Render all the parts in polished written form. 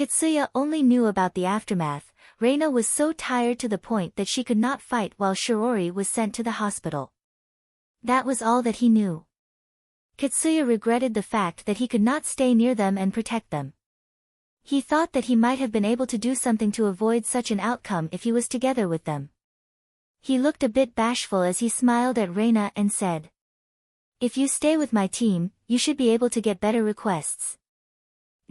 Katsuya only knew about the aftermath. Reina was so tired to the point that she could not fight while Shiori was sent to the hospital. That was all that he knew. Katsuya regretted the fact that he could not stay near them and protect them. He thought that he might have been able to do something to avoid such an outcome if he was together with them. He looked a bit bashful as he smiled at Reina and said, "If you stay with my team, you should be able to get better requests.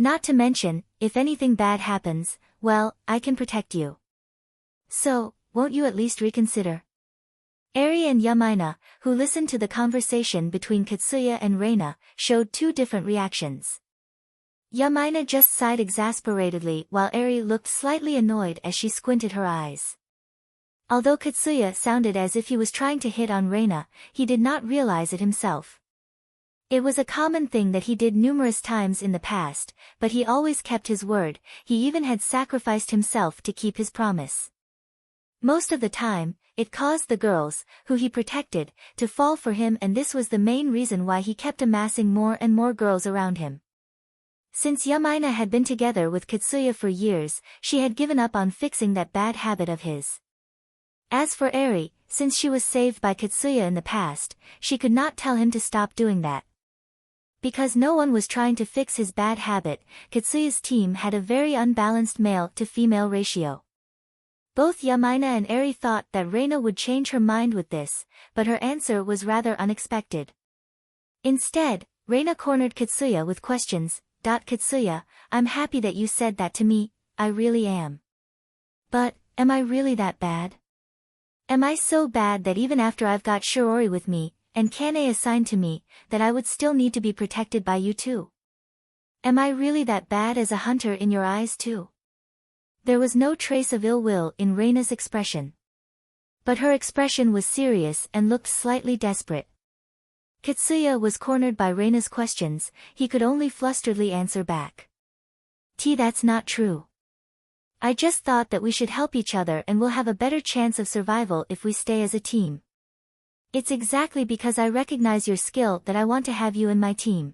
Not to mention, if anything bad happens, well, I can protect you. So, won't you at least reconsider?" Eri and Yamaina, who listened to the conversation between Katsuya and Reina, showed two different reactions. Yamaina just sighed exasperatedly while Eri looked slightly annoyed as she squinted her eyes. Although Katsuya sounded as if he was trying to hit on Reina, he did not realize it himself. It was a common thing that he did numerous times in the past, but he always kept his word. He even had sacrificed himself to keep his promise. Most of the time, it caused the girls, who he protected, to fall for him, and this was the main reason why he kept amassing more and more girls around him. Since Yamaina had been together with Katsuya for years, she had given up on fixing that bad habit of his. As for Eri, since she was saved by Katsuya in the past, she could not tell him to stop doing that. Because no one was trying to fix his bad habit, Katsuya's team had a very unbalanced male-to-female ratio. Both Yamaina and Eri thought that Reina would change her mind with this, but her answer was rather unexpected. Instead, Reina cornered Katsuya with questions. "Katsuya, I'm happy that you said that to me, I really am. But, am I really that bad? Am I so bad that even after I've got Shiori with me, and Kane assigned to me, that I would still need to be protected by you too? Am I really that bad as a hunter in your eyes too?" There was no trace of ill will in Reina's expression. But her expression was serious and looked slightly desperate. Katsuya was cornered by Reina's questions. He could only flusteredly answer back. That's not true. I just thought that we should help each other and we'll have a better chance of survival if we stay as a team. It's exactly because I recognize your skill that I want to have you in my team."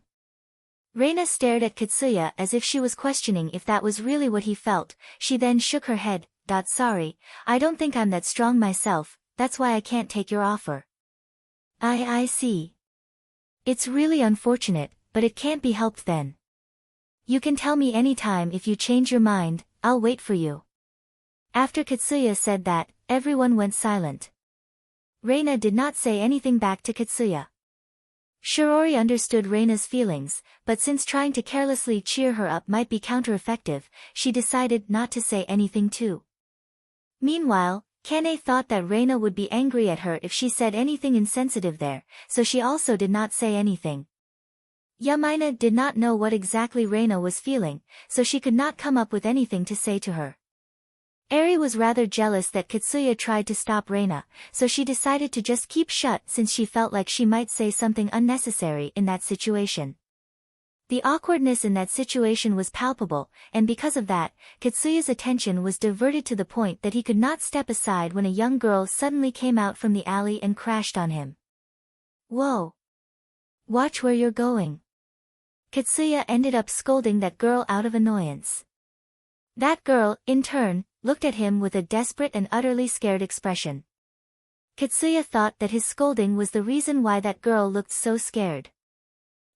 Reina stared at Katsuya as if she was questioning if that was really what he felt. She then shook her head. "Sorry, I don't think I'm that strong myself, that's why I can't take your offer." I see. It's really unfortunate, but it can't be helped then. You can tell me anytime if you change your mind, I'll wait for you." After Katsuya said that, everyone went silent. Reina did not say anything back to Katsuya. Shiori understood Reina's feelings, but since trying to carelessly cheer her up might be counter-effective, she decided not to say anything too. Meanwhile, Kane thought that Reina would be angry at her if she said anything insensitive there, so she also did not say anything. Yamaina did not know what exactly Reina was feeling, so she could not come up with anything to say to her. Eri was rather jealous that Katsuya tried to stop Reina, so she decided to just keep shut since she felt like she might say something unnecessary in that situation. The awkwardness in that situation was palpable, and because of that, Katsuya's attention was diverted to the point that he could not step aside when a young girl suddenly came out from the alley and crashed on him. "Whoa! Watch where you're going." Katsuya ended up scolding that girl out of annoyance. That girl, in turn, looked at him with a desperate and utterly scared expression. Katsuya thought that his scolding was the reason why that girl looked so scared.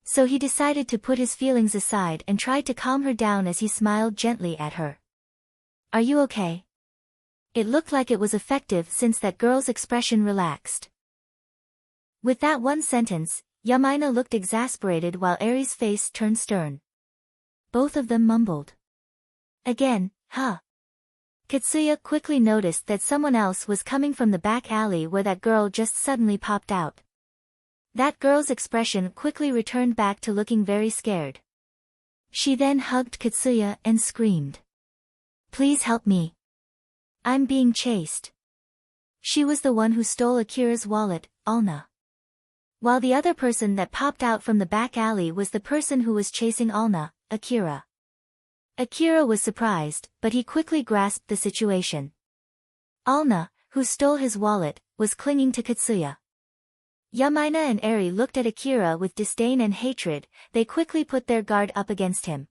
So he decided to put his feelings aside and tried to calm her down as he smiled gently at her. "Are you okay?" It looked like it was effective since that girl's expression relaxed. With that one sentence, Yamaina looked exasperated while Eri's face turned stern. Both of them mumbled. "Again, huh?" Katsuya quickly noticed that someone else was coming from the back alley where that girl just suddenly popped out. That girl's expression quickly returned back to looking very scared. She then hugged Katsuya and screamed, "Please help me. I'm being chased." She was the one who stole Akira's wallet, Alna. While the other person that popped out from the back alley was the person who was chasing Alna, Akira. Akira was surprised, but he quickly grasped the situation. Alna, who stole his wallet, was clinging to Katsuya. Yamaina and Eri looked at Akira with disdain and hatred. They quickly put their guard up against him.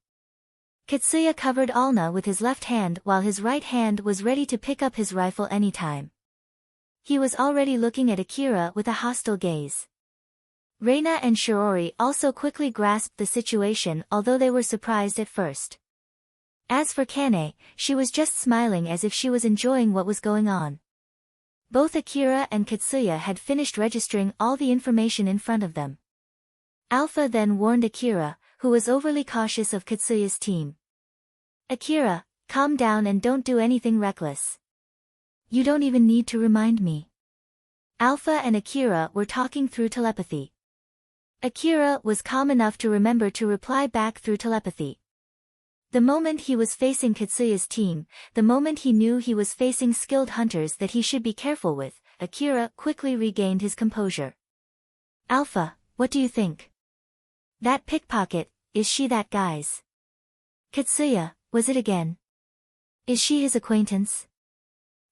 Katsuya covered Alna with his left hand while his right hand was ready to pick up his rifle anytime. He was already looking at Akira with a hostile gaze. Reina and Shiori also quickly grasped the situation, although they were surprised at first. As for Kane, she was just smiling as if she was enjoying what was going on. Both Akira and Katsuya had finished registering all the information in front of them. Alpha then warned Akira, who was overly cautious of Katsuya's team. Akira, calm down and don't do anything reckless. You don't even need to remind me. Alpha and Akira were talking through telepathy. Akira was calm enough to remember to reply back through telepathy. The moment he was facing Katsuya's team, the moment he knew he was facing skilled hunters that he should be careful with, Akira quickly regained his composure. Alpha, what do you think? That pickpocket, is she that guy's? Katsuya, was it again? Is she his acquaintance?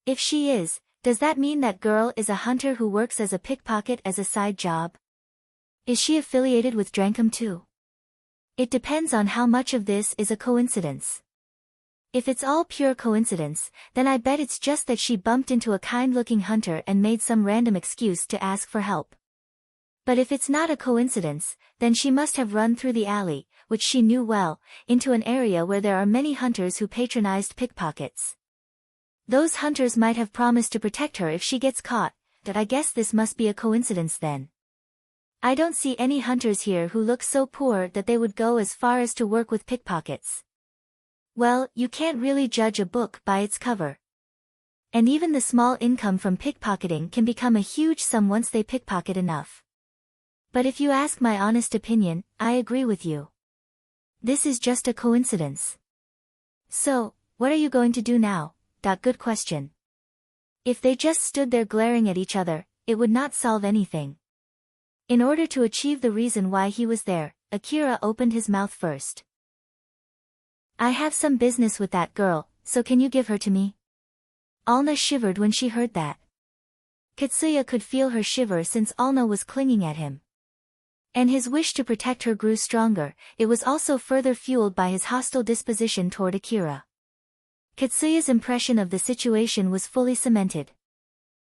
If she is, does that mean that girl is a hunter who works as a pickpocket as a side job? Is she affiliated with Drankum too? It depends on how much of this is a coincidence. If it's all pure coincidence, then I bet it's just that she bumped into a kind-looking hunter and made some random excuse to ask for help. But if it's not a coincidence, then she must have run through the alley, which she knew well, into an area where there are many hunters who patronized pickpockets. Those hunters might have promised to protect her if she gets caught, but I guess this must be a coincidence then. I don't see any hunters here who look so poor that they would go as far as to work with pickpockets. Well, you can't really judge a book by its cover. And even the small income from pickpocketing can become a huge sum once they pickpocket enough. But if you ask my honest opinion, I agree with you. This is just a coincidence. So, what are you going to do now? Good question. If they just stood there glaring at each other, it would not solve anything. In order to achieve the reason why he was there, Akira opened his mouth first. I have some business with that girl, so can you give her to me? Alna shivered when she heard that. Katsuya could feel her shiver since Alna was clinging at him. And his wish to protect her grew stronger. It was also further fueled by his hostile disposition toward Akira. Katsuya's impression of the situation was fully cemented.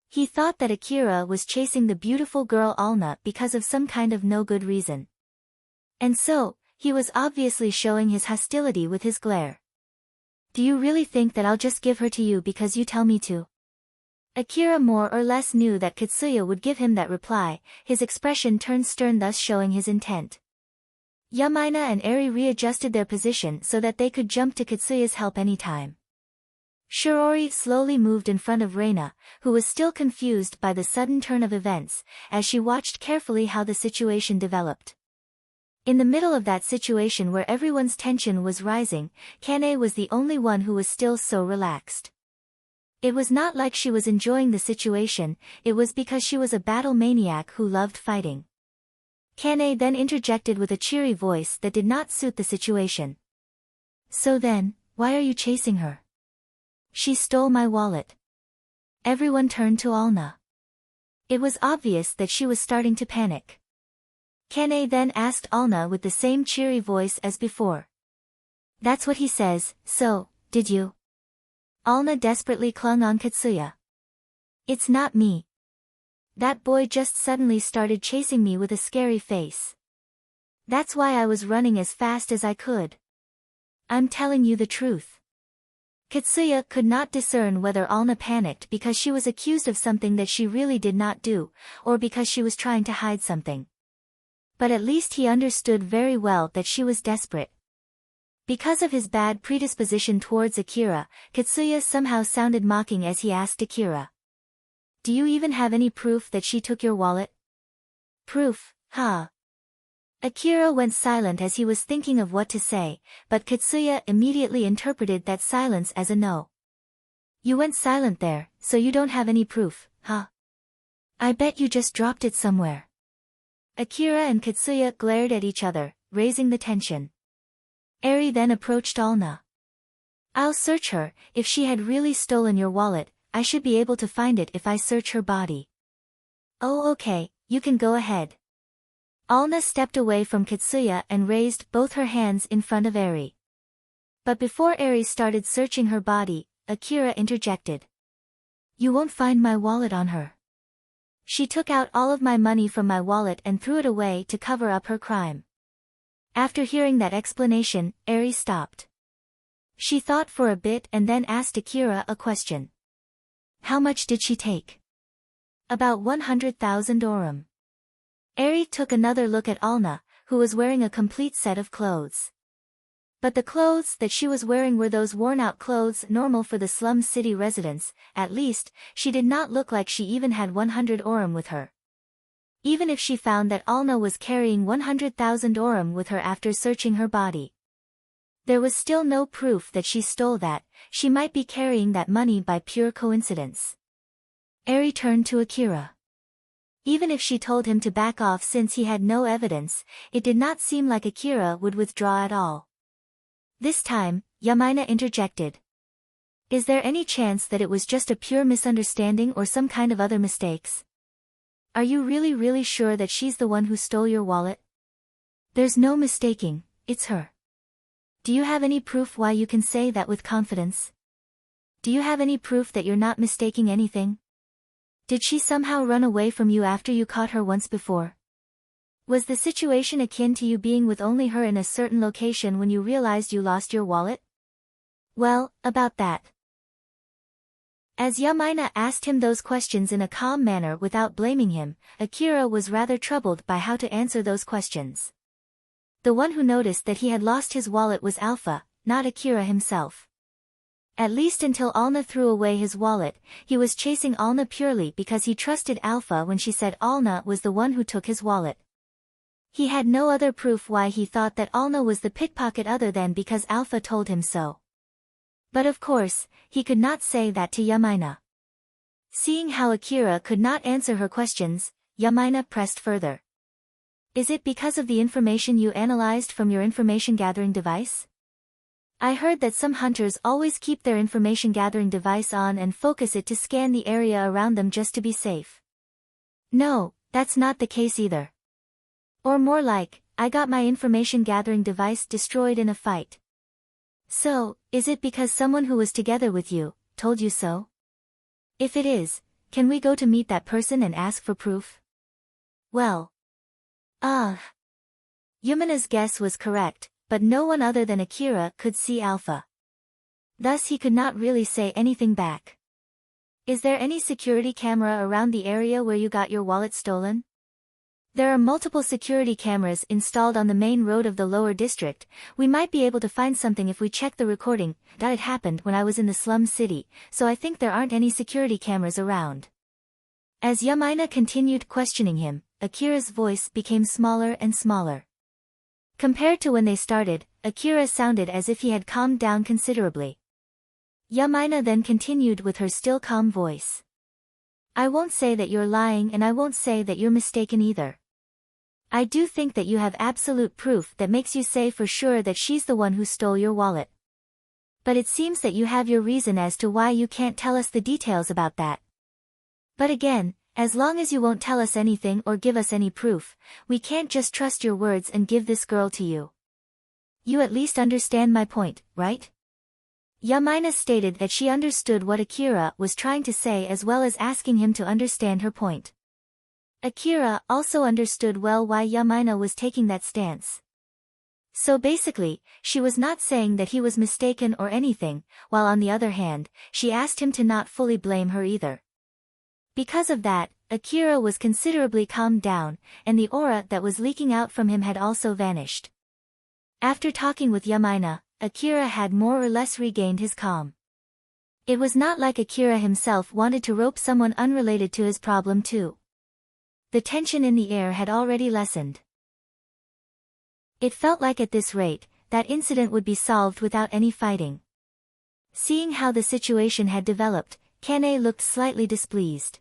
He thought that Akira was chasing the beautiful girl Alna because of some kind of no good reason. And so, he was obviously showing his hostility with his glare. Do you really think that I'll just give her to you because you tell me to? Akira more or less knew that Katsuya would give him that reply. His expression turned stern, thus showing his intent. Yamaina and Eri readjusted their position so that they could jump to Katsuya's help anytime. Shiori slowly moved in front of Reina, who was still confused by the sudden turn of events, as she watched carefully how the situation developed. In the middle of that situation where everyone's tension was rising, Kane was the only one who was still so relaxed. It was not like she was enjoying the situation, it was because she was a battle maniac who loved fighting. Kane then interjected with a cheery voice that did not suit the situation. So then, why are you chasing her? She stole my wallet. Everyone turned to Alna. It was obvious that she was starting to panic. Kane then asked Alna with the same cheery voice as before. That's what he says, so, did you? Alna desperately clung on Katsuya. It's not me. That boy just suddenly started chasing me with a scary face. That's why I was running as fast as I could. I'm telling you the truth. Katsuya could not discern whether Alna panicked because she was accused of something that she really did not do, or because she was trying to hide something. But at least he understood very well that she was desperate. Because of his bad predisposition towards Akira, Katsuya somehow sounded mocking as he asked Akira. Do you even have any proof that she took your wallet? Proof, huh? Akira went silent as he was thinking of what to say, but Katsuya immediately interpreted that silence as a no. You went silent there, so you don't have any proof, huh? I bet you just dropped it somewhere. Akira and Katsuya glared at each other, raising the tension. Eri then approached Alna. I'll search her. If she had really stolen your wallet, I should be able to find it if I search her body. Oh okay, you can go ahead. Alna stepped away from Katsuya and raised both her hands in front of Eri. But before Eri started searching her body, Akira interjected. You won't find my wallet on her. She took out all of my money from my wallet and threw it away to cover up her crime. After hearing that explanation, Eri stopped. She thought for a bit and then asked Akira a question. How much did she take? About 100,000 orum. Eri took another look at Alna, who was wearing a complete set of clothes. But the clothes that she was wearing were those worn-out clothes normal for the slum city residents. At least, she did not look like she even had 100 orum with her. Even if she found that Alna was carrying 100,000 orum with her after searching her body, there was still no proof that she stole that. She might be carrying that money by pure coincidence. Eri turned to Akira. Even if she told him to back off since he had no evidence, it did not seem like Akira would withdraw at all. This time, Yamaina interjected. Is there any chance that it was just a pure misunderstanding or some kind of other mistakes? Are you really sure that she's the one who stole your wallet? There's no mistaking, it's her. Do you have any proof why you can say that with confidence? Do you have any proof that you're not mistaking anything? Did she somehow run away from you after you caught her once before? Was the situation akin to you being with only her in a certain location when you realized you lost your wallet? Well, about that. As Yamaina asked him those questions in a calm manner without blaming him, Akira was rather troubled by how to answer those questions. The one who noticed that he had lost his wallet was Alpha, not Akira himself. At least until Alna threw away his wallet, he was chasing Alna purely because he trusted Alpha when she said Alna was the one who took his wallet. He had no other proof why he thought that Alna was the pickpocket other than because Alpha told him so. But of course, he could not say that to Yamaina. Seeing how Akira could not answer her questions, Yamaina pressed further. Is it because of the information you analyzed from your information-gathering device? I heard that some hunters always keep their information-gathering device on and focus it to scan the area around them just to be safe. No, that's not the case either. Or more like, I got my information-gathering device destroyed in a fight. So, is it because someone who was together with you told you so? If it is, can we go to meet that person and ask for proof? Well. Yumina's guess was correct, but no one other than Akira could see Alpha. Thus he could not really say anything back. Is there any security camera around the area where you got your wallet stolen? There are multiple security cameras installed on the main road of the lower district. We might be able to find something if we check the recording. That happened when I was in the slum city, so I think there aren't any security cameras around. As Yamaina continued questioning him, Akira's voice became smaller and smaller. Compared to when they started, Akira sounded as if he had calmed down considerably. Yamaina then continued with her still calm voice. I won't say that you're lying and I won't say that you're mistaken either. I do think that you have absolute proof that makes you say for sure that she's the one who stole your wallet. But it seems that you have your reason as to why you can't tell us the details about that. But again, as long as you won't tell us anything or give us any proof, we can't just trust your words and give this girl to you. You at least understand my point, right? Yamaina stated that she understood what Akira was trying to say as well as asking him to understand her point. Akira also understood well why Yamaina was taking that stance. So basically, she was not saying that he was mistaken or anything, while on the other hand, she asked him to not fully blame her either. Because of that, Akira was considerably calmed down, and the aura that was leaking out from him had also vanished. After talking with Yamaina, Akira had more or less regained his calm. It was not like Akira himself wanted to rope someone unrelated to his problem too. The tension in the air had already lessened. It felt like at this rate, that incident would be solved without any fighting. Seeing how the situation had developed, Kane looked slightly displeased.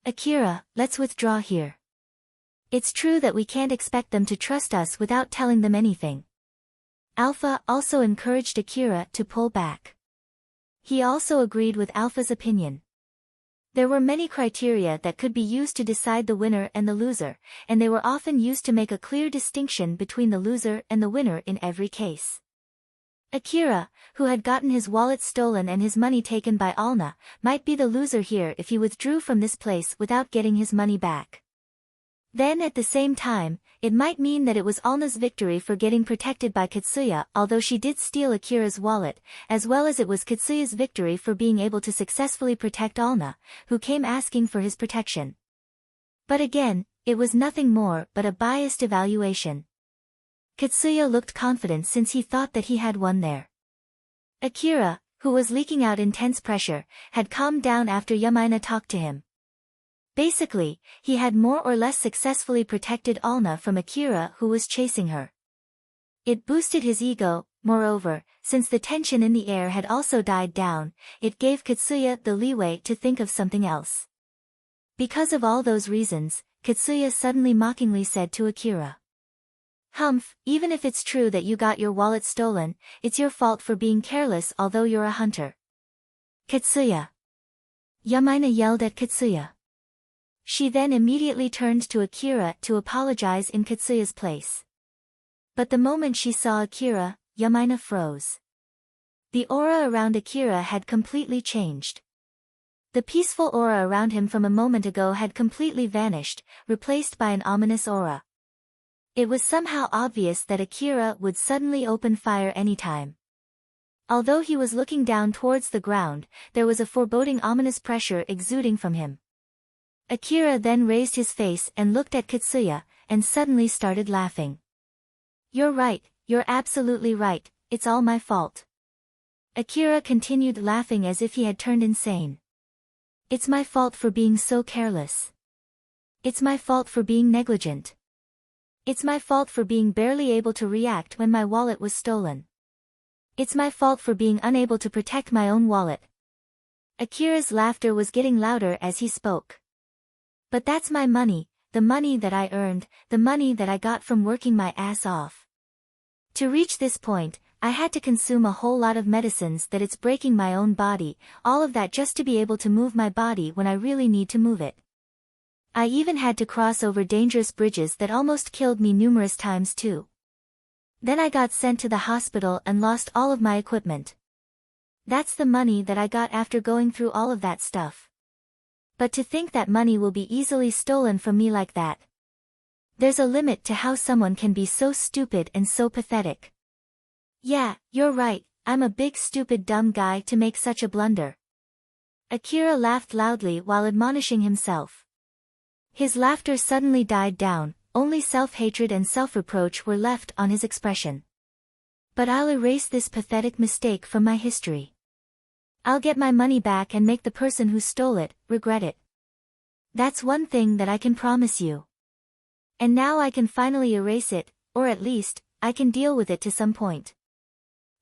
Akira, let's withdraw here. It's true that we can't expect them to trust us without telling them anything. Alpha also encouraged Akira to pull back. He also agreed with Alpha's opinion. There were many criteria that could be used to decide the winner and the loser, and they were often used to make a clear distinction between the loser and the winner in every case. Akira, who had gotten his wallet stolen and his money taken by Alna, might be the loser here if he withdrew from this place without getting his money back. Then at the same time, it might mean that it was Alna's victory for getting protected by Katsuya, although she did steal Akira's wallet, as well as it was Katsuya's victory for being able to successfully protect Alna, who came asking for his protection. But again, it was nothing more but a biased evaluation. Katsuya looked confident since he thought that he had won there. Akira, who was leaking out intense pressure, had calmed down after Yamaina talked to him. Basically, he had more or less successfully protected Alna from Akira, who was chasing her. It boosted his ego. Moreover, since the tension in the air had also died down, it gave Katsuya the leeway to think of something else. Because of all those reasons, Katsuya suddenly mockingly said to Akira, "Humph, even if it's true that you got your wallet stolen, it's your fault for being careless although you're a hunter." Katsuya. Yamaina yelled at Katsuya. She then immediately turned to Akira to apologize in Katsuya's place. But the moment she saw Akira, Yamaina froze. The aura around Akira had completely changed. The peaceful aura around him from a moment ago had completely vanished, replaced by an ominous aura. It was somehow obvious that Akira would suddenly open fire anytime. Although he was looking down towards the ground, there was a foreboding ominous pressure exuding from him. Akira then raised his face and looked at Katsuya, and suddenly started laughing. "You're right, you're absolutely right, it's all my fault." Akira continued laughing as if he had turned insane. "It's my fault for being so careless. It's my fault for being negligent. It's my fault for being barely able to react when my wallet was stolen. It's my fault for being unable to protect my own wallet." Akira's laughter was getting louder as he spoke. "But that's my money, the money that I earned, the money that I got from working my ass off. To reach this point, I had to consume a whole lot of medicines that it's breaking my own body, all of that just to be able to move my body when I really need to move it. I even had to cross over dangerous bridges that almost killed me numerous times too. Then I got sent to the hospital and lost all of my equipment. That's the money that I got after going through all of that stuff. But to think that money will be easily stolen from me like that. There's a limit to how someone can be so stupid and so pathetic. Yeah, you're right, I'm a big stupid dumb guy to make such a blunder." Akira laughed loudly while admonishing himself. His laughter suddenly died down, only self-hatred and self-reproach were left on his expression. "But I'll erase this pathetic mistake from my history. I'll get my money back and make the person who stole it regret it. That's one thing that I can promise you. And now I can finally erase it, or at least, I can deal with it to some point."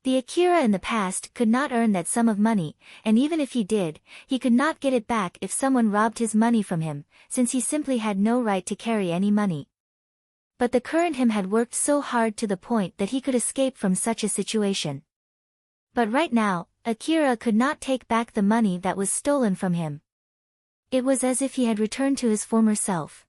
The Akira in the past could not earn that sum of money, and even if he did, he could not get it back if someone robbed his money from him, since he simply had no right to carry any money. But the current him had worked so hard to the point that he could escape from such a situation. But right now, Akira could not take back the money that was stolen from him. It was as if he had returned to his former self.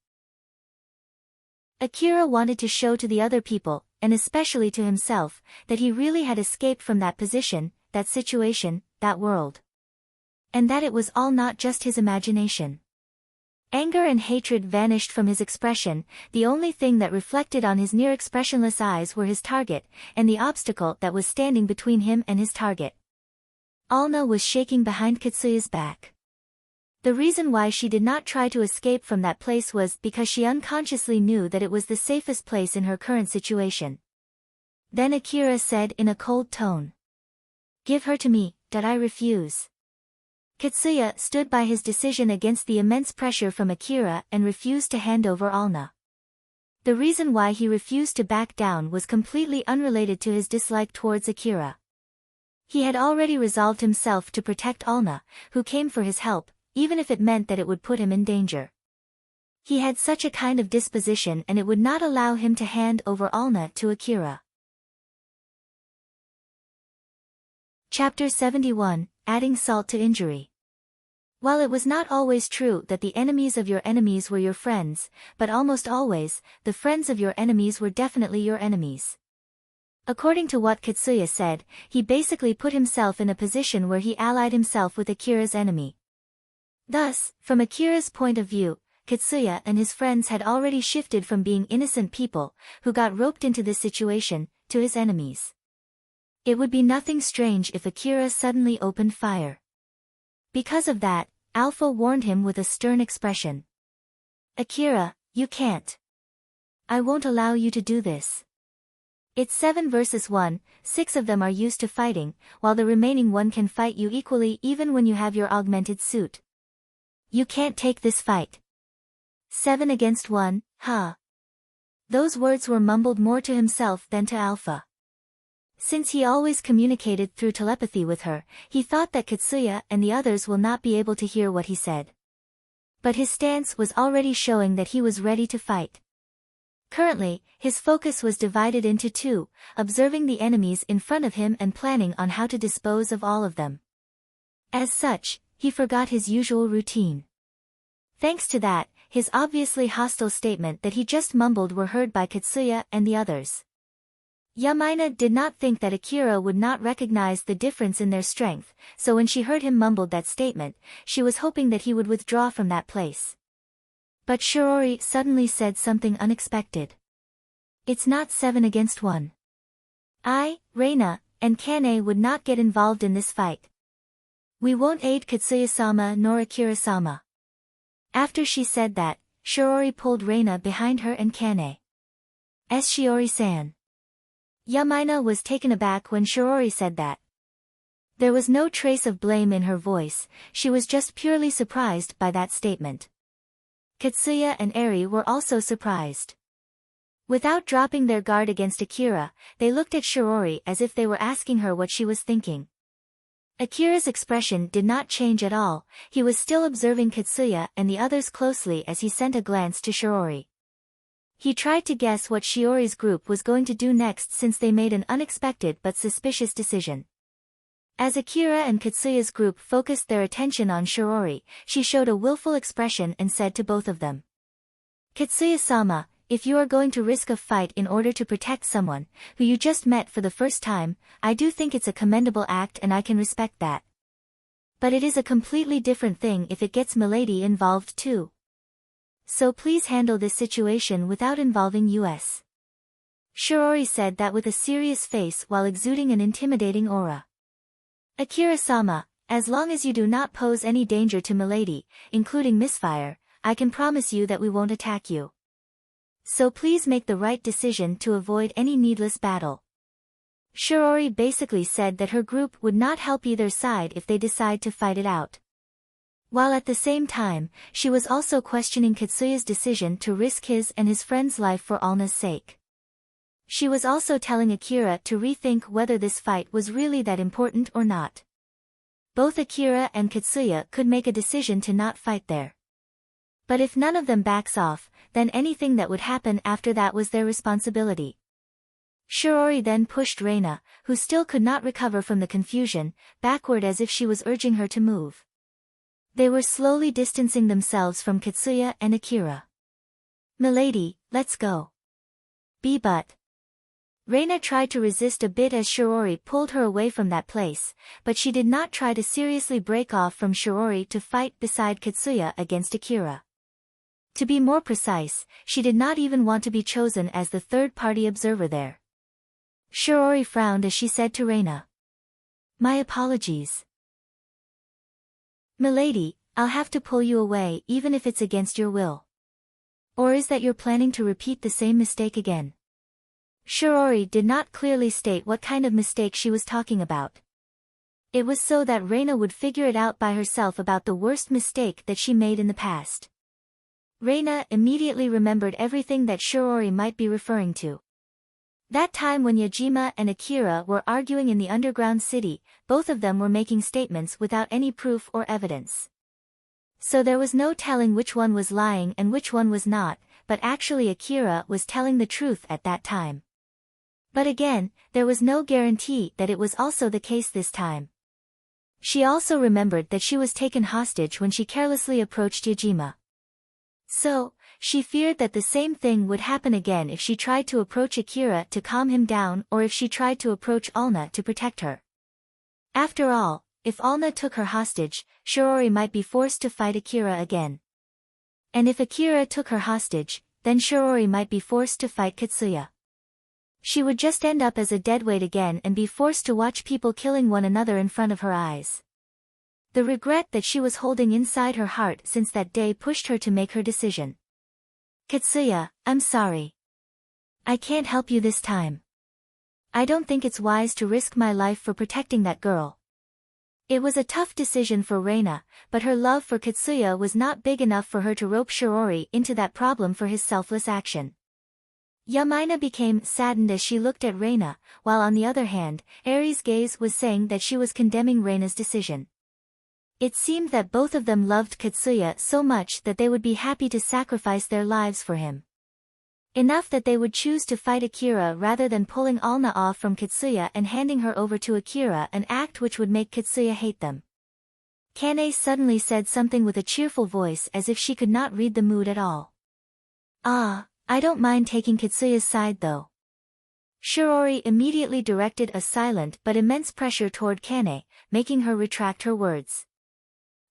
Akira wanted to show to the other people, and especially to himself, that he really had escaped from that position, that situation, that world. And that it was all not just his imagination. Anger and hatred vanished from his expression, the only thing that reflected on his near-expressionless eyes were his target, and the obstacle that was standing between him and his target. Alna was shaking behind Katsuya's back. The reason why she did not try to escape from that place was because she unconsciously knew that it was the safest place in her current situation. Then Akira said in a cold tone, "Give her to me, did I refuse?" Katsuya stood by his decision against the immense pressure from Akira and refused to hand over Alna. The reason why he refused to back down was completely unrelated to his dislike towards Akira. He had already resolved himself to protect Alna, who came for his help, even if it meant that it would put him in danger. He had such a kind of disposition and it would not allow him to hand over Alna to Akira. Chapter 71, Adding Salt to Injury. While it was not always true that the enemies of your enemies were your friends, but almost always, the friends of your enemies were definitely your enemies. According to what Katsuya said, he basically put himself in a position where he allied himself with Akira's enemy. Thus, from Akira's point of view, Katsuya and his friends had already shifted from being innocent people, who got roped into this situation, to his enemies. It would be nothing strange if Akira suddenly opened fire. Because of that, Alpha warned him with a stern expression. Akira, you can't. I won't allow you to do this. It's 7 versus 1, 6 of them are used to fighting, while the remaining one can fight you equally even when you have your augmented suit. You can't take this fight. 7 against 1, huh? Those words were mumbled more to himself than to Alpha. Since he always communicated through telepathy with her, he thought that Katsuya and the others will not be able to hear what he said. But his stance was already showing that he was ready to fight. Currently, his focus was divided into two, observing the enemies in front of him and planning on how to dispose of all of them. As such, he forgot his usual routine. Thanks to that, his obviously hostile statement that he just mumbled were heard by Katsuya and the others. Yamaina did not think that Akira would not recognize the difference in their strength, so when she heard him mumble that statement, she was hoping that he would withdraw from that place. But Shirori suddenly said something unexpected. It's not 7 against 1. I, Reina, and Kane would not get involved in this fight. We won't aid Katsuya-sama nor Akira-sama. After she said that, Shirori pulled Reina behind her and Kane. Shiori-san. Yamaina was taken aback when Shirori said that. There was no trace of blame in her voice, she was just purely surprised by that statement. Katsuya and Eri were also surprised. Without dropping their guard against Akira, they looked at Shirori as if they were asking her what she was thinking. Akira's expression did not change at all, he was still observing Katsuya and the others closely as he sent a glance to Shirori. He tried to guess what Shiori's group was going to do next since they made an unexpected but suspicious decision. As Akira and Katsuya's group focused their attention on Shirori, she showed a willful expression and said to both of them. Katsuya-sama, if you are going to risk a fight in order to protect someone, who you just met for the first time, I do think it's a commendable act and I can respect that. But it is a completely different thing if it gets Milady involved too. So please handle this situation without involving us. Shirori said that with a serious face while exuding an intimidating aura. Akira-sama, as long as you do not pose any danger to Milady, including misfire, I can promise you that we won't attack you. So please make the right decision to avoid any needless battle. Shirori basically said that her group would not help either side if they decide to fight it out. While at the same time, she was also questioning Katsuya's decision to risk his and his friend's life for Alna's sake. She was also telling Akira to rethink whether this fight was really that important or not. Both Akira and Katsuya could make a decision to not fight there. But if none of them backs off, then anything that would happen after that was their responsibility. Shirori then pushed Reina, who still could not recover from the confusion, backward as if she was urging her to move. They were slowly distancing themselves from Katsuya and Akira. Milady, let's go. But. Reina tried to resist a bit as Shirori pulled her away from that place, but she did not try to seriously break off from Shirori to fight beside Katsuya against Akira. To be more precise, she did not even want to be chosen as the third-party observer there. Shirori frowned as she said to Reina. My apologies. Milady, I'll have to pull you away even if it's against your will. Or is that you're planning to repeat the same mistake again? Shirori did not clearly state what kind of mistake she was talking about. It was so that Reina would figure it out by herself about the worst mistake that she made in the past. Reina immediately remembered everything that Shirori might be referring to. That time when Yajima and Akira were arguing in the underground city, both of them were making statements without any proof or evidence. So there was no telling which one was lying and which one was not, but actually Akira was telling the truth at that time. But again, there was no guarantee that it was also the case this time. She also remembered that she was taken hostage when she carelessly approached Yajima. So, she feared that the same thing would happen again if she tried to approach Akira to calm him down or if she tried to approach Alna to protect her. After all, if Alna took her hostage, Shiori might be forced to fight Akira again. And if Akira took her hostage, then Shiori might be forced to fight Katsuya. She would just end up as a deadweight again and be forced to watch people killing one another in front of her eyes. The regret that she was holding inside her heart since that day pushed her to make her decision. Katsuya, I'm sorry. I can't help you this time. I don't think it's wise to risk my life for protecting that girl. It was a tough decision for Reina, but her love for Katsuya was not big enough for her to rope Shiori into that problem for his selfless action. Yamaina became saddened as she looked at Reina, while on the other hand, Eri's gaze was saying that she was condemning Reina's decision. It seemed that both of them loved Katsuya so much that they would be happy to sacrifice their lives for him. Enough that they would choose to fight Akira rather than pulling Alna off from Katsuya and handing her over to Akira, an act which would make Katsuya hate them. Kane suddenly said something with a cheerful voice as if she could not read the mood at all. I don't mind taking Katsuya's side though. Shiori immediately directed a silent but immense pressure toward Kane, making her retract her words.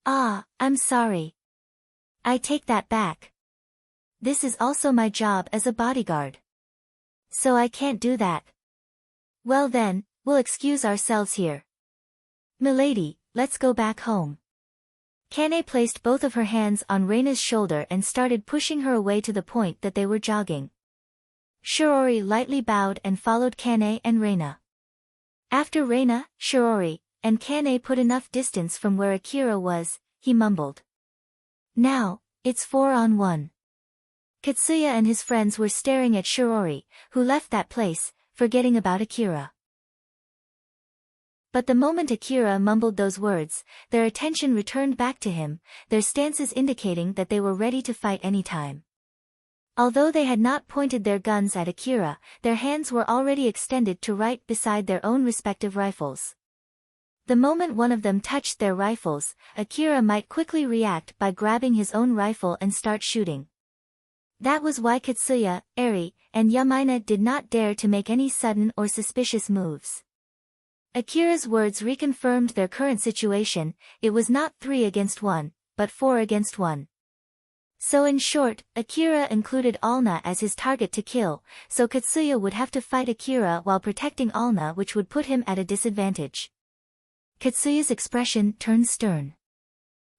I'm sorry. I take that back. This is also my job as a bodyguard. So I can't do that. Well then, we'll excuse ourselves here. Milady, let's go back home. Kane placed both of her hands on Reina's shoulder and started pushing her away to the point that they were jogging. Shiori lightly bowed and followed Kane and Reina. After Reina, Shiori, and Kane put enough distance from where Akira was, he mumbled. Now, it's 4-on-1. Katsuya and his friends were staring at Shiori, who left that place, forgetting about Akira. But the moment Akira mumbled those words, their attention returned back to him, their stances indicating that they were ready to fight any time. Although they had not pointed their guns at Akira, their hands were already extended to right beside their own respective rifles. The moment one of them touched their rifles, Akira might quickly react by grabbing his own rifle and start shooting. That was why Katsuya, Eri, and Yamaina did not dare to make any sudden or suspicious moves. Akira's words reconfirmed their current situation. It was not 3 against 1, but 4 against 1. So in short, Akira included Alna as his target to kill, so Katsuya would have to fight Akira while protecting Alna, which would put him at a disadvantage. Katsuya's expression turned stern.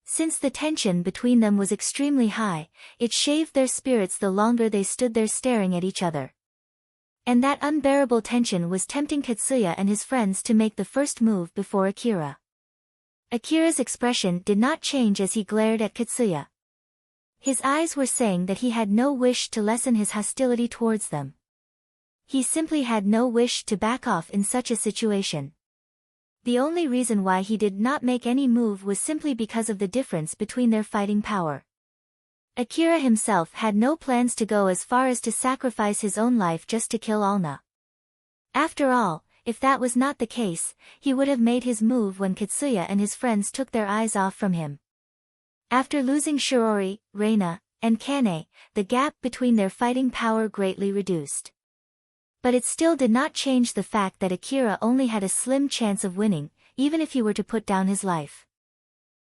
Since the tension between them was extremely high, it shaved their spirits the longer they stood there staring at each other. And that unbearable tension was tempting Katsuya and his friends to make the first move before Akira. Akira's expression did not change as he glared at Katsuya. His eyes were saying that he had no wish to lessen his hostility towards them. He simply had no wish to back off in such a situation. The only reason why he did not make any move was simply because of the difference between their fighting power. Akira himself had no plans to go as far as to sacrifice his own life just to kill Alna. After all, if that was not the case, he would have made his move when Katsuya and his friends took their eyes off from him. After losing Shiori, Reina, and Kane, the gap between their fighting power greatly reduced. But it still did not change the fact that Akira only had a slim chance of winning, even if he were to put down his life.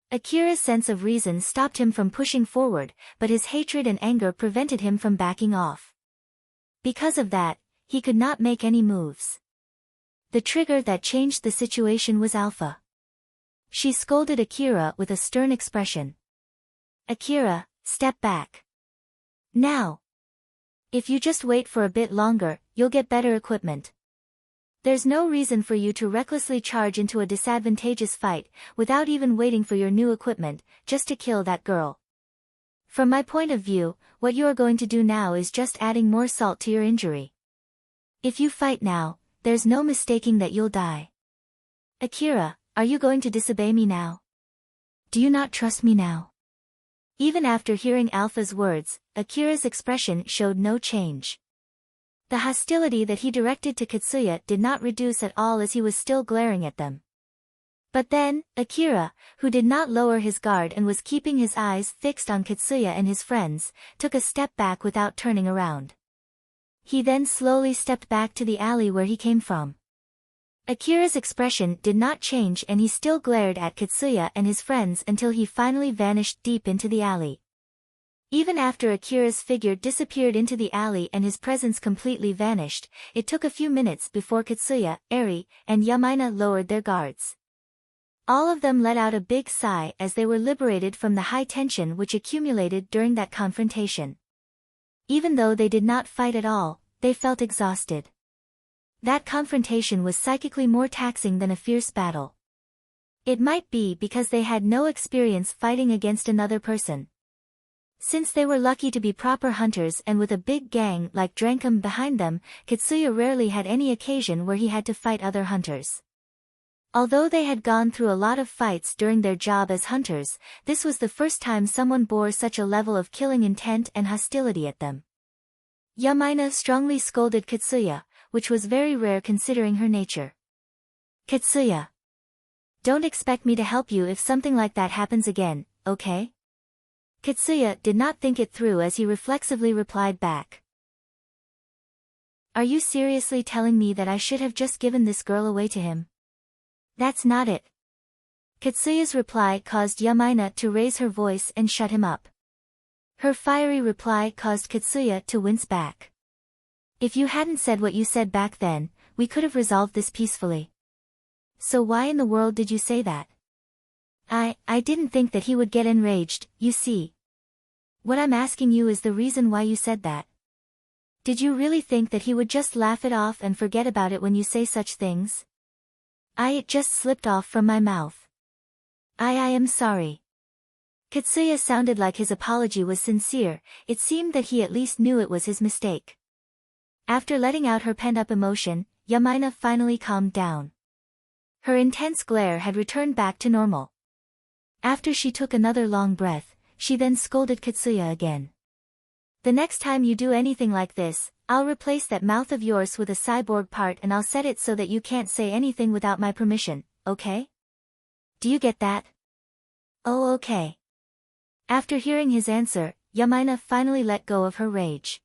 Akira's sense of reason stopped him from pushing forward, but his hatred and anger prevented him from backing off. Because of that, he could not make any moves. The trigger that changed the situation was Alpha. She scolded Akira with a stern expression. Akira, step back. Now. If you just wait for a bit longer, you'll get better equipment. There's no reason for you to recklessly charge into a disadvantageous fight, without even waiting for your new equipment, just to kill that girl. From my point of view, what you are going to do now is just adding more salt to your injury. If you fight now, there's no mistaking that you'll die. Akira, are you going to disobey me now? Do you not trust me now? Even after hearing Alpha's words, Akira's expression showed no change. The hostility that he directed to Katsuya did not reduce at all as he was still glaring at them. But then, Akira, who did not lower his guard and was keeping his eyes fixed on Katsuya and his friends, took a step back without turning around. He then slowly stepped back to the alley where he came from. Akira's expression did not change and he still glared at Katsuya and his friends until he finally vanished deep into the alley. Even after Akira's figure disappeared into the alley and his presence completely vanished, it took a few minutes before Katsuya, Eri, and Yamaina lowered their guards. All of them let out a big sigh as they were liberated from the high tension which accumulated during that confrontation. Even though they did not fight at all, they felt exhausted. That confrontation was psychically more taxing than a fierce battle. It might be because they had no experience fighting against another person. Since they were lucky to be proper hunters and with a big gang like Drankum behind them, Katsuya rarely had any occasion where he had to fight other hunters. Although they had gone through a lot of fights during their job as hunters, this was the first time someone bore such a level of killing intent and hostility at them. Yamaina strongly scolded Katsuya, which was very rare considering her nature. Katsuya. Don't expect me to help you if something like that happens again, okay? Katsuya did not think it through as he reflexively replied back. Are you seriously telling me that I should have just given this girl away to him? That's not it. Katsuya's reply caused Yamaina to raise her voice and shut him up. Her fiery reply caused Katsuya to wince back. If you hadn't said what you said back then, we could have resolved this peacefully. So why in the world did you say that? I didn't think that he would get enraged, you see. What I'm asking you is the reason why you said that. Did you really think that he would just laugh it off and forget about it when you say such things? It just slipped off from my mouth. I am sorry. Katsuya sounded like his apology was sincere. It seemed that he at least knew it was his mistake. After letting out her pent-up emotion, Yamaina finally calmed down. Her intense glare had returned back to normal. After she took another long breath, she then scolded Katsuya again. The next time you do anything like this, I'll replace that mouth of yours with a cyborg part and I'll set it so that you can't say anything without my permission, okay? Do you get that? Oh, okay. After hearing his answer, Yamaina finally let go of her rage.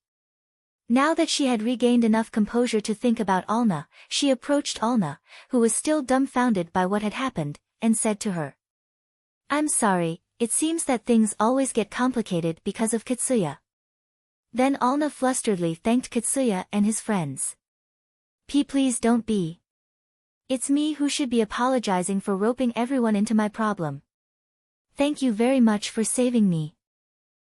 Now that she had regained enough composure to think about Alna, she approached Alna, who was still dumbfounded by what had happened, and said to her. I'm sorry, it seems that things always get complicated because of Katsuya. Then Alna flusteredly thanked Katsuya and his friends. Please don't be. It's me who should be apologizing for roping everyone into my problem. Thank you very much for saving me.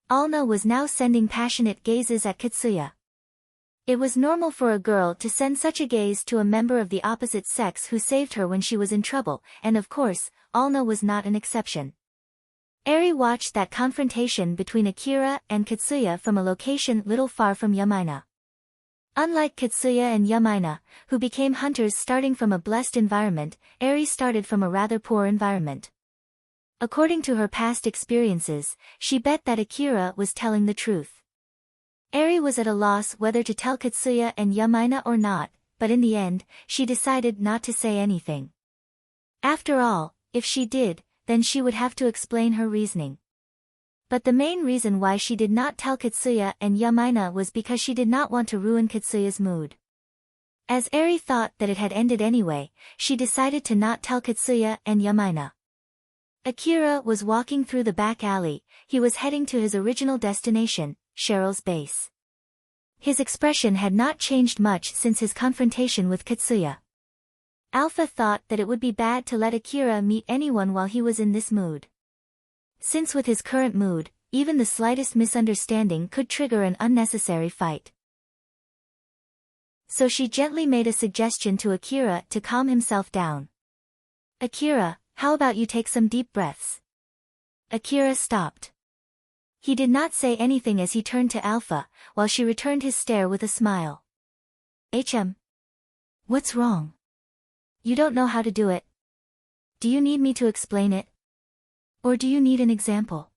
Alna was now sending passionate gazes at Katsuya. It was normal for a girl to send such a gaze to a member of the opposite sex who saved her when she was in trouble, and of course, Alna was not an exception. Eri watched that confrontation between Akira and Katsuya from a location little far from Yamaina. Unlike Katsuya and Yamaina, who became hunters starting from a blessed environment, Eri started from a rather poor environment. According to her past experiences, she bet that Akira was telling the truth. Eri was at a loss whether to tell Katsuya and Yamaina or not, but in the end, she decided not to say anything. After all, if she did, then she would have to explain her reasoning. But the main reason why she did not tell Katsuya and Yamaina was because she did not want to ruin Katsuya's mood. As Eri thought that it had ended anyway, she decided to not tell Katsuya and Yamaina. Akira was walking through the back alley. He was heading to his original destination, Cheryl's base. His expression had not changed much since his confrontation with Katsuya. Alpha thought that it would be bad to let Akira meet anyone while he was in this mood. Since with his current mood, even the slightest misunderstanding could trigger an unnecessary fight. So she gently made a suggestion to Akira to calm himself down. Akira, how about you take some deep breaths? Akira stopped. He did not say anything as he turned to Alpha, while she returned his stare with a smile. What's wrong? You don't know how to do it. Do you need me to explain it? Or do you need an example?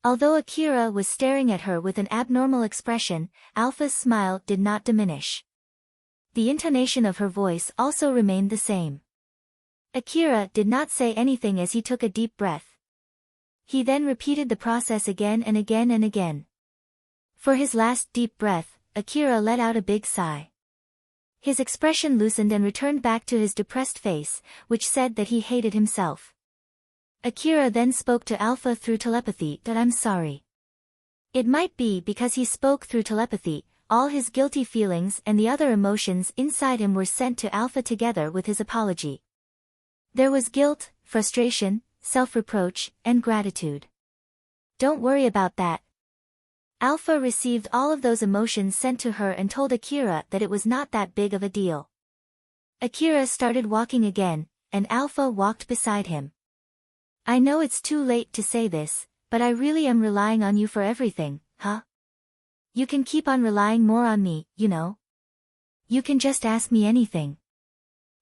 Although Akira was staring at her with an abnormal expression, Alpha's smile did not diminish. The intonation of her voice also remained the same. Akira did not say anything as he took a deep breath. He then repeated the process again and again and again. For his last deep breath, Akira let out a big sigh. His expression loosened and returned back to his depressed face, which said that he hated himself. Akira then spoke to Alpha through telepathy that I'm sorry. It might be because he spoke through telepathy, all his guilty feelings and the other emotions inside him were sent to Alpha together with his apology. There was guilt, frustration, self-reproach, and gratitude. Don't worry about that. Alpha received all of those emotions sent to her and told Akira that it was not that big of a deal. Akira started walking again, and Alpha walked beside him. I know it's too late to say this, but I really am relying on you for everything, huh? You can keep on relying more on me, you know? You can just ask me anything.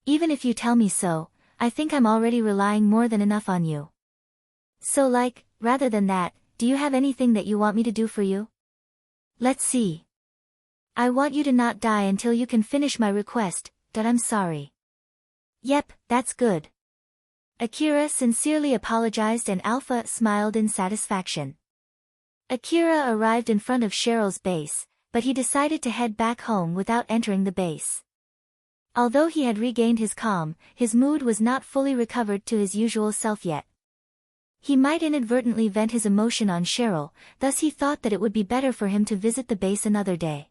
Even if you tell me so, I think I'm already relying more than enough on you. So rather than that, do you have anything that you want me to do for you? Let's see. I want you to not die until you can finish my request, that I'm sorry. Yep, that's good. Akira sincerely apologized and Alpha smiled in satisfaction. Akira arrived in front of Cheryl's base, but he decided to head back home without entering the base. Although he had regained his calm, his mood was not fully recovered to his usual self yet. He might inadvertently vent his emotion on Cheryl, thus he thought that it would be better for him to visit the base another day.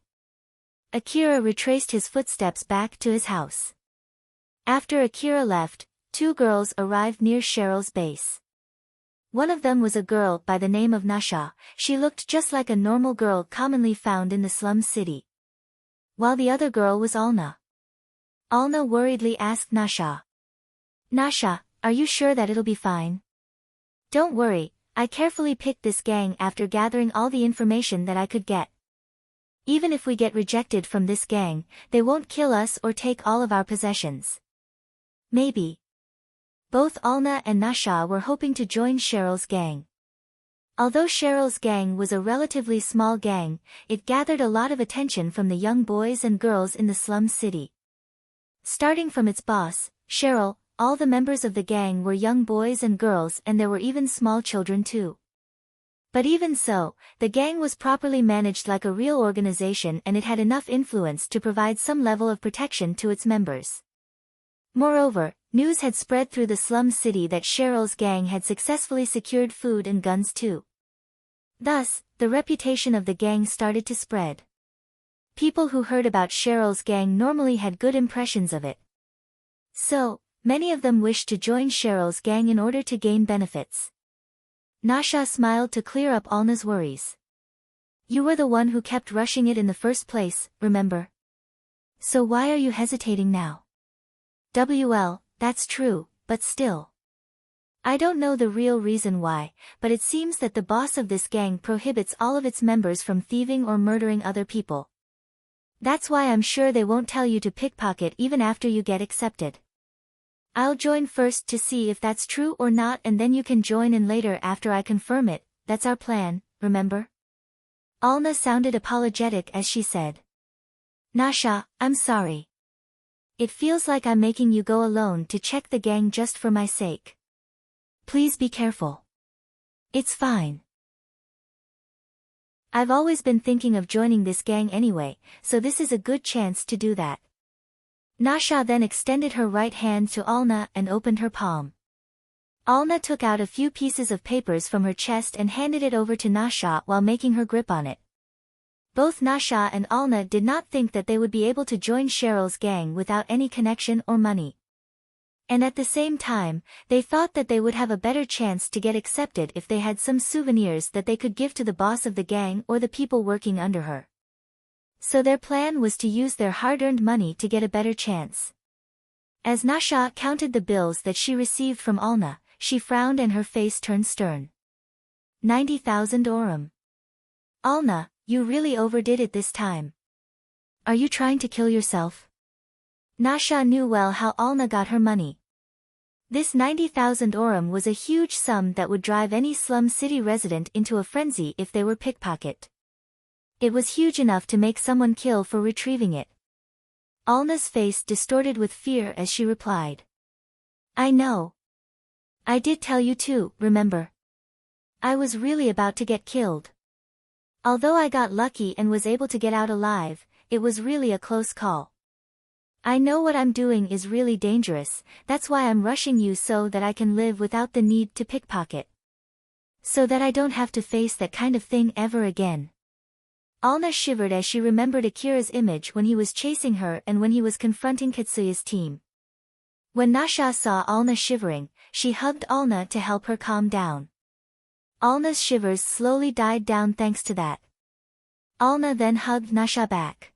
Akira retraced his footsteps back to his house. After Akira left, 2 girls arrived near Cheryl's base. One of them was a girl by the name of Nasha. She looked just like a normal girl commonly found in the slum city. While the other girl was Alna. Alna worriedly asked Nasha. Nasha, are you sure that it'll be fine? Don't worry, I carefully picked this gang after gathering all the information that I could get. Even if we get rejected from this gang, they won't kill us or take all of our possessions. Maybe. Both Alna and Nasha were hoping to join Cheryl's gang. Although Cheryl's gang was a relatively small gang, it gathered a lot of attention from the young boys and girls in the slum city. Starting from its boss, Cheryl, all the members of the gang were young boys and girls and there were even small children too. But even so, the gang was properly managed like a real organization and it had enough influence to provide some level of protection to its members. Moreover, news had spread through the slum city that Cheryl's gang had successfully secured food and guns too. Thus, the reputation of the gang started to spread. People who heard about Cheryl's gang normally had good impressions of it. So, many of them wished to join Cheryl's gang in order to gain benefits. Nasha smiled to clear up Alna's worries. You were the one who kept rushing it in the first place, remember? So why are you hesitating now? Well, that's true, but still. I don't know the real reason why, but it seems that the boss of this gang prohibits all of its members from thieving or murdering other people. That's why I'm sure they won't tell you to pickpocket even after you get accepted. I'll join first to see if that's true or not and then you can join in later after I confirm it. That's our plan, remember? Alna sounded apologetic as she said. Nasha, I'm sorry. It feels like I'm making you go alone to check the gang just for my sake. Please be careful. It's fine. I've always been thinking of joining this gang anyway, so this is a good chance to do that. Nasha then extended her right hand to Alna and opened her palm. Alna took out a few pieces of papers from her chest and handed it over to Nasha while making her grip on it. Both Nasha and Alna did not think that they would be able to join Cheryl's gang without any connection or money. And at the same time, they thought that they would have a better chance to get accepted if they had some souvenirs that they could give to the boss of the gang or the people working under her. So their plan was to use their hard-earned money to get a better chance. As Nasha counted the bills that she received from Alna, she frowned and her face turned stern. 90,000 orum. Alna, you really overdid it this time. Are you trying to kill yourself? Nasha knew well how Alna got her money. This 90,000 orum was a huge sum that would drive any slum city resident into a frenzy if they were pickpocketed. It was huge enough to make someone kill for retrieving it. Alna's face distorted with fear as she replied. I know. I did tell you too, remember? I was really about to get killed. Although I got lucky and was able to get out alive, it was really a close call. I know what I'm doing is really dangerous, that's why I'm rushing you so that I can live without the need to pickpocket. So that I don't have to face that kind of thing ever again. Alna shivered as she remembered Akira's image when he was chasing her and when he was confronting Katsuya's team. When Nasha saw Alna shivering, she hugged Alna to help her calm down. Alna's shivers slowly died down thanks to that. Alna then hugged Nasha back.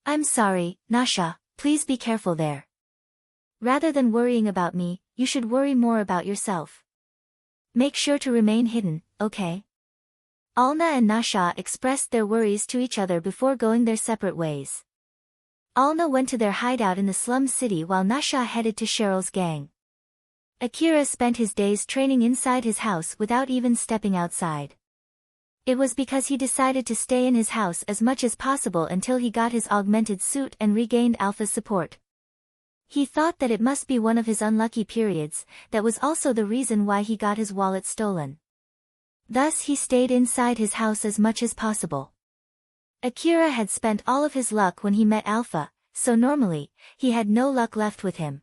I'm sorry, Nasha, please be careful there. Rather than worrying about me, you should worry more about yourself. Make sure to remain hidden, okay? Alna and Nasha expressed their worries to each other before going their separate ways. Alna went to their hideout in the slum city while Nasha headed to Cheryl's gang. Akira spent his days training inside his house without even stepping outside. It was because he decided to stay in his house as much as possible until he got his augmented suit and regained Alpha's support. He thought that it must be one of his unlucky periods, that was also the reason why he got his wallet stolen. Thus he stayed inside his house as much as possible. Akira had spent all of his luck when he met Alpha, so normally, he had no luck left with him.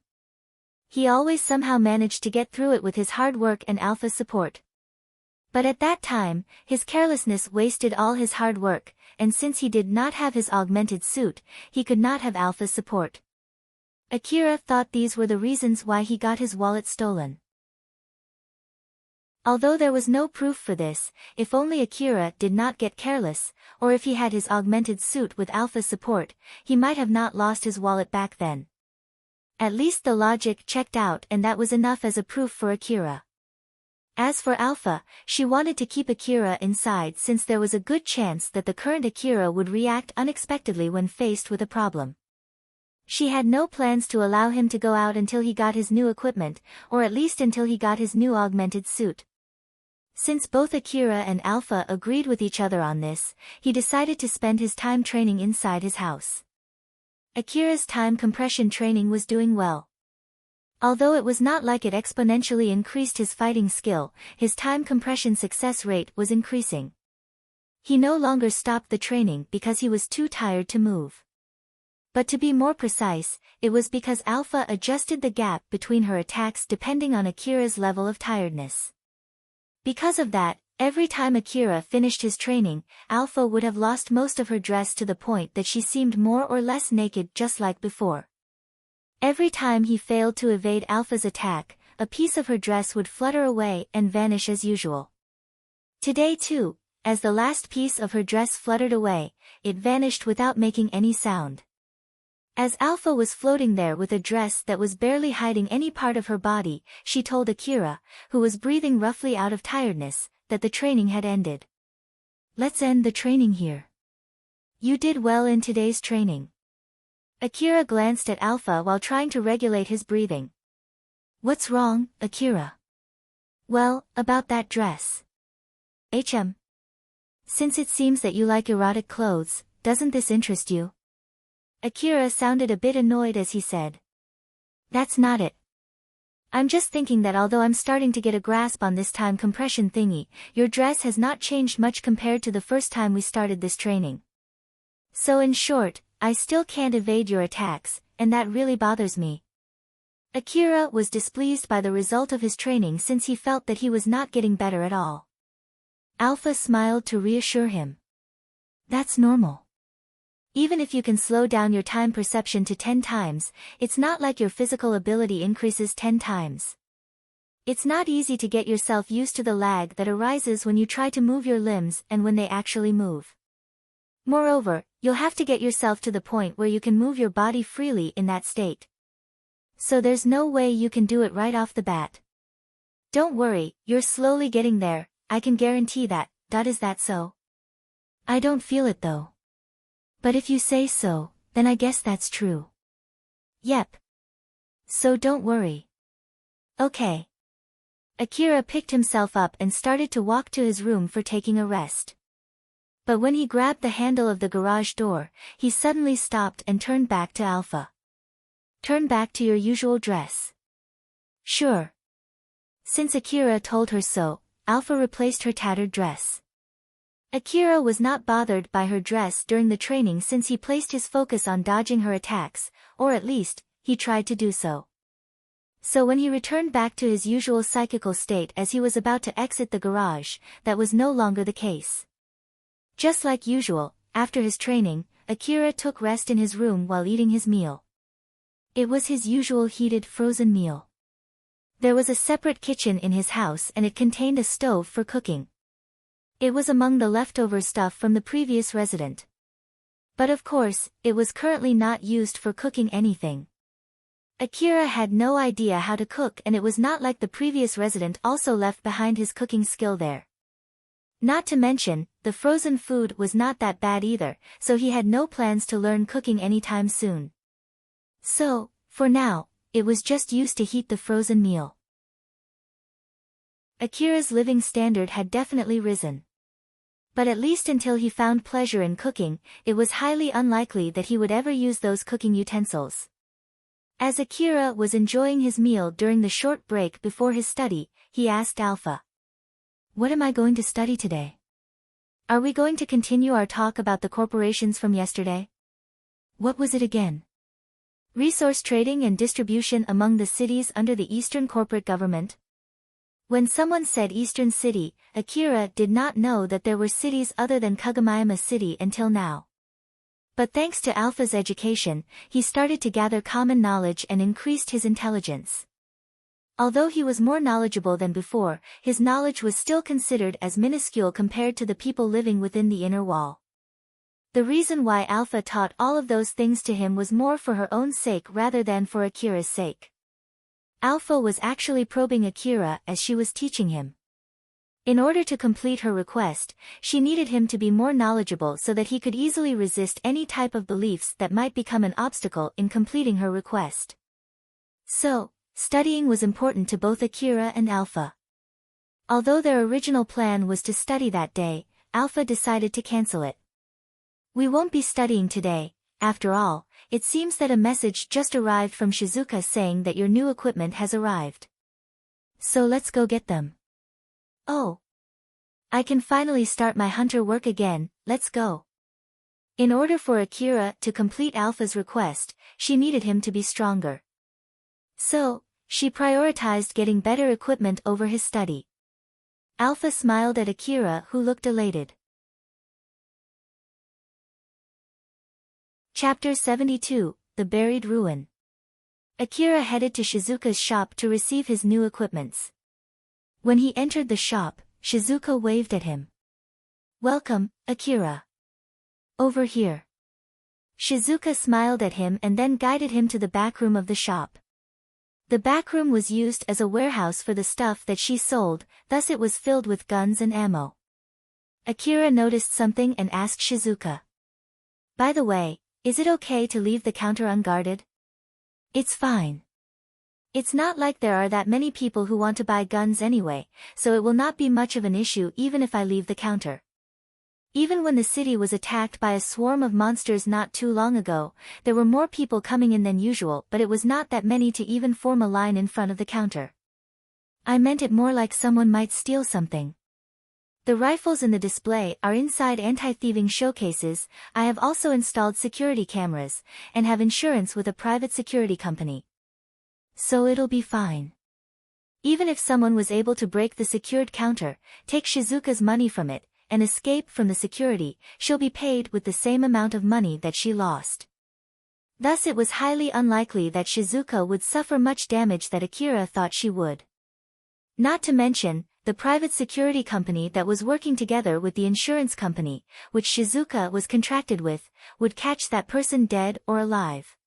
He always somehow managed to get through it with his hard work and Alpha's support. But at that time, his carelessness wasted all his hard work, and since he did not have his augmented suit, he could not have Alpha's support. Akira thought these were the reasons why he got his wallet stolen. Although there was no proof for this, if only Akira did not get careless, or if he had his augmented suit with Alpha's support, he might have not lost his wallet back then. At least the logic checked out and that was enough as a proof for Akira. As for Alpha, she wanted to keep Akira inside since there was a good chance that the current Akira would react unexpectedly when faced with a problem. She had no plans to allow him to go out until he got his new equipment, or at least until he got his new augmented suit. Since both Akira and Alpha agreed with each other on this, he decided to spend his time training inside his house. Akira's time compression training was doing well. Although it was not like it exponentially increased his fighting skill, his time compression success rate was increasing. He no longer stopped the training because he was too tired to move. But to be more precise, it was because Alpha adjusted the gap between her attacks depending on Akira's level of tiredness. Because of that, every time Akira finished his training, Alpha would have lost most of her dress to the point that she seemed more or less naked just like before. Every time he failed to evade Alpha's attack, a piece of her dress would flutter away and vanish as usual. Today too, as the last piece of her dress fluttered away, it vanished without making any sound. As Alpha was floating there with a dress that was barely hiding any part of her body, she told Akira, who was breathing roughly out of tiredness, that the training had ended. Let's end the training here. You did well in today's training. Akira glanced at Alpha while trying to regulate his breathing. What's wrong, Akira? Well, about that dress. Since it seems that you like erotic clothes, doesn't this interest you? Akira sounded a bit annoyed as he said. That's not it. I'm just thinking that although I'm starting to get a grasp on this time compression thingy, your dress has not changed much compared to the first time we started this training. So in short, I still can't evade your attacks, and that really bothers me. Akira was displeased by the result of his training since he felt that he was not getting better at all. Alpha smiled to reassure him. That's normal. Even if you can slow down your time perception to 10 times, it's not like your physical ability increases 10 times. It's not easy to get yourself used to the lag that arises when you try to move your limbs and when they actually move. Moreover, you'll have to get yourself to the point where you can move your body freely in that state. So there's no way you can do it right off the bat. Don't worry, you're slowly getting there, I can guarantee that. Is that so? I don't feel it though. But if you say so, then I guess that's true. Yep. So don't worry. Okay. Akira picked himself up and started to walk to his room for taking a rest. But when he grabbed the handle of the garage door, he suddenly stopped and turned back to Alpha. Turn back to your usual dress. Sure. Since Akira told her so, Alpha replaced her tattered dress. Akira was not bothered by her dress during the training since he placed his focus on dodging her attacks, or at least, he tried to do so. So when he returned back to his usual psychical state as he was about to exit the garage, that was no longer the case. Just like usual, after his training, Akira took rest in his room while eating his meal. It was his usual heated frozen meal. There was a separate kitchen in his house and it contained a stove for cooking. It was among the leftover stuff from the previous resident. But of course, it was currently not used for cooking anything. Akira had no idea how to cook and it was not like the previous resident also left behind his cooking skill there. Not to mention, the frozen food was not that bad either, so he had no plans to learn cooking anytime soon. So, for now, it was just used to heat the frozen meal. Akira's living standard had definitely risen. But at least until he found pleasure in cooking, it was highly unlikely that he would ever use those cooking utensils. As Akira was enjoying his meal during the short break before his study, he asked Alpha, "What am I going to study today? Are we going to continue our talk about the corporations from yesterday? What was it again? Resource trading and distribution among the cities under the Eastern corporate government?" When someone said Eastern City, Akira did not know that there were cities other than Kagamayama City until now. But thanks to Alpha's education, he started to gather common knowledge and increased his intelligence. Although he was more knowledgeable than before, his knowledge was still considered as minuscule compared to the people living within the inner wall. The reason why Alpha taught all of those things to him was more for her own sake rather than for Akira's sake. Alpha was actually probing Akira as she was teaching him. In order to complete her request, she needed him to be more knowledgeable so that he could easily resist any type of beliefs that might become an obstacle in completing her request. So, studying was important to both Akira and Alpha. Although their original plan was to study that day, Alpha decided to cancel it. "We won't be studying today. After all, it seems that a message just arrived from Shizuka saying that your new equipment has arrived. So let's go get them." "Oh. I can finally start my hunter work again, let's go." In order for Akira to complete Alpha's request, she needed him to be stronger. So, she prioritized getting better equipment over his study. Alpha smiled at Akira who looked elated. Chapter 72, The Buried Ruin. Akira headed to Shizuka's shop to receive his new equipments. When he entered the shop, Shizuka waved at him. "Welcome, Akira. Over here." Shizuka smiled at him and then guided him to the back room of the shop. The back room was used as a warehouse for the stuff that she sold, thus it was filled with guns and ammo. Akira noticed something and asked Shizuka, "By the way, is it okay to leave the counter unguarded?" "It's fine. It's not like there are that many people who want to buy guns anyway, so it will not be much of an issue even if I leave the counter." Even when the city was attacked by a swarm of monsters not too long ago, there were more people coming in than usual, but it was not that many to even form a line in front of the counter. "I meant it more like someone might steal something. The rifles in the display are inside anti-thieving showcases. I have also installed security cameras, and have insurance with a private security company. So it'll be fine. Even if someone was able to break the secured counter, take Shizuka's money from it, and escape from the security, she'll be paid with the same amount of money that she lost." Thus it was highly unlikely that Shizuka would suffer much damage that Akira thought she would. Not to mention, the private security company that was working together with the insurance company, which Shizuka was contracted with, would catch that person dead or alive.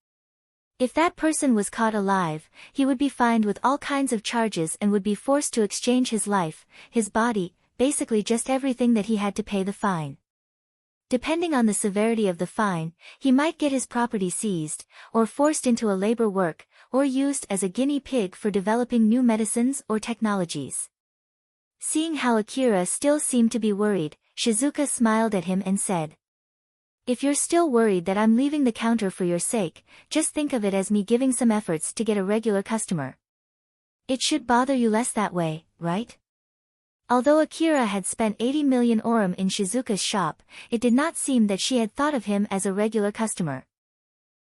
If that person was caught alive, he would be fined with all kinds of charges and would be forced to exchange his life, his body, basically just everything that he had to pay the fine. Depending on the severity of the fine, he might get his property seized, or forced into a labor work, or used as a guinea pig for developing new medicines or technologies. Seeing how Akira still seemed to be worried, Shizuka smiled at him and said, "If you're still worried that I'm leaving the counter for your sake, just think of it as me giving some efforts to get a regular customer. It should bother you less that way, right? Although Akira had spent 80 million orum in Shizuka's shop, it did not seem that she had thought of him as a regular customer.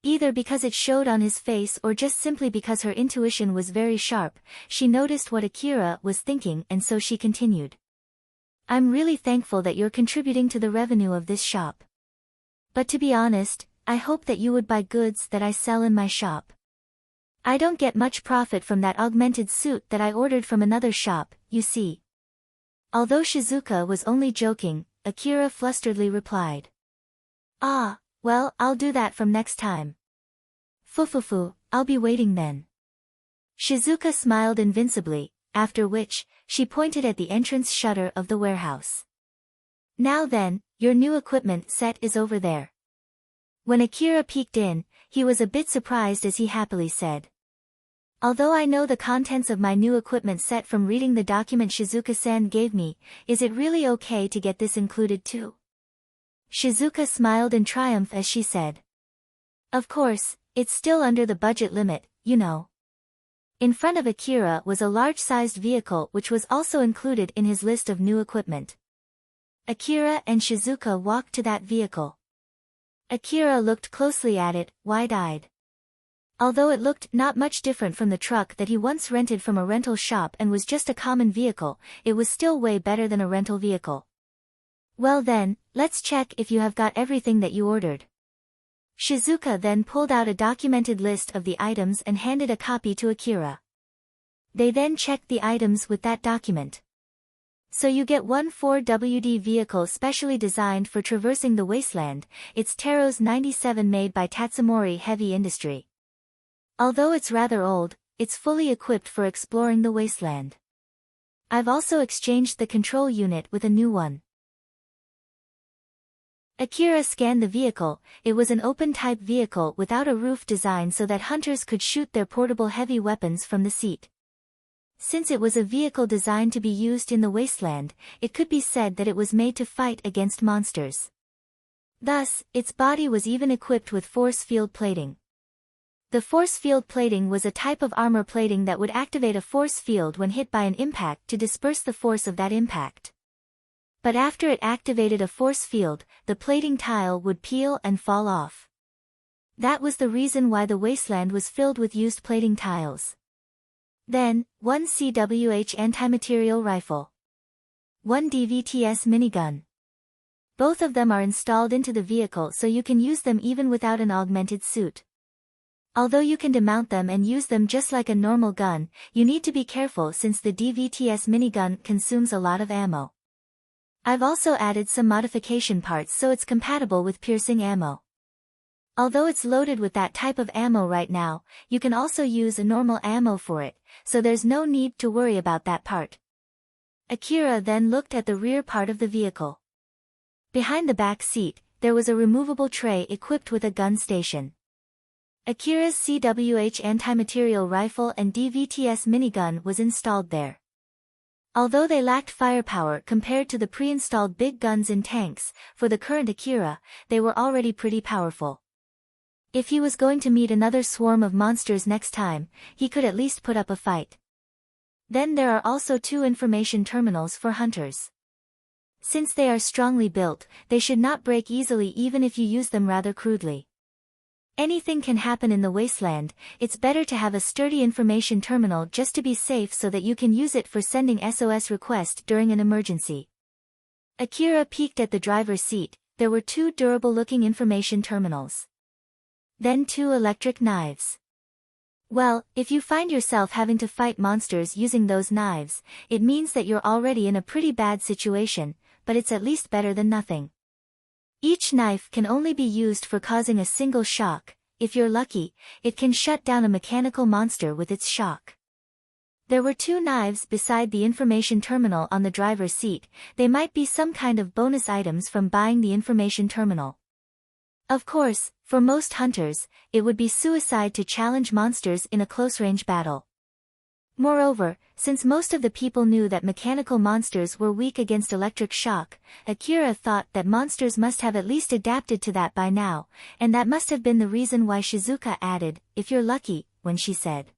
Either because it showed on his face or just simply because her intuition was very sharp, she noticed what Akira was thinking and so she continued. I'm really thankful that you're contributing to the revenue of this shop. But to be honest, I hope that you would buy goods that I sell in my shop. I don't get much profit from that augmented suit that I ordered from another shop, you see. Although Shizuka was only joking, Akira flusteredly replied. Ah, well, I'll do that from next time. Fufufu, I'll be waiting then. Shizuka smiled invincibly, after which, she pointed at the entrance shutter of the warehouse. Now then, your new equipment set is over there. When Akira peeked in, he was a bit surprised as he happily said. Although I know the contents of my new equipment set from reading the document Shizuka-san gave me, is it really okay to get this included too? Shizuka smiled in triumph as she said. Of course, it's still under the budget limit, you know. In front of Akira was a large-sized vehicle which was also included in his list of new equipment. Akira and Shizuka walked to that vehicle. Akira looked closely at it, wide-eyed. Although it looked not much different from the truck that he once rented from a rental shop and was just a common vehicle, it was still way better than a rental vehicle. Well then, let's check if you have got everything that you ordered. Shizuka then pulled out a documented list of the items and handed a copy to Akira. They then checked the items with that document. So you get one 4WD vehicle specially designed for traversing the wasteland, it's Taro's 97 made by Tatsumori Heavy Industry. Although it's rather old, it's fully equipped for exploring the wasteland. I've also exchanged the control unit with a new one. Akira scanned the vehicle. It was an open-type vehicle without a roof design so that hunters could shoot their portable heavy weapons from the seat. Since it was a vehicle designed to be used in the wasteland, it could be said that it was made to fight against monsters. Thus, its body was even equipped with force field plating. The force field plating was a type of armor plating that would activate a force field when hit by an impact to disperse the force of that impact. But after it activated a force field, the plating tile would peel and fall off. That was the reason why the wasteland was filled with used plating tiles. Then, one CWH anti-material rifle. One DVTS minigun. Both of them are installed into the vehicle so you can use them even without an augmented suit. Although you can demount them and use them just like a normal gun, you need to be careful since the DVTS minigun consumes a lot of ammo. I've also added some modification parts so it's compatible with piercing ammo. Although it's loaded with that type of ammo right now, you can also use a normal ammo for it, so there's no need to worry about that part. Akira then looked at the rear part of the vehicle. Behind the back seat, there was a removable tray equipped with a gun station. Akira's CWH anti-material rifle and DVTS minigun was installed there. Although they lacked firepower compared to the pre-installed big guns in tanks, for the current Akira, they were already pretty powerful. If he was going to meet another swarm of monsters next time, he could at least put up a fight. Then there are also two information terminals for hunters. Since they are strongly built, they should not break easily even if you use them rather crudely. Anything can happen in the wasteland, it's better to have a sturdy information terminal just to be safe so that you can use it for sending SOS requests during an emergency. Akira peeked at the driver's seat. There were two durable-looking information terminals. Then two electric knives. Well, if you find yourself having to fight monsters using those knives, it means that you're already in a pretty bad situation, but it's at least better than nothing. Each knife can only be used for causing a single shock. If you're lucky, it can shut down a mechanical monster with its shock. There were two knives beside the information terminal on the driver's seat. They might be some kind of bonus items from buying the information terminal. Of course, for most hunters, it would be suicide to challenge monsters in a close-range battle. Moreover, since most of the people knew that mechanical monsters were weak against electric shock, Akira thought that monsters must have at least adapted to that by now, and that must have been the reason why Shizuka added, "if you're lucky," when she said.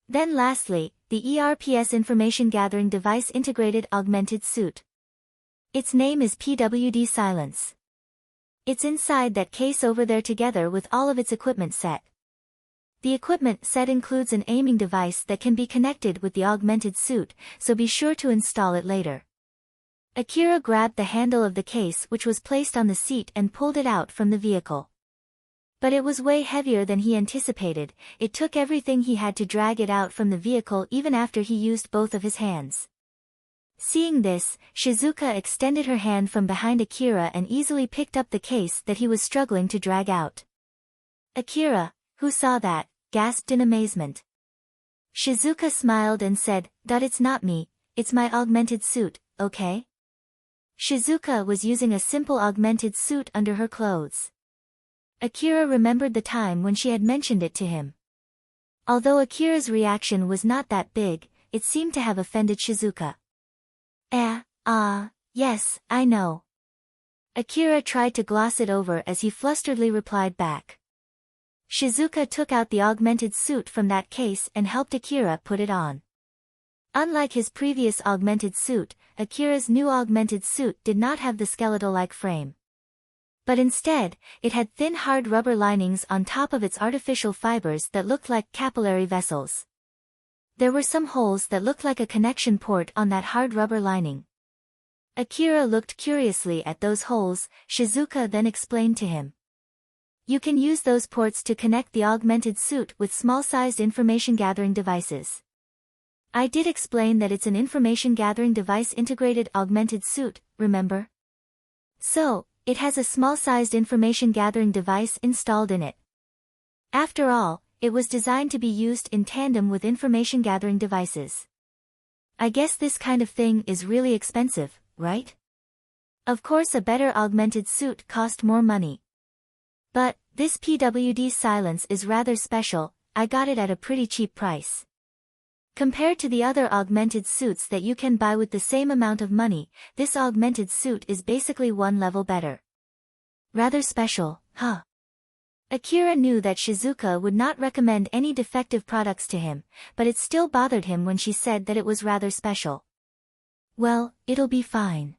Then lastly, the ERPS Information Gathering Device Integrated Augmented Suit. Its name is PWD Silence. It's inside that case over there together with all of its equipment set. The equipment set includes an aiming device that can be connected with the augmented suit, so be sure to install it later. Akira grabbed the handle of the case which was placed on the seat and pulled it out from the vehicle. But it was way heavier than he anticipated. It took everything he had to drag it out from the vehicle even after he used both of his hands. Seeing this, Shizuka extended her hand from behind Akira and easily picked up the case that he was struggling to drag out. Akira, who saw that, gasped in amazement. Shizuka smiled and said, "It's not me, it's my augmented suit, okay?" Shizuka was using a simple augmented suit under her clothes. Akira remembered the time when she had mentioned it to him. Although Akira's reaction was not that big, it seemed to have offended Shizuka. Yes, I know." Akira tried to gloss it over as he flusteredly replied back. Shizuka took out the augmented suit from that case and helped Akira put it on. Unlike his previous augmented suit, Akira's new augmented suit did not have the skeletal-like frame. But instead, it had thin hard rubber linings on top of its artificial fibers that looked like capillary vessels. There were some holes that looked like a connection port on that hard rubber lining. Akira looked curiously at those holes. Shizuka then explained to him. "You can use those ports to connect the augmented suit with small-sized information-gathering devices." I did explain that it's an information-gathering device integrated augmented suit, remember? So, it has a small-sized information-gathering device installed in it. After all, it was designed to be used in tandem with information-gathering devices. I guess this kind of thing is really expensive, right? Of course a better augmented suit cost more money. But, this PWD Silence is rather special. I got it at a pretty cheap price. Compared to the other augmented suits that you can buy with the same amount of money, this augmented suit is basically one level better. Rather special, huh? Akira knew that Shizuka would not recommend any defective products to him, but it still bothered him when she said that it was rather special. Well, it'll be fine.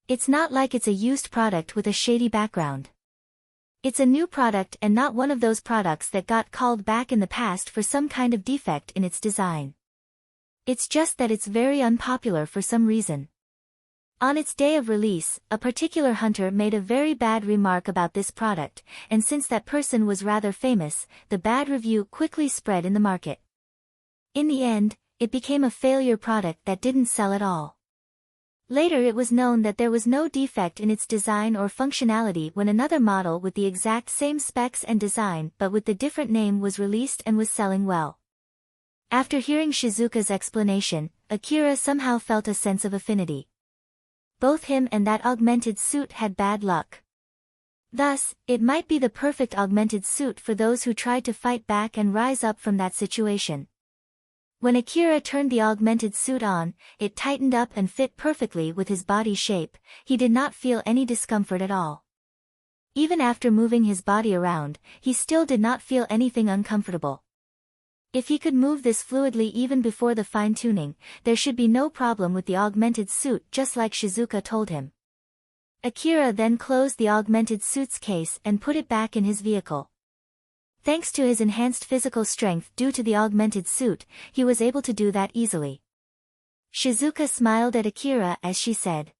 It's not like it's a used product with a shady background. It's a new product and not one of those products that got called back in the past for some kind of defect in its design. It's just that it's very unpopular for some reason. On its day of release, a particular hunter made a very bad remark about this product, and since that person was rather famous, the bad review quickly spread in the market. In the end, it became a failure product that didn't sell at all. Later it was known that there was no defect in its design or functionality when another model with the exact same specs and design but with the different name was released and was selling well. After hearing Shizuka's explanation, Akira somehow felt a sense of affinity. Both him and that augmented suit had bad luck. Thus, it might be the perfect augmented suit for those who tried to fight back and rise up from that situation. When Akira turned the augmented suit on, it tightened up and fit perfectly with his body shape. He did not feel any discomfort at all. Even after moving his body around, he still did not feel anything uncomfortable. If he could move this fluidly even before the fine-tuning, there should be no problem with the augmented suit just like Shizuka told him. Akira then closed the augmented suit's case and put it back in his vehicle. Thanks to his enhanced physical strength due to the augmented suit, he was able to do that easily. Shizuka smiled at Akira as she said.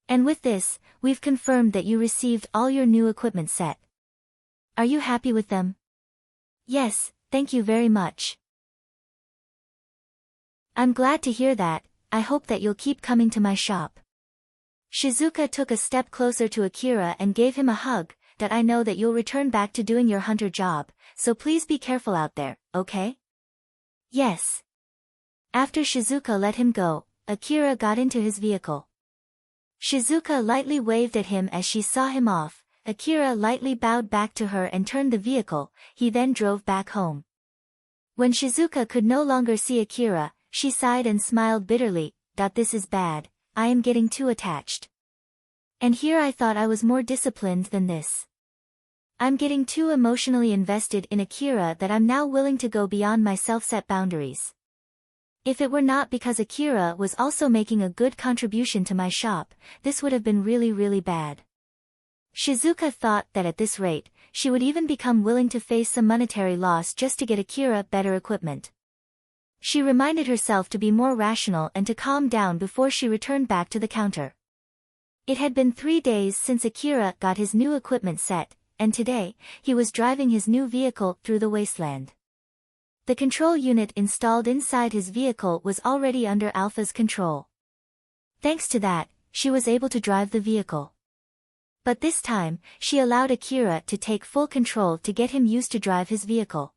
"And with this, we've confirmed that you received all your new equipment set. Are you happy with them?" "Yes, thank you very much." "I'm glad to hear that. I hope that you'll keep coming to my shop." Shizuka took a step closer to Akira and gave him a hug. "That I know that you'll return back to doing your hunter job, so please be careful out there, okay?" "Yes." After Shizuka let him go, Akira got into his vehicle. Shizuka lightly waved at him as she saw him off. Akira lightly bowed back to her and turned the vehicle. He then drove back home. When Shizuka could no longer see Akira, she sighed and smiled bitterly. "This is bad. I am getting too attached. And here I thought I was more disciplined than this." I'm getting too emotionally invested in Akira that I'm now willing to go beyond my self-set boundaries. If it were not because Akira was also making a good contribution to my shop, this would have been really, really bad. Shizuka thought that at this rate, she would even become willing to face some monetary loss just to get Akira better equipment. She reminded herself to be more rational and to calm down before she returned back to the counter. It had been 3 days since Akira got his new equipment set, and today, he was driving his new vehicle through the wasteland. The control unit installed inside his vehicle was already under Alpha's control. Thanks to that, she was able to drive the vehicle. But this time, she allowed Akira to take full control to get him used to drive his vehicle.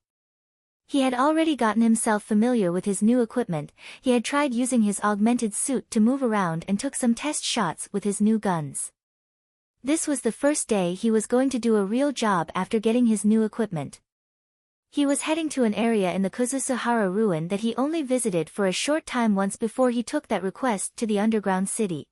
He had already gotten himself familiar with his new equipment. He had tried using his augmented suit to move around and took some test shots with his new guns. This was the first day he was going to do a real job after getting his new equipment. He was heading to an area in the Kuzusuhara ruin that he only visited for a short time once before he took that request to the underground city.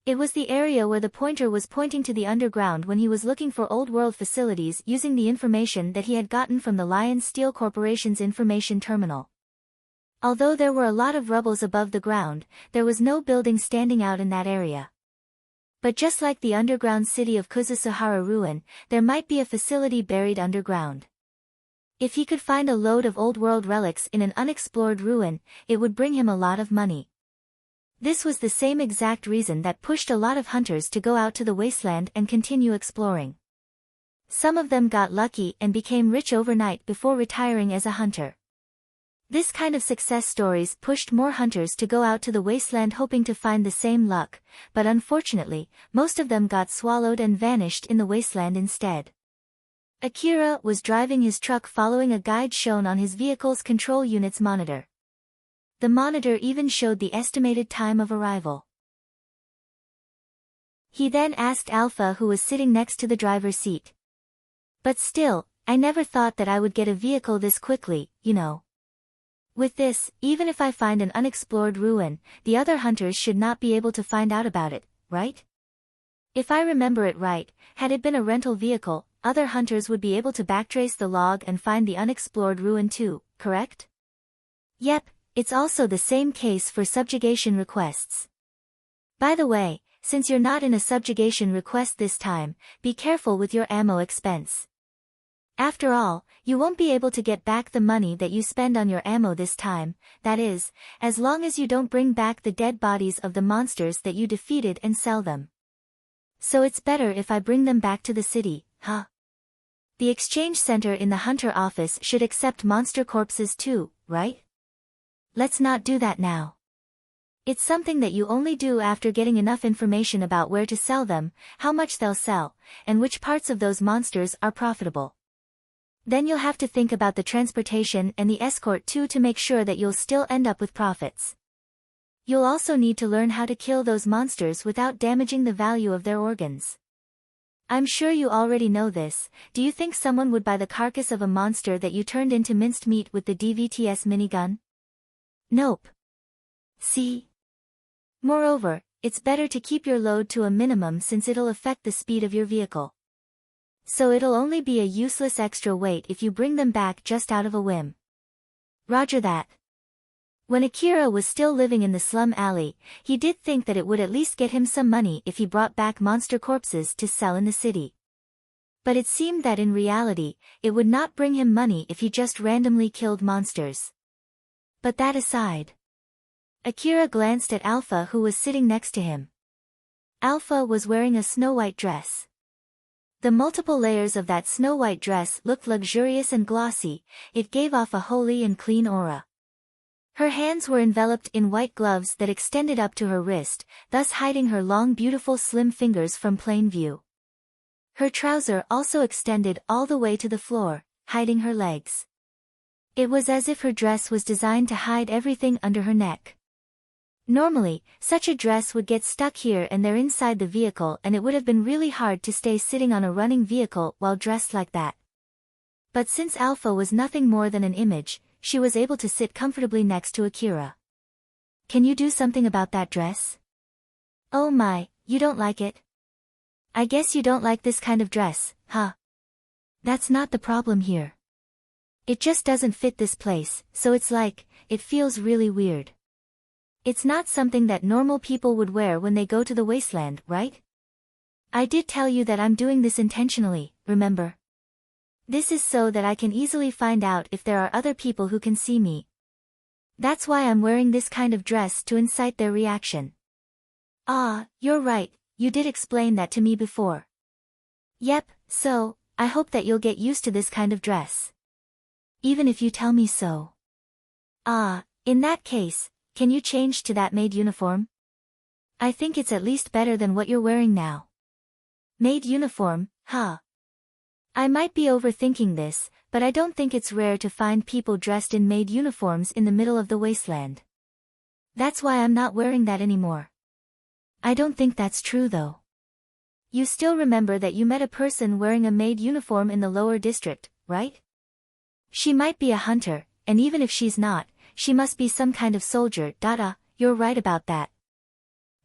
It was the area where the pointer was pointing to the underground when he was looking for old world facilities using the information that he had gotten from the Lion Steel Corporation's information terminal. Although there were a lot of rubbles above the ground, there was no building standing out in that area. But just like the underground city of Kuzusuhara ruin, there might be a facility buried underground. If he could find a load of old world relics in an unexplored ruin, it would bring him a lot of money. This was the same exact reason that pushed a lot of hunters to go out to the wasteland and continue exploring. Some of them got lucky and became rich overnight before retiring as a hunter. This kind of success stories pushed more hunters to go out to the wasteland hoping to find the same luck, but unfortunately, most of them got swallowed and vanished in the wasteland instead. Akira was driving his truck following a guide shown on his vehicle's control unit's monitor. The monitor even showed the estimated time of arrival. He then asked Alpha, who was sitting next to the driver's seat. But still, I never thought that I would get a vehicle this quickly, you know. With this, even if I find an unexplored ruin, the other hunters should not be able to find out about it, right? If I remember it right, had it been a rental vehicle, other hunters would be able to backtrace the log and find the unexplored ruin too, correct? Yep, it's also the same case for subjugation requests. By the way, since you're not in a subjugation request this time, be careful with your ammo expense. After all, you won't be able to get back the money that you spend on your ammo this time, that is, as long as you don't bring back the dead bodies of the monsters that you defeated and sell them. So it's better if I bring them back to the city, huh? The exchange center in the hunter office should accept monster corpses too, right? Let's not do that now. It's something that you only do after getting enough information about where to sell them, how much they'll sell, and which parts of those monsters are profitable. Then you'll have to think about the transportation and the escort too to make sure that you'll still end up with profits. You'll also need to learn how to kill those monsters without damaging the value of their organs. I'm sure you already know this. Do you think someone would buy the carcass of a monster that you turned into minced meat with the DVTS minigun? Nope. See? Moreover, it's better to keep your load to a minimum since it'll affect the speed of your vehicle. So it'll only be a useless extra weight if you bring them back just out of a whim. Roger that. When Akira was still living in the slum alley, he did think that it would at least get him some money if he brought back monster corpses to sell in the city. But it seemed that in reality, it would not bring him money if he just randomly killed monsters. But that aside, Akira glanced at Alpha, who was sitting next to him. Alpha was wearing a snow-white dress. The multiple layers of that snow-white dress looked luxurious and glossy. It gave off a holy and clean aura. Her hands were enveloped in white gloves that extended up to her wrist, thus hiding her long beautiful slim fingers from plain view. Her trouser also extended all the way to the floor, hiding her legs. It was as if her dress was designed to hide everything under her neck. Normally, such a dress would get stuck here and there inside the vehicle, and it would have been really hard to stay sitting on a running vehicle while dressed like that. But since Alpha was nothing more than an image, she was able to sit comfortably next to Akira. Can you do something about that dress? Oh my, you don't like it? I guess you don't like this kind of dress, huh? That's not the problem here. It just doesn't fit this place, so it's like, it feels really weird. It's not something that normal people would wear when they go to the wasteland, right? I did tell you that I'm doing this intentionally, remember? This is so that I can easily find out if there are other people who can see me. That's why I'm wearing this kind of dress to incite their reaction. Ah, you're right, you did explain that to me before. Yep, so, I hope that you'll get used to this kind of dress. Even if you tell me so. Ah, in that case, can you change to that maid uniform? I think it's at least better than what you're wearing now. Maid uniform, huh? I might be overthinking this, but I don't think it's rare to find people dressed in maid uniforms in the middle of the wasteland. That's why I'm not wearing that anymore. I don't think that's true though. You still remember that you met a person wearing a maid uniform in the lower district, right? She might be a hunter, and even if she's not, she must be some kind of soldier. You're right about that.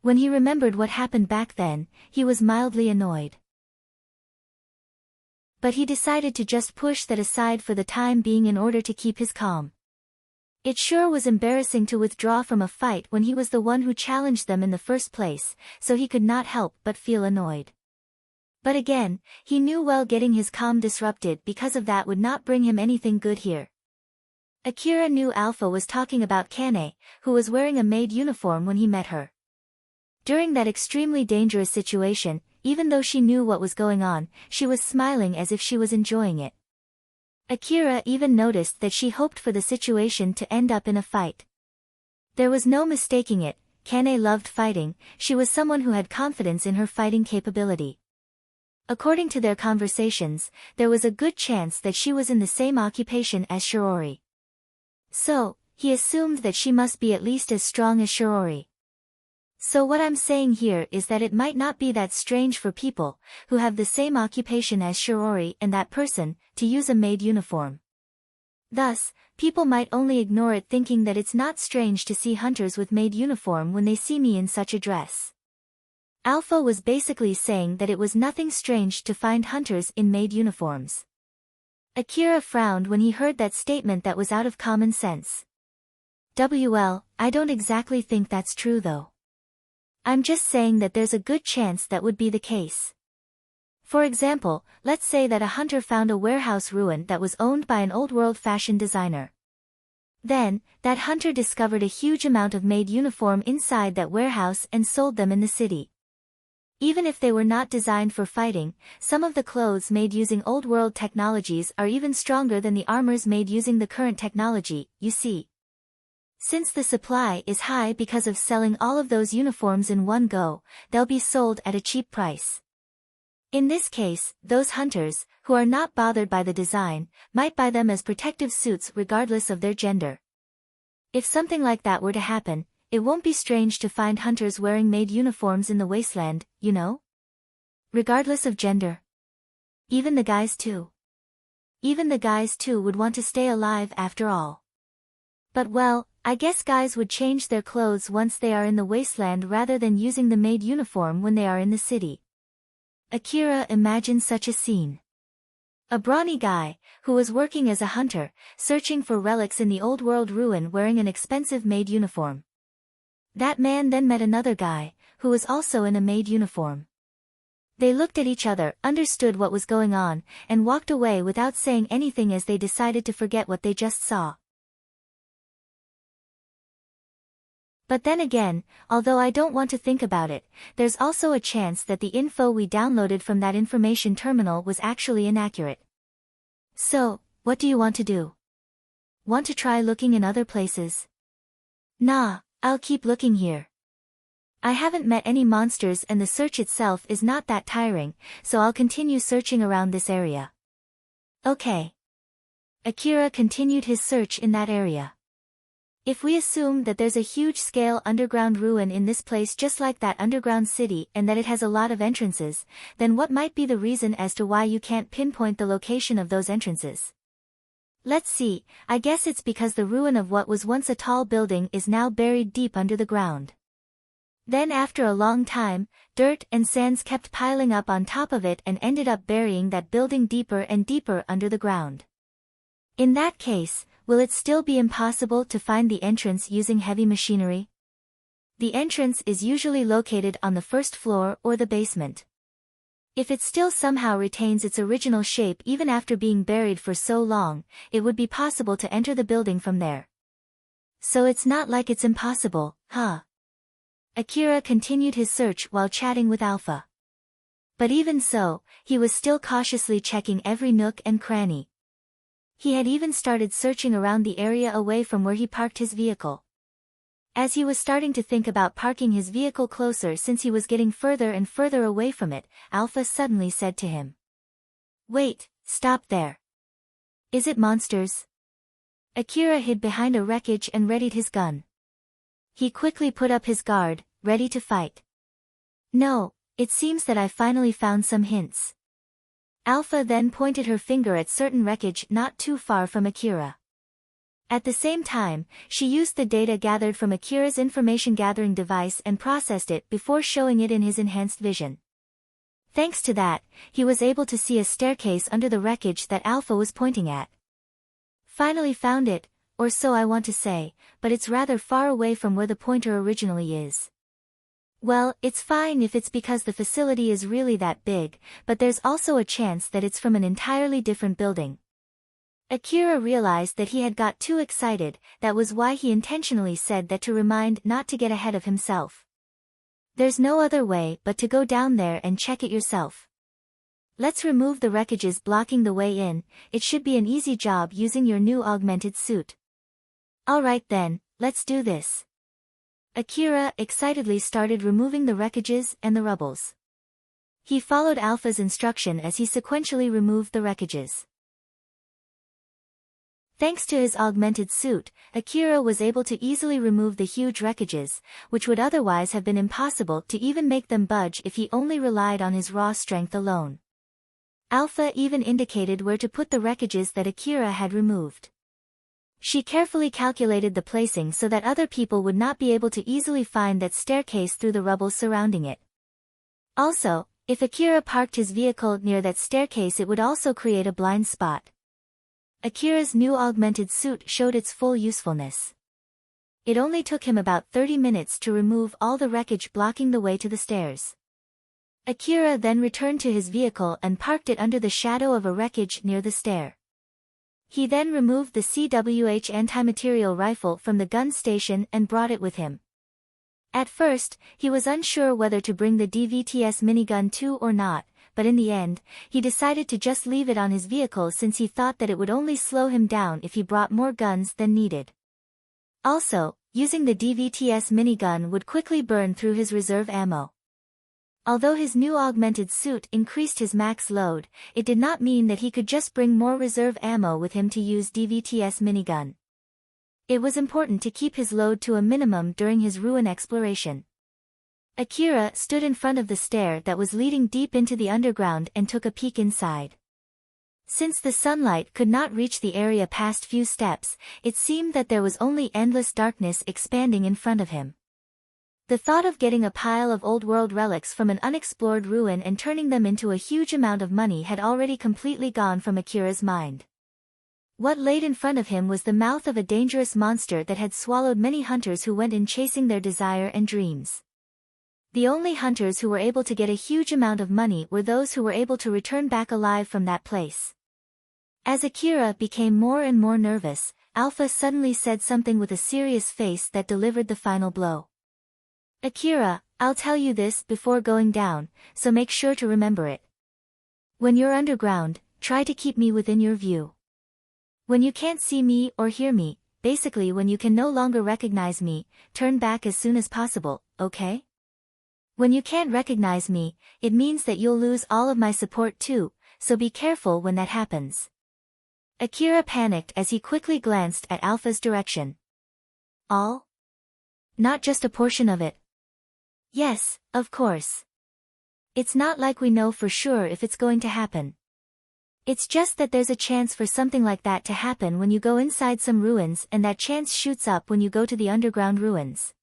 When he remembered what happened back then, he was mildly annoyed. But he decided to just push that aside for the time being in order to keep his calm. It sure was embarrassing to withdraw from a fight when he was the one who challenged them in the first place, so he could not help but feel annoyed. But again, he knew well getting his calm disrupted because of that would not bring him anything good here. Akira knew Alpha was talking about Kane, who was wearing a maid uniform when he met her. During that extremely dangerous situation, even though she knew what was going on, she was smiling as if she was enjoying it. Akira even noticed that she hoped for the situation to end up in a fight. There was no mistaking it, Kane loved fighting, she was someone who had confidence in her fighting capability. According to their conversations, there was a good chance that she was in the same occupation as Shirori. So, he assumed that she must be at least as strong as Shirori. So what I'm saying here is that it might not be that strange for people, who have the same occupation as Shirori and that person, to use a maid uniform. Thus, people might only ignore it thinking that it's not strange to see hunters with maid uniform when they see me in such a dress. Alpha was basically saying that it was nothing strange to find hunters in maid uniforms. Akira frowned when he heard that statement that was out of common sense. I don't exactly think that's true though. I'm just saying that there's a good chance that would be the case. For example, let's say that a hunter found a warehouse ruin that was owned by an old-world fashion designer. Then, that hunter discovered a huge amount of maid uniform inside that warehouse and sold them in the city. Even if they were not designed for fighting, some of the clothes made using old-world technologies are even stronger than the armors made using the current technology, you see. Since the supply is high because of selling all of those uniforms in one go, they'll be sold at a cheap price. In this case, those hunters, who are not bothered by the design, might buy them as protective suits regardless of their gender. If something like that were to happen, it won't be strange to find hunters wearing maid uniforms in the wasteland, you know? Regardless of gender. Even the guys too. Even the guys too would want to stay alive after all. But well, I guess guys would change their clothes once they are in the wasteland rather than using the maid uniform when they are in the city. Akira imagined such a scene. A brawny guy, who was working as a hunter, searching for relics in the old world ruin wearing an expensive maid uniform. That man then met another guy, who was also in a maid uniform. They looked at each other, understood what was going on, and walked away without saying anything as they decided to forget what they just saw. But then again, although I don't want to think about it, there's also a chance that the info we downloaded from that information terminal was actually inaccurate. So, what do you want to do? Want to try looking in other places? Nah, I'll keep looking here. I haven't met any monsters and the search itself is not that tiring, so I'll continue searching around this area. Okay. Akira continued his search in that area. If we assume that there's a huge-scale underground ruin in this place just like that underground city and that it has a lot of entrances, then what might be the reason as to why you can't pinpoint the location of those entrances? Let's see, I guess it's because the ruin of what was once a tall building is now buried deep under the ground. Then after a long time, dirt and sands kept piling up on top of it and ended up burying that building deeper and deeper under the ground. In that case, will it still be impossible to find the entrance using heavy machinery? The entrance is usually located on the first floor or the basement. If it still somehow retains its original shape even after being buried for so long, it would be possible to enter the building from there. So it's not like it's impossible, huh? Akira continued his search while chatting with Alpha. But even so, he was still cautiously checking every nook and cranny. He had even started searching around the area away from where he parked his vehicle. As he was starting to think about parking his vehicle closer since he was getting further and further away from it, Alpha suddenly said to him. "Wait, stop there. Is it monsters?" Akira hid behind a wreckage and readied his gun. He quickly put up his guard, ready to fight. "No, it seems that I finally found some hints." Alpha then pointed her finger at certain wreckage not too far from Akira. At the same time, she used the data gathered from Akira's information-gathering device and processed it before showing it in his enhanced vision. Thanks to that, he was able to see a staircase under the wreckage that Alpha was pointing at. "Finally found it, or so I want to say, but it's rather far away from where the pointer originally is." "Well, it's fine if it's because the facility is really that big, but there's also a chance that it's from an entirely different building." Akira realized that he had got too excited, that was why he intentionally said that to remind not to get ahead of himself. "There's no other way but to go down there and check it yourself. Let's remove the wreckages blocking the way in, it should be an easy job using your new augmented suit." "Alright then, let's do this." Akira excitedly started removing the wreckages and the rubbles. He followed Alpha's instruction as he sequentially removed the wreckages. Thanks to his augmented suit, Akira was able to easily remove the huge wreckages, which would otherwise have been impossible to even make them budge if he only relied on his raw strength alone. Alpha even indicated where to put the wreckages that Akira had removed. She carefully calculated the placing so that other people would not be able to easily find that staircase through the rubble surrounding it. Also, if Akira parked his vehicle near that staircase, it would also create a blind spot. Akira's new augmented suit showed its full usefulness. It only took him about 30 minutes to remove all the wreckage blocking the way to the stairs. Akira then returned to his vehicle and parked it under the shadow of a wreckage near the stair. He then removed the CWH anti-material rifle from the gun station and brought it with him. At first, he was unsure whether to bring the DVTS minigun too or not, but in the end, he decided to just leave it on his vehicle since he thought that it would only slow him down if he brought more guns than needed. Also, using the DVTS minigun would quickly burn through his reserve ammo. Although his new augmented suit increased his max load, it did not mean that he could just bring more reserve ammo with him to use DVTS minigun. It was important to keep his load to a minimum during his ruin exploration. Akira stood in front of the stair that was leading deep into the underground and took a peek inside. Since the sunlight could not reach the area past few steps, it seemed that there was only endless darkness expanding in front of him. The thought of getting a pile of old-world relics from an unexplored ruin and turning them into a huge amount of money had already completely gone from Akira's mind. What laid in front of him was the mouth of a dangerous monster that had swallowed many hunters who went in chasing their desire and dreams. The only hunters who were able to get a huge amount of money were those who were able to return back alive from that place. As Akira became more and more nervous, Alpha suddenly said something with a serious face that delivered the final blow. "Akira, I'll tell you this before going down, so make sure to remember it. When you're underground, try to keep me within your view. When you can't see me or hear me, basically when you can no longer recognize me, turn back as soon as possible, okay? When you can't recognize me, it means that you'll lose all of my support too, so be careful when that happens." Akira panicked as he quickly glanced at Alpha's direction. "All? Not just a portion of it?" "Yes, of course. It's not like we know for sure if it's going to happen. It's just that there's a chance for something like that to happen when you go inside some ruins, and that chance shoots up when you go to the underground ruins.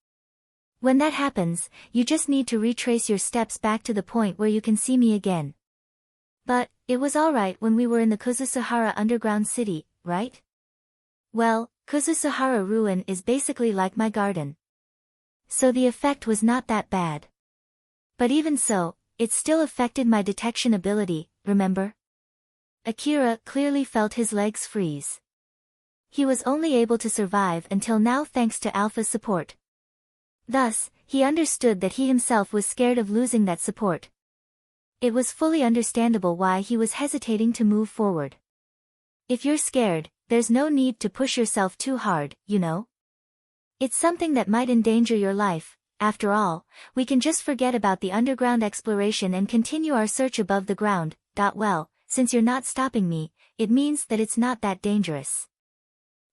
When that happens, you just need to retrace your steps back to the point where you can see me again. But, it was alright when we were in the Kuzusuhara underground city, right? Well, Kuzusuhara ruin is basically like my garden. So the effect was not that bad. But even so, it still affected my detection ability, remember? Akira clearly felt his legs freeze. He was only able to survive until now thanks to Alpha's support. Thus, he understood that he himself was scared of losing that support. It was fully understandable why he was hesitating to move forward. If you're scared, there's no need to push yourself too hard, you know? It's something that might endanger your life. After all, we can just forget about the underground exploration and continue our search above the ground. Well, since you're not stopping me, it means that it's not that dangerous.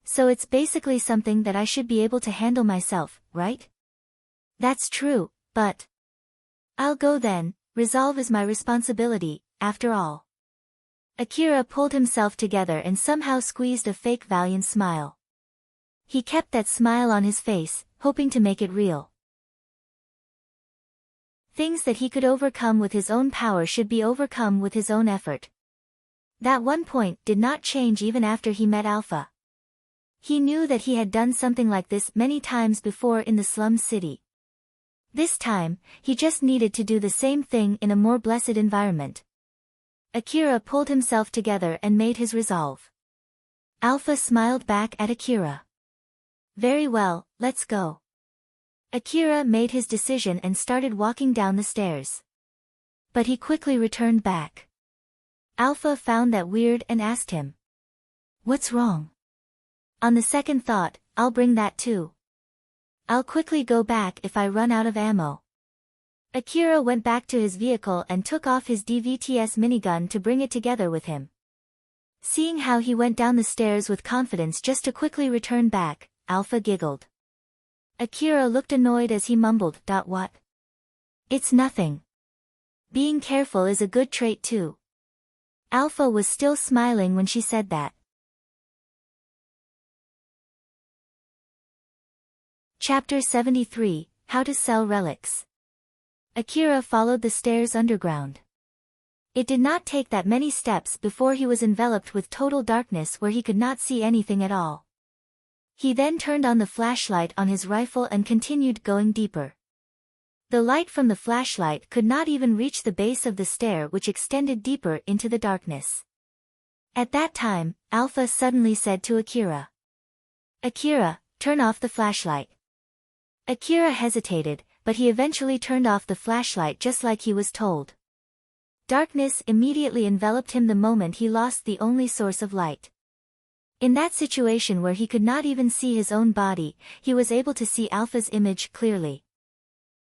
So it's basically something that I should be able to handle myself, right? That's true, but... I'll go then, resolve is my responsibility, after all. Akira pulled himself together and somehow squeezed a fake valiant smile. He kept that smile on his face, hoping to make it real. Things that he could overcome with his own power should be overcome with his own effort. That one point did not change even after he met Alpha. He knew that he had done something like this many times before in the slum city. This time, he just needed to do the same thing in a more blessed environment. Akira pulled himself together and made his resolve. Alpha smiled back at Akira. Very well, let's go. Akira made his decision and started walking down the stairs. But he quickly returned back. Alpha found that weird and asked him. What's wrong? On the second thought, I'll bring that too. I'll quickly go back if I run out of ammo. Akira went back to his vehicle and took off his DVTS minigun to bring it together with him. Seeing how he went down the stairs with confidence just to quickly return back, Alpha giggled. Akira looked annoyed as he mumbled, "What? It's nothing. Being careful is a good trait too." Alpha was still smiling when she said that. Chapter 73, How to Sell Relics. Akira followed the stairs underground. It did not take that many steps before he was enveloped with total darkness where he could not see anything at all. He then turned on the flashlight on his rifle and continued going deeper. The light from the flashlight could not even reach the base of the stair, which extended deeper into the darkness. At that time, Alpha suddenly said to Akira. "Akira, turn off the flashlight." Akira hesitated, but he eventually turned off the flashlight just like he was told. Darkness immediately enveloped him the moment he lost the only source of light. In that situation where he could not even see his own body, he was able to see Alpha's image clearly.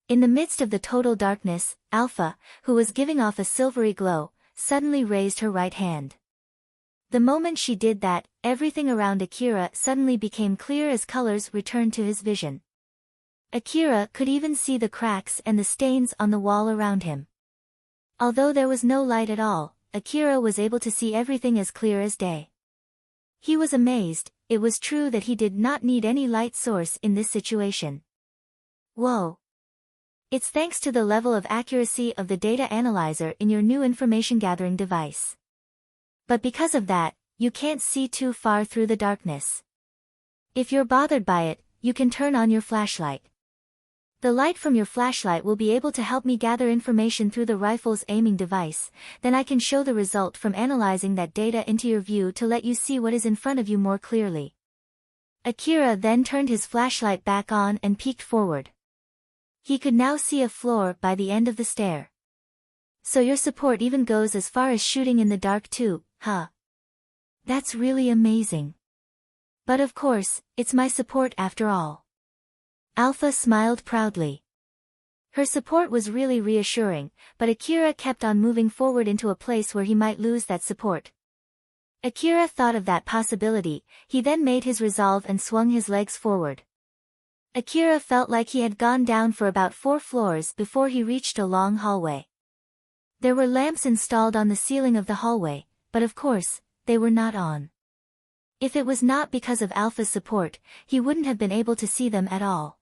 In the midst of the total darkness, Alpha, who was giving off a silvery glow, suddenly raised her right hand. The moment she did that, everything around Akira suddenly became clear as colors returned to his vision. Akira could even see the cracks and the stains on the wall around him. Although there was no light at all, Akira was able to see everything as clear as day. He was amazed. It was true that he did not need any light source in this situation. Whoa! It's thanks to the level of accuracy of the data analyzer in your new information gathering device. But because of that, you can't see too far through the darkness. If you're bothered by it, you can turn on your flashlight. The light from your flashlight will be able to help me gather information through the rifle's aiming device, then I can show the result from analyzing that data into your view to let you see what is in front of you more clearly. Akira then turned his flashlight back on and peeked forward. He could now see a floor by the end of the stair. So your support even goes as far as shooting in the dark too, huh? That's really amazing. But of course, it's my support after all. Alpha smiled proudly. Her support was really reassuring, but Akira kept on moving forward into a place where he might lose that support. Akira thought of that possibility. He then made his resolve and swung his legs forward. Akira felt like he had gone down for about 4 floors before he reached a long hallway. There were lamps installed on the ceiling of the hallway, but of course, they were not on. If it was not because of Alpha's support, he wouldn't have been able to see them at all.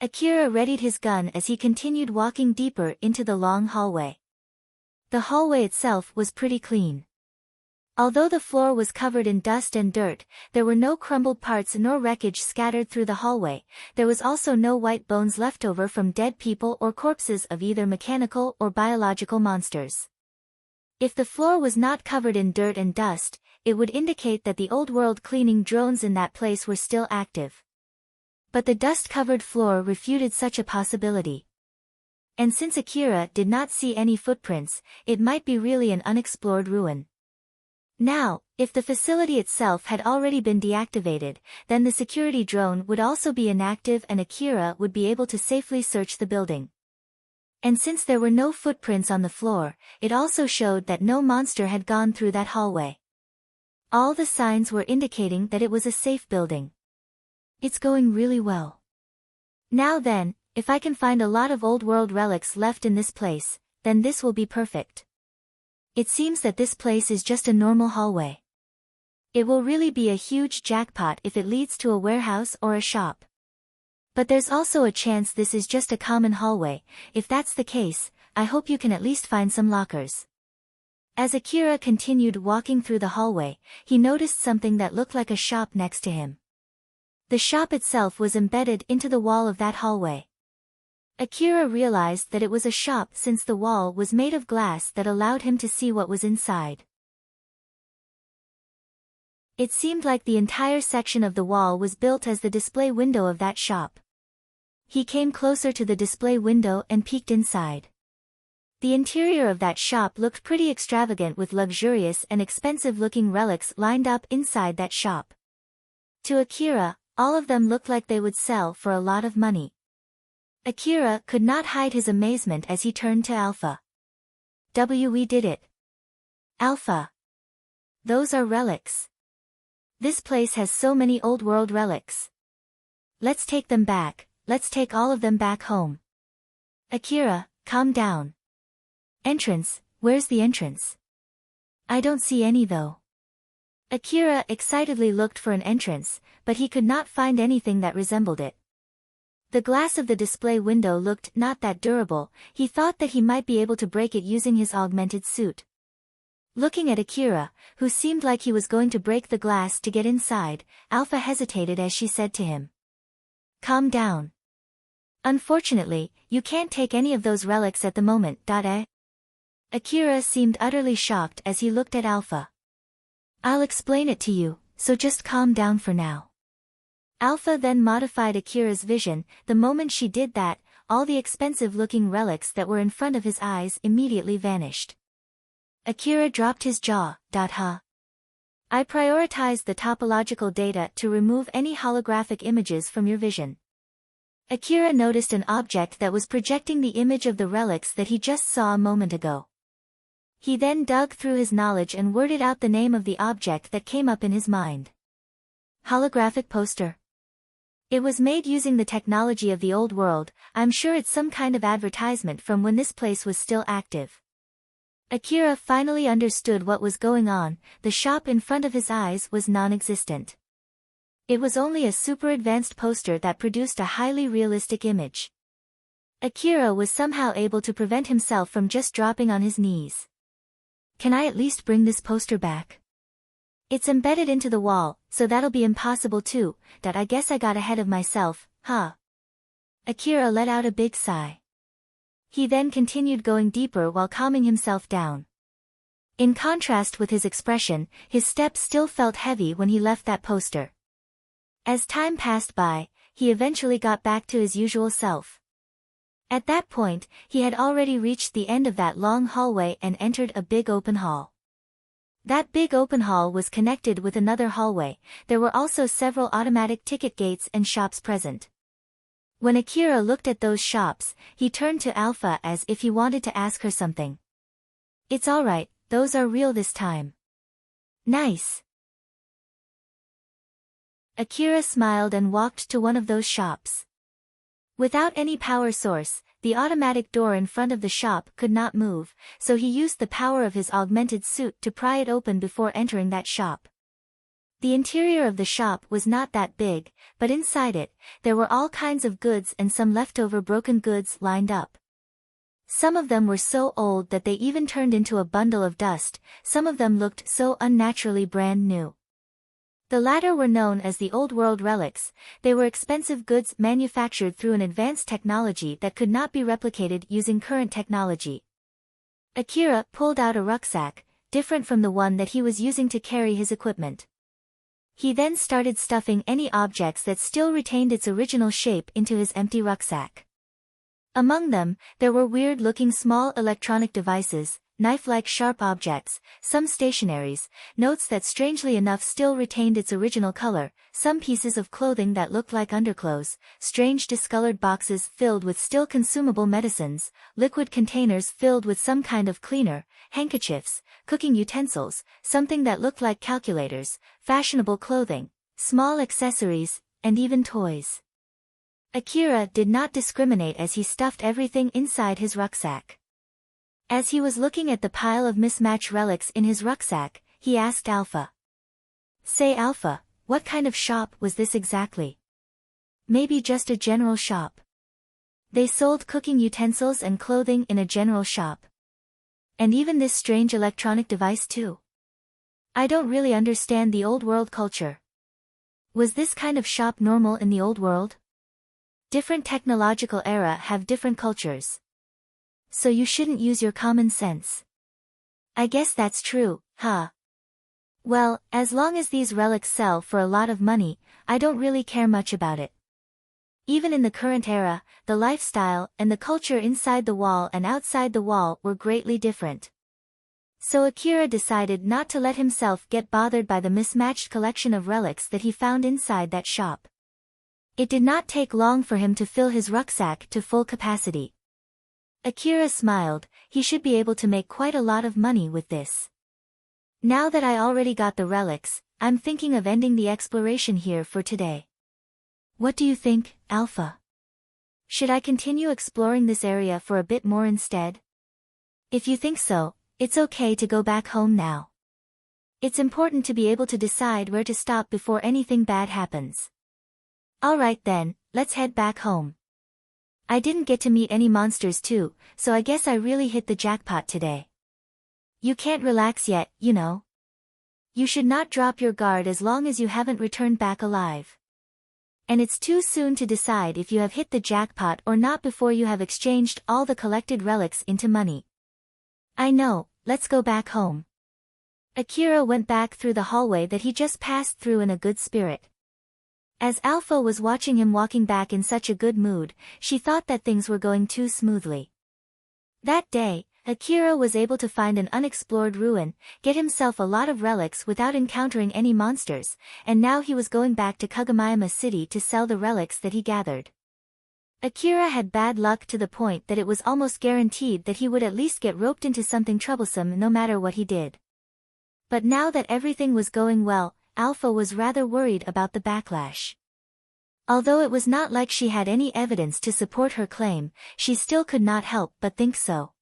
Akira readied his gun as he continued walking deeper into the long hallway. The hallway itself was pretty clean. Although the floor was covered in dust and dirt, there were no crumbled parts nor wreckage scattered through the hallway. There was also no white bones left over from dead people or corpses of either mechanical or biological monsters. If the floor was not covered in dirt and dust, it would indicate that the old-world cleaning drones in that place were still active. But the dust-covered floor refuted such a possibility. And since Akira did not see any footprints, it might be really an unexplored ruin. Now, if the facility itself had already been deactivated, then the security drone would also be inactive and Akira would be able to safely search the building. And since there were no footprints on the floor, it also showed that no monster had gone through that hallway. All the signs were indicating that it was a safe building. It's going really well. Now then, if I can find a lot of old-world relics left in this place, then this will be perfect. It seems that this place is just a normal hallway. It will really be a huge jackpot if it leads to a warehouse or a shop. But there's also a chance this is just a common hallway. If that's the case, I hope you can at least find some lockers. As Akira continued walking through the hallway, he noticed something that looked like a shop next to him. The shop itself was embedded into the wall of that hallway. Akira realized that it was a shop since the wall was made of glass that allowed him to see what was inside. It seemed like the entire section of the wall was built as the display window of that shop. He came closer to the display window and peeked inside. The interior of that shop looked pretty extravagant with luxurious and expensive-looking relics lined up inside that shop. To Akira, all of them looked like they would sell for a lot of money. Akira could not hide his amazement as he turned to Alpha. We did it. Alpha. Those are relics. This place has so many old-world relics. Let's take them back, let's take all of them back home. Akira, calm down. Entrance, where's the entrance? I don't see any though. Akira excitedly looked for an entrance, but he could not find anything that resembled it. The glass of the display window looked not that durable. He thought that he might be able to break it using his augmented suit. Looking at Akira, who seemed like he was going to break the glass to get inside, Alpha hesitated as she said to him. Calm down. Unfortunately, you can't take any of those relics at the moment. Akira seemed utterly shocked as he looked at Alpha. I'll explain it to you, so just calm down for now. Alpha then modified Akira's vision. The moment she did that, all the expensive-looking relics that were in front of his eyes immediately vanished. Akira dropped his jaw. I prioritized the topological data to remove any holographic images from your vision. Akira noticed an object that was projecting the image of the relics that he just saw a moment ago. He then dug through his knowledge and worded out the name of the object that came up in his mind. Holographic poster. It was made using the technology of the old world. I'm sure it's some kind of advertisement from when this place was still active. Akira finally understood what was going on. The shop in front of his eyes was non-existent. It was only a super advanced poster that produced a highly realistic image. Akira was somehow able to prevent himself from just dropping on his knees. Can I at least bring this poster back? It's embedded into the wall, so that'll be impossible too. I guess I got ahead of myself, huh? Akira let out a big sigh. He then continued going deeper while calming himself down. In contrast with his expression, his steps still felt heavy when he left that poster. As time passed by, he eventually got back to his usual self. At that point, he had already reached the end of that long hallway and entered a big open hall. That big open hall was connected with another hallway. There were also several automatic ticket gates and shops present. When Akira looked at those shops, he turned to Alpha as if he wanted to ask her something. It's alright, those are real this time. Nice. Akira smiled and walked to one of those shops. Without any power source, the automatic door in front of the shop could not move, so he used the power of his augmented suit to pry it open before entering that shop. The interior of the shop was not that big, but inside it, there were all kinds of goods and some leftover broken goods lined up. Some of them were so old that they even turned into a bundle of dust, some of them looked so unnaturally brand new. The latter were known as the Old World relics. They were expensive goods manufactured through an advanced technology that could not be replicated using current technology. Akira pulled out a rucksack, different from the one that he was using to carry his equipment. He then started stuffing any objects that still retained its original shape into his empty rucksack. Among them, there were weird-looking small electronic devices, knife-like sharp objects, some stationaries, notes that strangely enough still retained its original color, some pieces of clothing that looked like underclothes, strange discolored boxes filled with still consumable medicines, liquid containers filled with some kind of cleaner, handkerchiefs, cooking utensils, something that looked like calculators, fashionable clothing, small accessories, and even toys. Akira did not discriminate as he stuffed everything inside his rucksack. As he was looking at the pile of mismatched relics in his rucksack, he asked Alpha. "Say Alpha, what kind of shop was this exactly?" "Maybe just a general shop." They sold cooking utensils and clothing in a general shop. And even this strange electronic device too. I don't really understand the old world culture. Was this kind of shop normal in the old world? Different technological era have different cultures. So you shouldn't use your common sense. I guess that's true, huh? Well, as long as these relics sell for a lot of money, I don't really care much about it. Even in the current era, the lifestyle and the culture inside the wall and outside the wall were greatly different. So Akira decided not to let himself get bothered by the mismatched collection of relics that he found inside that shop. It did not take long for him to fill his rucksack to full capacity. Akira smiled, he should be able to make quite a lot of money with this. Now that I already got the relics, I'm thinking of ending the exploration here for today. What do you think, Alpha? Should I continue exploring this area for a bit more instead? If you think so, it's okay to go back home now. It's important to be able to decide where to stop before anything bad happens. Alright then, let's head back home. I didn't get to meet any monsters too, so I guess I really hit the jackpot today. You can't relax yet, you know. You should not drop your guard as long as you haven't returned back alive. And it's too soon to decide if you have hit the jackpot or not before you have exchanged all the collected relics into money. I know, let's go back home. Akira went back through the hallway that he just passed through in a good spirit. As Alpha was watching him walking back in such a good mood, she thought that things were going too smoothly. That day, Akira was able to find an unexplored ruin, get himself a lot of relics without encountering any monsters, and now he was going back to Kagamayama City to sell the relics that he gathered. Akira had bad luck to the point that it was almost guaranteed that he would at least get roped into something troublesome no matter what he did. But now that everything was going well, Alpha was rather worried about the backlash. Although it was not like she had any evidence to support her claim, she still could not help but think so.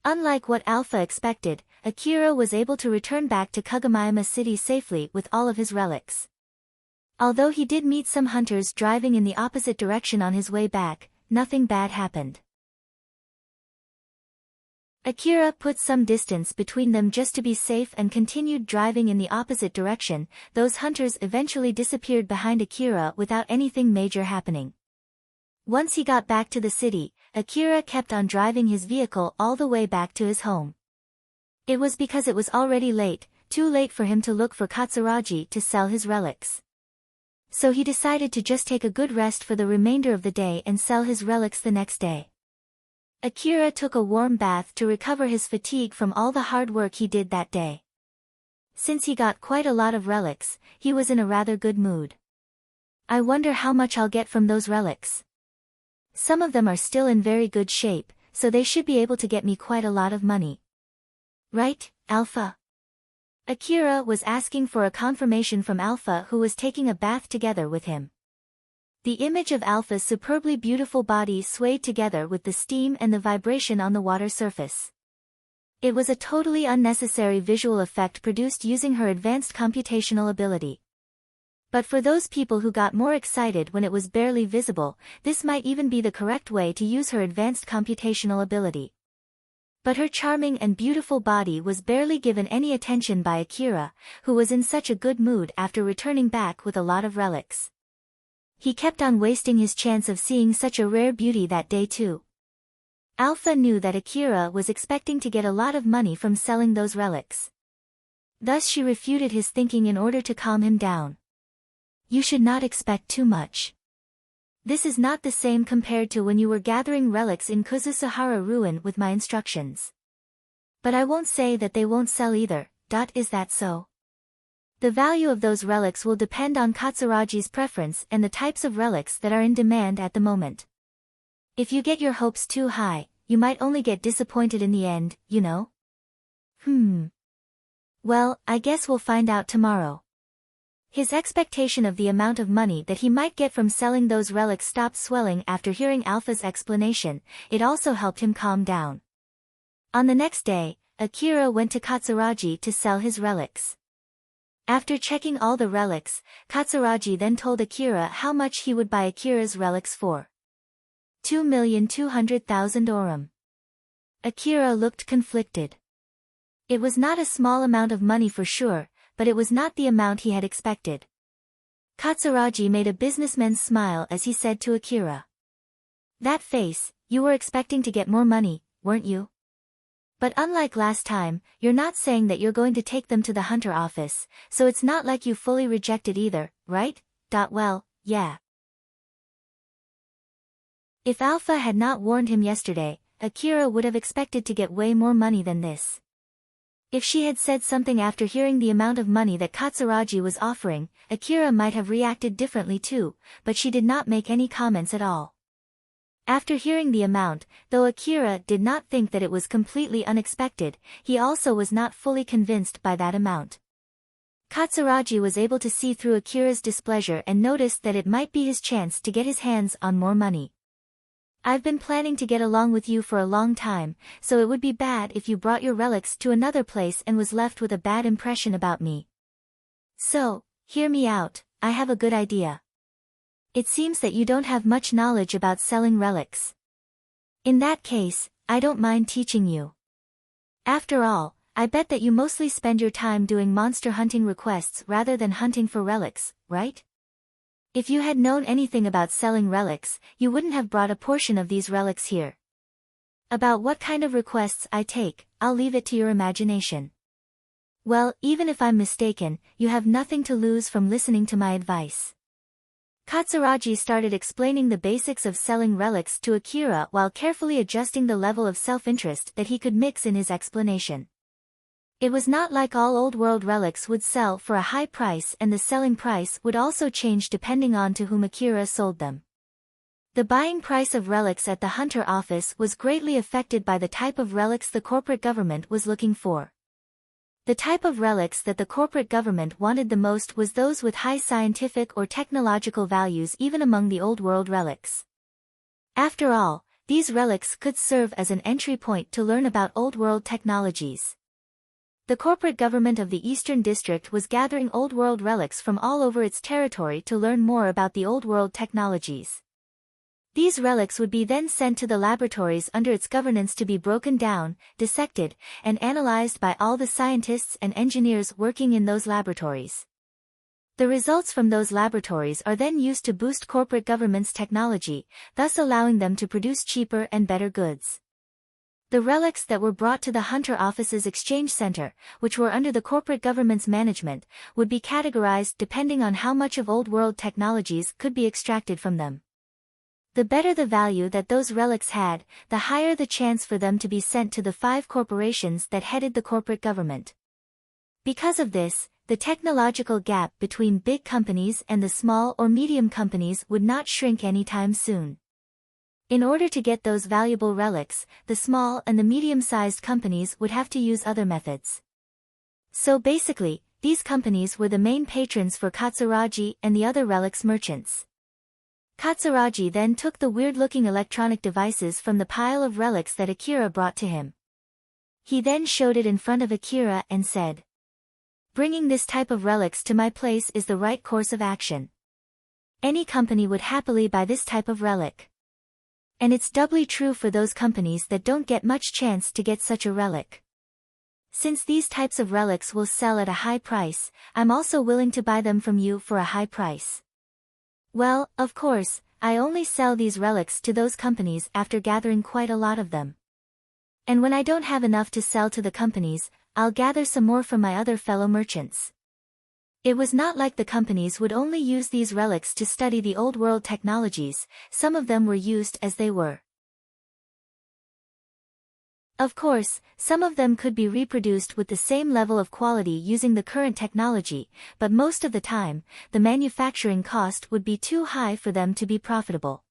Unlike what Alpha expected, Akira was able to return back to Kagamayama City safely with all of his relics. Although he did meet some hunters driving in the opposite direction on his way back, nothing bad happened. Akira put some distance between them just to be safe and continued driving in the opposite direction. Those hunters eventually disappeared behind Akira without anything major happening. Once he got back to the city, Akira kept on driving his vehicle all the way back to his home. It was because it was already late, too late for him to look for Katsuragi to sell his relics. So he decided to just take a good rest for the remainder of the day and sell his relics the next day. Akira took a warm bath to recover his fatigue from all the hard work he did that day. Since he got quite a lot of relics, he was in a rather good mood. I wonder how much I'll get from those relics. Some of them are still in very good shape, so they should be able to get me quite a lot of money. Right, Alpha? Akira was asking for a confirmation from Alpha, who was taking a bath together with him. The image of Alpha's superbly beautiful body swayed together with the steam and the vibration on the water surface. It was a totally unnecessary visual effect produced using her advanced computational ability. But for those people who got more excited when it was barely visible, this might even be the correct way to use her advanced computational ability. But her charming and beautiful body was barely given any attention by Akira, who was in such a good mood after returning back with a lot of relics. He kept on wasting his chance of seeing such a rare beauty that day too. Alpha knew that Akira was expecting to get a lot of money from selling those relics. Thus she refuted his thinking in order to calm him down. You should not expect too much. This is not the same compared to when you were gathering relics in Kuzusuhara ruin with my instructions. But I won't say that they won't sell either. Is that so? The value of those relics will depend on Katsuragi's preference and the types of relics that are in demand at the moment. If you get your hopes too high, you might only get disappointed in the end, you know? Well, I guess we'll find out tomorrow. His expectation of the amount of money that he might get from selling those relics stopped swelling after hearing Alpha's explanation. It also helped him calm down. On the next day, Akira went to Katsuragi to sell his relics. After checking all the relics, Katsuragi then told Akira how much he would buy Akira's relics for. 2,200,000 orum. Akira looked conflicted. It was not a small amount of money for sure, but it was not the amount he had expected. Katsuragi made a businessman's smile as he said to Akira. That face, you were expecting to get more money, weren't you? But unlike last time, you're not saying that you're going to take them to the hunter office, so it's not like you fully rejected either, right? Well, yeah. If Alpha had not warned him yesterday, Akira would have expected to get way more money than this. If she had said something after hearing the amount of money that Katsuragi was offering, Akira might have reacted differently too, but she did not make any comments at all. After hearing the amount, though Akira did not think that it was completely unexpected, he also was not fully convinced by that amount. Katsuragi was able to see through Akira's displeasure and noticed that it might be his chance to get his hands on more money. I've been planning to get along with you for a long time, so it would be bad if you brought your relics to another place and was left with a bad impression about me. So, hear me out, I have a good idea. It seems that you don't have much knowledge about selling relics. In that case, I don't mind teaching you. After all, I bet that you mostly spend your time doing monster hunting requests rather than hunting for relics, right? If you had known anything about selling relics, you wouldn't have brought a portion of these relics here. About what kind of requests I take, I'll leave it to your imagination. Well, even if I'm mistaken, you have nothing to lose from listening to my advice. Katsuragi started explaining the basics of selling relics to Akira while carefully adjusting the level of self-interest that he could mix in his explanation. It was not like all old-world relics would sell for a high price, and the selling price would also change depending on to whom Akira sold them. The buying price of relics at the hunter office was greatly affected by the type of relics the corporate government was looking for. The type of relics that the corporate government wanted the most was those with high scientific or technological values even among the old-world relics. After all, these relics could serve as an entry point to learn about old-world technologies. The corporate government of the Eastern District was gathering old-world relics from all over its territory to learn more about the old-world technologies. These relics would be then sent to the laboratories under its governance to be broken down, dissected, and analyzed by all the scientists and engineers working in those laboratories. The results from those laboratories are then used to boost corporate government's technology, thus allowing them to produce cheaper and better goods. The relics that were brought to the hunter office's exchange center, which were under the corporate government's management, would be categorized depending on how much of old-world technologies could be extracted from them. The better the value that those relics had, the higher the chance for them to be sent to the 5 corporations that headed the corporate government. Because of this, the technological gap between big companies and the small or medium companies would not shrink anytime soon. In order to get those valuable relics, the small and the medium-sized companies would have to use other methods. So basically, these companies were the main patrons for Katsuragi and the other relics merchants. Katsuragi then took the weird-looking electronic devices from the pile of relics that Akira brought to him. He then showed it in front of Akira and said, "Bringing this type of relics to my place is the right course of action. Any company would happily buy this type of relic. And it's doubly true for those companies that don't get much chance to get such a relic. Since these types of relics will sell at a high price, I'm also willing to buy them from you for a high price. Well, of course, I only sell these relics to those companies after gathering quite a lot of them. And when I don't have enough to sell to the companies, I'll gather some more from my other fellow merchants." It was not like the companies would only use these relics to study the old world technologies, some of them were used as they were. Of course, some of them could be reproduced with the same level of quality using the current technology, but most of the time, the manufacturing cost would be too high for them to be profitable.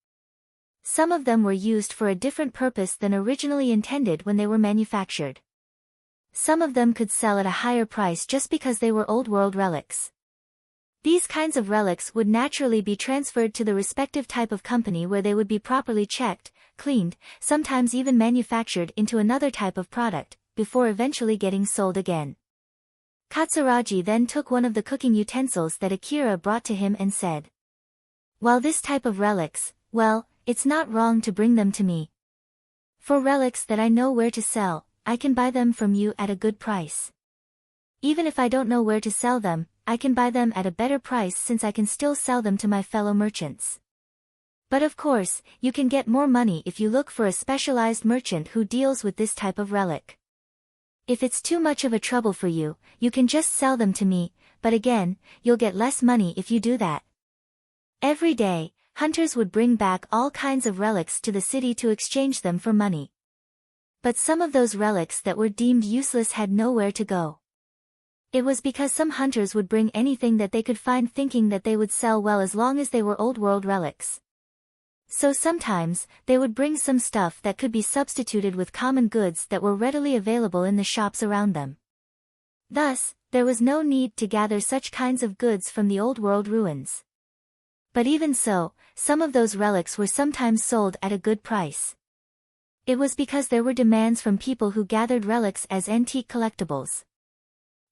Some of them were used for a different purpose than originally intended when they were manufactured. Some of them could sell at a higher price just because they were old-world relics. These kinds of relics would naturally be transferred to the respective type of company where they would be properly checked, cleaned, sometimes even manufactured into another type of product, before eventually getting sold again. Katsuragi then took one of the cooking utensils that Akira brought to him and said, "While this type of relics, well, it's not wrong to bring them to me. For relics that I know where to sell, I can buy them from you at a good price. Even if I don't know where to sell them, I can buy them at a better price since I can still sell them to my fellow merchants. But of course, you can get more money if you look for a specialized merchant who deals with this type of relic. If it's too much of a trouble for you, you can just sell them to me, but again, you'll get less money if you do that." Every day, hunters would bring back all kinds of relics to the city to exchange them for money. But some of those relics that were deemed useless had nowhere to go. It was because some hunters would bring anything that they could find thinking that they would sell well as long as they were old-world relics. So sometimes, they would bring some stuff that could be substituted with common goods that were readily available in the shops around them. Thus, there was no need to gather such kinds of goods from the old-world ruins. But even so, some of those relics were sometimes sold at a good price. It was because there were demands from people who gathered relics as antique collectibles.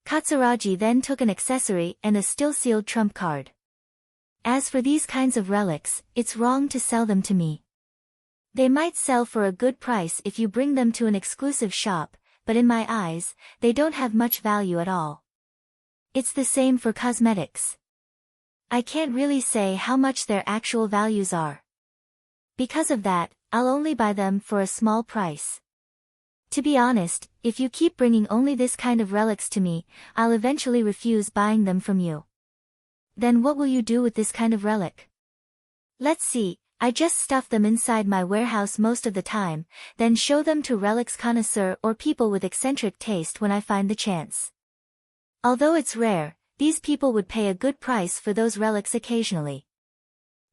Katsuragi then took an accessory and a still-sealed trump card. "As for these kinds of relics, it's wrong to sell them to me. They might sell for a good price if you bring them to an exclusive shop, but in my eyes, they don't have much value at all. It's the same for cosmetics. I can't really say how much their actual values are. Because of that, I'll only buy them for a small price. To be honest, if you keep bringing only this kind of relics to me, I'll eventually refuse buying them from you." "Then what will you do with this kind of relic?" "Let's see, I just stuff them inside my warehouse most of the time, then show them to relics connoisseur or people with eccentric taste when I find the chance. Although it's rare, these people would pay a good price for those relics occasionally.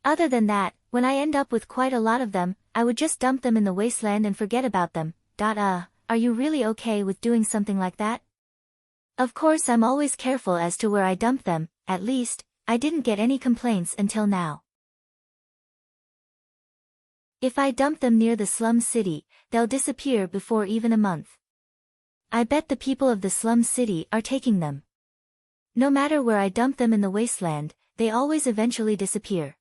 Other than that, when I end up with quite a lot of them, I would just dump them in the wasteland and forget about them." Are you really okay with doing something like that?" "Of course I'm always careful as to where I dump them, at least, I didn't get any complaints until now. If I dump them near the slum city, they'll disappear before even a month. I bet the people of the slum city are taking them. No matter where I dump them in the wasteland, they always eventually disappear.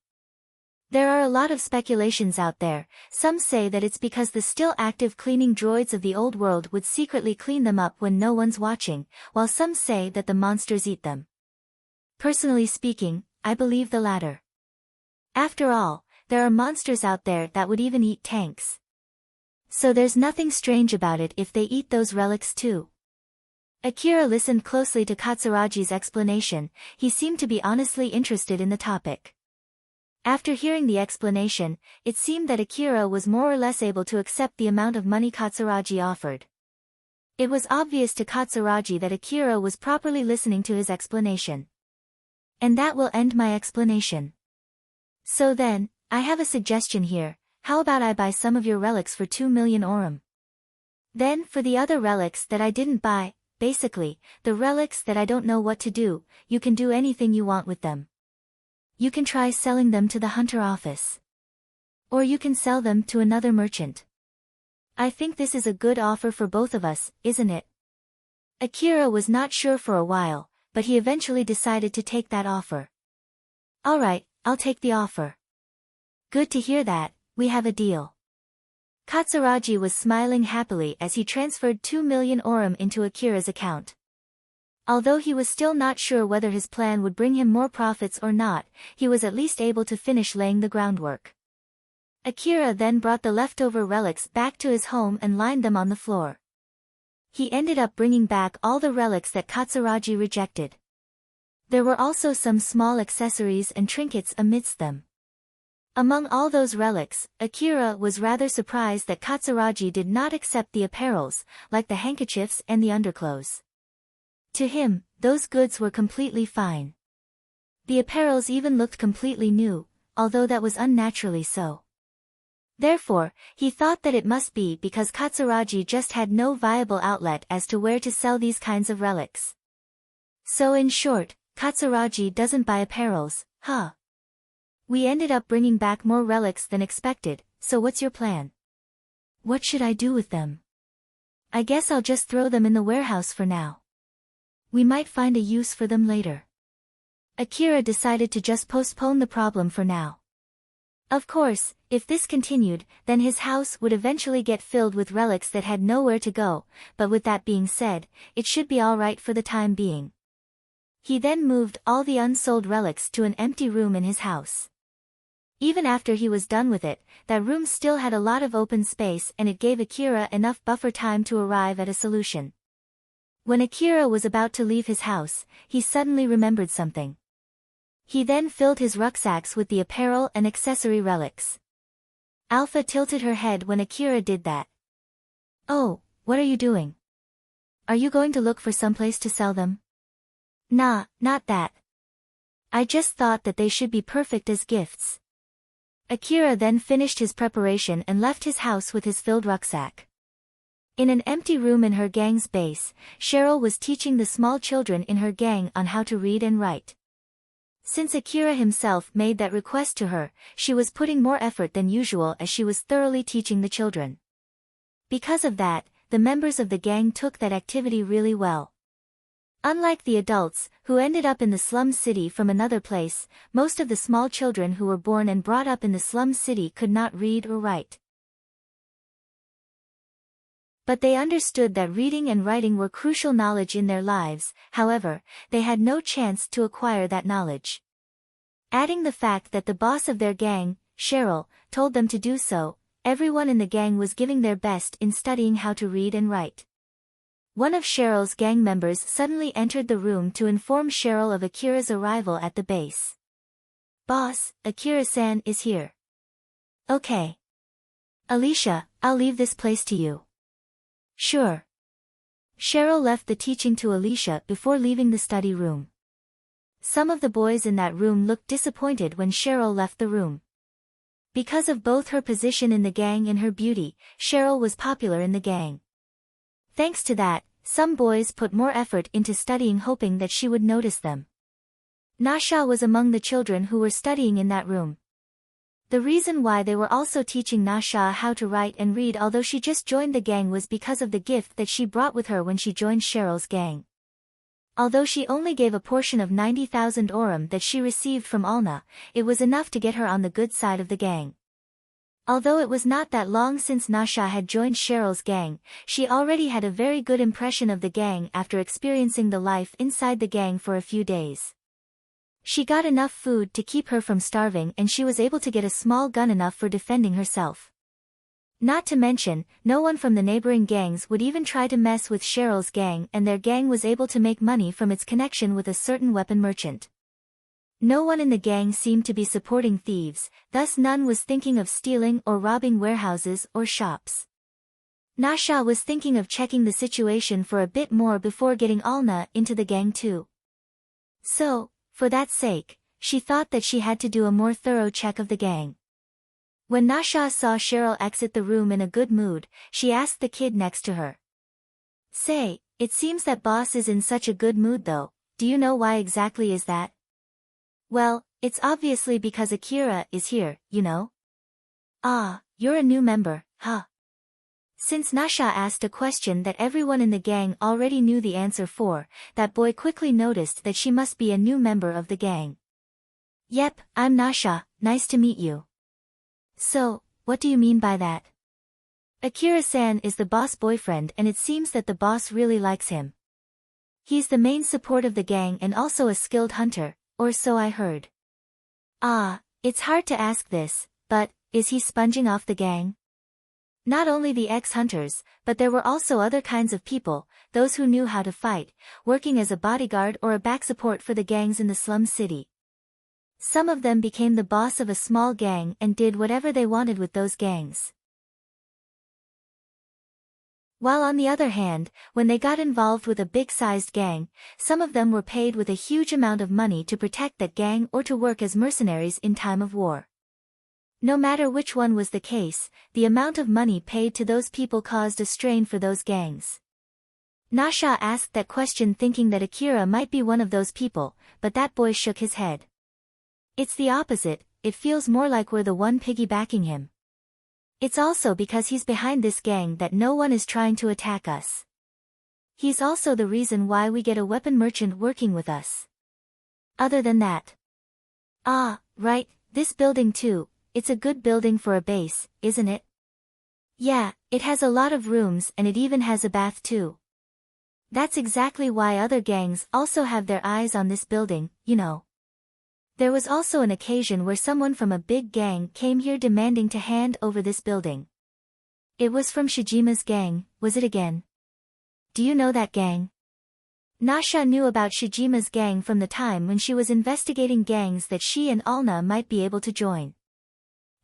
There are a lot of speculations out there. Some say that it's because the still active cleaning droids of the old world would secretly clean them up when no one's watching, while some say that the monsters eat them. Personally speaking, I believe the latter. After all, there are monsters out there that would even eat tanks. So there's nothing strange about it if they eat those relics too." Akira listened closely to Katsuragi's explanation. He seemed to be honestly interested in the topic. After hearing the explanation, it seemed that Akira was more or less able to accept the amount of money Katsuragi offered. It was obvious to Katsuragi that Akira was properly listening to his explanation. "And that will end my explanation. So then, I have a suggestion here. How about I buy some of your relics for 2 million orum? Then for the other relics that I didn't buy, basically, the relics that I don't know what to do, you can do anything you want with them. You can try selling them to the hunter office. Or you can sell them to another merchant. I think this is a good offer for both of us, isn't it? Akira was not sure for a while, but he eventually decided to take that offer. Alright, I'll take the offer. Good to hear that, we have a deal. Katsuragi was smiling happily as he transferred 2 million orum into Akira's account. Although he was still not sure whether his plan would bring him more profits or not, he was at least able to finish laying the groundwork. Akira then brought the leftover relics back to his home and lined them on the floor. He ended up bringing back all the relics that Katsuragi rejected. There were also some small accessories and trinkets amidst them. Among all those relics, Akira was rather surprised that Katsuragi did not accept the apparels, like the handkerchiefs and the underclothes. To him, those goods were completely fine. The apparels even looked completely new, although that was unnaturally so. Therefore, he thought that it must be because Katsuragi just had no viable outlet as to where to sell these kinds of relics. So in short, Katsuragi doesn't buy apparels, huh? We ended up bringing back more relics than expected, so what's your plan? What should I do with them? I guess I'll just throw them in the warehouse for now. We might find a use for them later. Akira decided to just postpone the problem for now. Of course, if this continued, then his house would eventually get filled with relics that had nowhere to go, but with that being said, it should be alright for the time being. He then moved all the unsold relics to an empty room in his house. Even after he was done with it, that room still had a lot of open space and it gave Akira enough buffer time to arrive at a solution. When Akira was about to leave his house, he suddenly remembered something. He then filled his rucksacks with the apparel and accessory relics. Alpha tilted her head when Akira did that. Oh, what are you doing? Are you going to look for someplace to sell them? Nah, not that. I just thought that they should be perfect as gifts. Akira then finished his preparation and left his house with his filled rucksack. In an empty room in her gang's base, Cheryl was teaching the small children in her gang on how to read and write. Since Akira himself made that request to her, she was putting more effort than usual as she was thoroughly teaching the children. Because of that, the members of the gang took that activity really well. Unlike the adults, who ended up in the slum city from another place, most of the small children who were born and brought up in the slum city could not read or write. But they understood that reading and writing were crucial knowledge in their lives, however, they had no chance to acquire that knowledge. Adding the fact that the boss of their gang, Cheryl, told them to do so, everyone in the gang was giving their best in studying how to read and write. One of Cheryl's gang members suddenly entered the room to inform Cheryl of Akira's arrival at the base. Boss, Akira-san is here. Okay. Alicia, I'll leave this place to you. Sure. Cheryl left the teaching to Alicia before leaving the study room. Some of the boys in that room looked disappointed when Cheryl left the room. Because of both her position in the gang and her beauty, Cheryl was popular in the gang. Thanks to that, some boys put more effort into studying hoping that she would notice them. Nasha was among the children who were studying in that room. The reason why they were also teaching Nasha how to write and read although she just joined the gang was because of the gift that she brought with her when she joined Cheryl's gang. Although she only gave a portion of 90,000 orum that she received from Alna, it was enough to get her on the good side of the gang. Although it was not that long since Nasha had joined Cheryl's gang, she already had a very good impression of the gang after experiencing the life inside the gang for a few days. She got enough food to keep her from starving and she was able to get a small gun enough for defending herself. Not to mention, no one from the neighboring gangs would even try to mess with Cheryl's gang and their gang was able to make money from its connection with a certain weapon merchant. No one in the gang seemed to be supporting thieves, thus none was thinking of stealing or robbing warehouses or shops. Nasha was thinking of checking the situation for a bit more before getting Alna into the gang too. So, for that sake, she thought that she had to do a more thorough check of the gang. When Nasha saw Cheryl exit the room in a good mood, she asked the kid next to her. Say, it seems that boss is in such a good mood though, do you know why exactly is that? Well, it's obviously because Akira is here, you know? Ah, you're a new member, huh? Since Nasha asked a question that everyone in the gang already knew the answer for, that boy quickly noticed that she must be a new member of the gang. Yep, I'm Nasha, nice to meet you. So, what do you mean by that? Akira-san is the boss boyfriend and it seems that the boss really likes him. He's the main support of the gang and also a skilled hunter, or so I heard. Ah, it's hard to ask this, but, is he sponging off the gang? Not only the ex-hunters, but there were also other kinds of people, those who knew how to fight, working as a bodyguard or a back support for the gangs in the slum city. Some of them became the boss of a small gang and did whatever they wanted with those gangs. While on the other hand, when they got involved with a big-sized gang, some of them were paid with a huge amount of money to protect that gang or to work as mercenaries in time of war. No matter which one was the case, the amount of money paid to those people caused a strain for those gangs. Nasha asked that question thinking that Akira might be one of those people, but that boy shook his head. It's the opposite, it feels more like we're the one piggybacking him. It's also because he's behind this gang that no one is trying to attack us. He's also the reason why we get a weapon merchant working with us. Other than that. Ah, right, this building too. It's a good building for a base, isn't it? Yeah, it has a lot of rooms and it even has a bath too. That's exactly why other gangs also have their eyes on this building, you know. There was also an occasion where someone from a big gang came here demanding to hand over this building. It was from Shijima's gang, was it again? Do you know that gang? Nasha knew about Shijima's gang from the time when she was investigating gangs that she and Alna might be able to join.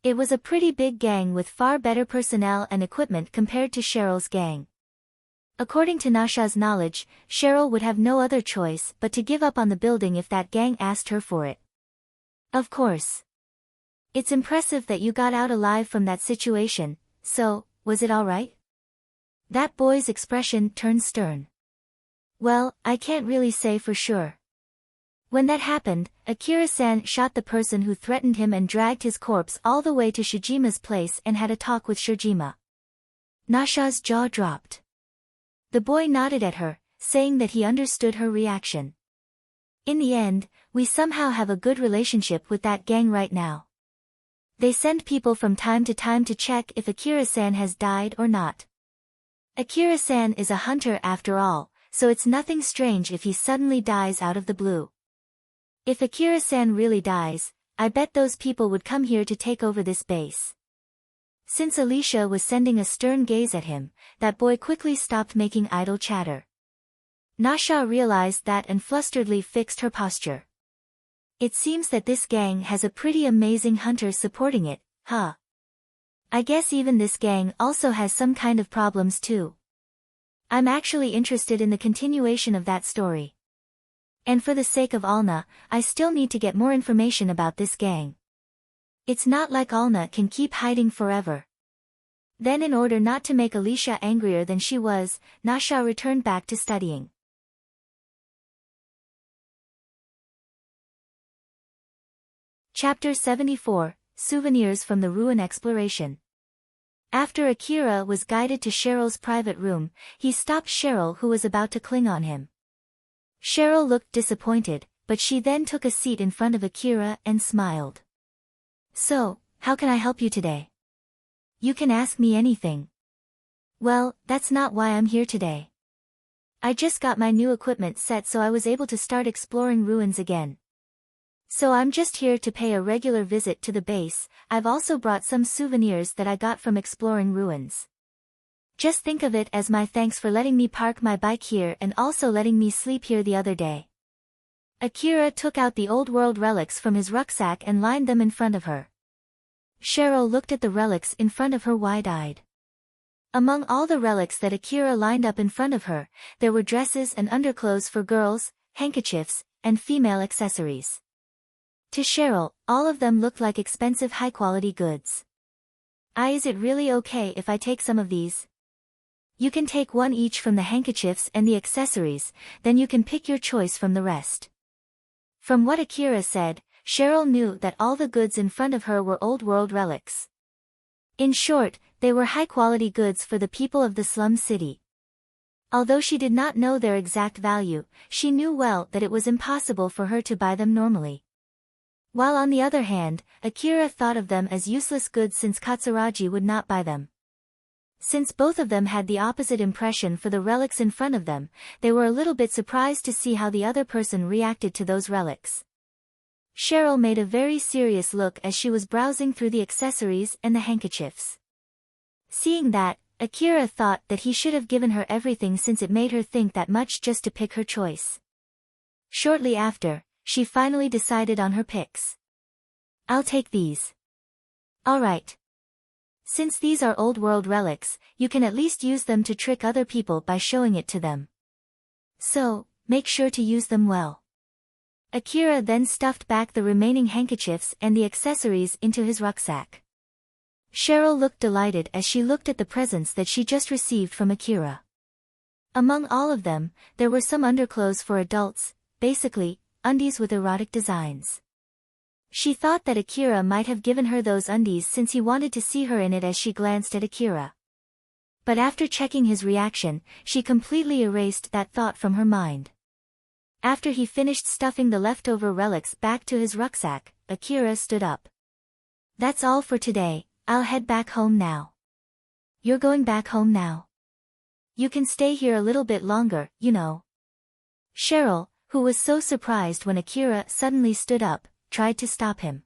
It was a pretty big gang with far better personnel and equipment compared to Cheryl's gang. According to Nasha's knowledge, Cheryl would have no other choice but to give up on the building if that gang asked her for it. Of course. It's impressive that you got out alive from that situation, so, was it alright? That boy's expression turned stern. Well, I can't really say for sure. When that happened, Akira-san shot the person who threatened him and dragged his corpse all the way to Shijima's place and had a talk with Shijima. Nasha's jaw dropped. The boy nodded at her, saying that he understood her reaction. In the end, we somehow have a good relationship with that gang right now. They send people from time to time to check if Akira-san has died or not. Akira-san is a hunter after all, so it's nothing strange if he suddenly dies out of the blue. If Akira-san really dies, I bet those people would come here to take over this base. Since Alicia was sending a stern gaze at him, that boy quickly stopped making idle chatter. Nasha realized that and flusteredly fixed her posture. It seems that this gang has a pretty amazing hunter supporting it, huh? I guess even this gang also has some kind of problems too. I'm actually interested in the continuation of that story. And for the sake of Alna, I still need to get more information about this gang. It's not like Alna can keep hiding forever. Then in order not to make Alicia angrier than she was, Nasha returned back to studying. Chapter 74, Souvenirs from the Ruin Exploration. After Akira was guided to Cheryl's private room, he stopped Cheryl who was about to cling on him. Cheryl looked disappointed, but she then took a seat in front of Akira and smiled. So, how can I help you today? You can ask me anything. Well, that's not why I'm here today. I just got my new equipment set so I was able to start exploring ruins again. So I'm just here to pay a regular visit to the base. I've also brought some souvenirs that I got from exploring ruins. Just think of it as my thanks for letting me park my bike here and also letting me sleep here the other day. Akira took out the old world relics from his rucksack and lined them in front of her. Cheryl looked at the relics in front of her wide-eyed. Among all the relics that Akira lined up in front of her, there were dresses and underclothes for girls, handkerchiefs, and female accessories. To Cheryl, all of them looked like expensive high-quality goods. Is it really okay if I take some of these? You can take one each from the handkerchiefs and the accessories, then you can pick your choice from the rest. From what Akira said, Cheryl knew that all the goods in front of her were old world relics. In short, They were high-quality goods for the people of the slum city. Although she did not know their exact value, she knew well that it was impossible for her to buy them normally. While on the other hand, Akira thought of them as useless goods since Katsuragi would not buy them. Since both of them had the opposite impression for the relics in front of them, they were a little bit surprised to see how the other person reacted to those relics. Cheryl made a very serious look as she was browsing through the accessories and the handkerchiefs. Seeing that, Akira thought that he should have given her everything since it made her think that much just to pick her choice. Shortly after, she finally decided on her picks. I'll take these. Alright. Since these are old-world relics, you can at least use them to trick other people by showing it to them. So, make sure to use them well. Akira then stuffed back the remaining handkerchiefs and the accessories into his rucksack. Cheryl looked delighted as she looked at the presents that she just received from Akira. Among all of them, there were some underclothes for adults, basically, undies with erotic designs. She thought that Akira might have given her those undies since he wanted to see her in it as she glanced at Akira. But after checking his reaction, she completely erased that thought from her mind. After he finished stuffing the leftover relics back to his rucksack, Akira stood up. That's all for today, I'll head back home now. You're going back home now? You can stay here a little bit longer, you know. Cheryl, who was so surprised when Akira suddenly stood up, tried to stop him.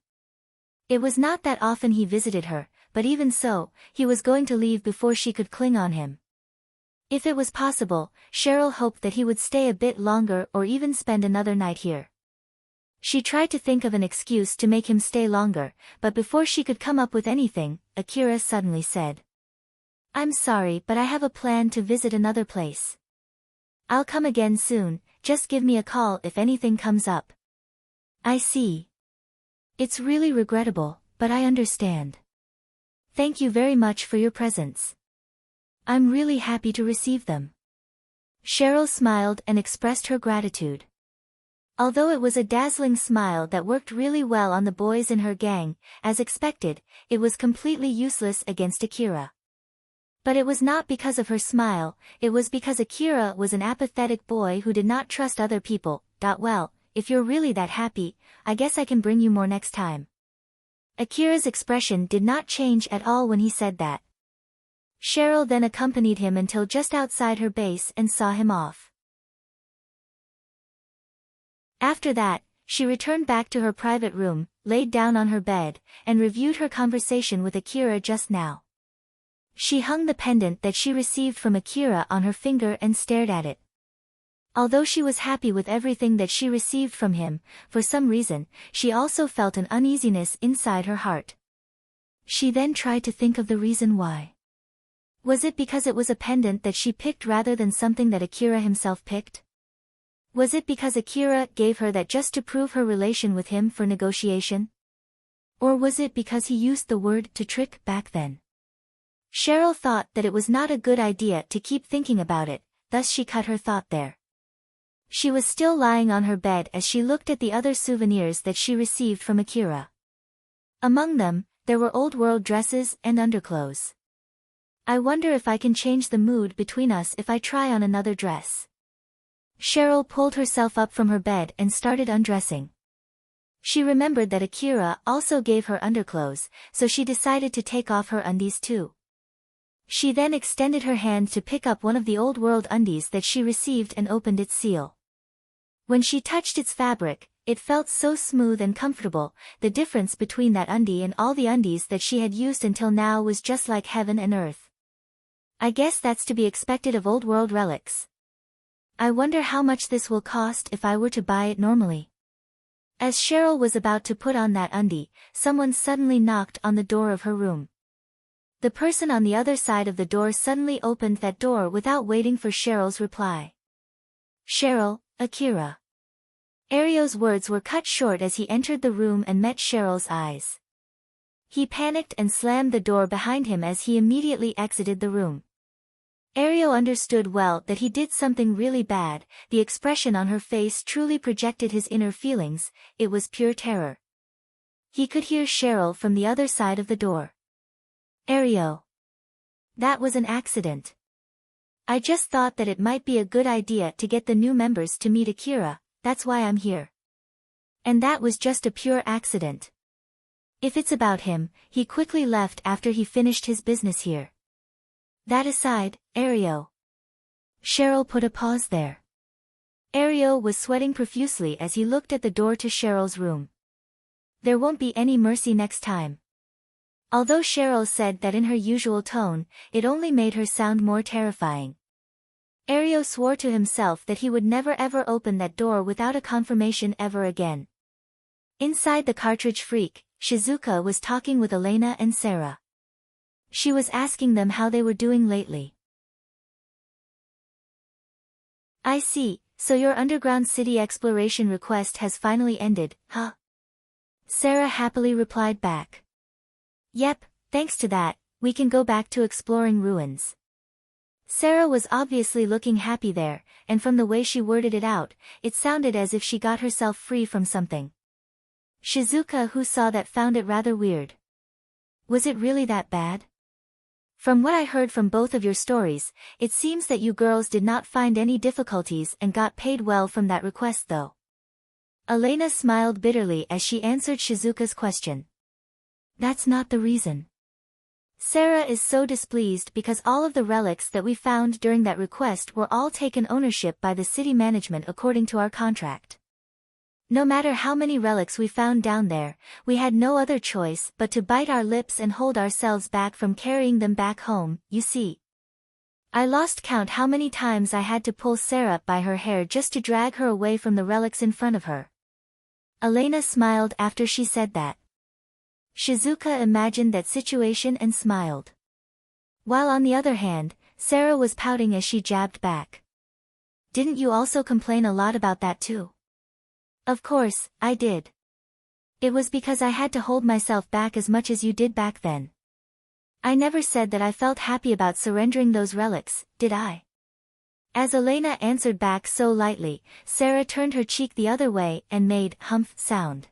It was not that often he visited her, but even so, he was going to leave before she could cling on him. If it was possible, Cheryl hoped that he would stay a bit longer or even spend another night here. She tried to think of an excuse to make him stay longer, but before she could come up with anything, Akira suddenly said, I'm sorry, but I have a plan to visit another place. I'll come again soon, just give me a call if anything comes up. I see. It's really regrettable, but I understand. Thank you very much for your presents. I'm really happy to receive them. Cheryl smiled and expressed her gratitude. Although it was a dazzling smile that worked really well on the boys in her gang, as expected, it was completely useless against Akira. But it was not because of her smile, it was because Akira was an apathetic boy who did not trust other people. Well, if you're really that happy, I guess I can bring you more next time. Akira's expression did not change at all when he said that. Cheryl then accompanied him until just outside her base and saw him off. After that, she returned back to her private room, laid down on her bed, and reviewed her conversation with Akira just now. She hung the pendant that she received from Akira on her finger and stared at it. Although she was happy with everything that she received from him, for some reason, she also felt an uneasiness inside her heart. She then tried to think of the reason why. Was it because it was a pendant that she picked rather than something that Akira himself picked? Was it because Akira gave her that just to prove her relation with him for negotiation? Or was it because he used the word to trick back then? Cheryl thought that it was not a good idea to keep thinking about it, thus she cut her thought there. She was still lying on her bed as she looked at the other souvenirs that she received from Akira. Among them, there were old-world dresses and underclothes. I wonder if I can change the mood between us if I try on another dress. Cheryl pulled herself up from her bed and started undressing. She remembered that Akira also gave her underclothes, so she decided to take off her undies too. She then extended her hand to pick up one of the old-world undies that she received and opened its seal. When she touched its fabric, it felt so smooth and comfortable. The difference between that undie and all the undies that she had used until now was just like heaven and earth. I guess that's to be expected of old-world relics. I wonder how much this will cost if I were to buy it normally. As Cheryl was about to put on that undie, someone suddenly knocked on the door of her room. The person on the other side of the door suddenly opened that door without waiting for Cheryl's reply. Cheryl, Akira. Ario's words were cut short as he entered the room and met Cheryl's eyes. He panicked and slammed the door behind him as he immediately exited the room. Ario understood well that he did something really bad. The expression on her face truly projected his inner feelings. It was pure terror. He could hear Cheryl from the other side of the door. Ario. That was an accident. I just thought that it might be a good idea to get the new members to meet Akira, that's why I'm here. And that was just a pure accident. If it's about him, he quickly left after he finished his business here. That aside, Ario. Cheryl put a pause there. Ario was sweating profusely as he looked at the door to Cheryl's room. There won't be any mercy next time. Although Cheryl said that in her usual tone, it only made her sound more terrifying. Ario swore to himself that he would never ever open that door without a confirmation ever again. Inside the cartridge freak, Shizuka was talking with Elena and Sarah. She was asking them how they were doing lately. I see, so your underground city exploration request has finally ended, huh? Sarah happily replied back. Yep, thanks to that, we can go back to exploring ruins. Sarah was obviously looking happy there, and from the way she worded it out, it sounded as if she got herself free from something. Shizuka, who saw that, found it rather weird. Was it really that bad? From what I heard from both of your stories, it seems that you girls did not find any difficulties and got paid well from that request though. Elena smiled bitterly as she answered Shizuka's question. That's not the reason. Sarah is so displeased because all of the relics that we found during that request were all taken ownership by the city management according to our contract. No matter how many relics we found down there, we had no other choice but to bite our lips and hold ourselves back from carrying them back home, you see. I lost count how many times I had to pull Sarah by her hair just to drag her away from the relics in front of her. Elena smiled after she said that. Shizuka imagined that situation and smiled. While on the other hand, Sarah was pouting as she jabbed back. Didn't you also complain a lot about that too? Of course, I did. It was because I had to hold myself back as much as you did back then. I never said that I felt happy about surrendering those relics, did I? As Elena answered back so lightly, Sarah turned her cheek the other way and made humph sound.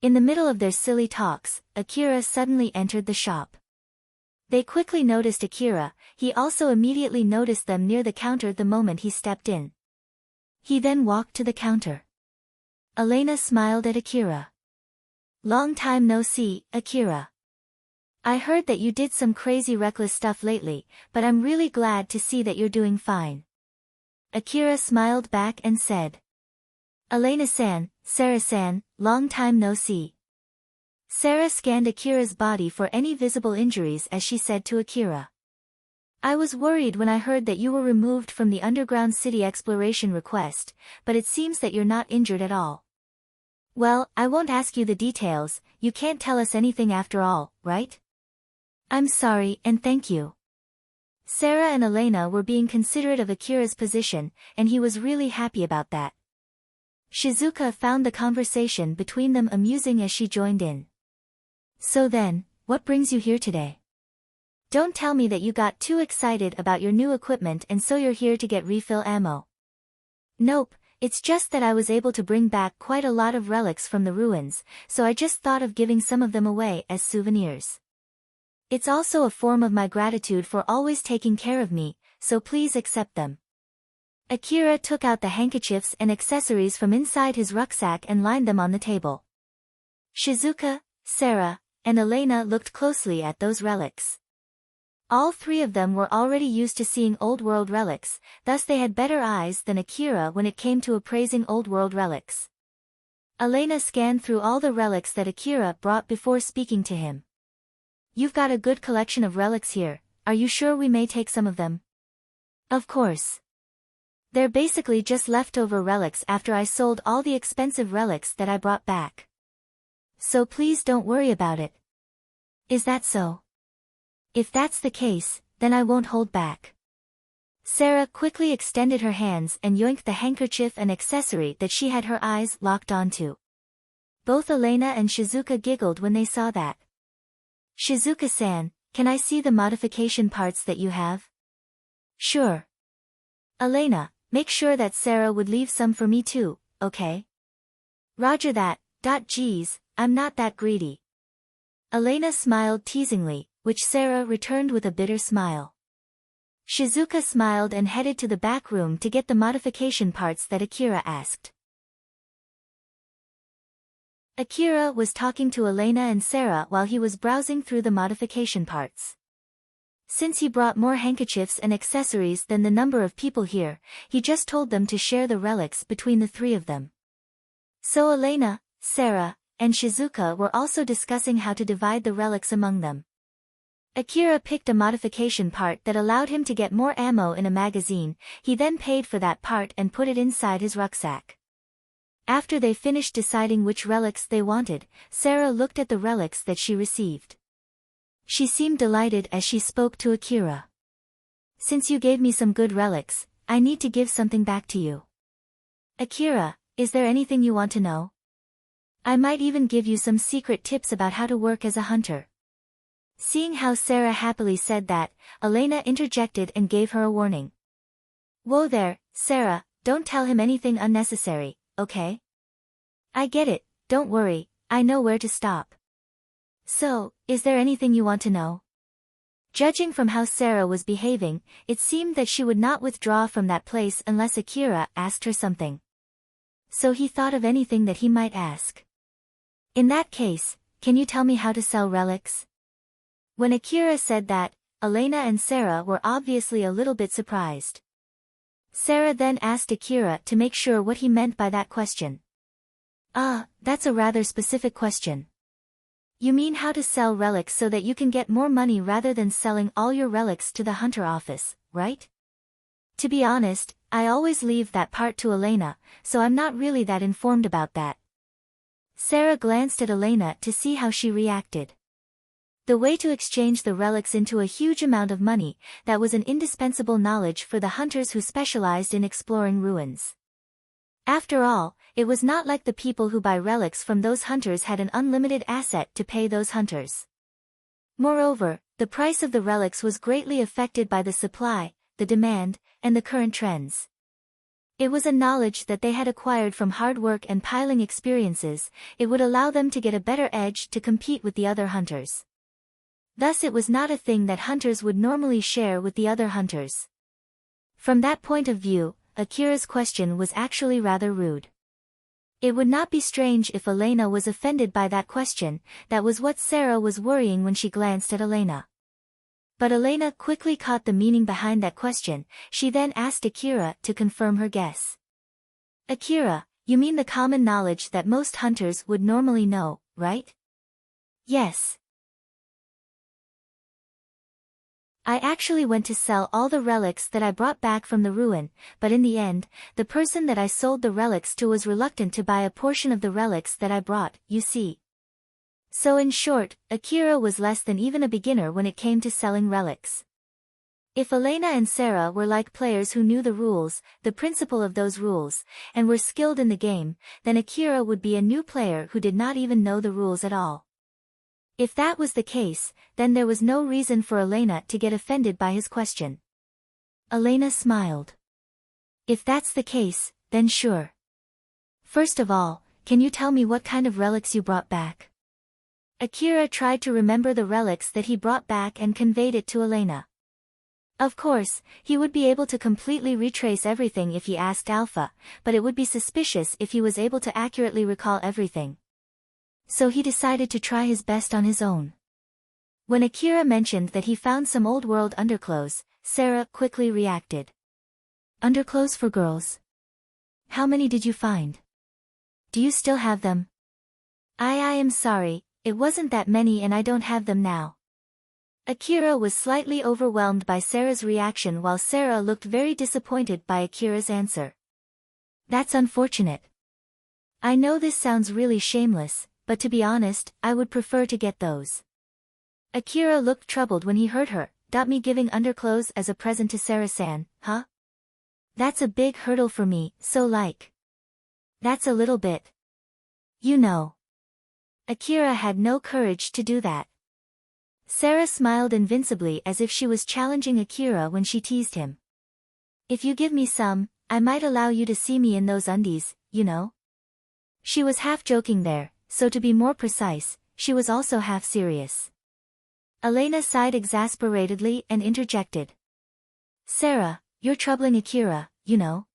In the middle of their silly talks, Akira suddenly entered the shop. They quickly noticed Akira, he also immediately noticed them near the counter the moment he stepped in. He then walked to the counter. Elena smiled at Akira. Long time no see, Akira. I heard that you did some crazy reckless stuff lately, but I'm really glad to see that you're doing fine. Akira smiled back and said. Elena-san, Sarah-san, long time no see. Sarah scanned Akira's body for any visible injuries as she said to Akira. I was worried when I heard that you were removed from the underground city exploration request, but it seems that you're not injured at all. Well, I won't ask you the details, you can't tell us anything after all, right? I'm sorry and thank you. Sarah and Elena were being considerate of Akira's position, and he was really happy about that. Shizuka found the conversation between them amusing as she joined in. So then, what brings you here today? Don't tell me that you got too excited about your new equipment and so you're here to get refill ammo. Nope, it's just that I was able to bring back quite a lot of relics from the ruins, so I just thought of giving some of them away as souvenirs. It's also a form of my gratitude for always taking care of me, so please accept them. Akira took out the handkerchiefs and accessories from inside his rucksack and lined them on the table. Shizuka, Sarah, and Elena looked closely at those relics. All three of them were already used to seeing old-world relics, thus they had better eyes than Akira when it came to appraising old-world relics. Elena scanned through all the relics that Akira brought before speaking to him. You've got a good collection of relics here, are you sure we may take some of them? Of course. They're basically just leftover relics after I sold all the expensive relics that I brought back. So please don't worry about it. Is that so? If that's the case, then I won't hold back. Sarah quickly extended her hands and yoinked the handkerchief and accessory that she had her eyes locked onto. Both Elena and Shizuka giggled when they saw that. Shizuka-san, can I see the modification parts that you have? Sure. Elena, make sure that Sarah would leave some for me too, okay? Roger that, geez, I'm not that greedy. Elena smiled teasingly, which Sarah returned with a bitter smile. Shizuka smiled and headed to the back room to get the modification parts that Akira asked. Akira was talking to Elena and Sarah while he was browsing through the modification parts. Since he brought more handkerchiefs and accessories than the number of people here, he just told them to share the relics between the three of them. So Elena, Sarah, and Shizuka were also discussing how to divide the relics among them. Akira picked a modification part that allowed him to get more ammo in a magazine. He then paid for that part and put it inside his rucksack. After they finished deciding which relics they wanted, Sarah looked at the relics that she received. She seemed delighted as she spoke to Akira. "Since you gave me some good relics, I need to give something back to you. Akira, is there anything you want to know? I might even give you some secret tips about how to work as a hunter." Seeing how Sarah happily said that, Elena interjected and gave her a warning. "Whoa there, Sarah, don't tell him anything unnecessary, okay? I get it, don't worry, I know where to stop. So, is there anything you want to know?" Judging from how Sarah was behaving, it seemed that she would not withdraw from that place unless Akira asked her something. So he thought of anything that he might ask. "In that case, can you tell me how to sell relics?" When Akira said that, Elena and Sarah were obviously a little bit surprised. Sarah then asked Akira to make sure what he meant by that question. That's a rather specific question. You mean how to sell relics so that you can get more money rather than selling all your relics to the hunter office, right? To be honest, I always leave that part to Elena, so I'm not really that informed about that. Sarah glanced at Elena to see how she reacted. The way to exchange the relics into a huge amount of money, that was an indispensable knowledge for the hunters who specialized in exploring ruins. After all, it was not like the people who buy relics from those hunters had an unlimited asset to pay those hunters. Moreover, the price of the relics was greatly affected by the supply, the demand, and the current trends. It was a knowledge that they had acquired from hard work and piling experiences. It would allow them to get a better edge to compete with the other hunters. Thus it was not a thing that hunters would normally share with the other hunters. From that point of view, Akira's question was actually rather rude. It would not be strange if Elena was offended by that question. That was what Sarah was worrying when she glanced at Elena. But Elena quickly caught the meaning behind that question. She then asked Akira to confirm her guess. "Akira, you mean the common knowledge that most hunters would normally know, right?" "Yes. I actually went to sell all the relics that I brought back from the ruin, but in the end, the person that I sold the relics to was reluctant to buy a portion of the relics that I brought, you see." So in short, Akira was less than even a beginner when it came to selling relics. If Elena and Sarah were like players who knew the rules, the principle of those rules, and were skilled in the game, then Akira would be a new player who did not even know the rules at all. If that was the case, then there was no reason for Elena to get offended by his question. Elena smiled. "If that's the case, then sure. First of all, can you tell me what kind of relics you brought back?" Akira tried to remember the relics that he brought back and conveyed it to Elena. Of course, he would be able to completely retrace everything if he asked Alpha, but it would be suspicious if he was able to accurately recall everything. So he decided to try his best on his own. When Akira mentioned that he found some old-world underclothes, Sarah quickly reacted. "Underclothes for girls? How many did you find? Do you still have them?" I am sorry, it wasn't that many and I don't have them now." Akira was slightly overwhelmed by Sarah's reaction while Sarah looked very disappointed by Akira's answer. "That's unfortunate. I know this sounds really shameless, but to be honest, I would prefer to get those." Akira looked troubled when he heard her. "Me giving underclothes as a present to Sarah-san, huh? That's a big hurdle for me, so like. That's a little bit. You know." Akira had no courage to do that. Sarah smiled invincibly as if she was challenging Akira when she teased him. "If you give me some, I might allow you to see me in those undies, you know." She was half joking there, so to be more precise, she was also half serious. Elena sighed exasperatedly and interjected. Sarah, you're troubling Akira, you know.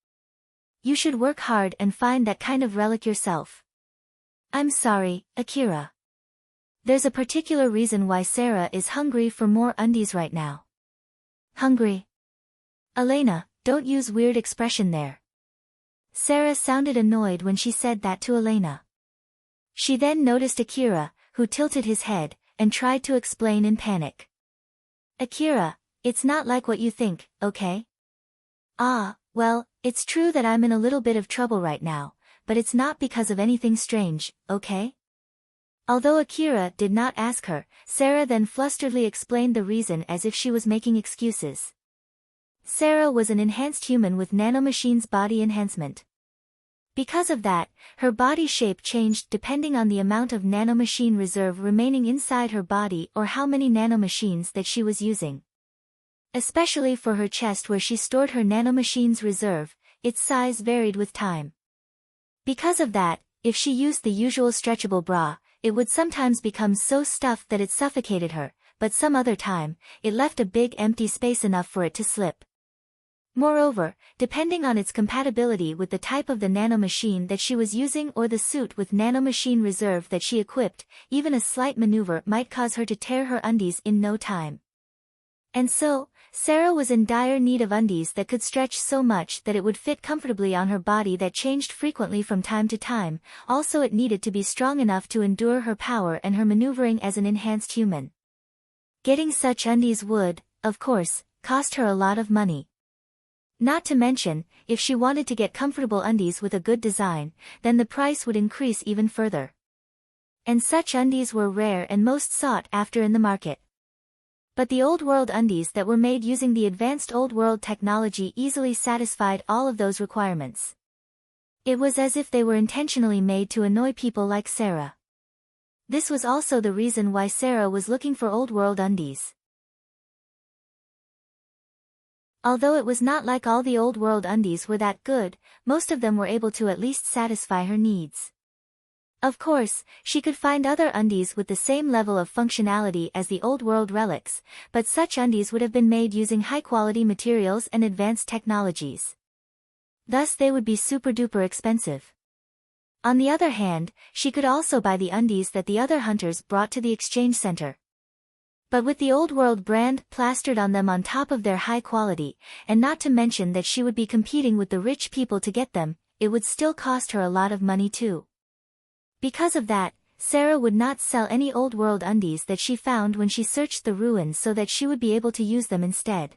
You should work hard and find that kind of relic yourself. I'm sorry, Akira. There's a particular reason why Sarah is hungry for more undies right now. Hungry? Elena, don't use weird expression there. Sarah sounded annoyed when she said that to Elena. She then noticed Akira, who tilted his head, and tried to explain in panic. Akira, it's not like what you think, okay? Ah, well, it's true that I'm in a little bit of trouble right now, but it's not because of anything strange, okay? Although Akira did not ask her, Sarah then flusteredly explained the reason as if she was making excuses. Sarah was an enhanced human with nanomachines body enhancement. Because of that, her body shape changed depending on the amount of nanomachine reserve remaining inside her body or how many nanomachines that she was using. Especially for her chest where she stored her nanomachines reserve, its size varied with time. Because of that, if she used the usual stretchable bra, it would sometimes become so stuffed that it suffocated her, but some other time, it left a big empty space enough for it to slip. Moreover, depending on its compatibility with the type of the nanomachine that she was using or the suit with nanomachine reserve that she equipped, even a slight maneuver might cause her to tear her undies in no time. And so, Sarah was in dire need of undies that could stretch so much that it would fit comfortably on her body that changed frequently from time to time, also it needed to be strong enough to endure her power and her maneuvering as an enhanced human. Getting such undies would, of course, cost her a lot of money. Not to mention, if she wanted to get comfortable undies with a good design, then the price would increase even further. And such undies were rare and most sought after in the market. But the Old World undies that were made using the advanced Old World technology easily satisfied all of those requirements. It was as if they were intentionally made to annoy people like Sarah. This was also the reason why Sarah was looking for Old World undies. Although it was not like all the Old World undies were that good, most of them were able to at least satisfy her needs. Of course, she could find other undies with the same level of functionality as the Old World relics, but such undies would have been made using high-quality materials and advanced technologies. Thus they would be super-duper expensive. On the other hand, she could also buy the undies that the other hunters brought to the exchange center. But with the Old World brand plastered on them on top of their high quality, and not to mention that she would be competing with the rich people to get them, it would still cost her a lot of money too. Because of that, Sarah would not sell any Old World undies that she found when she searched the ruins so that she would be able to use them instead.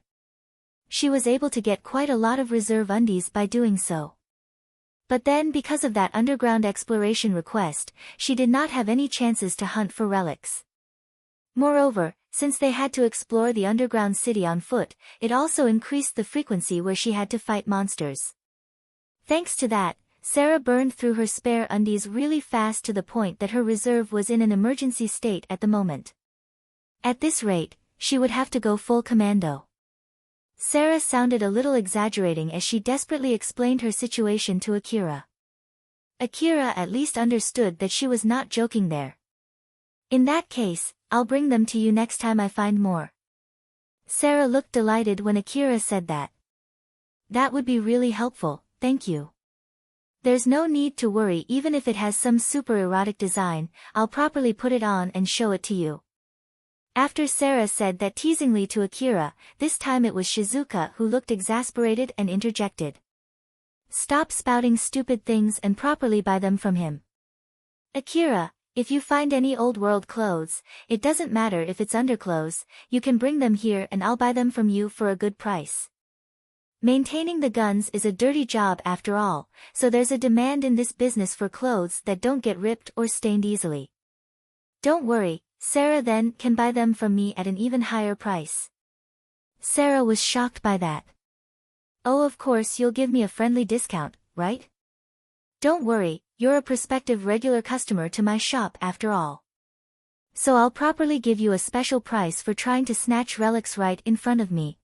She was able to get quite a lot of reserve undies by doing so. But then because of that underground exploration request, she did not have any chances to hunt for relics. Moreover, since they had to explore the underground city on foot, it also increased the frequency where she had to fight monsters. Thanks to that, Sarah burned through her spare undies really fast to the point that her reserve was in an emergency state at the moment. At this rate, she would have to go full commando. Sarah sounded a little exaggerating as she desperately explained her situation to Akira. Akira at least understood that she was not joking there. In that case, I'll bring them to you next time I find more. Sarah looked delighted when Akira said that. That would be really helpful, thank you. There's no need to worry even if it has some super erotic design, I'll properly put it on and show it to you. After Sarah said that teasingly to Akira, this time it was Shizuka who looked exasperated and interjected. Stop spouting stupid things and properly buy them from him. Akira, if you find any Old World clothes, it doesn't matter if it's underclothes, you can bring them here and I'll buy them from you for a good price. Maintaining the guns is a dirty job after all, so there's a demand in this business for clothes that don't get ripped or stained easily. Don't worry, Sarah then can buy them from me at an even higher price. Sarah was shocked by that. Oh, of course you'll give me a friendly discount, right? Don't worry, you're a prospective regular customer to my shop after all. So I'll properly give you a special price for trying to snatch relics right in front of me.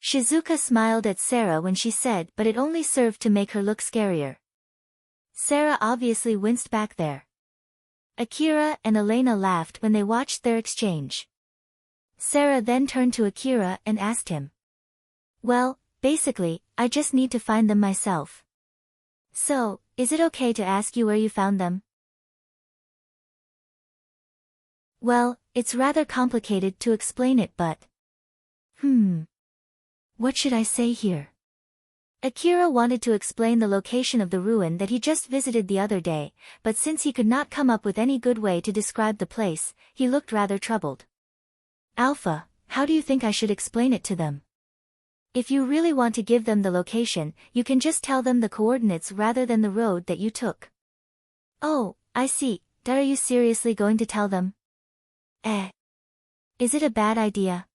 Shizuka smiled at Sarah when she said, but it only served to make her look scarier. Sarah obviously winced back there. Akira and Elena laughed when they watched their exchange. Sarah then turned to Akira and asked him. Well, basically, I just need to find them myself. So, is it okay to ask you where you found them? Well, it's rather complicated to explain it, but... What should I say here? Akira wanted to explain the location of the ruin that he just visited the other day, but since he could not come up with any good way to describe the place, he looked rather troubled. Alpha, how do you think I should explain it to them? If you really want to give them the location, you can just tell them the coordinates rather than the road that you took. Oh, I see. Are you seriously going to tell them? Is it a bad idea?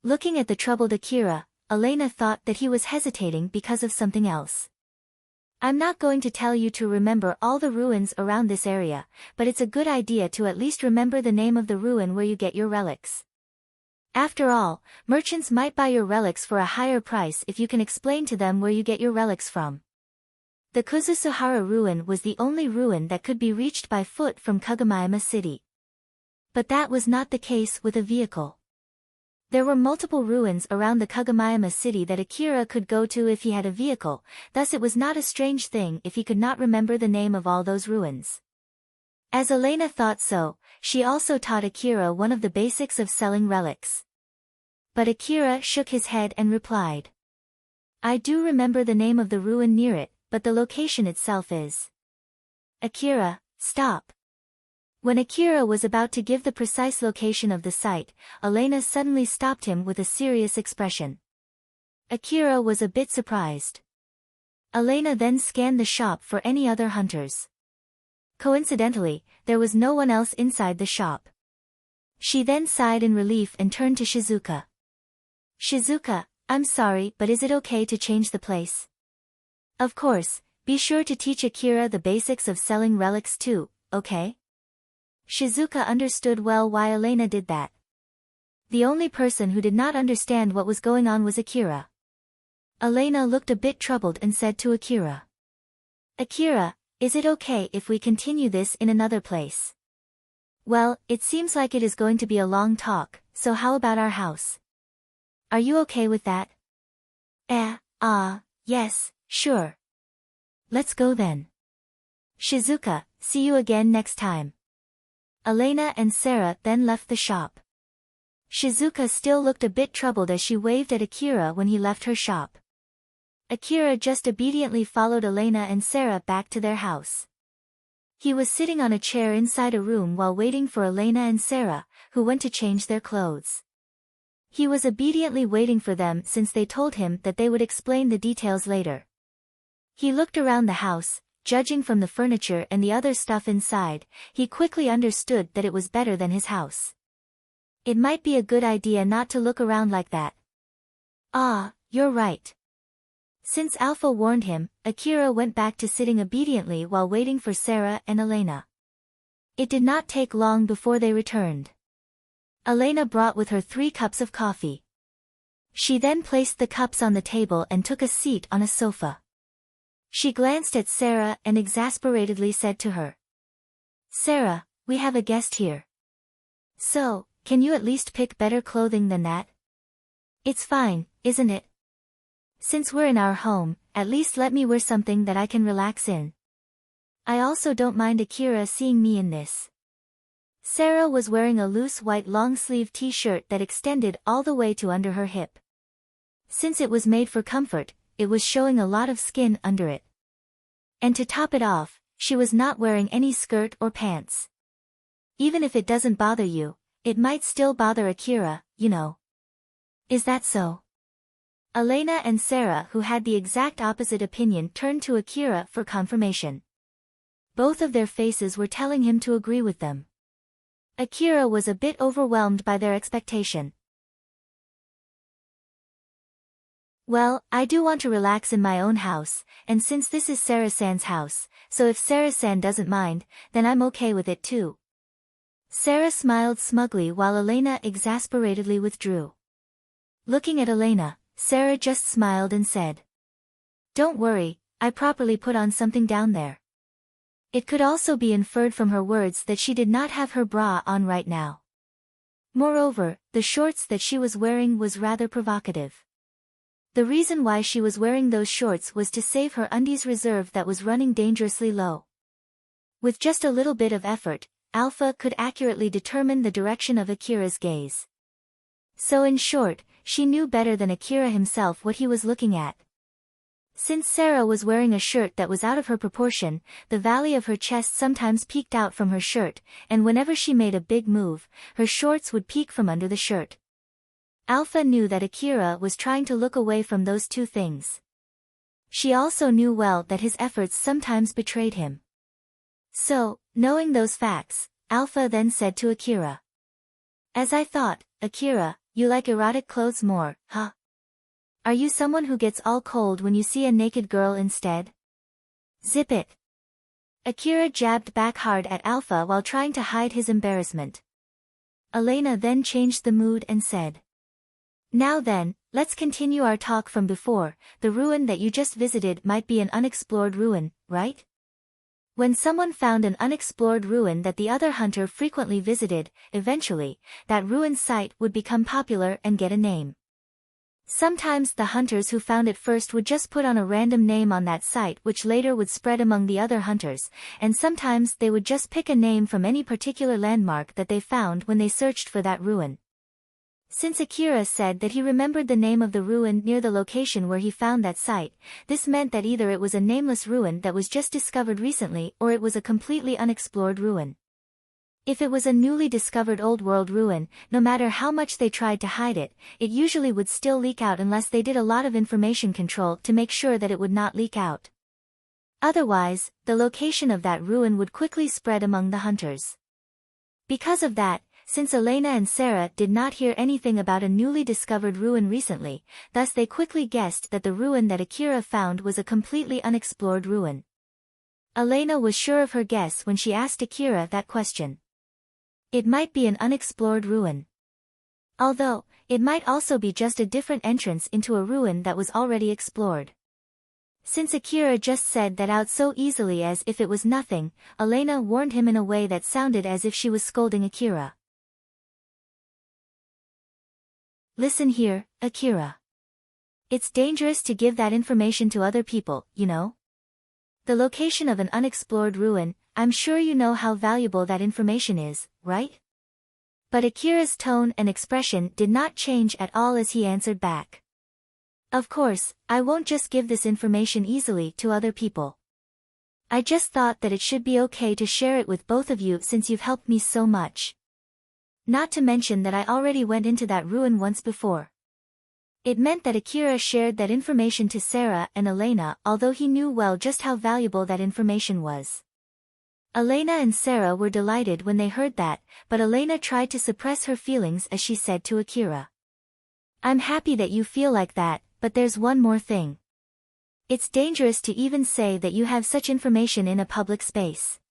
Looking at the troubled Akira, Elena thought that he was hesitating because of something else. I'm not going to tell you to remember all the ruins around this area, but it's a good idea to at least remember the name of the ruin where you get your relics. After all, merchants might buy your relics for a higher price if you can explain to them where you get your relics from. The Kuzusuhara ruin was the only ruin that could be reached by foot from Kagomayama City. But that was not the case with a vehicle. There were multiple ruins around the Kagomayama city that Akira could go to if he had a vehicle, thus it was not a strange thing if he could not remember the name of all those ruins. As Elena thought so, she also taught Akira one of the basics of selling relics. But Akira shook his head and replied. I do remember the name of the ruin near it, but the location itself is... Akira, stop. When Akira was about to give the precise location of the site, Elena suddenly stopped him with a serious expression. Akira was a bit surprised. Elena then scanned the shop for any other hunters. Coincidentally, there was no one else inside the shop. She then sighed in relief and turned to Shizuka. Shizuka, I'm sorry, but is it okay to change the place? Of course, be sure to teach Akira the basics of selling relics too, okay? Shizuka understood well why Elena did that. The only person who did not understand what was going on was Akira. Elena looked a bit troubled and said to Akira. Akira, is it okay if we continue this in another place? Well, it seems like it is going to be a long talk, so how about our house? Are you okay with that? Yes, sure. Let's go then. Shizuka, see you again next time. Elena and Sarah then left the shop. Shizuka still looked a bit troubled as she waved at Akira when he left her shop. Akira just obediently followed Elena and Sarah back to their house. He was sitting on a chair inside a room while waiting for Elena and Sarah, who went to change their clothes. He was obediently waiting for them since they told him that they would explain the details later. He looked around the house. Judging from the furniture and the other stuff inside, he quickly understood that it was better than his house. It might be a good idea not to look around like that. You're right. Since Alpha warned him, Akira went back to sitting obediently while waiting for Sarah and Elena. It did not take long before they returned. Elena brought with her 3 cups of coffee. She then placed the cups on the table and took a seat on a sofa. She glanced at Sarah and exasperatedly said to her. Sarah, we have a guest here. So, can you at least pick better clothing than that? It's fine, isn't it? Since we're in our home, at least let me wear something that I can relax in. I also don't mind Akira seeing me in this. Sarah was wearing a loose white long-sleeve t-shirt that extended all the way to under her hip. Since it was made for comfort, it was showing a lot of skin under it. And to top it off, she was not wearing any skirt or pants. Even if it doesn't bother you, it might still bother Akira, you know. Is that so? Elena and Sarah, who had the exact opposite opinion, turned to Akira for confirmation. Both of their faces were telling him to agree with them. Akira was a bit overwhelmed by their expectation. Well, I do want to relax in my own house, and since this is Sarah-san's house, so if Sarah-san doesn't mind, then I'm okay with it too. Sarah smiled smugly while Elena exasperatedly withdrew. Looking at Elena, Sarah just smiled and said. Don't worry, I properly put on something down there. It could also be inferred from her words that she did not have her bra on right now. Moreover, the shorts that she was wearing was rather provocative. The reason why she was wearing those shorts was to save her undies reserve that was running dangerously low. With just a little bit of effort, Alpha could accurately determine the direction of Akira's gaze. So in short, she knew better than Akira himself what he was looking at. Since Sarah was wearing a shirt that was out of her proportion, the valley of her chest sometimes peeked out from her shirt, and whenever she made a big move, her shorts would peek from under the shirt. Alpha knew that Akira was trying to look away from those two things. She also knew well that his efforts sometimes betrayed him. So, knowing those facts, Alpha then said to Akira. As I thought, Akira, you like erotic clothes more, huh? Are you someone who gets all cold when you see a naked girl instead? Zip it. Akira jabbed back hard at Alpha while trying to hide his embarrassment. Elena then changed the mood and said. Now then, let's continue our talk from before. The ruin that you just visited might be an unexplored ruin, right? When someone found an unexplored ruin that the other hunter frequently visited, eventually, that ruined site would become popular and get a name. Sometimes the hunters who found it first would just put on a random name on that site which later would spread among the other hunters, and sometimes they would just pick a name from any particular landmark that they found when they searched for that ruin. Since Akira said that he remembered the name of the ruin near the location where he found that site, this meant that either it was a nameless ruin that was just discovered recently or it was a completely unexplored ruin. If it was a newly discovered old world ruin, no matter how much they tried to hide it, it usually would still leak out unless they did a lot of information control to make sure that it would not leak out. Otherwise, the location of that ruin would quickly spread among the hunters. Because of that, since Elena and Sarah did not hear anything about a newly discovered ruin recently, thus they quickly guessed that the ruin that Akira found was a completely unexplored ruin. Elena was sure of her guess when she asked Akira that question. It might be an unexplored ruin. Although, it might also be just a different entrance into a ruin that was already explored. Since Akira just said that out so easily as if it was nothing, Elena warned him in a way that sounded as if she was scolding Akira. Listen here, Akira. It's dangerous to give that information to other people, you know? The location of an unexplored ruin, I'm sure you know how valuable that information is, right? But Akira's tone and expression did not change at all as he answered back. Of course, I won't just give this information easily to other people. I just thought that it should be okay to share it with both of you since you've helped me so much. Not to mention that I already went into that ruin once before. It meant that Akira shared that information to Sarah and Elena, although he knew well just how valuable that information was. Elena and Sarah were delighted when they heard that, but Elena tried to suppress her feelings as she said to Akira. I'm happy that you feel like that, but there's one more thing. It's dangerous to even say that you have such information in a public space.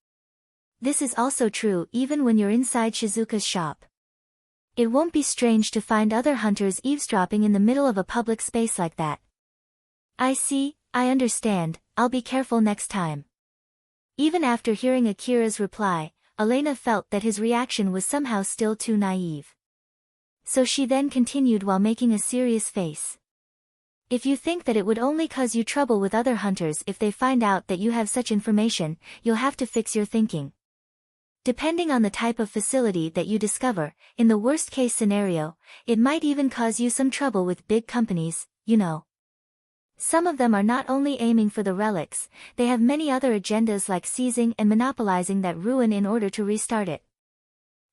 This is also true even when you're inside Shizuka's shop. It won't be strange to find other hunters eavesdropping in the middle of a public space like that. I see, I understand, I'll be careful next time. Even after hearing Akira's reply, Elena felt that his reaction was somehow still too naive. So she then continued while making a serious face. If you think that it would only cause you trouble with other hunters if they find out that you have such information, you'll have to fix your thinking. Depending on the type of facility that you discover, in the worst-case scenario, it might even cause you some trouble with big companies, you know. Some of them are not only aiming for the relics, they have many other agendas like seizing and monopolizing that ruin in order to restart it.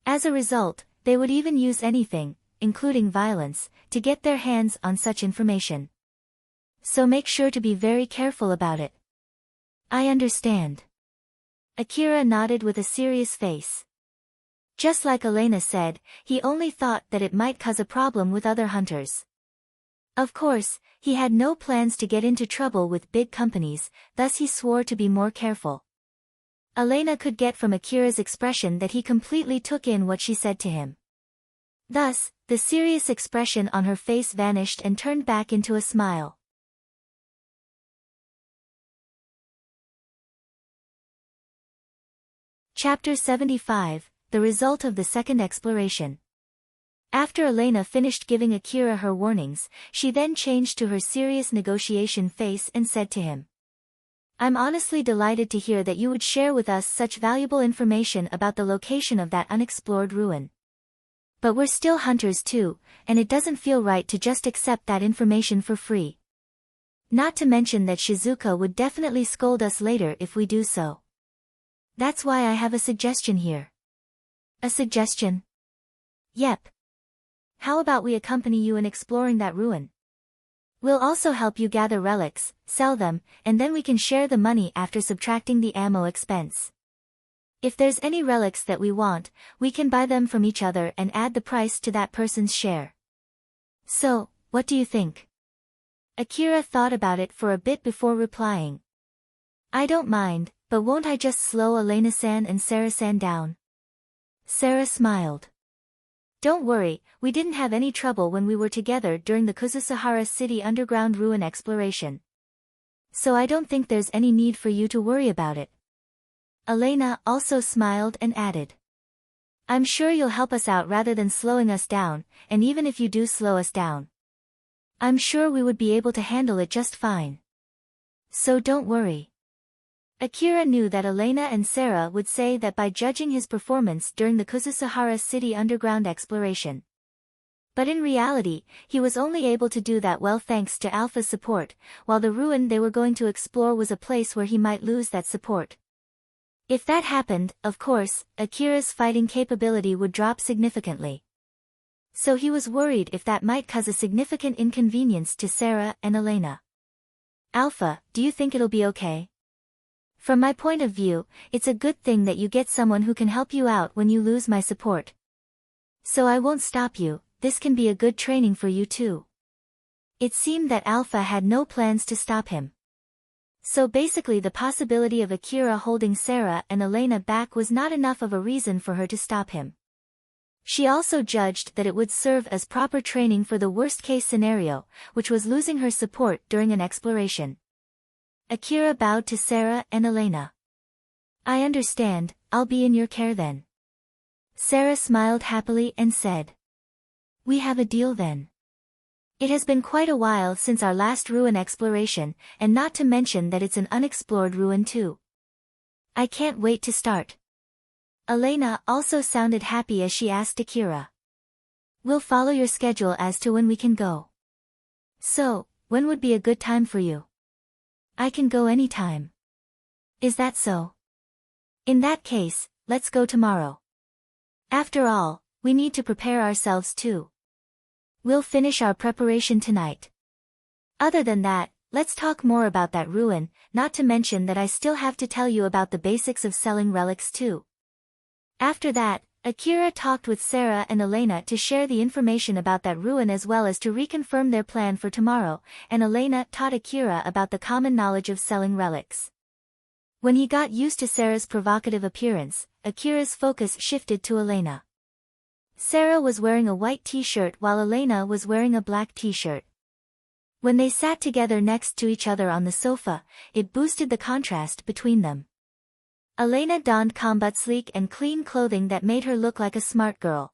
As a result, they would even use anything, including violence, to get their hands on such information. So make sure to be very careful about it. I understand. Akira nodded with a serious face. Just like Elena said, he only thought that it might cause a problem with other hunters. Of course, he had no plans to get into trouble with big companies, thus he swore to be more careful. Elena could get from Akira's expression that he completely took in what she said to him. Thus, the serious expression on her face vanished and turned back into a smile. Chapter 75, The Result of the Second Exploration. After Elena finished giving Akira her warnings, she then changed to her serious negotiation face and said to him, "I'm honestly delighted to hear that you would share with us such valuable information about the location of that unexplored ruin. But we're still hunters too, and it doesn't feel right to just accept that information for free. Not to mention that Shizuka would definitely scold us later if we do so. That's why I have a suggestion here." "A suggestion?" "Yep. How about we accompany you in exploring that ruin? We'll also help you gather relics, sell them, and then we can share the money after subtracting the ammo expense. If there's any relics that we want, we can buy them from each other and add the price to that person's share. So, what do you think?" Akira thought about it for a bit before replying. "I don't mind, but won't I just slow Elena-san and Sarah-san down?" Sarah smiled. "Don't worry, we didn't have any trouble when we were together during the Kuzushihara City underground ruin exploration. So I don't think there's any need for you to worry about it." Elena also smiled and added, "I'm sure you'll help us out rather than slowing us down, and even if you do slow us down, I'm sure we would be able to handle it just fine. So don't worry." Akira knew that Elena and Sarah would say that by judging his performance during the Kuzushihara City underground exploration. But in reality, he was only able to do that well thanks to Alpha's support, while the ruin they were going to explore was a place where he might lose that support. If that happened, of course, Akira's fighting capability would drop significantly. So he was worried if that might cause a significant inconvenience to Sarah and Elena. "Alpha, do you think it'll be okay? From my point of view, it's a good thing that you get someone who can help you out when you lose my support. So I won't stop you, this can be a good training for you too." It seemed that Alpha had no plans to stop him. So basically the possibility of Akira holding Sarah and Elena back was not enough of a reason for her to stop him. She also judged that it would serve as proper training for the worst-case scenario, which was losing her support during an exploration. Akira bowed to Sarah and Elena. "I understand, I'll be in your care then." Sarah smiled happily and said, "We have a deal then. It has been quite a while since our last ruin exploration, and not to mention that it's an unexplored ruin too. I can't wait to start." Elena also sounded happy as she asked Akira, "We'll follow your schedule as to when we can go. So, when would be a good time for you?" "I can go anytime." "Is that so? In that case, let's go tomorrow. After all, we need to prepare ourselves too. We'll finish our preparation tonight. Other than that, let's talk more about that ruin, not to mention that I still have to tell you about the basics of selling relics too." After that, Akira talked with Sarah and Elena to share the information about that ruin as well as to reconfirm their plan for tomorrow, and Elena taught Akira about the common knowledge of selling relics. When he got used to Sarah's provocative appearance, Akira's focus shifted to Elena. Sarah was wearing a white t-shirt while Elena was wearing a black t-shirt. When they sat together next to each other on the sofa, it boosted the contrast between them. Elena donned combat sleek and clean clothing that made her look like a smart girl.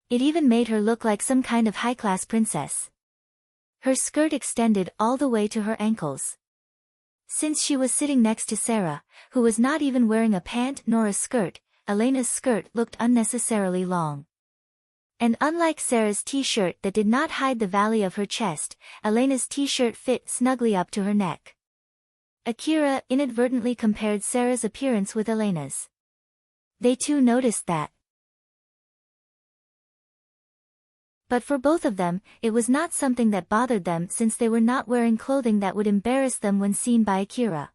It even made her look like some kind of high-class princess. Her skirt extended all the way to her ankles. Since she was sitting next to Sarah, who was not even wearing a pant nor a skirt, Elena's skirt looked unnecessarily long. And unlike Sarah's t-shirt that did not hide the valley of her chest, Elena's t-shirt fit snugly up to her neck. Akira inadvertently compared Sarah's appearance with Elena's. They too noticed that. But for both of them, it was not something that bothered them since they were not wearing clothing that would embarrass them when seen by Akira.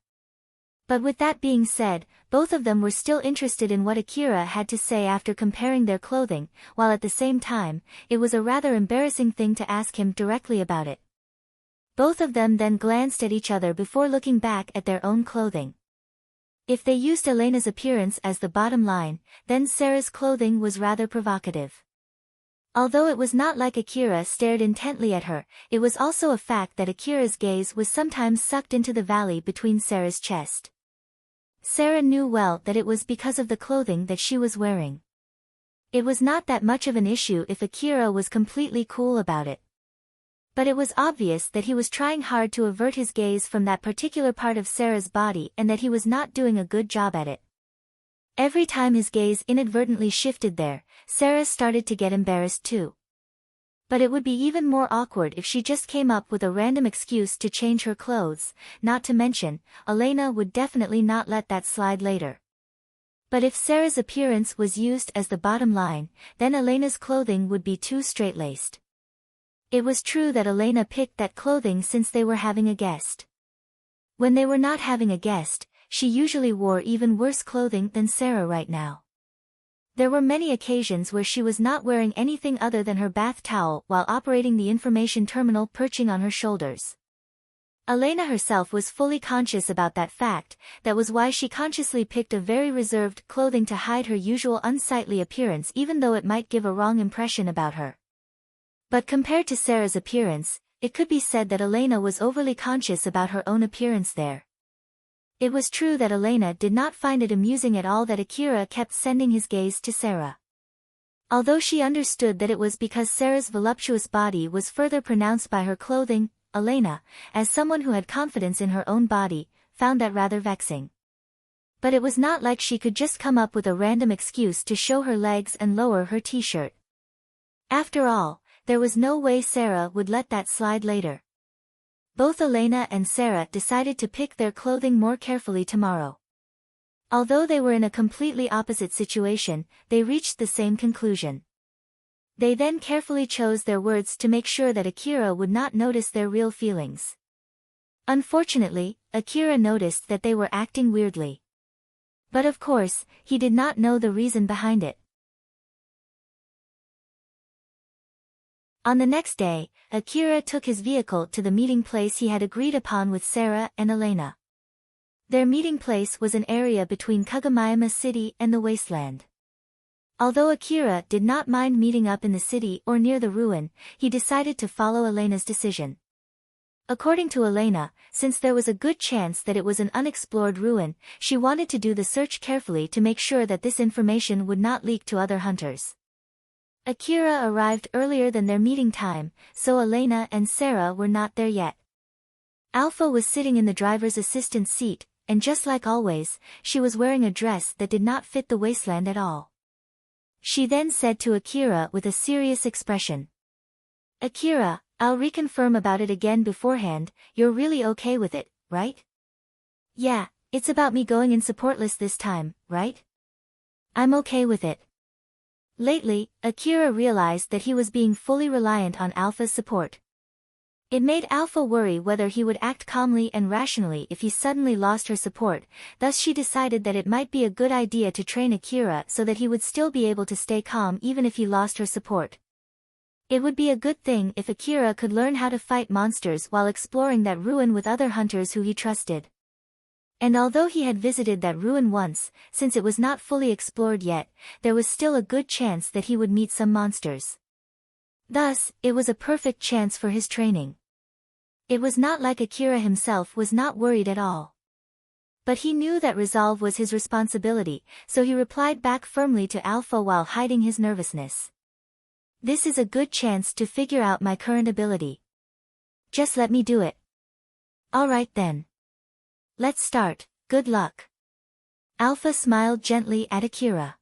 But with that being said, both of them were still interested in what Akira had to say after comparing their clothing, while at the same time, it was a rather embarrassing thing to ask him directly about it. Both of them then glanced at each other before looking back at their own clothing. If they used Elena's appearance as the bottom line, then Sarah's clothing was rather provocative. Although it was not like Akira stared intently at her, it was also a fact that Akira's gaze was sometimes sucked into the valley between Sarah's chest. Sarah knew well that it was because of the clothing that she was wearing. It was not that much of an issue if Akira was completely cool about it. But it was obvious that he was trying hard to avert his gaze from that particular part of Sarah's body and that he was not doing a good job at it. Every time his gaze inadvertently shifted there, Sarah started to get embarrassed too. But it would be even more awkward if she just came up with a random excuse to change her clothes, not to mention, Elena would definitely not let that slide later. But if Sarah's appearance was used as the bottom line, then Elena's clothing would be too straight-laced. It was true that Elena picked that clothing since they were having a guest. When they were not having a guest, she usually wore even worse clothing than Sarah right now. There were many occasions where she was not wearing anything other than her bath towel while operating the information terminal perching on her shoulders. Elena herself was fully conscious about that fact, that was why she consciously picked a very reserved clothing to hide her usual unsightly appearance even though it might give a wrong impression about her. But compared to Sarah's appearance, it could be said that Elena was overly conscious about her own appearance there. It was true that Elena did not find it amusing at all that Akira kept sending his gaze to Sarah. Although she understood that it was because Sarah's voluptuous body was further pronounced by her clothing, Elena, as someone who had confidence in her own body, found that rather vexing. But it was not like she could just come up with a random excuse to show her legs and lower her t-shirt. After all, there was no way Sarah would let that slide later. Both Elena and Sarah decided to pick their clothing more carefully tomorrow. Although they were in a completely opposite situation, they reached the same conclusion. They then carefully chose their words to make sure that Akira would not notice their real feelings. Unfortunately, Akira noticed that they were acting weirdly. But of course, he did not know the reason behind it. On the next day, Akira took his vehicle to the meeting place he had agreed upon with Sarah and Elena. Their meeting place was an area between Kagomayama City and the wasteland. Although Akira did not mind meeting up in the city or near the ruin, he decided to follow Elena's decision. According to Elena, since there was a good chance that it was an unexplored ruin, she wanted to do the search carefully to make sure that this information would not leak to other hunters. Akira arrived earlier than their meeting time, so Elena and Sarah were not there yet. Alpha was sitting in the driver's assistant seat, and just like always, she was wearing a dress that did not fit the wasteland at all. She then said to Akira with a serious expression, "Akira, I'll reconfirm about it again beforehand, you're really okay with it, right?" "Yeah, it's about me going in supportless this time, right?" "I'm okay with it." Lately, Akira realized that he was being fully reliant on Alpha's support. It made Alpha worry whether he would act calmly and rationally if he suddenly lost her support, thus she decided that it might be a good idea to train Akira so that he would still be able to stay calm even if he lost her support. It would be a good thing if Akira could learn how to fight monsters while exploring that ruin with other hunters who he trusted. And although he had visited that ruin once, since it was not fully explored yet, there was still a good chance that he would meet some monsters. Thus, it was a perfect chance for his training. It was not like Akira himself was not worried at all. But he knew that resolve was his responsibility, so he replied back firmly to Alpha while hiding his nervousness. "This is a good chance to figure out my current ability. Just let me do it." "Alright then. Let's start, good luck." Alpha smiled gently at Akira.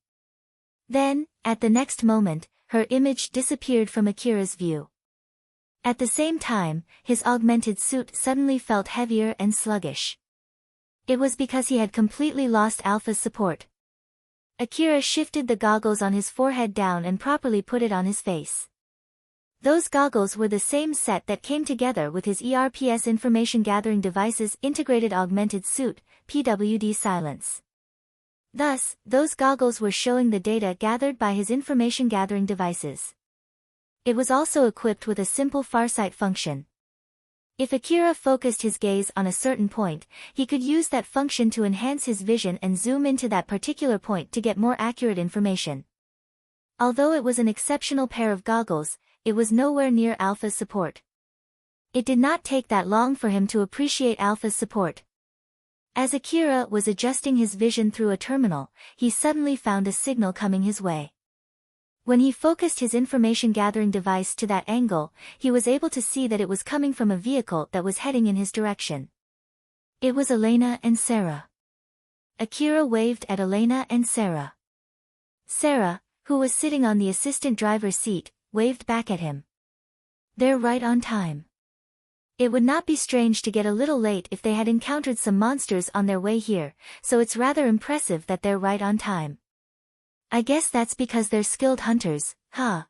Then, at the next moment, her image disappeared from Akira's view. At the same time, his augmented suit suddenly felt heavier and sluggish. It was because he had completely lost Alpha's support. Akira shifted the goggles on his forehead down and properly put it on his face. Those goggles were the same set that came together with his ERPS Information Gathering Device's Integrated Augmented Suit, PWD Silence. Thus, those goggles were showing the data gathered by his information gathering devices. It was also equipped with a simple farsight function. If Akira focused his gaze on a certain point, he could use that function to enhance his vision and zoom into that particular point to get more accurate information. Although it was an exceptional pair of goggles, it was nowhere near Alpha's support. It did not take that long for him to appreciate Alpha's support. As Akira was adjusting his vision through a terminal, he suddenly found a signal coming his way. When he focused his information-gathering device to that angle, he was able to see that it was coming from a vehicle that was heading in his direction. It was Elena and Sarah. Akira waved at Elena and Sarah. Sarah, who was sitting on the assistant driver's seat, waved back at him. They're right on time. It would not be strange to get a little late if they had encountered some monsters on their way here, so it's rather impressive that they're right on time. I guess that's because they're skilled hunters, huh?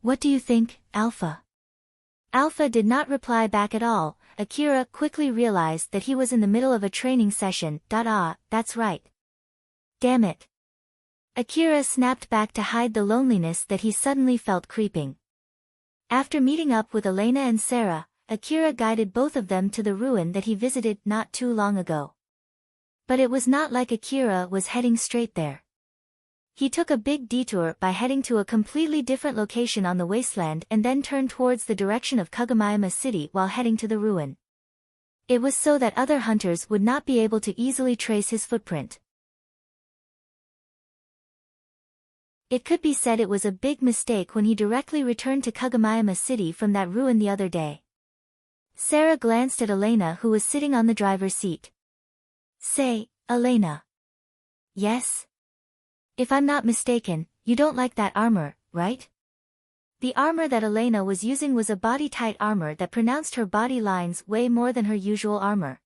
What do you think, Alpha? Alpha did not reply back at all. Akira quickly realized that he was in the middle of a training session. That's right. Damn it. Akira snapped back to hide the loneliness that he suddenly felt creeping. After meeting up with Elena and Sarah, Akira guided both of them to the ruin that he visited not too long ago. But it was not like Akira was heading straight there. He took a big detour by heading to a completely different location on the wasteland and then turned towards the direction of Kagomayama City while heading to the ruin. It was so that other hunters would not be able to easily trace his footprint. It could be said it was a big mistake when he directly returned to Kagomayama City from that ruin the other day. Sarah glanced at Elena, who was sitting on the driver's seat. Say, Elena. Yes? If I'm not mistaken, you don't like that armor, right? The armor that Elena was using was a body-tight armor that pronounced her body lines way more than her usual armor.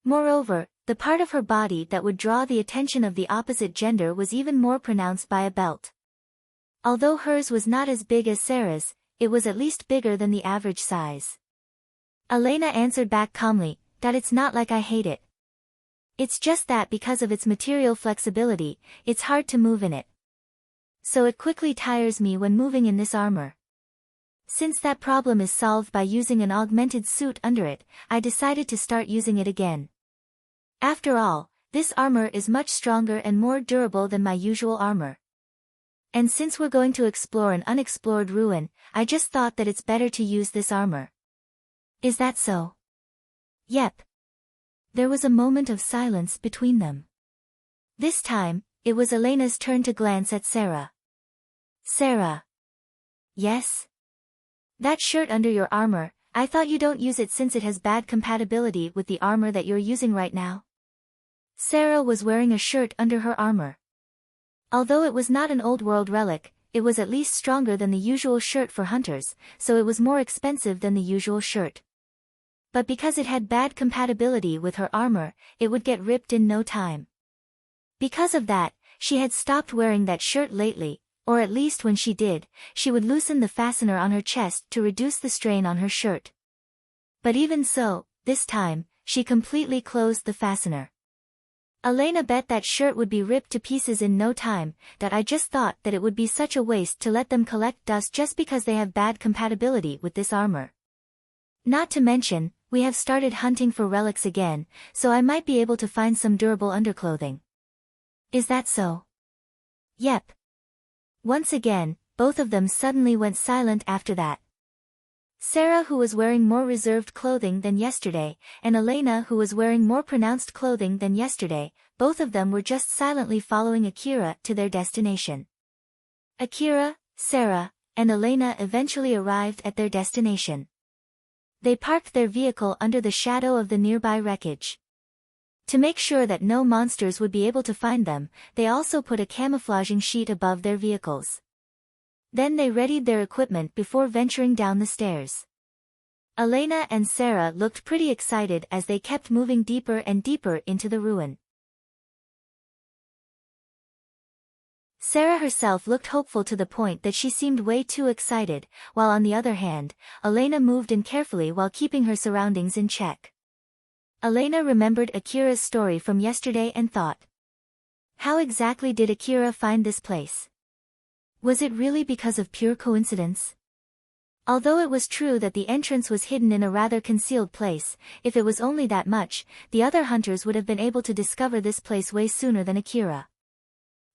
Moreover, the part of her body that would draw the attention of the opposite gender was even more pronounced by a belt. Although hers was not as big as Sarah's, it was at least bigger than the average size. Elena answered back calmly, that it's not like I hate it. It's just that because of its material flexibility, it's hard to move in it. So it quickly tires me when moving in this armor. Since that problem is solved by using an augmented suit under it, I decided to start using it again. After all, this armor is much stronger and more durable than my usual armor. And since we're going to explore an unexplored ruin, I just thought that it's better to use this armor. Is that so? Yep. There was a moment of silence between them. This time, it was Elena's turn to glance at Sarah. Sarah. Yes? That shirt under your armor, I thought you don't use it since it has bad compatibility with the armor that you're using right now. Sarah was wearing a shirt under her armor. Although it was not an old world relic, it was at least stronger than the usual shirt for hunters, so it was more expensive than the usual shirt. But because it had bad compatibility with her armor, it would get ripped in no time. Because of that, she had stopped wearing that shirt lately, or at least when she did, she would loosen the fastener on her chest to reduce the strain on her shirt. But even so, this time, she completely closed the fastener. Elena bet that shirt would be ripped to pieces in no time, that I just thought that it would be such a waste to let them collect dust just because they have bad compatibility with this armor. Not to mention, we have started hunting for relics again, so I might be able to find some durable underclothing. Is that so? Yep. Once again, both of them suddenly went silent after that. Sarah, who was wearing more reserved clothing than yesterday, and Elena, who was wearing more pronounced clothing than yesterday, both of them were just silently following Akira to their destination. Akira, Sarah, and Elena eventually arrived at their destination. They parked their vehicle under the shadow of the nearby wreckage. To make sure that no monsters would be able to find them, they also put a camouflaging sheet above their vehicles. Then they readied their equipment before venturing down the stairs. Elena and Sarah looked pretty excited as they kept moving deeper and deeper into the ruin. Sarah herself looked hopeful to the point that she seemed way too excited, while on the other hand, Elena moved in carefully while keeping her surroundings in check. Elena remembered Akira's story from yesterday and thought. How exactly did Akira find this place? Was it really because of pure coincidence? Although it was true that the entrance was hidden in a rather concealed place, if it was only that much, the other hunters would have been able to discover this place way sooner than Akira.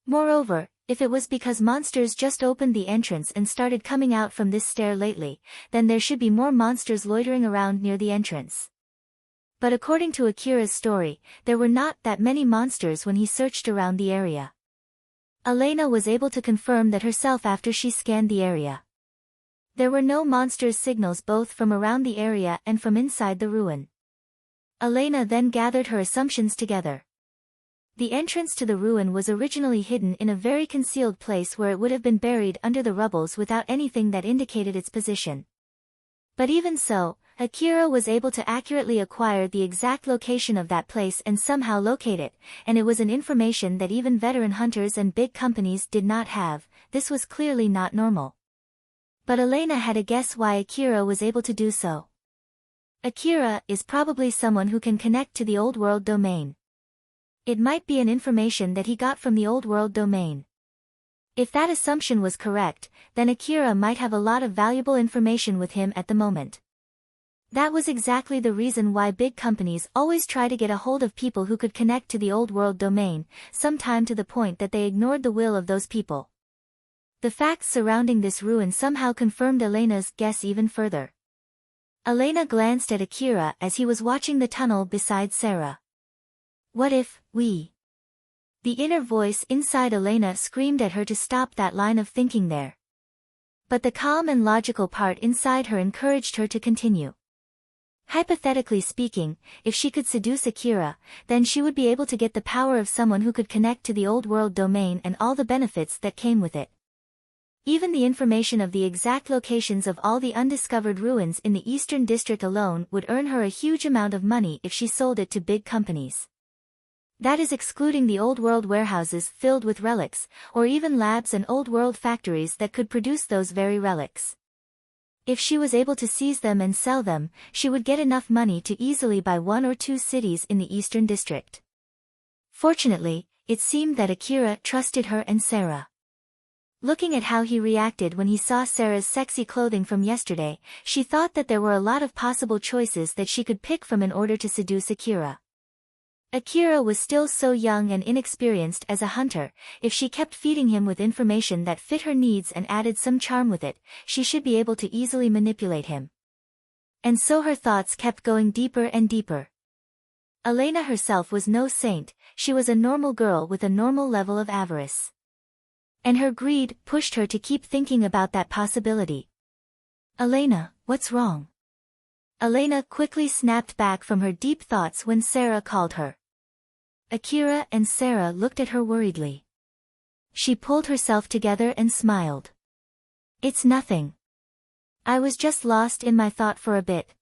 Moreover, if it was because monsters just opened the entrance and started coming out from this stair lately, then there should be more monsters loitering around near the entrance. But according to Akira's story, there were not that many monsters when he searched around the area. Elena was able to confirm that herself after she scanned the area. There were no monsters' signals both from around the area and from inside the ruin. Elena then gathered her assumptions together. The entrance to the ruin was originally hidden in a very concealed place where it would have been buried under the rubbles without anything that indicated its position. But even so, Akira was able to accurately acquire the exact location of that place and somehow locate it, and it was an information that even veteran hunters and big companies did not have. This was clearly not normal. But Elena had a guess why Akira was able to do so. Akira is probably someone who can connect to the Old World domain. It might be an information that he got from the Old World domain. If that assumption was correct, then Akira might have a lot of valuable information with him at the moment. That was exactly the reason why big companies always try to get a hold of people who could connect to the Old World domain, sometime to the point that they ignored the will of those people. The facts surrounding this ruin somehow confirmed Elena's guess even further. Elena glanced at Akira as he was watching the tunnel beside Sarah. What if we? The inner voice inside Elena screamed at her to stop that line of thinking there. But the calm and logical part inside her encouraged her to continue. Hypothetically speaking, if she could seduce Akira, then she would be able to get the power of someone who could connect to the Old World domain and all the benefits that came with it. Even the information of the exact locations of all the undiscovered ruins in the Eastern District alone would earn her a huge amount of money if she sold it to big companies. That is excluding the Old World warehouses filled with relics, or even labs and Old World factories that could produce those very relics. If she was able to seize them and sell them, she would get enough money to easily buy 1 or 2 cities in the Eastern District. Fortunately, it seemed that Akira trusted her and Sarah. Looking at how he reacted when he saw Sarah's sexy clothing from yesterday, she thought that there were a lot of possible choices that she could pick from in order to seduce Akira. Akira was still so young and inexperienced as a hunter. If she kept feeding him with information that fit her needs and added some charm with it, she should be able to easily manipulate him. And so her thoughts kept going deeper and deeper. Elena herself was no saint, she was a normal girl with a normal level of avarice. And her greed pushed her to keep thinking about that possibility. Elena, what's wrong? Elena quickly snapped back from her deep thoughts when Sarah called her. Akira and Sarah looked at her worriedly. She pulled herself together and smiled. It's nothing. I was just lost in my thought for a bit.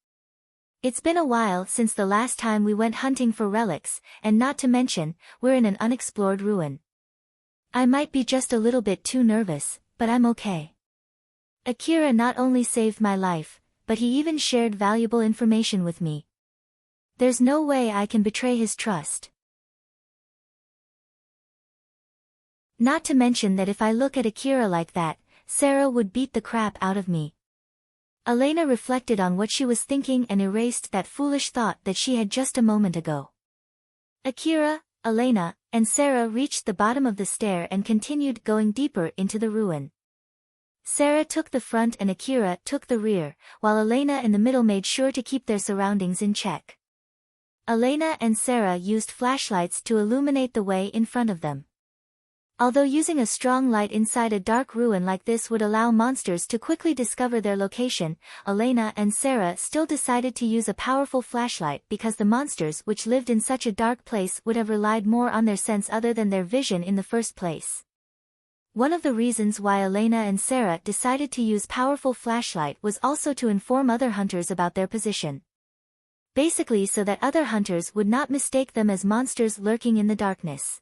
It's been a while since the last time we went hunting for relics, and not to mention, we're in an unexplored ruin. I might be just a little bit too nervous, but I'm okay. Akira not only saved my life, but he even shared valuable information with me. There's no way I can betray his trust. Not to mention that if I look at Akira like that, Sarah would beat the crap out of me. Elena reflected on what she was thinking and erased that foolish thought that she had just a moment ago. Akira, Elena, and Sarah reached the bottom of the stair and continued going deeper into the ruin. Sarah took the front and Akira took the rear, while Elena in the middle made sure to keep their surroundings in check. Elena and Sarah used flashlights to illuminate the way in front of them. Although using a strong light inside a dark ruin like this would allow monsters to quickly discover their location, Elena and Sarah still decided to use a powerful flashlight because the monsters which lived in such a dark place would have relied more on their sense other than their vision in the first place. One of the reasons why Elena and Sarah decided to use powerful flashlight was also to inform other hunters about their position. Basically so that other hunters would not mistake them as monsters lurking in the darkness.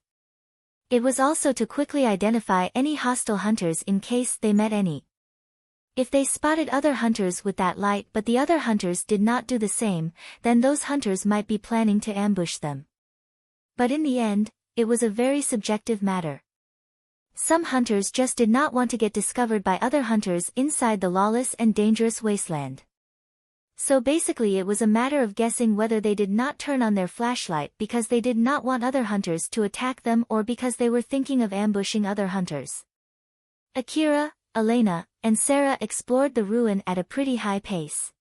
It was also to quickly identify any hostile hunters in case they met any. If they spotted other hunters with that light but the other hunters did not do the same, then those hunters might be planning to ambush them. But in the end, it was a very subjective matter. Some hunters just did not want to get discovered by other hunters inside the lawless and dangerous wasteland. So basically it was a matter of guessing whether they did not turn on their flashlight because they did not want other hunters to attack them or because they were thinking of ambushing other hunters. Akira, Elena, and Sarah explored the ruin at a pretty high pace.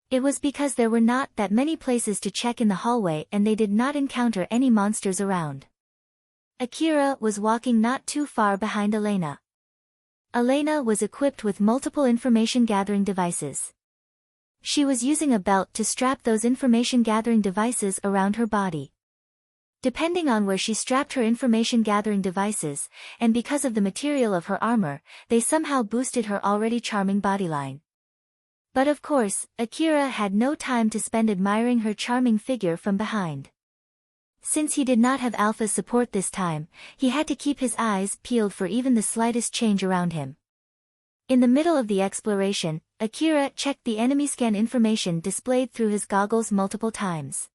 It was because there were not that many places to check in the hallway and they did not encounter any monsters around. Akira was walking not too far behind Elena. Elena was equipped with multiple information-gathering devices. She was using a belt to strap those information-gathering devices around her body. Depending on where she strapped her information-gathering devices, and because of the material of her armor, they somehow boosted her already charming bodyline. But of course, Akira had no time to spend admiring her charming figure from behind. Since he did not have Alpha's support this time, he had to keep his eyes peeled for even the slightest change around him. In the middle of the exploration, Akira checked the enemy scan information displayed through his goggles multiple times.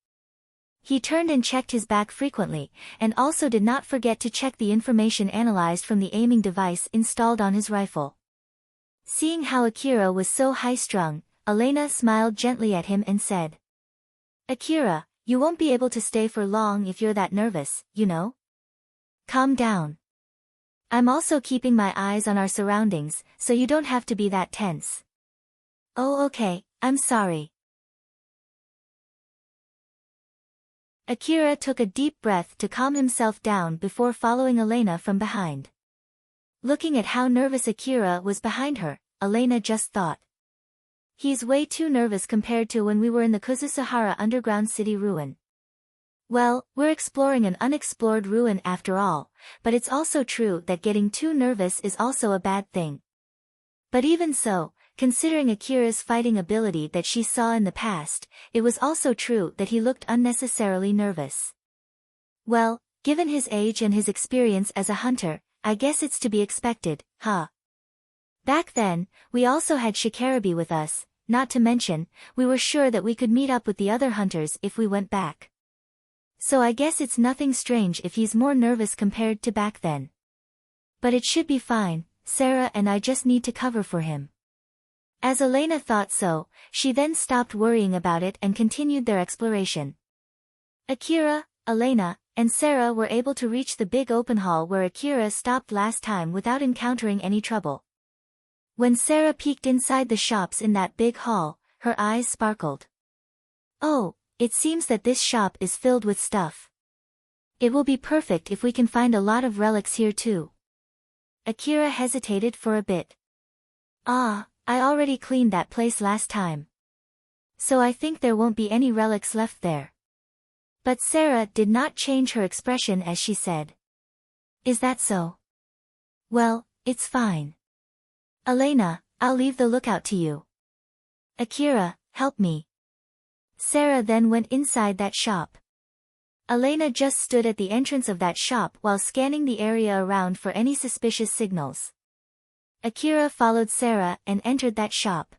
He turned and checked his back frequently, and also did not forget to check the information analyzed from the aiming device installed on his rifle. Seeing how Akira was so high-strung, Elena smiled gently at him and said, "Akira, you won't be able to stay for long if you're that nervous, you know? Calm down. I'm also keeping my eyes on our surroundings, so you don't have to be that tense." "Oh okay, I'm sorry." Akira took a deep breath to calm himself down before following Elena from behind. Looking at how nervous Akira was behind her, Elena just thought, "He's way too nervous compared to when we were in the Kuzushihara underground city ruin." Well, we're exploring an unexplored ruin after all, but it's also true that getting too nervous is also a bad thing. But even so, considering Akira's fighting ability that she saw in the past, it was also true that he looked unnecessarily nervous. Well, given his age and his experience as a hunter, I guess it's to be expected, huh? Back then, we also had Shikarabe with us, not to mention, we were sure that we could meet up with the other hunters if we went back. So I guess it's nothing strange if he's more nervous compared to back then. But it should be fine, Sarah and I just need to cover for him. As Elena thought so, she then stopped worrying about it and continued their exploration. Akira, Elena, and Sarah were able to reach the big open hall where Akira stopped last time without encountering any trouble. When Sarah peeked inside the shops in that big hall, her eyes sparkled. "Oh, it seems that this shop is filled with stuff. It will be perfect if we can find a lot of relics here too." Akira hesitated for a bit. I already cleaned that place last time. So I think there won't be any relics left there." But Sarah did not change her expression as she said, "Is that so? Well, it's fine. Elena, I'll leave the lookout to you. Akira, help me." Sarah then went inside that shop. Elena just stood at the entrance of that shop while scanning the area around for any suspicious signals. Akira followed Sarah and entered that shop.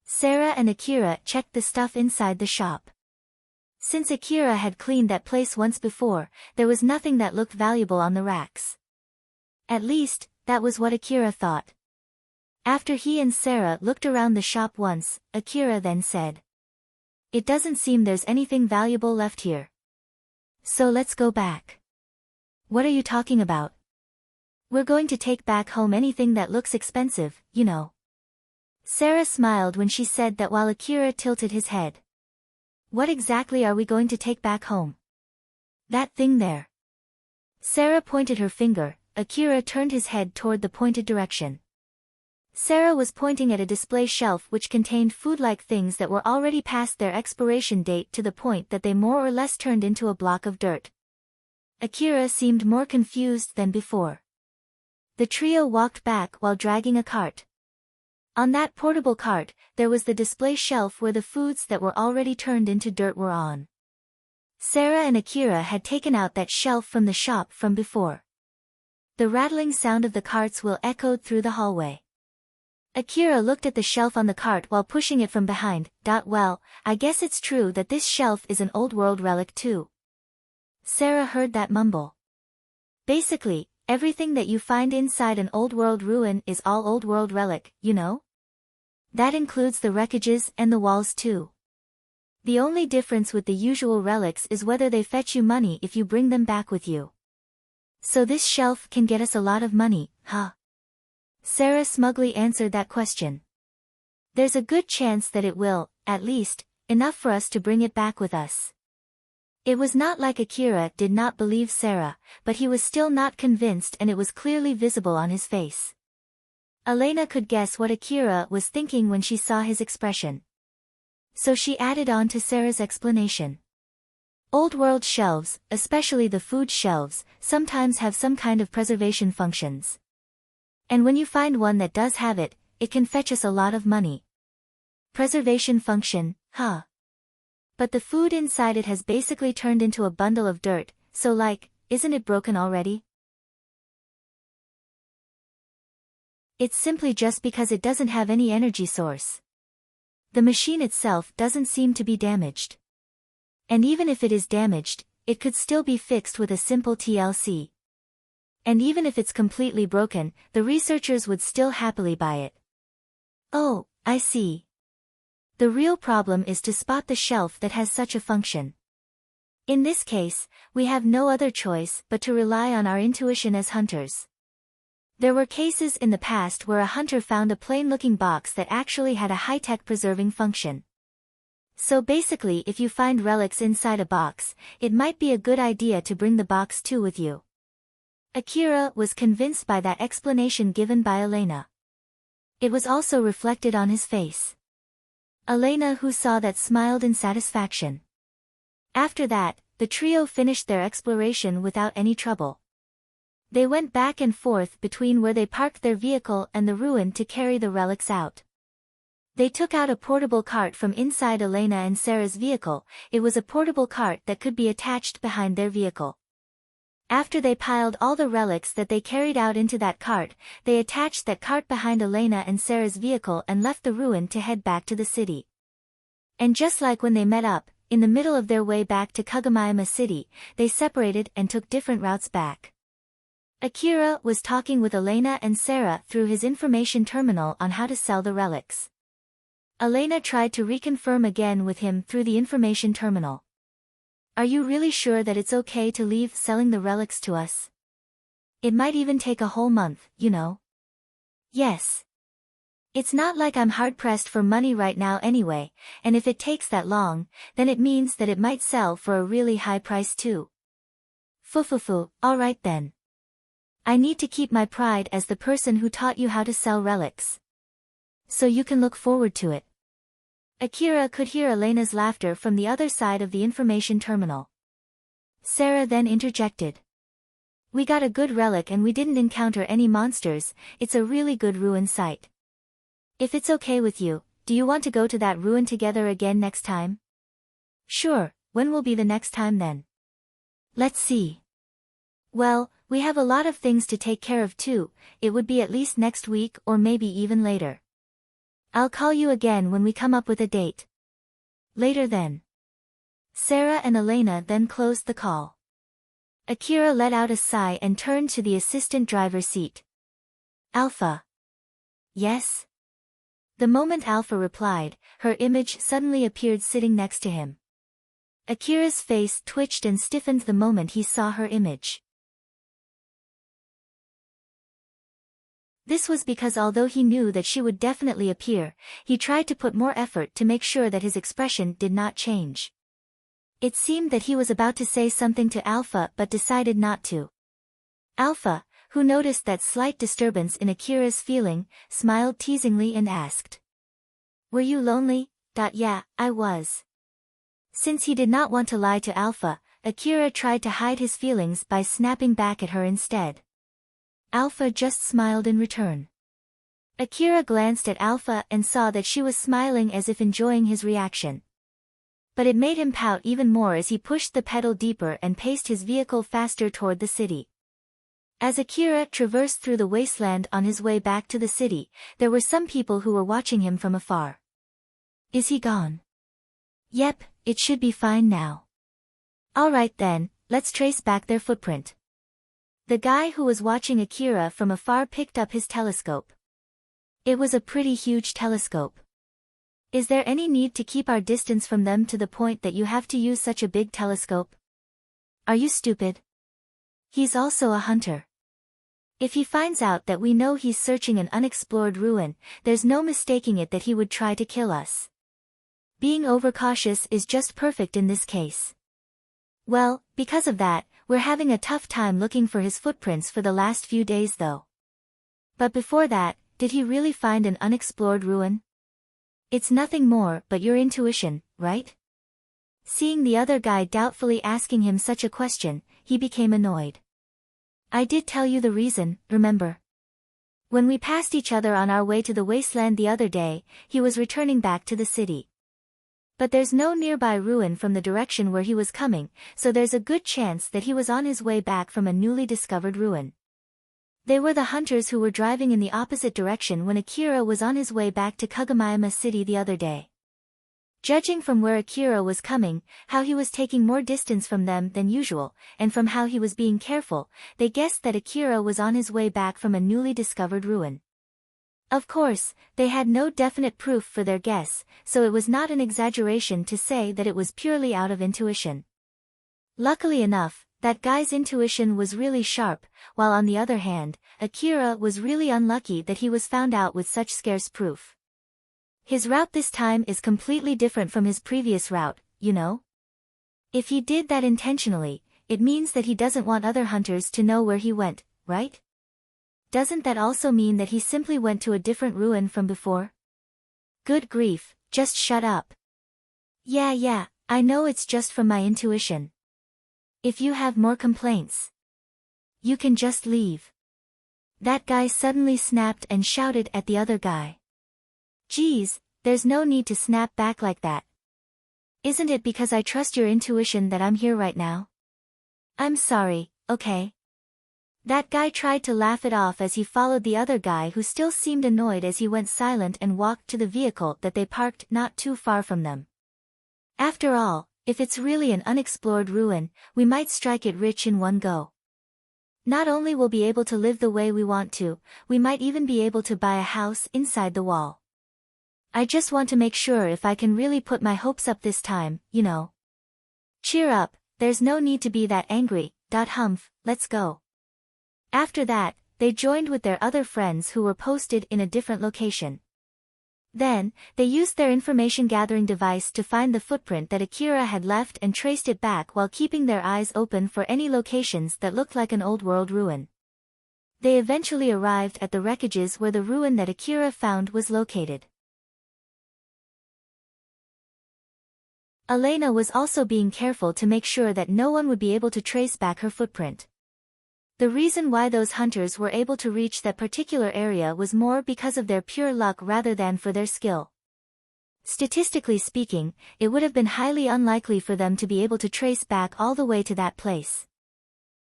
Sarah and Akira checked the stuff inside the shop. Since Akira had cleaned that place once before, there was nothing that looked valuable on the racks. At least, that was what Akira thought. After he and Sarah looked around the shop once, Akira then said, "It doesn't seem there's anything valuable left here. So let's go back." "What are you talking about?" "We're going to take back home anything that looks expensive, you know." Sarah smiled when she said that while Akira tilted his head. "What exactly are we going to take back home?" "That thing there." Sarah pointed her finger. Akira turned his head toward the pointed direction. Sarah was pointing at a display shelf which contained food-like things that were already past their expiration date to the point that they more or less turned into a block of dirt. Akira seemed more confused than before. The trio walked back while dragging a cart. On that portable cart, there was the display shelf where the foods that were already turned into dirt were on. Sarah and Akira had taken out that shelf from the shop from before. The rattling sound of the cart's wheel echoed through the hallway. Akira looked at the shelf on the cart while pushing it from behind. "Well, I guess it's true that this shelf is an old-world relic too." Sarah heard that mumble. "Basically, everything that you find inside an old-world ruin is all old-world relic, you know? That includes the wreckages and the walls too. The only difference with the usual relics is whether they fetch you money if you bring them back with you. So this shelf can get us a lot of money, huh?" Sarah smugly answered that question. "There's a good chance that it will, at least, enough for us to bring it back with us." It was not like Akira did not believe Sarah, but he was still not convinced, and it was clearly visible on his face. Elena could guess what Akira was thinking when she saw his expression. So she added on to Sarah's explanation. Old world shelves, especially the food shelves, sometimes have some kind of preservation functions. And when you find one that does have it, it can fetch us a lot of money. Preservation function, huh? But the food inside it has basically turned into a bundle of dirt, so like, isn't it broken already? It's simply just because it doesn't have any energy source. The machine itself doesn't seem to be damaged. And even if it is damaged, it could still be fixed with a simple TLC. And even if it's completely broken, the researchers would still happily buy it. Oh, I see. The real problem is to spot the shelf that has such a function. In this case, we have no other choice but to rely on our intuition as hunters. There were cases in the past where a hunter found a plain-looking box that actually had a high-tech preserving function. So basically, if you find relics inside a box, it might be a good idea to bring the box too with you. Akira was convinced by that explanation given by Elena. It was also reflected on his face. Elena, who saw that, smiled in satisfaction. After that, the trio finished their exploration without any trouble. They went back and forth between where they parked their vehicle and the ruin to carry the relics out. They took out a portable cart from inside Elena and Sarah's vehicle. It was a portable cart that could be attached behind their vehicle. After they piled all the relics that they carried out into that cart, they attached that cart behind Elena and Sarah's vehicle and left the ruin to head back to the city. And just like when they met up, in the middle of their way back to Kagomayama City, they separated and took different routes back. Akira was talking with Elena and Sarah through his information terminal on how to sell the relics. Elena tried to reconfirm again with him through the information terminal. Are you really sure that it's okay to leave selling the relics to us? It might even take a whole month, you know. Yes. It's not like I'm hard-pressed for money right now anyway, and if it takes that long, then it means that it might sell for a really high price too. Fufufu, alright then. I need to keep my pride as the person who taught you how to sell relics. So you can look forward to it. Akira could hear Elena's laughter from the other side of the information terminal. Sarah then interjected. We got a good relic and we didn't encounter any monsters. It's a really good ruin site. If it's okay with you, do you want to go to that ruin together again next time? Sure, when will be the next time then? Let's see. Well, we have a lot of things to take care of too. It would be at least next week or maybe even later. I'll call you again when we come up with a date. Later then. Sarah and Elena then closed the call. Akira let out a sigh and turned to the assistant driver's seat. Alpha. Yes? The moment Alpha replied, her image suddenly appeared sitting next to him. Akira's face twitched and stiffened the moment he saw her image. This was because although he knew that she would definitely appear, he tried to put more effort to make sure that his expression did not change. It seemed that he was about to say something to Alpha but decided not to. Alpha, who noticed that slight disturbance in Akira's feeling, smiled teasingly and asked. Were you lonely? Yeah, I was. Since he did not want to lie to Alpha, Akira tried to hide his feelings by snapping back at her instead. Alpha just smiled in return. Akira glanced at Alpha and saw that she was smiling as if enjoying his reaction. But it made him pout even more as he pushed the pedal deeper and paced his vehicle faster toward the city. As Akira traversed through the wasteland on his way back to the city, there were some people who were watching him from afar. Is he gone? Yep, it should be fine now. Alright then, let's trace back their footprint. The guy who was watching Akira from afar picked up his telescope. It was a pretty huge telescope. Is there any need to keep our distance from them to the point that you have to use such a big telescope? Are you stupid? He's also a hunter. If he finds out that we know he's searching an unexplored ruin, there's no mistaking it that he would try to kill us. Being overcautious is just perfect in this case. Well, because of that, we're having a tough time looking for his footprints for the last few days though. But before that, did he really find an unexplored ruin? It's nothing more but your intuition, right? Seeing the other guy doubtfully asking him such a question, he became annoyed. I did tell you the reason, remember? When we passed each other on our way to the wasteland the other day, he was returning back to the city. But there's no nearby ruin from the direction where he was coming, so there's a good chance that he was on his way back from a newly discovered ruin. They were the hunters who were driving in the opposite direction when Akira was on his way back to Kagomayama City the other day. Judging from where Akira was coming, how he was taking more distance from them than usual, and from how he was being careful, they guessed that Akira was on his way back from a newly discovered ruin. Of course, they had no definite proof for their guess, so it was not an exaggeration to say that it was purely out of intuition. Luckily enough, that guy's intuition was really sharp, while on the other hand, Akira was really unlucky that he was found out with such scarce proof. His route this time is completely different from his previous route, you know? If he did that intentionally, it means that he doesn't want other hunters to know where he went, right? Doesn't that also mean that he simply went to a different ruin from before? Good grief, just shut up. Yeah, I know it's just from my intuition. If you have more complaints, you can just leave. That guy suddenly snapped and shouted at the other guy. Geez, there's no need to snap back like that. Isn't it because I trust your intuition that I'm here right now? I'm sorry, okay? That guy tried to laugh it off as he followed the other guy who still seemed annoyed as he went silent and walked to the vehicle that they parked not too far from them. After all, if it's really an unexplored ruin, we might strike it rich in one go. Not only will we be able to live the way we want to, we might even be able to buy a house inside the wall. I just want to make sure if I can really put my hopes up this time, you know. Cheer up, there's no need to be that angry, Humph, let's go. After that, they joined with their other friends who were posted in a different location. Then, they used their information-gathering device to find the footprint that Akira had left and traced it back while keeping their eyes open for any locations that looked like an old-world ruin. They eventually arrived at the wreckages where the ruin that Akira found was located. Elena was also being careful to make sure that no one would be able to trace back her footprint. The reason why those hunters were able to reach that particular area was more because of their pure luck rather than for their skill. Statistically speaking, it would have been highly unlikely for them to be able to trace back all the way to that place.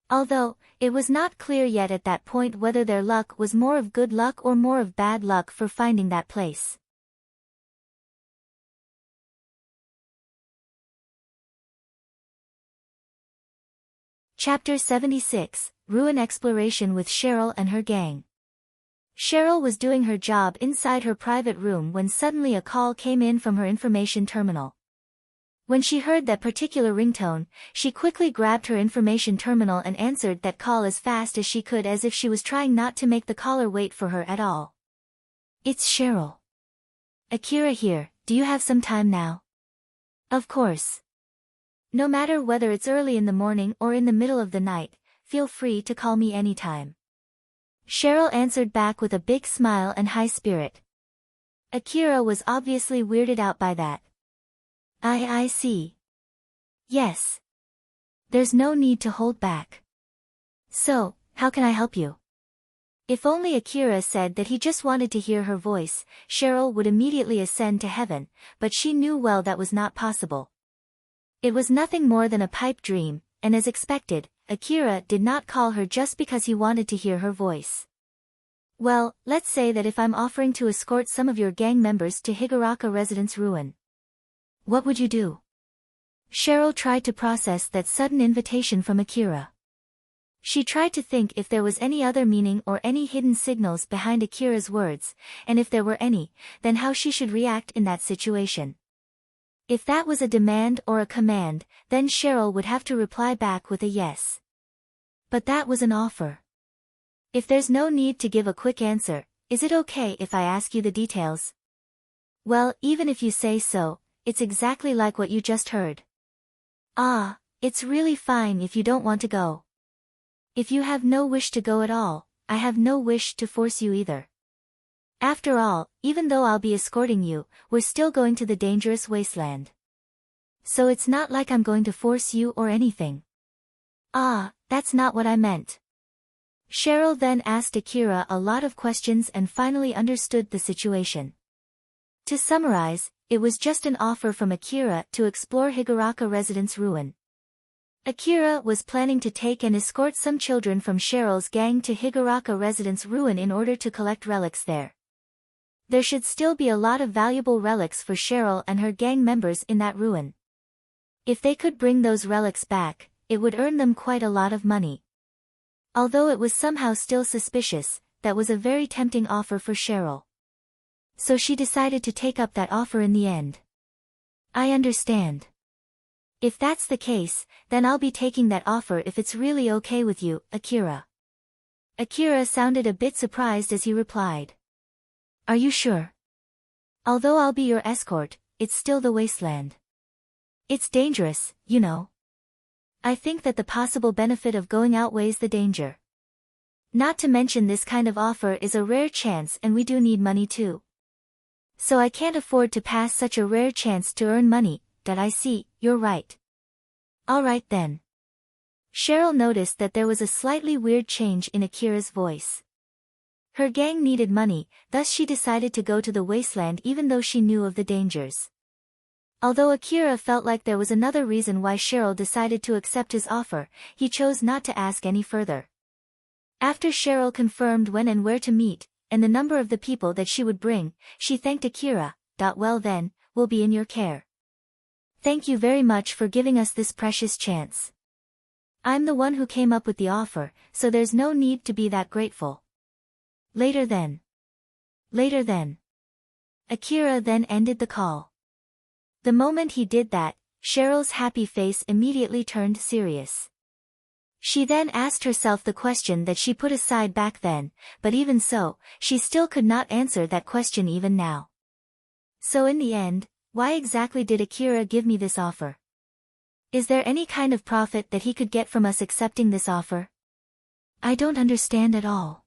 Although, it was not clear yet at that point whether their luck was more of good luck or more of bad luck for finding that place. Chapter 76, Ruin Exploration with Cheryl and her gang. Cheryl was doing her job inside her private room when suddenly a call came in from her information terminal. When she heard that particular ringtone, she quickly grabbed her information terminal and answered that call as fast as she could as if she was trying not to make the caller wait for her at all. It's Cheryl. Akira here, do you have some time now? Of course. No matter whether it's early in the morning or in the middle of the night, feel free to call me anytime. Cheryl answered back with a big smile and high spirit. Akira was obviously weirded out by that. I see. Yes. There's no need to hold back. So, how can I help you? If only Akira said that he just wanted to hear her voice, Cheryl would immediately ascend to heaven, but she knew well that was not possible. It was nothing more than a pipe dream, and as expected, Akira did not call her just because he wanted to hear her voice. Well, let's say that if I'm offering to escort some of your gang members to Higuraka Residence Ruin. What would you do? Cheryl tried to process that sudden invitation from Akira. She tried to think if there was any other meaning or any hidden signals behind Akira's words, and if there were any, then how she should react in that situation. If that was a demand or a command, then Cheryl would have to reply back with a yes. But that was an offer. If there's no need to give a quick answer, is it okay if I ask you the details? Well, even if you say so, it's exactly like what you just heard. Ah, It's really fine if you don't want to go. If you have no wish to go at all, I have no wish to force you either. After all, even though I'll be escorting you, we're still going to the dangerous wasteland. So it's not like I'm going to force you or anything. Ah, that's not what I meant. Cheryl then asked Akira a lot of questions and finally understood the situation. To summarize, it was just an offer from Akira to explore Higuraka Residence ruin. Akira was planning to take and escort some children from Cheryl's gang to Higuraka Residence ruin in order to collect relics there. There should still be a lot of valuable relics for Cheryl and her gang members in that ruin. If they could bring those relics back, it would earn them quite a lot of money. Although it was somehow still suspicious, that was a very tempting offer for Cheryl. So she decided to take up that offer in the end. I understand. If that's the case, then I'll be taking that offer if it's really okay with you, Akira. Akira sounded a bit surprised as he replied. Are you sure? Although I'll be your escort, it's still the wasteland. It's dangerous, you know. I think that the possible benefit of going outweighs the danger. Not to mention this kind of offer is a rare chance and we do need money too. So I can't afford to pass such a rare chance to earn money. That I see, you're right. Alright then. Cheryl noticed that there was a slightly weird change in Akira's voice. Her gang needed money, thus she decided to go to the wasteland even though she knew of the dangers. Although Akira felt like there was another reason why Cheryl decided to accept his offer, he chose not to ask any further. After Cheryl confirmed when and where to meet, and the number of the people that she would bring, she thanked Akira. Well then, we'll be in your care. Thank you very much for giving us this precious chance. I'm the one who came up with the offer, so there's no need to be that grateful. Later then. Later then. Akira then ended the call. The moment he did that, Cheryl's happy face immediately turned serious. She then asked herself the question that she put aside back then, but even so, she still could not answer that question even now. So in the end, why exactly did Akira give me this offer? Is there any kind of profit that he could get from us accepting this offer? I don't understand at all.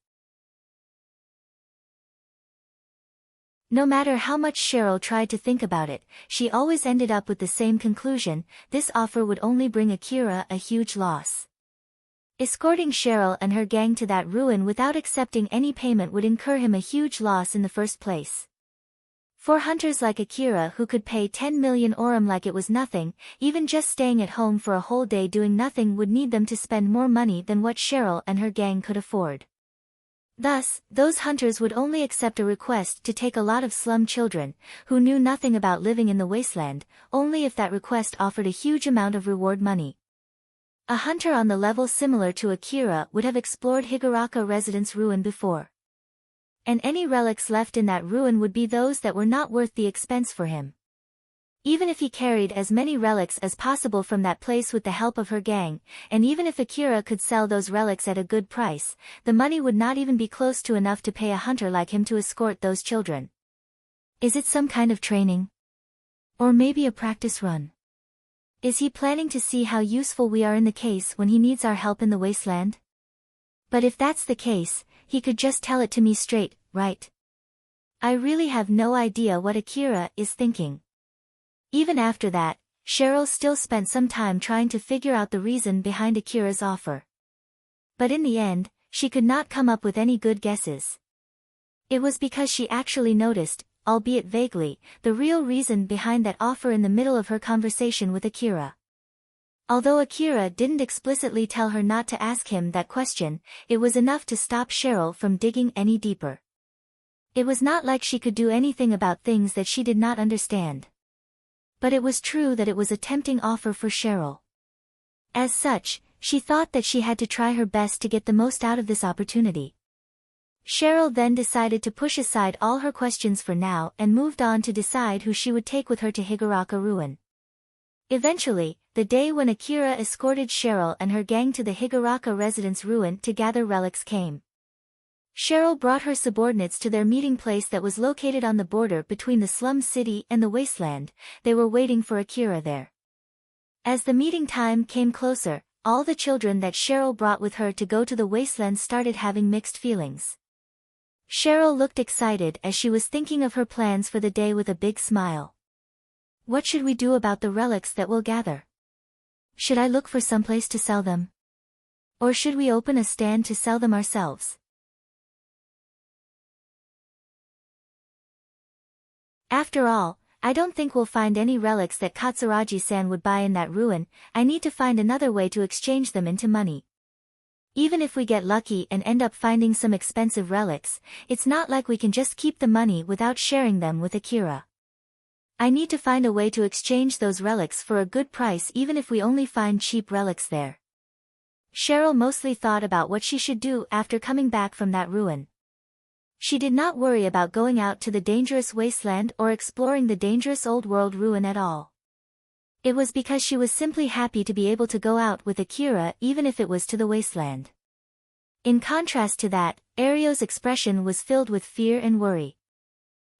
No matter how much Cheryl tried to think about it, she always ended up with the same conclusion: this offer would only bring Akira a huge loss. Escorting Cheryl and her gang to that ruin without accepting any payment would incur him a huge loss in the first place. For hunters like Akira who could pay 10 million orum like it was nothing, even just staying at home for a whole day doing nothing would need them to spend more money than what Cheryl and her gang could afford. Thus, those hunters would only accept a request to take a lot of slum children, who knew nothing about living in the wasteland, only if that request offered a huge amount of reward money. A hunter on the level similar to Akira would have explored Higuraka Residence ruin before. And any relics left in that ruin would be those that were not worth the expense for him. Even if he carried as many relics as possible from that place with the help of her gang, and even if Akira could sell those relics at a good price, the money would not even be close to enough to pay a hunter like him to escort those children. Is it some kind of training? Or maybe a practice run? Is he planning to see how useful we are in the case when he needs our help in the wasteland? But if that's the case, he could just tell it to me straight, right? I really have no idea what Akira is thinking. Even after that, Cheryl still spent some time trying to figure out the reason behind Akira's offer. But in the end, she could not come up with any good guesses. It was because she actually noticed, albeit vaguely, the real reason behind that offer in the middle of her conversation with Akira. Although Akira didn't explicitly tell her not to ask him that question, it was enough to stop Cheryl from digging any deeper. It was not like she could do anything about things that she did not understand. But it was true that it was a tempting offer for Cheryl. As such, she thought that she had to try her best to get the most out of this opportunity. Cheryl then decided to push aside all her questions for now and moved on to decide who she would take with her to Higuraka ruin. Eventually, the day when Akira escorted Cheryl and her gang to the Higuraka residence ruin to gather relics came. Cheryl brought her subordinates to their meeting place that was located on the border between the slum city and the wasteland. They were waiting for Akira there. As the meeting time came closer, all the children that Cheryl brought with her to go to the wasteland started having mixed feelings. Cheryl looked excited as she was thinking of her plans for the day with a big smile. What should we do about the relics that we'll gather? Should I look for someplace to sell them? Or should we open a stand to sell them ourselves? After all, I don't think we'll find any relics that Katsuragi-san would buy in that ruin. I need to find another way to exchange them into money. Even if we get lucky and end up finding some expensive relics, it's not like we can just keep the money without sharing them with Akira. I need to find a way to exchange those relics for a good price even if we only find cheap relics there. Cheryl mostly thought about what she should do after coming back from that ruin. She did not worry about going out to the dangerous wasteland or exploring the dangerous old world ruin at all. It was because she was simply happy to be able to go out with Akira even if it was to the wasteland. In contrast to that, Ario's expression was filled with fear and worry.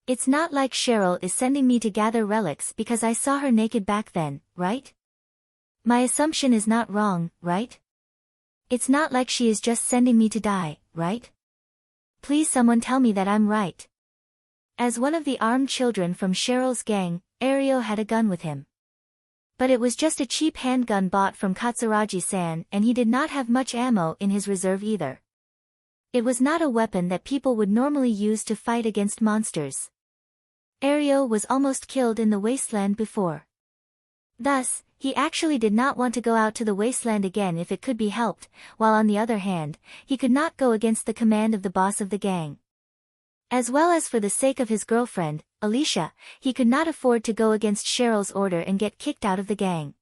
It's not like Cheryl is sending me to gather relics because I saw her naked back then, right? My assumption is not wrong, right? It's not like she is just sending me to die, right? Please someone tell me that I'm right. As one of the armed children from Cheryl's gang, Ario had a gun with him. But it was just a cheap handgun bought from Katsuragi-san and he did not have much ammo in his reserve either. It was not a weapon that people would normally use to fight against monsters. Ario was almost killed in the wasteland before. Thus, he actually did not want to go out to the wasteland again if it could be helped, while on the other hand, he could not go against the command of the boss of the gang. As well as for the sake of his girlfriend, Alicia, he could not afford to go against Cheryl's order and get kicked out of the gang.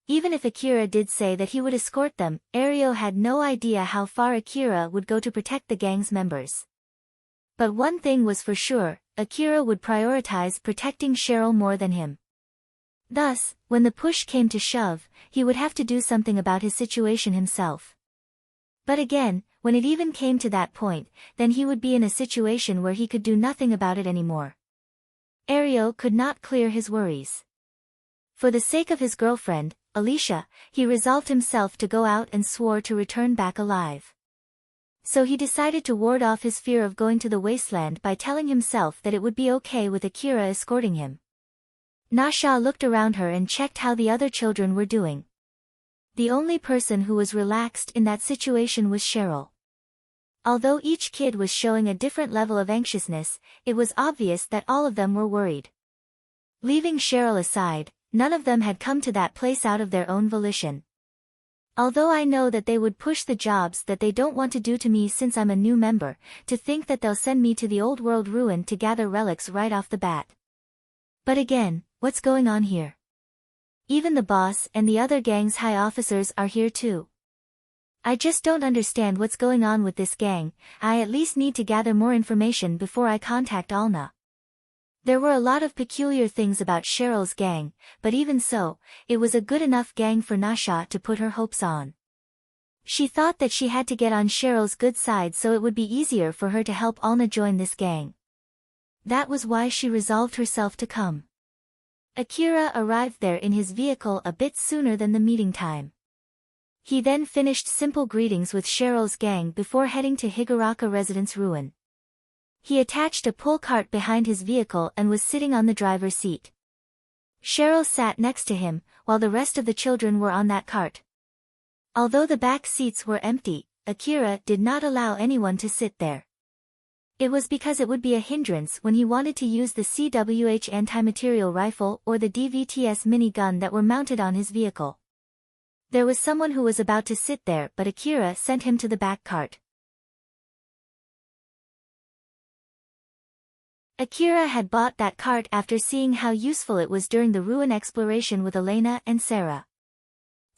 Even if Akira did say that he would escort them, Ario had no idea how far Akira would go to protect the gang's members. But one thing was for sure, Akira would prioritize protecting Cheryl more than him. Thus, when the push came to shove, he would have to do something about his situation himself. But again, when it even came to that point, then he would be in a situation where he could do nothing about it anymore. Ario could not clear his worries. For the sake of his girlfriend, Alicia, he resolved himself to go out and swore to return back alive. So he decided to ward off his fear of going to the wasteland by telling himself that it would be okay with Akira escorting him. Nasha looked around her and checked how the other children were doing. The only person who was relaxed in that situation was Cheryl. Although each kid was showing a different level of anxiousness, it was obvious that all of them were worried. Leaving Cheryl aside, none of them had come to that place out of their own volition. Although I know that they would push the jobs that they don't want to do to me since I'm a new member, to think that they'll send me to the old world ruin to gather relics right off the bat. But again, what's going on here? Even the boss and the other gang's high officers are here too. I just don't understand what's going on with this gang. I at least need to gather more information before I contact Alna. There were a lot of peculiar things about Cheryl's gang, but even so, it was a good enough gang for Nasha to put her hopes on. She thought that she had to get on Cheryl's good side so it would be easier for her to help Alna join this gang. That was why she resolved herself to come. Akira arrived there in his vehicle a bit sooner than the meeting time. He then finished simple greetings with Cheryl's gang before heading to Higuraka Residence Ruin. He attached a pull cart behind his vehicle and was sitting on the driver's seat. Cheryl sat next to him, while the rest of the children were on that cart. Although the back seats were empty, Akira did not allow anyone to sit there. It was because it would be a hindrance when he wanted to use the CWH anti-material rifle or the DVTS minigun that were mounted on his vehicle. There was someone who was about to sit there but Akira sent him to the back cart. Akira had bought that cart after seeing how useful it was during the ruin exploration with Elena and Sarah.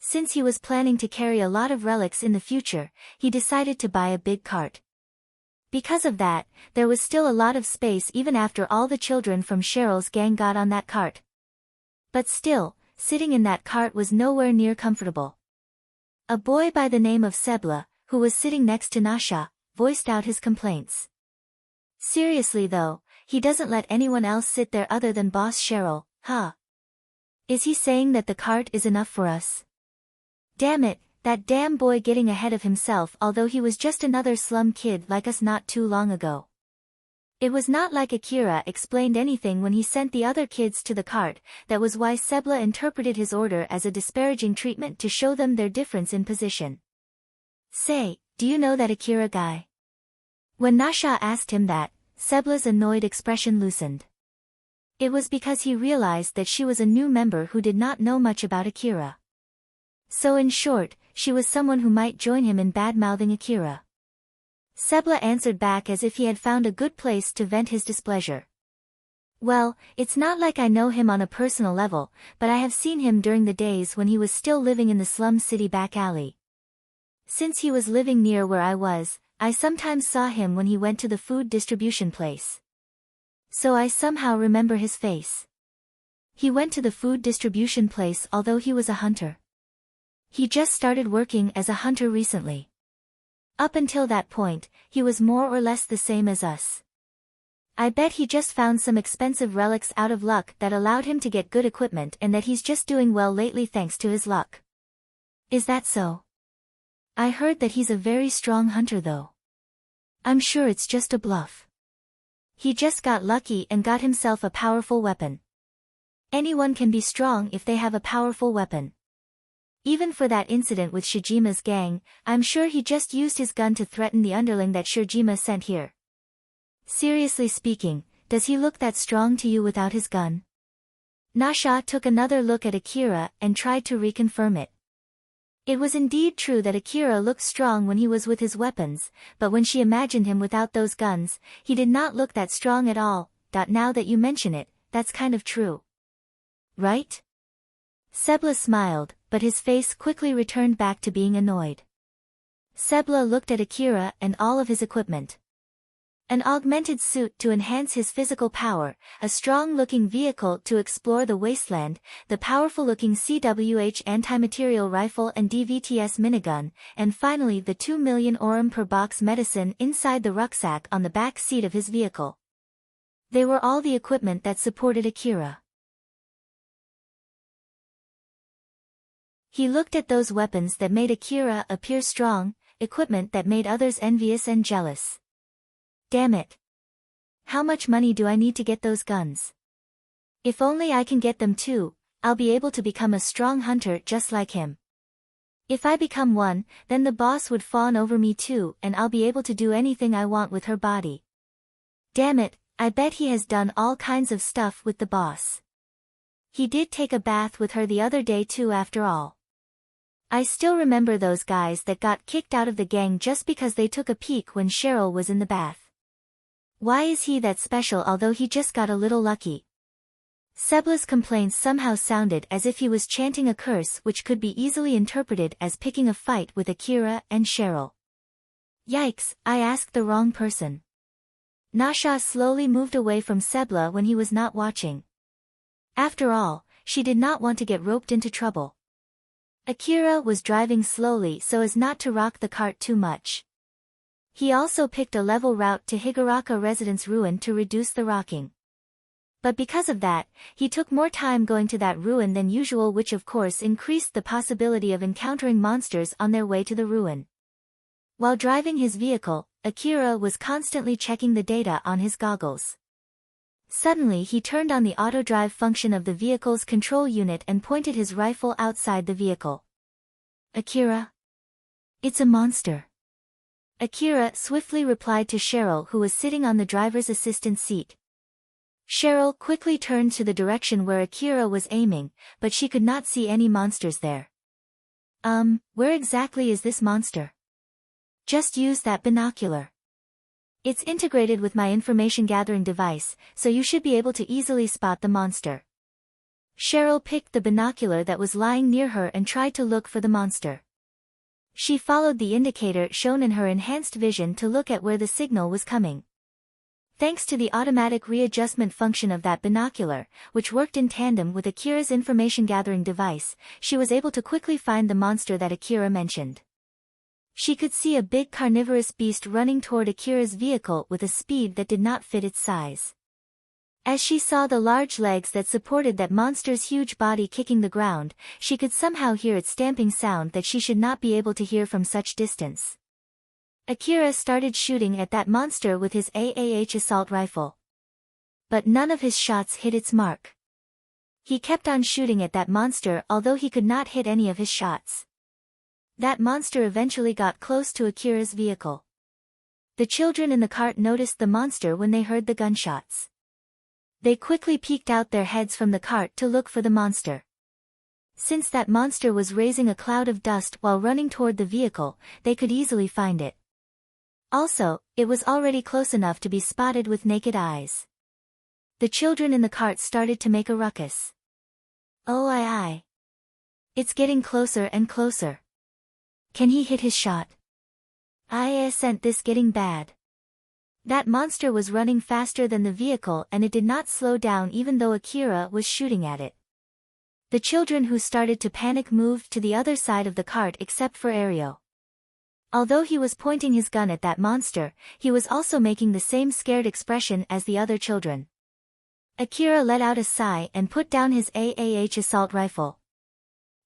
Since he was planning to carry a lot of relics in the future, he decided to buy a big cart. Because of that, there was still a lot of space even after all the children from Cheryl's gang got on that cart. But still, sitting in that cart was nowhere near comfortable. A boy by the name of Sebla, who was sitting next to Nasha, voiced out his complaints. Seriously though, he doesn't let anyone else sit there other than Boss Cheryl, huh? Is he saying that the cart is enough for us? Damn it, that damn boy getting ahead of himself, although he was just another slum kid like us not too long ago. It was not like Akira explained anything when he sent the other kids to the cart. That was why Sebla interpreted his order as a disparaging treatment to show them their difference in position. Say, do you know that Akira guy? When Nasha asked him that, Sebla's annoyed expression loosened. It was because he realized that she was a new member who did not know much about Akira. So in short, she was someone who might join him in bad-mouthing Akira. Sebla answered back as if he had found a good place to vent his displeasure. Well, it's not like I know him on a personal level, but I have seen him during the days when he was still living in the slum city back alley. Since he was living near where I was, I sometimes saw him when he went to the food distribution place. So I somehow remember his face. He went to the food distribution place although he was a hunter. He just started working as a hunter recently. Up until that point, he was more or less the same as us. I bet he just found some expensive relics out of luck that allowed him to get good equipment and that he's just doing well lately thanks to his luck. Is that so? I heard that he's a very strong hunter though. I'm sure it's just a bluff. He just got lucky and got himself a powerful weapon. Anyone can be strong if they have a powerful weapon. Even for that incident with Shijima's gang, I'm sure he just used his gun to threaten the underling that Shijima sent here. Seriously speaking, does he look that strong to you without his gun? Nasha took another look at Akira and tried to reconfirm it. It was indeed true that Akira looked strong when he was with his weapons, but when she imagined him without those guns, he did not look that strong at all. Now that you mention it, that's kind of true. Right? Sebla smiled, but his face quickly returned back to being annoyed. Sebla looked at Akira and all of his equipment. An augmented suit to enhance his physical power, a strong-looking vehicle to explore the wasteland, the powerful-looking CWH anti-material rifle and DVTS minigun, and finally the 2 million orum per box medicine inside the rucksack on the back seat of his vehicle. They were all the equipment that supported Akira. He looked at those weapons that made Akira appear strong, equipment that made others envious and jealous. Damn it. How much money do I need to get those guns? If only I can get them too, I'll be able to become a strong hunter just like him. If I become one, then the boss would fawn over me too and I'll be able to do anything I want with her body. Damn it, I bet he has done all kinds of stuff with the boss. He did take a bath with her the other day too after all. I still remember those guys that got kicked out of the gang just because they took a peek when Cheryl was in the bath. Why is he that special although he just got a little lucky? Sebla's complaints somehow sounded as if he was chanting a curse which could be easily interpreted as picking a fight with Akira and Cheryl. Yikes, I asked the wrong person. Nasha slowly moved away from Sebla when he was not watching. After all, she did not want to get roped into trouble. Akira was driving slowly so as not to rock the cart too much. He also picked a level route to Higuraka Residence Ruin to reduce the rocking. But because of that, he took more time going to that ruin than usual, which of course increased the possibility of encountering monsters on their way to the ruin. While driving his vehicle, Akira was constantly checking the data on his goggles. Suddenly he turned on the auto-drive function of the vehicle's control unit and pointed his rifle outside the vehicle. Akira? It's a monster. Akira swiftly replied to Cheryl, who was sitting on the driver's assistant seat. Cheryl quickly turned to the direction where Akira was aiming, but she could not see any monsters there. Where exactly is this monster? Just use that binocular. It's integrated with my information-gathering device, so you should be able to easily spot the monster. Cheryl picked the binocular that was lying near her and tried to look for the monster. She followed the indicator shown in her enhanced vision to look at where the signal was coming. Thanks to the automatic readjustment function of that binocular, which worked in tandem with Akira's information-gathering device, she was able to quickly find the monster that Akira mentioned. She could see a big carnivorous beast running toward Akira's vehicle with a speed that did not fit its size. As she saw the large legs that supported that monster's huge body kicking the ground, she could somehow hear its stamping sound that she should not be able to hear from such distance. Akira started shooting at that monster with his assault rifle. But none of his shots hit its mark. He kept on shooting at that monster although he could not hit any of his shots. That monster eventually got close to Akira's vehicle. The children in the cart noticed the monster when they heard the gunshots. They quickly peeked out their heads from the cart to look for the monster. Since that monster was raising a cloud of dust while running toward the vehicle, they could easily find it. Also, it was already close enough to be spotted with naked eyes. The children in the cart started to make a ruckus. Oh aye. It's getting closer and closer. Can he hit his shot? I sent this getting bad. That monster was running faster than the vehicle and it did not slow down even though Akira was shooting at it. The children who started to panic moved to the other side of the cart except for Ario. Although he was pointing his gun at that monster, he was also making the same scared expression as the other children. Akira let out a sigh and put down his assault rifle.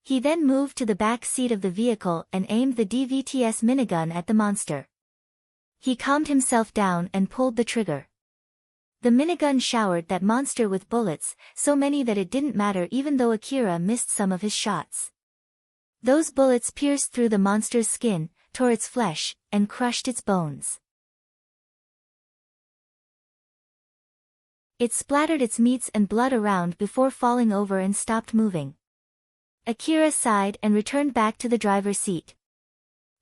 He then moved to the back seat of the vehicle and aimed the DVTS minigun at the monster. He calmed himself down and pulled the trigger. The minigun showered that monster with bullets, so many that it didn't matter even though Akira missed some of his shots. Those bullets pierced through the monster's skin, tore its flesh, and crushed its bones. It splattered its meats and blood around before falling over and stopped moving. Akira sighed and returned back to the driver's seat.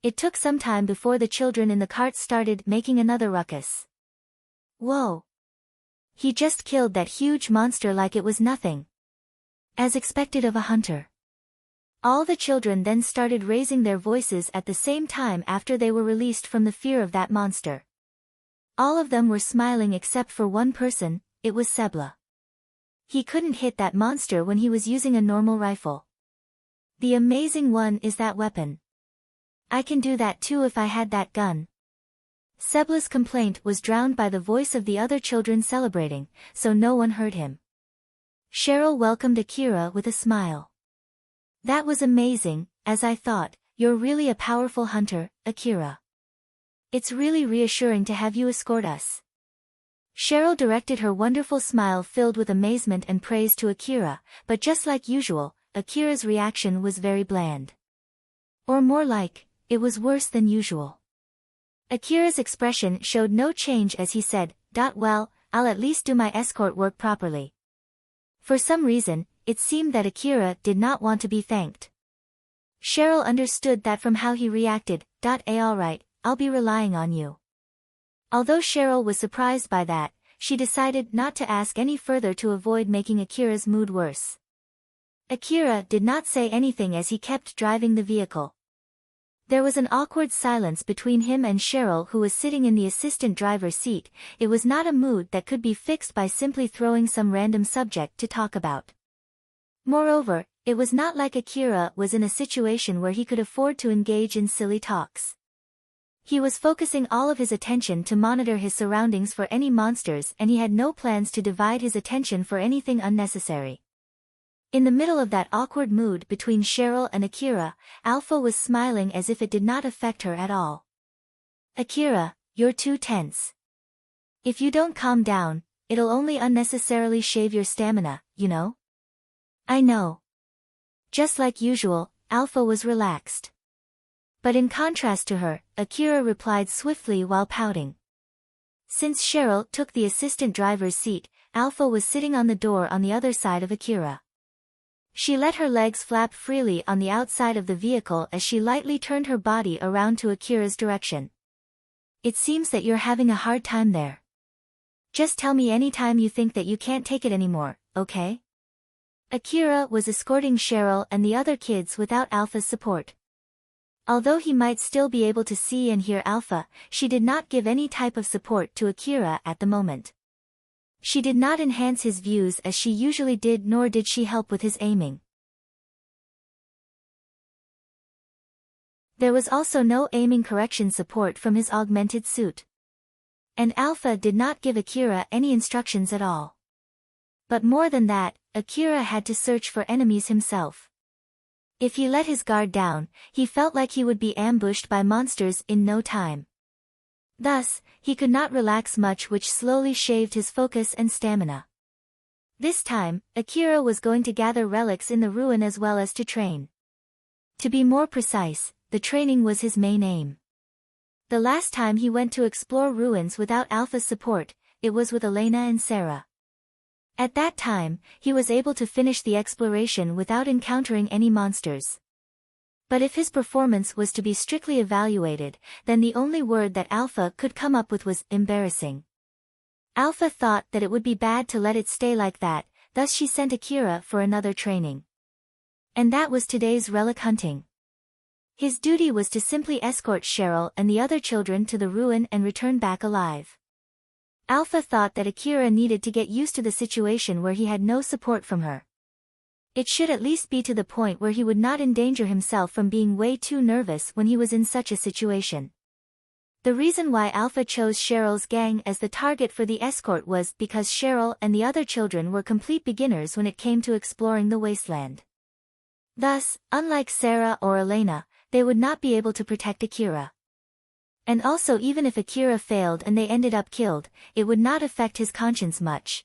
It took some time before the children in the cart started making another ruckus. Whoa! He just killed that huge monster like it was nothing. As expected of a hunter. All the children then started raising their voices at the same time after they were released from the fear of that monster. All of them were smiling except for one person, it was Sebla. He couldn't hit that monster when he was using a normal rifle. The amazing one is that weapon. I can do that too if I had that gun. Sebla's complaint was drowned by the voice of the other children celebrating, so no one heard him. Cheryl welcomed Akira with a smile. That was amazing, as I thought, you're really a powerful hunter, Akira. It's really reassuring to have you escort us. Cheryl directed her wonderful smile filled with amazement and praise to Akira, but just like usual, Akira's reaction was very bland. Or more like, it was worse than usual. Akira's expression showed no change as he said, "Well, I'll at least do my escort work properly." For some reason, it seemed that Akira did not want to be thanked. Cheryl understood that from how he reacted, Alright, I'll be relying on you. Although Cheryl was surprised by that, she decided not to ask any further to avoid making Akira's mood worse. Akira did not say anything as he kept driving the vehicle. There was an awkward silence between him and Cheryl who was sitting in the assistant driver's seat. It was not a mood that could be fixed by simply throwing some random subject to talk about. Moreover, it was not like Akira was in a situation where he could afford to engage in silly talks. He was focusing all of his attention to monitor his surroundings for any monsters and he had no plans to divide his attention for anything unnecessary. In the middle of that awkward mood between Cheryl and Akira, Alpha was smiling as if it did not affect her at all. Akira, you're too tense. If you don't calm down, it'll only unnecessarily shave your stamina, you know? I know. Just like usual, Alpha was relaxed. But in contrast to her, Akira replied swiftly while pouting. Since Cheryl took the assistant driver's seat, Alpha was sitting on the door on the other side of Akira. She let her legs flap freely on the outside of the vehicle as she lightly turned her body around to Akira's direction. It seems that you're having a hard time there. Just tell me anytime you think that you can't take it anymore, okay? Akira was escorting Cheryl and the other kids without Alpha's support. Although he might still be able to see and hear Alpha, she did not give any type of support to Akira at the moment. She did not enhance his views as she usually did, nor did she help with his aiming. There was also no aiming correction support from his augmented suit. And Alpha did not give Akira any instructions at all. But more than that, Akira had to search for enemies himself. If he let his guard down, he felt like he would be ambushed by monsters in no time. Thus, he could not relax much, which slowly shaved his focus and stamina. This time, Akira was going to gather relics in the ruin as well as to train. To be more precise, the training was his main aim. The last time he went to explore ruins without Alpha's support, it was with Elena and Sarah. At that time, he was able to finish the exploration without encountering any monsters. But if his performance was to be strictly evaluated, then the only word that Alpha could come up with was embarrassing. Alpha thought that it would be bad to let it stay like that, thus she sent Akira for another training. And that was today's relic hunting. His duty was to simply escort Cheryl and the other children to the ruin and return back alive. Alpha thought that Akira needed to get used to the situation where he had no support from her. It should at least be to the point where he would not endanger himself from being way too nervous when he was in such a situation. The reason why Alpha chose Cheryl's gang as the target for the escort was because Cheryl and the other children were complete beginners when it came to exploring the wasteland. Thus, unlike Sarah or Elena, they would not be able to protect Akira. And also, even if Akira failed and they ended up killed, it would not affect his conscience much.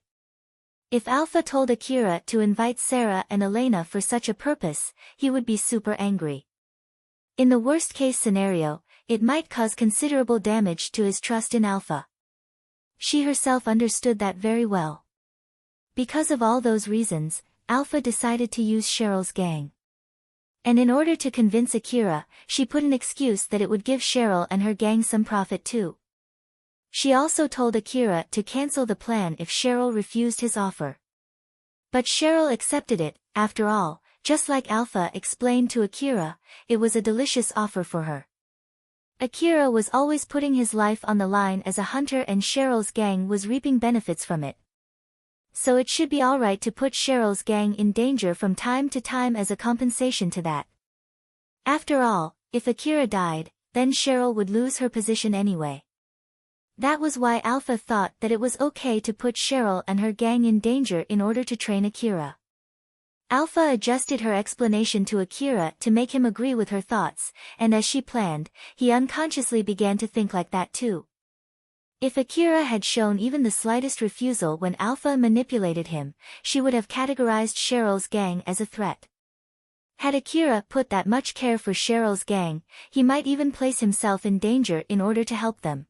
If Alpha told Akira to invite Sarah and Elena for such a purpose, he would be super angry. In the worst-case scenario, it might cause considerable damage to his trust in Alpha. She herself understood that very well. Because of all those reasons, Alpha decided to use Cheryl's gang. And in order to convince Akira, she put an excuse that it would give Cheryl and her gang some profit too. She also told Akira to cancel the plan if Cheryl refused his offer. But Cheryl accepted it. After all, just like Alpha explained to Akira, it was a delicious offer for her. Akira was always putting his life on the line as a hunter, and Cheryl's gang was reaping benefits from it. So it should be alright to put Cheryl's gang in danger from time to time as a compensation to that. After all, if Akira died, then Cheryl would lose her position anyway. That was why Alpha thought that it was okay to put Cheryl and her gang in danger in order to train Akira. Alpha adjusted her explanation to Akira to make him agree with her thoughts, and as she planned, he unconsciously began to think like that too. If Akira had shown even the slightest refusal when Alpha manipulated him, she would have categorized Cheryl's gang as a threat. Had Akira put that much care for Cheryl's gang, he might even place himself in danger in order to help them.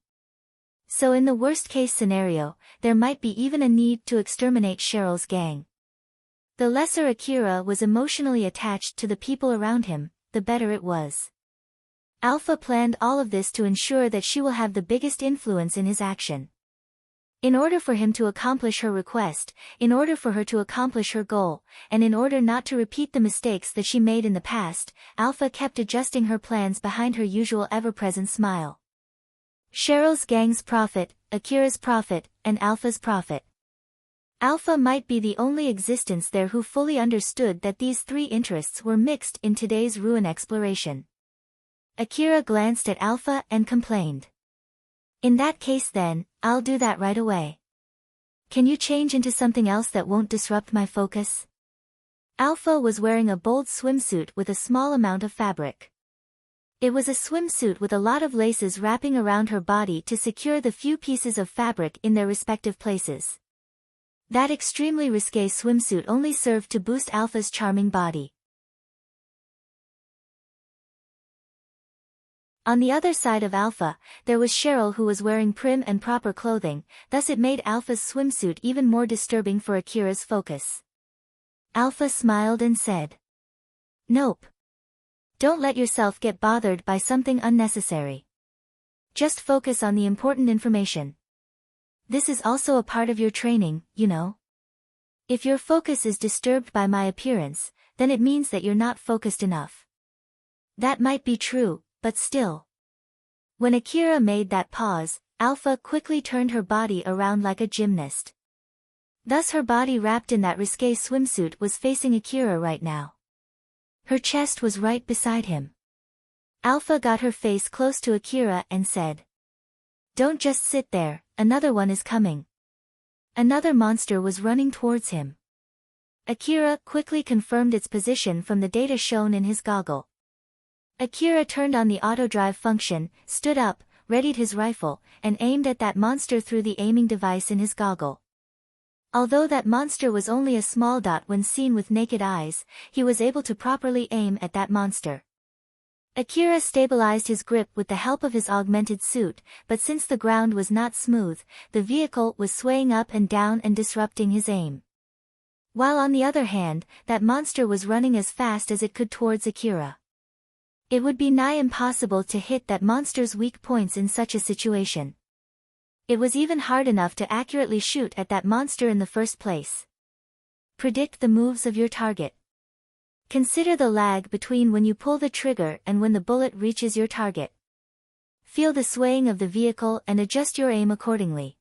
So in the worst-case scenario, there might be even a need to exterminate Cheryl's gang. The lesser Akira was emotionally attached to the people around him, the better it was. Alpha planned all of this to ensure that she will have the biggest influence in his action. In order for him to accomplish her request, in order for her to accomplish her goal, and in order not to repeat the mistakes that she made in the past, Alpha kept adjusting her plans behind her usual ever-present smile. Cheryl's gang's profit, Akira's profit, and Alpha's profit. Alpha might be the only existence there who fully understood that these three interests were mixed in today's ruin exploration. Akira glanced at Alpha and complained. In that case then, I'll do that right away. Can you change into something else that won't disrupt my focus? Alpha was wearing a bold swimsuit with a small amount of fabric. It was a swimsuit with a lot of laces wrapping around her body to secure the few pieces of fabric in their respective places. That extremely risque swimsuit only served to boost Alpha's charming body. On the other side of Alpha, there was Cheryl, who was wearing prim and proper clothing, thus it made Alpha's swimsuit even more disturbing for Akira's focus. Alpha smiled and said, "Nope. Don't let yourself get bothered by something unnecessary. Just focus on the important information. This is also a part of your training, you know. If your focus is disturbed by my appearance, then it means that you're not focused enough." That might be true, but still. When Akira made that pause, Alpha quickly turned her body around like a gymnast. Thus her body wrapped in that risque swimsuit was facing Akira right now. Her chest was right beside him. Alpha got her face close to Akira and said, "Don't just sit there, another one is coming." Another monster was running towards him. Akira quickly confirmed its position from the data shown in his goggle. Akira turned on the auto-drive function, stood up, readied his rifle, and aimed at that monster through the aiming device in his goggle. Although that monster was only a small dot when seen with naked eyes, he was able to properly aim at that monster. Akira stabilized his grip with the help of his augmented suit, but since the ground was not smooth, the vehicle was swaying up and down and disrupting his aim. While on the other hand, that monster was running as fast as it could towards Akira. It would be nigh impossible to hit that monster's weak points in such a situation. It was even hard enough to accurately shoot at that monster in the first place. Predict the moves of your target. Consider the lag between when you pull the trigger and when the bullet reaches your target. Feel the swaying of the vehicle and adjust your aim accordingly.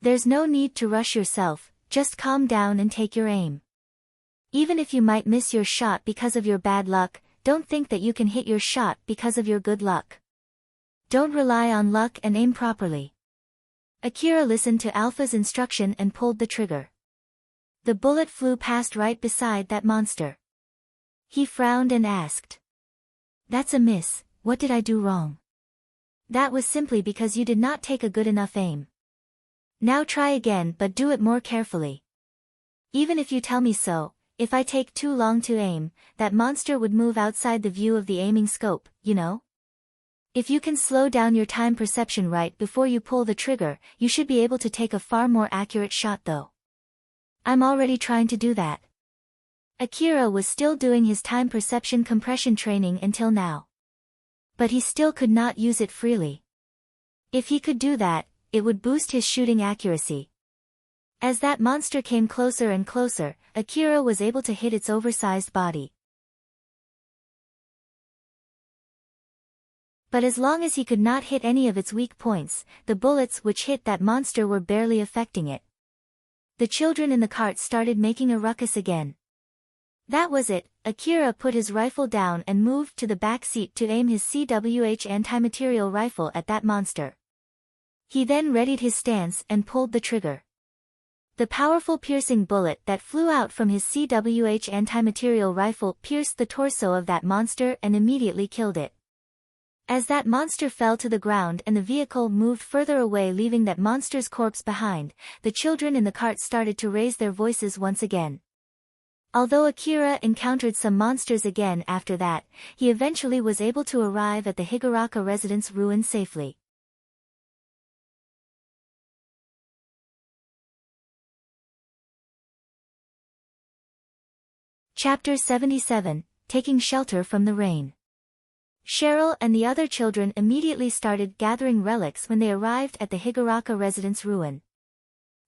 There's no need to rush yourself, just calm down and take your aim. Even if you might miss your shot because of your bad luck, don't think that you can hit your shot because of your good luck. Don't rely on luck and aim properly. Akira listened to Alpha's instruction and pulled the trigger. The bullet flew past right beside that monster. He frowned and asked. "That's a miss, what did I do wrong?" "That was simply because you did not take a good enough aim. Now try again, but do it more carefully. Even if you tell me so, if I take too long to aim, that monster would move outside the view of the aiming scope, you know? If you can slow down your time perception right before you pull the trigger, you should be able to take a far more accurate shot though." "I'm already trying to do that." Akira was still doing his time perception compression training until now. But he still could not use it freely. If he could do that, it would boost his shooting accuracy. As that monster came closer and closer, Akira was able to hit its oversized body. But as long as he could not hit any of its weak points, the bullets which hit that monster were barely affecting it. The children in the cart started making a ruckus again. That was it, Akira put his rifle down and moved to the back seat to aim his CWH anti-material rifle at that monster. He then readied his stance and pulled the trigger. The powerful piercing bullet that flew out from his CWH anti-material rifle pierced the torso of that monster and immediately killed it. As that monster fell to the ground and the vehicle moved further away leaving that monster's corpse behind, the children in the cart started to raise their voices once again. Although Akira encountered some monsters again after that, he eventually was able to arrive at the Higuraka residence ruin safely. Chapter 77, Taking Shelter from the Rain. Cheryl and the other children immediately started gathering relics when they arrived at the Higuraka residence ruin.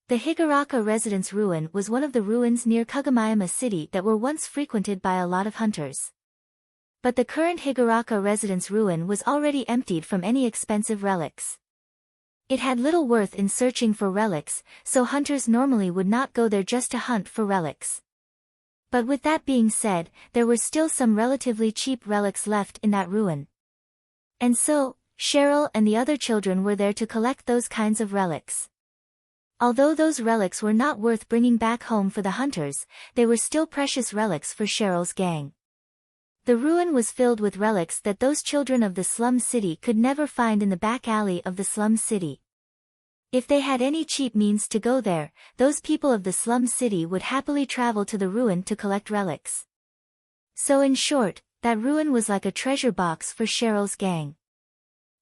The Higuraka residence ruin was one of the ruins near Kagomayama City that were once frequented by a lot of hunters. But the current Higuraka residence ruin was already emptied from any expensive relics. It had little worth in searching for relics, so hunters normally would not go there just to hunt for relics. But with that being said, there were still some relatively cheap relics left in that ruin. And so, Cheryl and the other children were there to collect those kinds of relics. Although those relics were not worth bringing back home for the hunters, they were still precious relics for Cheryl's gang. The ruin was filled with relics that those children of the slum city could never find in the back alley of the slum city. If they had any cheap means to go there, those people of the slum city would happily travel to the ruin to collect relics. So in short, that ruin was like a treasure box for Cheryl's gang.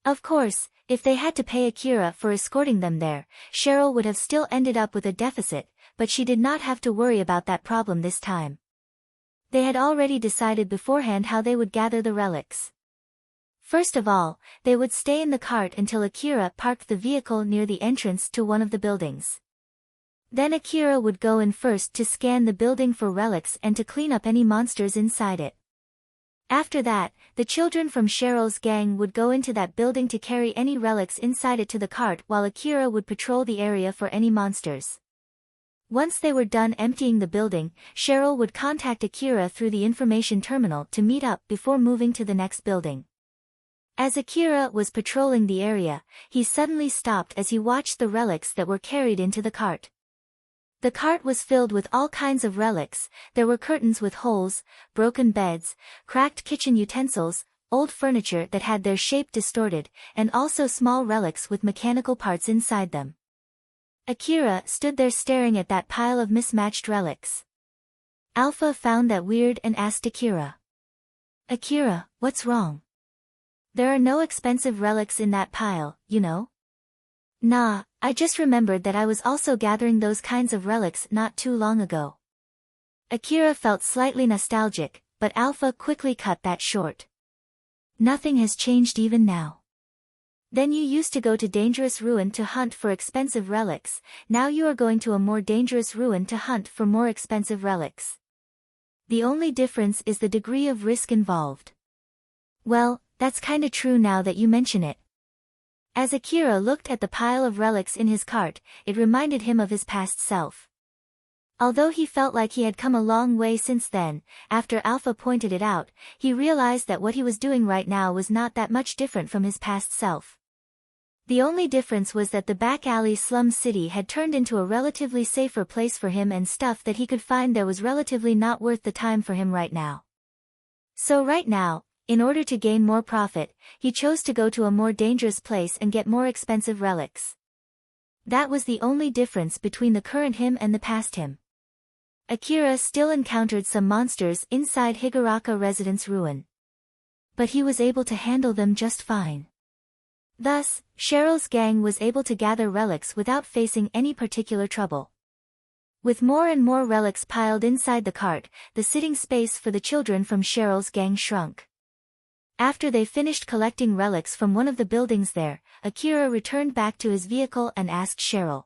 Of course, if they had to pay Akira for escorting them there, Cheryl would have still ended up with a deficit, but she did not have to worry about that problem this time. They had already decided beforehand how they would gather the relics. First of all, they would stay in the cart until Akira parked the vehicle near the entrance to one of the buildings. Then Akira would go in first to scan the building for relics and to clean up any monsters inside it. After that, the children from Cheryl's gang would go into that building to carry any relics inside it to the cart while Akira would patrol the area for any monsters. Once they were done emptying the building, Cheryl would contact Akira through the information terminal to meet up before moving to the next building. As Akira was patrolling the area, he suddenly stopped as he watched the relics that were carried into the cart. The cart was filled with all kinds of relics. There were curtains with holes, broken beds, cracked kitchen utensils, old furniture that had their shape distorted, and also small relics with mechanical parts inside them. Akira stood there staring at that pile of mismatched relics. Alpha found that weird and asked Akira. "Akira, what's wrong? There are no expensive relics in that pile, you know?" "Nah, I just remembered that I was also gathering those kinds of relics not too long ago." Akira felt slightly nostalgic, but Alpha quickly cut that short. "Nothing has changed even now. Then you used to go to dangerous ruin to hunt for expensive relics, now you are going to a more dangerous ruin to hunt for more expensive relics. The only difference is the degree of risk involved." "Well, that's kinda true now that you mention it." As Akira looked at the pile of relics in his cart, it reminded him of his past self. Although he felt like he had come a long way since then, after Alpha pointed it out, he realized that what he was doing right now was not that much different from his past self. The only difference was that the back alley slum city had turned into a relatively safer place for him, and stuff that he could find there was relatively not worth the time for him right now. So right now, in order to gain more profit, he chose to go to a more dangerous place and get more expensive relics. That was the only difference between the current him and the past him. Akira still encountered some monsters inside Higuraka Residence ruin. But he was able to handle them just fine. Thus, Cheryl's gang was able to gather relics without facing any particular trouble. With more and more relics piled inside the cart, the sitting space for the children from Cheryl's gang shrunk. After they finished collecting relics from one of the buildings there, Akira returned back to his vehicle and asked Cheryl.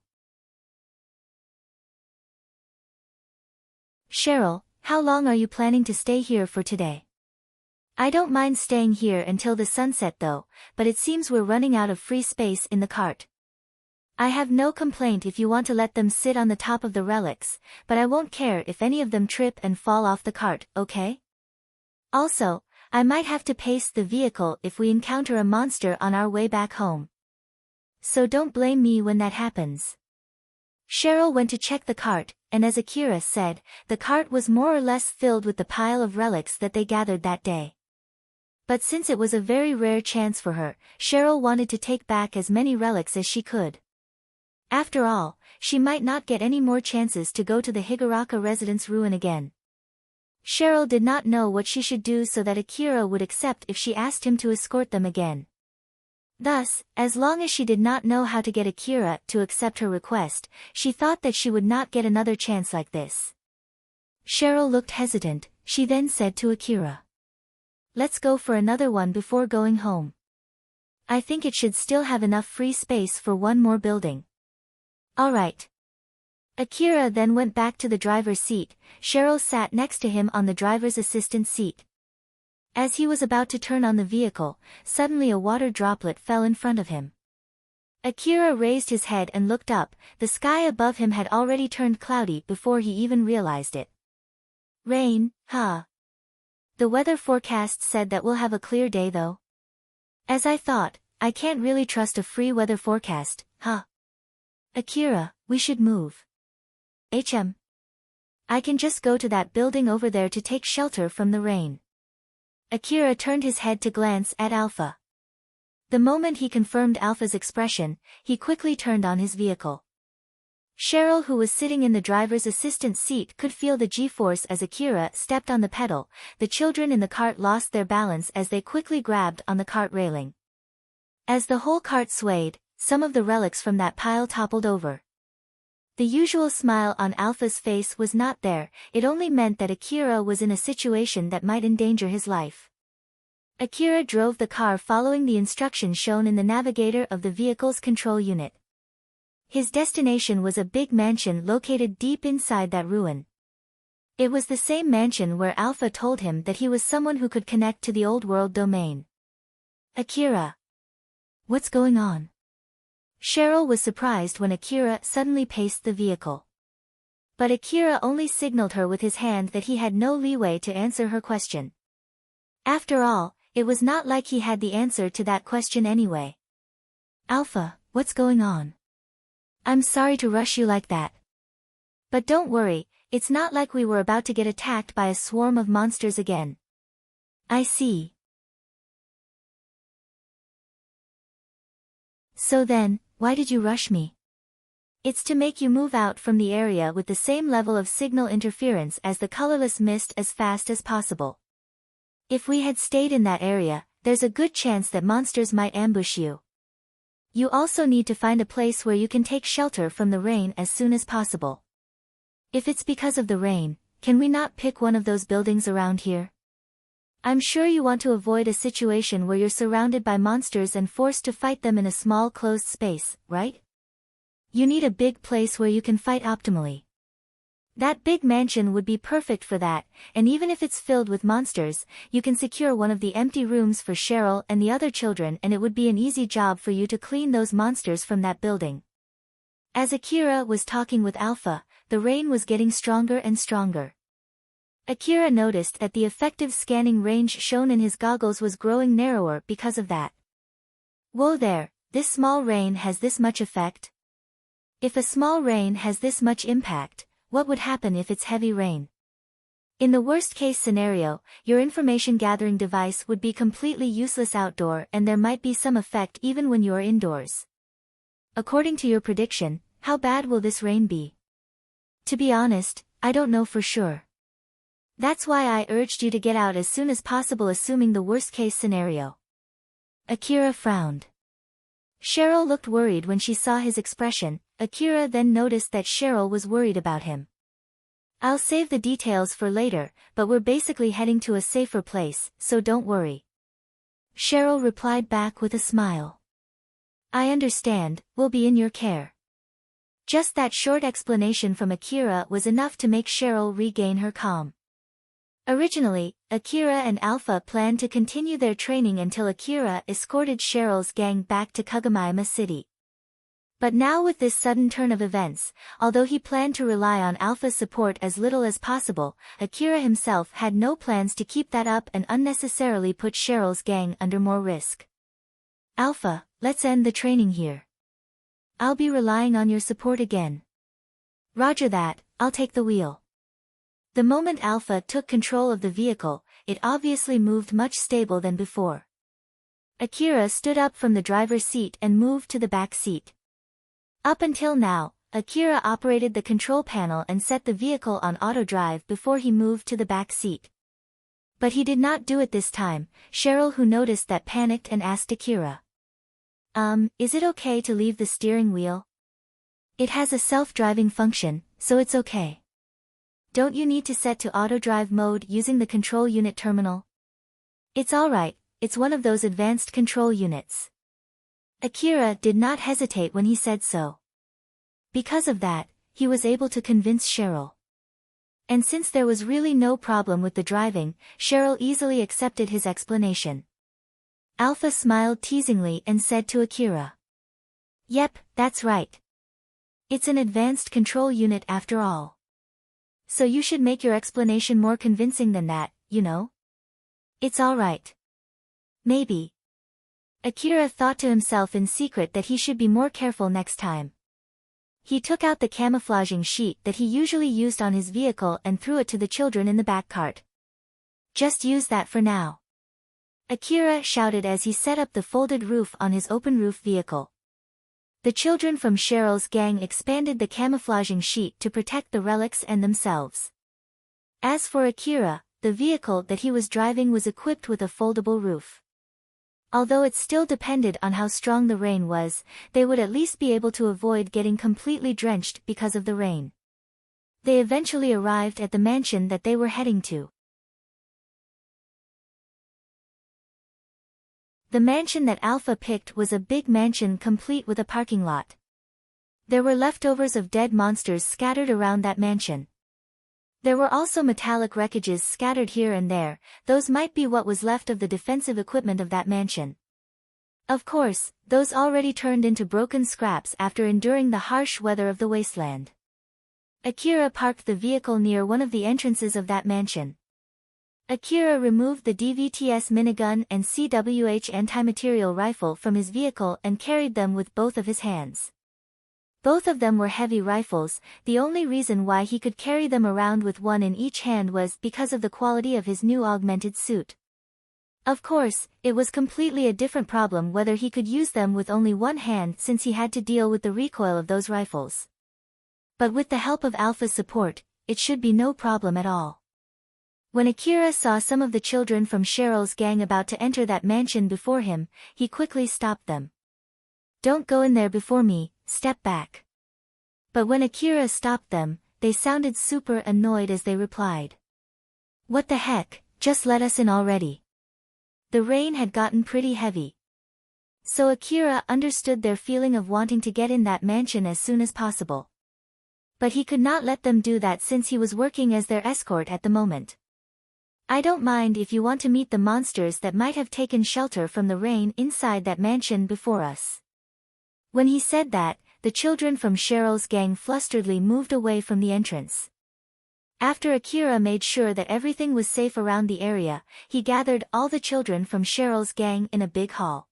"Cheryl, how long are you planning to stay here for today?" "I don't mind staying here until the sunset though, but it seems we're running out of free space in the cart." "I have no complaint if you want to let them sit on the top of the relics, but I won't care if any of them trip and fall off the cart, okay? Also, I might have to pace the vehicle if we encounter a monster on our way back home. So don't blame me when that happens." Cheryl went to check the cart, and as Akira said, the cart was more or less filled with the pile of relics that they gathered that day. But since it was a very rare chance for her, Cheryl wanted to take back as many relics as she could. After all, she might not get any more chances to go to the Higuraka Residence ruin again. Cheryl did not know what she should do so that Akira would accept if she asked him to escort them again. Thus, as long as she did not know how to get Akira to accept her request, she thought that she would not get another chance like this. Cheryl looked hesitant, she then said to Akira, "Let's go for another one before going home. I think it should still have enough free space for one more building." "Alright." Akira then went back to the driver's seat. Cheryl sat next to him on the driver's assistant seat. As he was about to turn on the vehicle, suddenly a water droplet fell in front of him. Akira raised his head and looked up. The sky above him had already turned cloudy before he even realized it. "Rain, huh? The weather forecast said that we'll have a clear day though." "As I thought, I can't really trust a free weather forecast, huh? Akira, we should move. I can just go to that building over there to take shelter from the rain." Akira turned his head to glance at Alpha. The moment he confirmed Alpha's expression, he quickly turned on his vehicle. Cheryl, who was sitting in the driver's assistant seat, could feel the G-force as Akira stepped on the pedal. The children in the cart lost their balance as they quickly grabbed on the cart railing. As the whole cart swayed, some of the relics from that pile toppled over. The usual smile on Alpha's face was not there, it only meant that Akira was in a situation that might endanger his life. Akira drove the car following the instructions shown in the navigator of the vehicle's control unit. His destination was a big mansion located deep inside that ruin. It was the same mansion where Alpha told him that he was someone who could connect to the old world domain. "Akira. What's going on?" Cheryl was surprised when Akira suddenly paced the vehicle. But Akira only signaled her with his hand that he had no leeway to answer her question. After all, it was not like he had the answer to that question anyway. "Alpha, what's going on? I'm sorry to rush you like that." But don't worry, it's not like we were about to get attacked by a swarm of monsters again. I see. So then, why did you rush me? It's to make you move out from the area with the same level of signal interference as the colorless mist as fast as possible. If we had stayed in that area, there's a good chance that monsters might ambush you. You also need to find a place where you can take shelter from the rain as soon as possible. If it's because of the rain, can we not pick one of those buildings around here? I'm sure you want to avoid a situation where you're surrounded by monsters and forced to fight them in a small closed space, right? You need a big place where you can fight optimally. That big mansion would be perfect for that, and even if it's filled with monsters, you can secure one of the empty rooms for Cheryl and the other children, and it would be an easy job for you to clean those monsters from that building. As Akira was talking with Alpha, the rain was getting stronger and stronger. Akira noticed that the effective scanning range shown in his goggles was growing narrower because of that. Whoa there, this small rain has this much effect? If a small rain has this much impact, what would happen if it's heavy rain? In the worst-case scenario, your information-gathering device would be completely useless outdoor and there might be some effect even when you're indoors. According to your prediction, how bad will this rain be? To be honest, I don't know for sure. That's why I urged you to get out as soon as possible, assuming the worst-case scenario. Akira frowned. Cheryl looked worried when she saw his expression. Akira then noticed that Cheryl was worried about him. I'll save the details for later, but we're basically heading to a safer place, so don't worry. Cheryl replied back with a smile. I understand, we'll be in your care. Just that short explanation from Akira was enough to make Cheryl regain her calm. Originally, Akira and Alpha planned to continue their training until Akira escorted Cheryl's gang back to Kagamaima City. But now with this sudden turn of events, although he planned to rely on Alpha's support as little as possible, Akira himself had no plans to keep that up and unnecessarily put Cheryl's gang under more risk. Alpha, let's end the training here. I'll be relying on your support again. Roger that, I'll take the wheel. The moment Alpha took control of the vehicle, it obviously moved much stable than before. Akira stood up from the driver's seat and moved to the back seat. Up until now, Akira operated the control panel and set the vehicle on auto drive before he moved to the back seat. But he did not do it this time. Cheryl, who noticed that, panicked and asked Akira. Is it okay to leave the steering wheel? It has a self-driving function, so it's okay. Don't you need to set to auto drive mode using the control unit terminal? It's alright, it's one of those advanced control units. Akira did not hesitate when he said so. Because of that, he was able to convince Cheryl. And since there was really no problem with the driving, Cheryl easily accepted his explanation. Alpha smiled teasingly and said to Akira. Yep, that's right. It's an advanced control unit after all. So you should make your explanation more convincing than that, you know? It's alright. Maybe. Akira thought to himself in secret that he should be more careful next time. He took out the camouflaging sheet that he usually used on his vehicle and threw it to the children in the back cart. Just use that for now. Akira shouted as he set up the folded roof on his open-roof vehicle. The children from Cheryl's gang expanded the camouflaging sheet to protect the relics and themselves. As for Akira, the vehicle that he was driving was equipped with a foldable roof. Although it still depended on how strong the rain was, they would at least be able to avoid getting completely drenched because of the rain. They eventually arrived at the mansion that they were heading to. The mansion that Alpha picked was a big mansion complete with a parking lot. There were leftovers of dead monsters scattered around that mansion. There were also metallic wreckages scattered here and there. Those might be what was left of the defensive equipment of that mansion. Of course, those already turned into broken scraps after enduring the harsh weather of the wasteland. Akira parked the vehicle near one of the entrances of that mansion. Akira removed the DVTS minigun and CWH anti-material rifle from his vehicle and carried them with both of his hands. Both of them were heavy rifles. The only reason why he could carry them around with one in each hand was because of the quality of his new augmented suit. Of course, it was completely a different problem whether he could use them with only one hand since he had to deal with the recoil of those rifles. But with the help of Alpha's support, it should be no problem at all. When Akira saw some of the children from Cheryl's gang about to enter that mansion before him, he quickly stopped them. "Don't go in there before me, step back." But when Akira stopped them, they sounded super annoyed as they replied, "What the heck, just let us in already." The rain had gotten pretty heavy. So Akira understood their feeling of wanting to get in that mansion as soon as possible. But he could not let them do that since he was working as their escort at the moment. "I don't mind if you want to meet the monsters that might have taken shelter from the rain inside that mansion before us." When he said that, the children from Cheryl's gang flusteredly moved away from the entrance. After Akira made sure that everything was safe around the area, he gathered all the children from Cheryl's gang in a big hall.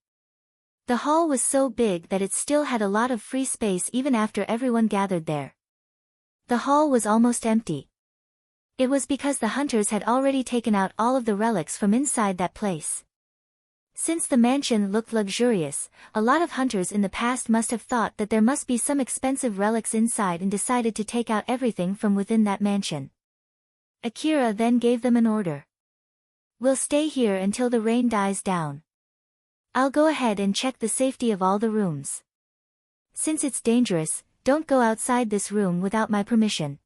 The hall was so big that it still had a lot of free space even after everyone gathered there. The hall was almost empty. It was because the hunters had already taken out all of the relics from inside that place. Since the mansion looked luxurious, a lot of hunters in the past must have thought that there must be some expensive relics inside and decided to take out everything from within that mansion. Akira then gave them an order. "We'll stay here until the rain dies down. I'll go ahead and check the safety of all the rooms. Since it's dangerous, don't go outside this room without my permission.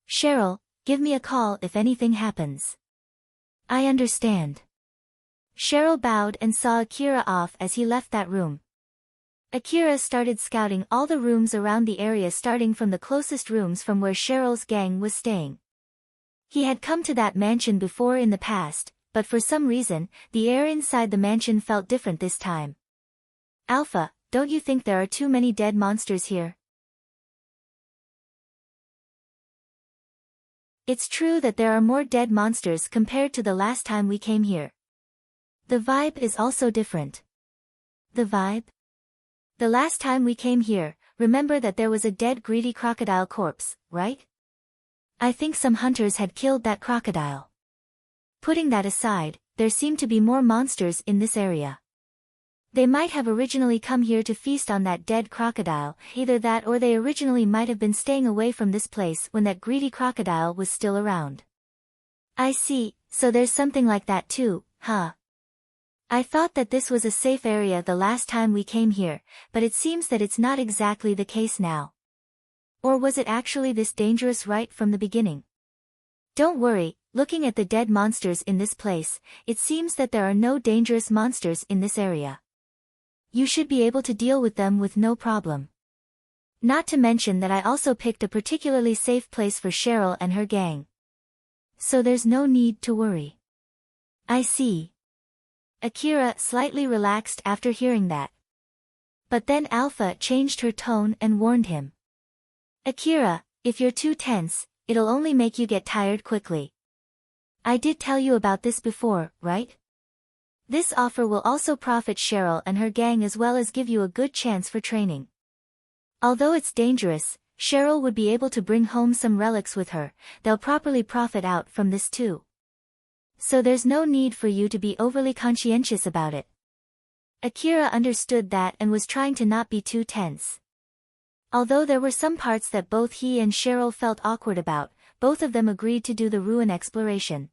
Cheryl, give me a call if anything happens." "I understand." Cheryl bowed and saw Akira off as he left that room. Akira started scouting all the rooms around the area starting from the closest rooms from where Cheryl's gang was staying. He had come to that mansion before in the past, but for some reason, the air inside the mansion felt different this time. "Alpha, don't you think there are too many dead monsters here?" "It's true that there are more dead monsters compared to the last time we came here. The vibe is also different." "The vibe?" "The last time we came here, remember that there was a dead greedy crocodile corpse, right? I think some hunters had killed that crocodile. Putting that aside, there seem to be more monsters in this area. They might have originally come here to feast on that dead crocodile, either that or they originally might have been staying away from this place when that greedy crocodile was still around." "I see, so there's something like that too, huh? I thought that this was a safe area the last time we came here, but it seems that it's not exactly the case now. Or was it actually this dangerous right from the beginning?" "Don't worry, looking at the dead monsters in this place, it seems that there are no dangerous monsters in this area. You should be able to deal with them with no problem. Not to mention that I also picked a particularly safe place for Cheryl and her gang. So there's no need to worry." "I see." Akira slightly relaxed after hearing that. But then Alpha changed her tone and warned him. "Akira, if you're too tense, it'll only make you get tired quickly. I did tell you about this before, right? This offer will also profit Cheryl and her gang as well as give you a good chance for training. Although it's dangerous, Cheryl would be able to bring home some relics with her, they'll properly profit out from this too. So there's no need for you to be overly conscientious about it." Akira understood that and was trying to not be too tense. Although there were some parts that both he and Cheryl felt awkward about, both of them agreed to do the ruin exploration.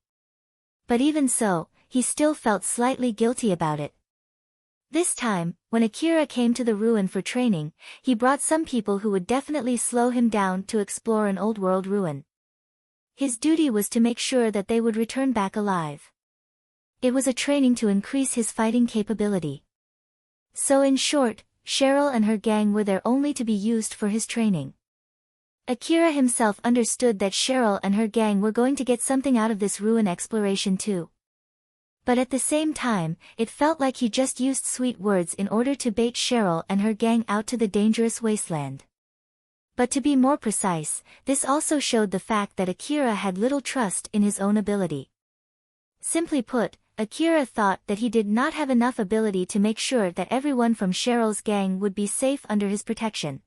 But even so, he still felt slightly guilty about it. This time, when Akira came to the ruin for training, he brought some people who would definitely slow him down to explore an old world ruin. His duty was to make sure that they would return back alive. It was a training to increase his fighting capability. So in short, Cheryl and her gang were there only to be used for his training. Akira himself understood that Cheryl and her gang were going to get something out of this ruin exploration too. But at the same time, it felt like he just used sweet words in order to bait Cheryl and her gang out to the dangerous wasteland. But to be more precise, this also showed the fact that Akira had little trust in his own ability. Simply put, Akira thought that he did not have enough ability to make sure that everyone from Cheryl's gang would be safe under his protection.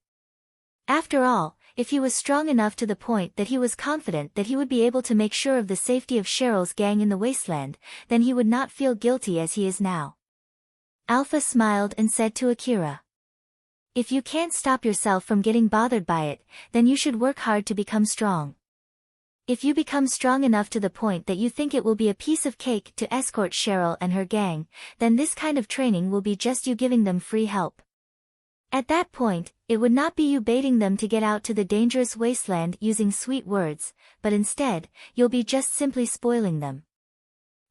After all, if he was strong enough to the point that he was confident that he would be able to make sure of the safety of Cheryl's gang in the wasteland, then he would not feel guilty as he is now. Alpha smiled and said to Akira, "If you can't stop yourself from getting bothered by it, then you should work hard to become strong. If you become strong enough to the point that you think it will be a piece of cake to escort Cheryl and her gang, then this kind of training will be just you giving them free help. At that point, it would not be you baiting them to get out to the dangerous wasteland using sweet words, but instead, you'll be just simply spoiling them.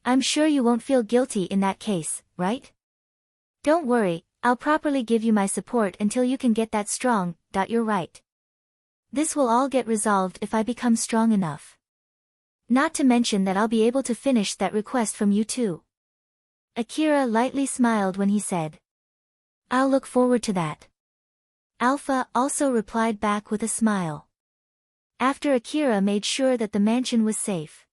I'm sure you won't feel guilty in that case, right? Don't worry, I'll properly give you my support until you can get that strong. You're right. This will all get resolved if I become strong enough. Not to mention that I'll be able to finish that request from you too." Akira lightly smiled when he said, "I'll look forward to that." Alpha also replied back with a smile. After Akira made sure that the mansion was safe,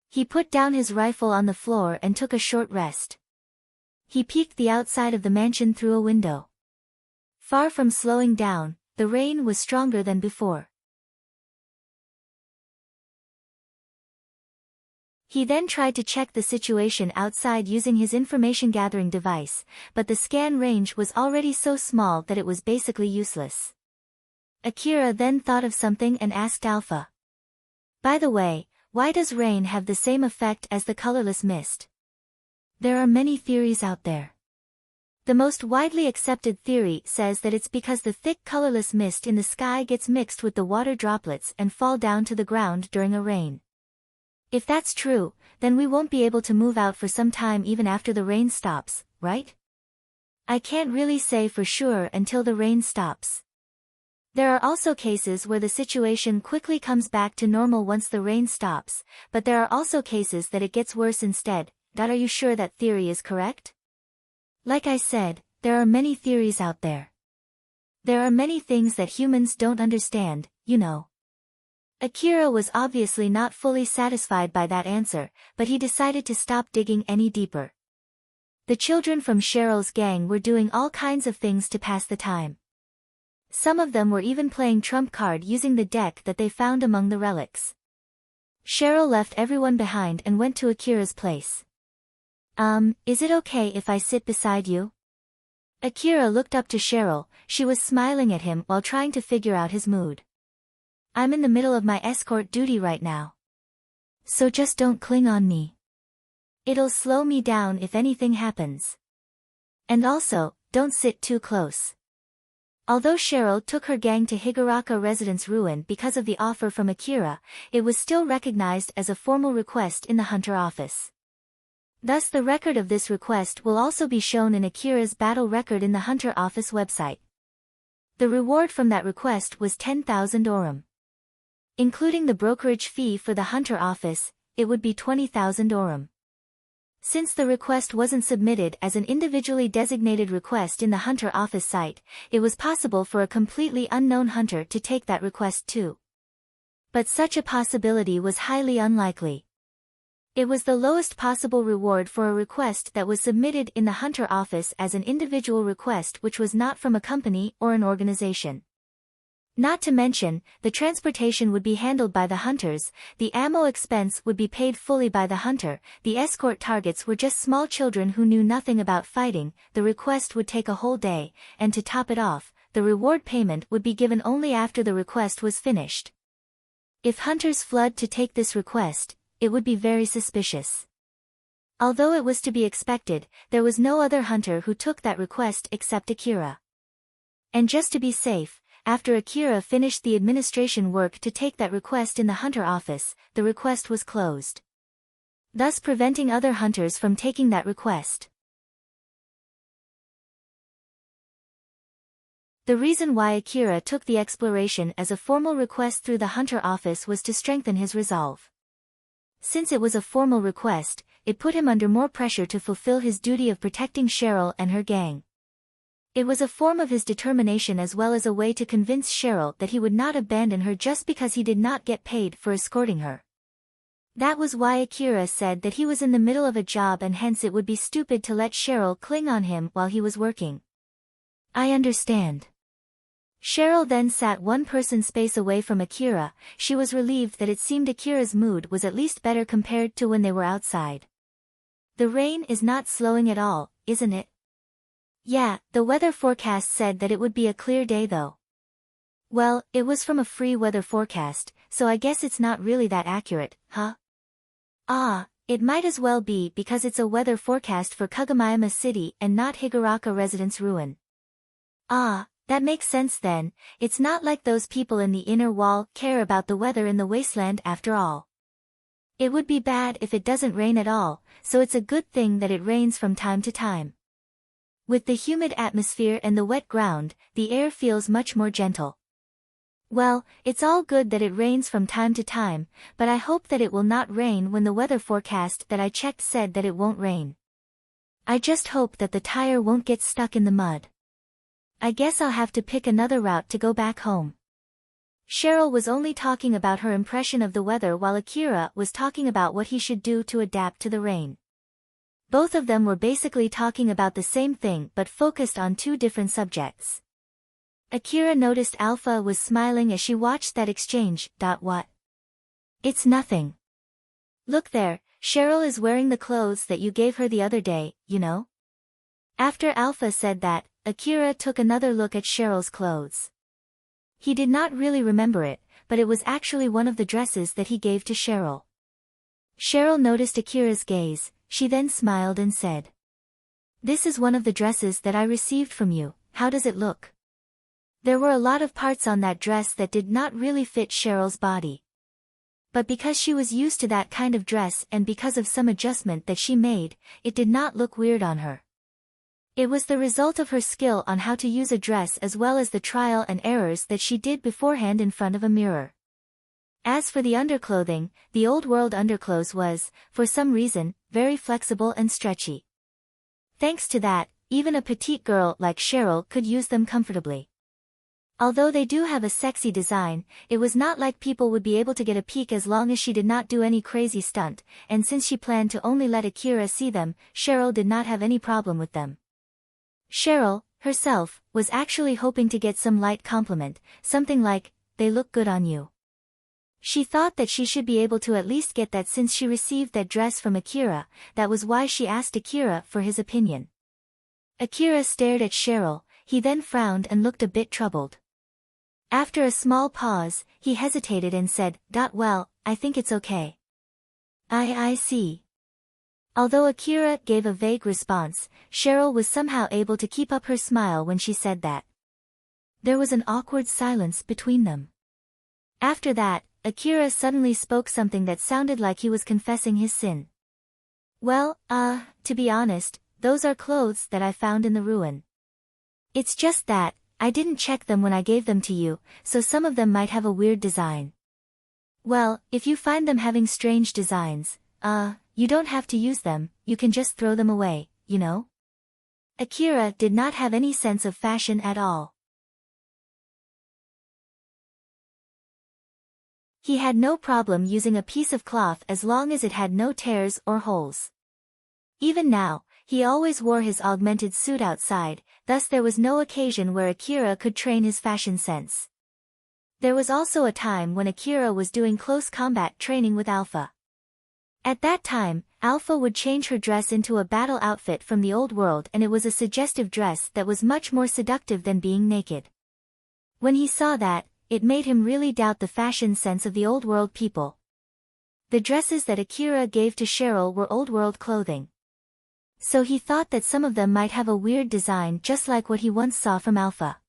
he put down his rifle on the floor and took a short rest. He peeked the outside of the mansion through a window. Far from slowing down, the rain was stronger than before. He then tried to check the situation outside using his information-gathering device, but the scan range was already so small that it was basically useless. Akira then thought of something and asked Alpha, "By the way, why does rain have the same effect as the colorless mist?" There are many theories out there. The most widely accepted theory says that it's because the thick colorless mist in the sky gets mixed with the water droplets and fall down to the ground during a rain. If that's true, then we won't be able to move out for some time even after the rain stops, right? I can't really say for sure until the rain stops. There are also cases where the situation quickly comes back to normal once the rain stops, but there are also cases that it gets worse instead. Are you sure that theory is correct? Like I said, there are many theories out there. There are many things that humans don't understand, you know. Akira was obviously not fully satisfied by that answer, but he decided to stop digging any deeper. The children from Cheryl's gang were doing all kinds of things to pass the time. Some of them were even playing trump card using the deck that they found among the relics. Cheryl left everyone behind and went to Akira's place. Is it okay if I sit beside you?" Akira looked up to Cheryl. She was smiling at him while trying to figure out his mood. "I'm in the middle of my escort duty right now. So just don't cling on me. It'll slow me down if anything happens. And also, don't sit too close." Although Cheryl took her gang to Higuraka Residence Ruin because of the offer from Akira, it was still recognized as a formal request in the Hunter office. Thus the record of this request will also be shown in Akira's battle record in the Hunter office website. The reward from that request was 10,000 orum. Including the brokerage fee for the Hunter office, it would be 20,000 orum. Since the request wasn't submitted as an individually designated request in the Hunter office site, it was possible for a completely unknown hunter to take that request too. But such a possibility was highly unlikely. It was the lowest possible reward for a request that was submitted in the Hunter office as an individual request which was not from a company or an organization. Not to mention, the transportation would be handled by the hunters, the ammo expense would be paid fully by the hunter, the escort targets were just small children who knew nothing about fighting, the request would take a whole day, and to top it off, the reward payment would be given only after the request was finished. If hunters flood to take this request, it would be very suspicious. Although it was to be expected, there was no other hunter who took that request except Akira. And just to be safe, after Akira finished the administration work to take that request in the Hunter office, the request was closed, thus preventing other hunters from taking that request. The reason why Akira took the exploration as a formal request through the Hunter office was to strengthen his resolve. Since it was a formal request, it put him under more pressure to fulfill his duty of protecting Cheryl and her gang. It was a form of his determination as well as a way to convince Cheryl that he would not abandon her just because he did not get paid for escorting her. That was why Akira said that he was in the middle of a job and hence it would be stupid to let Cheryl cling on him while he was working. I understand. Cheryl then sat one person's space away from Akira. She was relieved that it seemed Akira's mood was at least better compared to when they were outside. The rain is not slowing at all, isn't it? Yeah, the weather forecast said that it would be a clear day though. Well, it was from a free weather forecast, so I guess it's not really that accurate, huh? Ah, it might as well be because it's a weather forecast for Kagamayama City and not Higuraka Residence Ruin. Ah, that makes sense then. It's not like those people in the inner wall care about the weather in the wasteland after all. It would be bad if it doesn't rain at all, so it's a good thing that it rains from time to time. With the humid atmosphere and the wet ground, the air feels much more gentle. Well, it's all good that it rains from time to time, but I hope that it will not rain when the weather forecast that I checked said that it won't rain. I just hope that the tire won't get stuck in the mud. I guess I'll have to pick another route to go back home. Cheryl was only talking about her impression of the weather while Akira was talking about what he should do to adapt to the rain. Both of them were basically talking about the same thing but focused on two different subjects. Akira noticed Alpha was smiling as she watched that exchange. What? It's nothing. Look there, Cheryl is wearing the clothes that you gave her the other day, you know? After Alpha said that, Akira took another look at Cheryl's clothes. He did not really remember it, but it was actually one of the dresses that he gave to Cheryl. Cheryl noticed Akira's gaze. She then smiled and said, "This is one of the dresses that I received from you. How does it look?" There were a lot of parts on that dress that did not really fit Cheryl's body. But because she was used to that kind of dress and because of some adjustment that she made, it did not look weird on her. It was the result of her skill on how to use a dress as well as the trial and errors that she did beforehand in front of a mirror. As for the underclothing, the old world underclothes was, for some reason, very flexible and stretchy. Thanks to that, even a petite girl like Cheryl could use them comfortably. Although they do have a sexy design, it was not like people would be able to get a peek as long as she did not do any crazy stunt, and since she planned to only let Akira see them, Cheryl did not have any problem with them. Cheryl, herself, was actually hoping to get some light compliment, something like, "They look good on you." She thought that she should be able to at least get that since she received that dress from Akira. That was why she asked Akira for his opinion. Akira stared at Cheryl, he then frowned and looked a bit troubled. After a small pause, he hesitated and said, "Well, I think it's okay." I see. Although Akira gave a vague response, Cheryl was somehow able to keep up her smile when she said that. There was an awkward silence between them. After that, Akira suddenly spoke something that sounded like he was confessing his sin. "Well, to be honest, those are clothes that I found in the ruin. It's just that, I didn't check them when I gave them to you, so some of them might have a weird design." Well, if you find them having strange designs, you don't have to use them, you can just throw them away, you know? Akira did not have any sense of fashion at all. He had no problem using a piece of cloth as long as it had no tears or holes. Even now, he always wore his augmented suit outside, thus there was no occasion where Akira could train his fashion sense. There was also a time when Akira was doing close combat training with Alpha. At that time, Alpha would change her dress into a battle outfit from the old world, and it was a suggestive dress that was much more seductive than being naked. When he saw that, it made him really doubt the fashion sense of the old world people. The dresses that Akira gave to Cheryl were old world clothing. So he thought that some of them might have a weird design just like what he once saw from Alpha.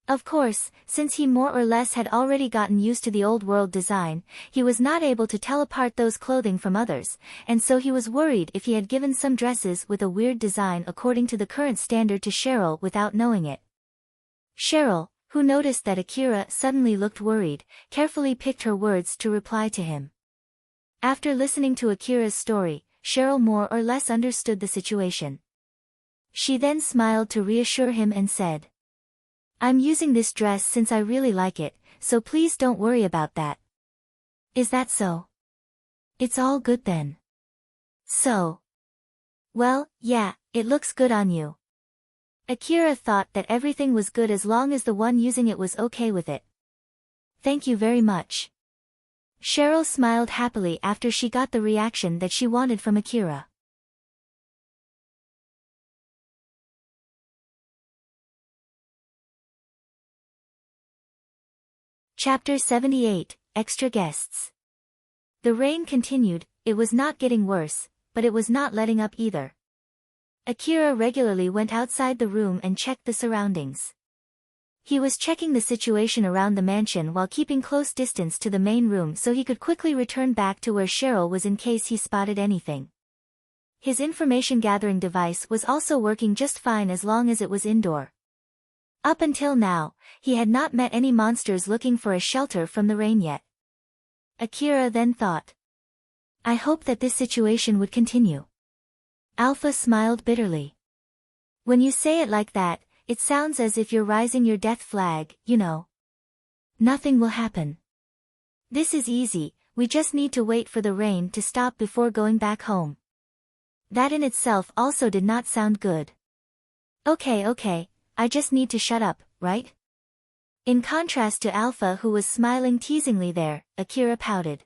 Of course, since he more or less had already gotten used to the old world design, he was not able to tell apart those clothing from others, and so he was worried if he had given some dresses with a weird design according to the current standard to Cheryl without knowing it. Cheryl, who noticed that Akira suddenly looked worried, carefully picked her words to reply to him. After listening to Akira's story, Cheryl more or less understood the situation. She then smiled to reassure him and said, "I'm using this dress since I really like it, so please don't worry about that." "Is that so? It's all good then." "So? Well, yeah, it looks good on you." Akira thought that everything was good as long as the one using it was okay with it. Thank you very much. Cheryl smiled happily after she got the reaction that she wanted from Akira. Chapter 78, Extra Guests. The rain continued. It was not getting worse, but it was not letting up either. Akira regularly went outside the room and checked the surroundings. He was checking the situation around the mansion while keeping close distance to the main room so he could quickly return back to where Cheryl was in case he spotted anything. His information-gathering device was also working just fine as long as it was indoor. Up until now, he had not met any monsters looking for a shelter from the rain yet. Akira then thought, I hope that this situation would continue. Alpha smiled bitterly. When you say it like that, it sounds as if you're raising your death flag, you know. Nothing will happen. This is easy, we just need to wait for the rain to stop before going back home. That in itself also did not sound good. Okay, I just need to shut up, right? In contrast to Alpha who was smiling teasingly there, Akira pouted.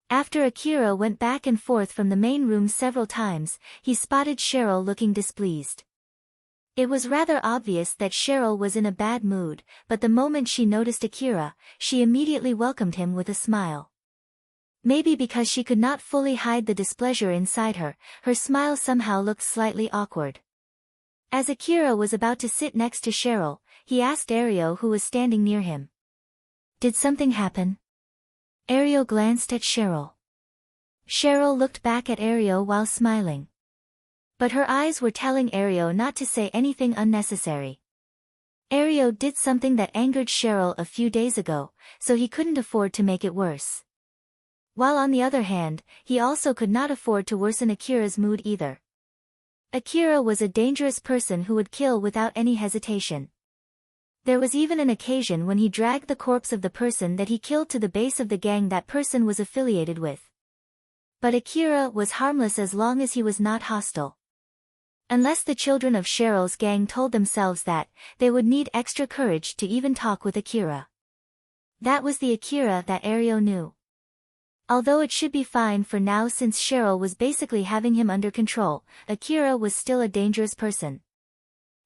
After Akira went back and forth from the main room several times, he spotted Cheryl looking displeased. It was rather obvious that Cheryl was in a bad mood, but the moment she noticed Akira, she immediately welcomed him with a smile. Maybe because she could not fully hide the displeasure inside her, her smile somehow looked slightly awkward. As Akira was about to sit next to Cheryl, he asked Ario who was standing near him. Did something happen? Ario glanced at Cheryl. Cheryl looked back at Ario while smiling. But her eyes were telling Ario not to say anything unnecessary. Ario did something that angered Cheryl a few days ago, so he couldn't afford to make it worse. While on the other hand, he also could not afford to worsen Akira's mood either. Akira was a dangerous person who would kill without any hesitation. There was even an occasion when he dragged the corpse of the person that he killed to the base of the gang that person was affiliated with. But Akira was harmless as long as he was not hostile. Unless the children of Cheryl's gang told themselves that, they would need extra courage to even talk with Akira. That was the Akira that Ario knew. Although it should be fine for now since Cheryl was basically having him under control, Akira was still a dangerous person.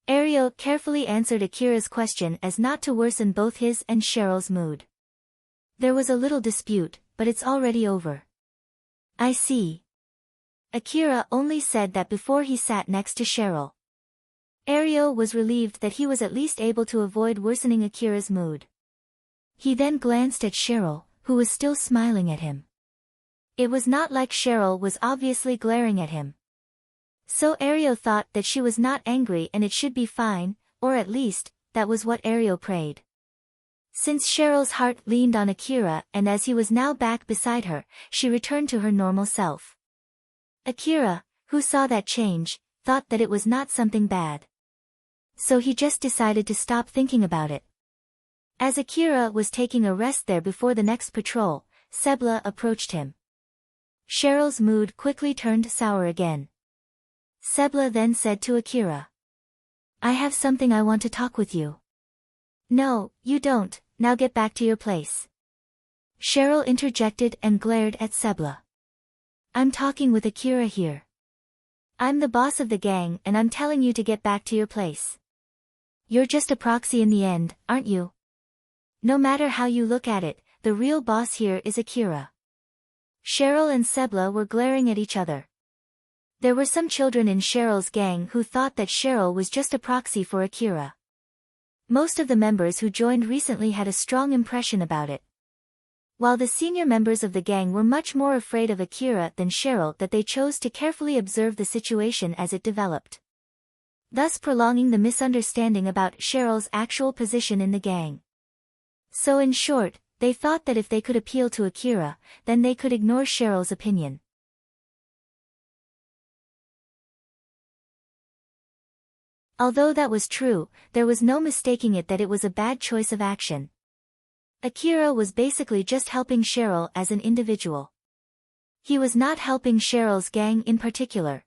Ario carefully answered Akira's question as not to worsen both his and Cheryl's mood. There was a little dispute, but it's already over. I see. Akira only said that before he sat next to Cheryl. Ario was relieved that he was at least able to avoid worsening Akira's mood. He then glanced at Cheryl, who was still smiling at him. It was not like Cheryl was obviously glaring at him. So Ario thought that she was not angry and it should be fine, or at least, that was what Ario prayed. Since Cheryl's heart leaned on Akira and as he was now back beside her, she returned to her normal self. Akira, who saw that change, thought that it was not something bad. So he just decided to stop thinking about it. As Akira was taking a rest there before the next patrol, Sebla approached him. Cheryl's mood quickly turned sour again. Sebla then said to Akira. I have something I want to talk with you. No, you don't, now get back to your place. Cheryl interjected and glared at Sebla. I'm talking with Akira here. I'm the boss of the gang and I'm telling you to get back to your place. You're just a proxy in the end, aren't you? No matter how you look at it, the real boss here is Akira. Cheryl and Sebla were glaring at each other. There were some children in Cheryl's gang who thought that Cheryl was just a proxy for Akira. Most of the members who joined recently had a strong impression about it. While the senior members of the gang were much more afraid of Akira than Cheryl that they chose to carefully observe the situation as it developed. Thus prolonging the misunderstanding about Cheryl's actual position in the gang. So in short, they thought that if they could appeal to Akira, then they could ignore Cheryl's opinion. Although that was true, there was no mistaking it that it was a bad choice of action. Akira was basically just helping Cheryl as an individual. He was not helping Cheryl's gang in particular.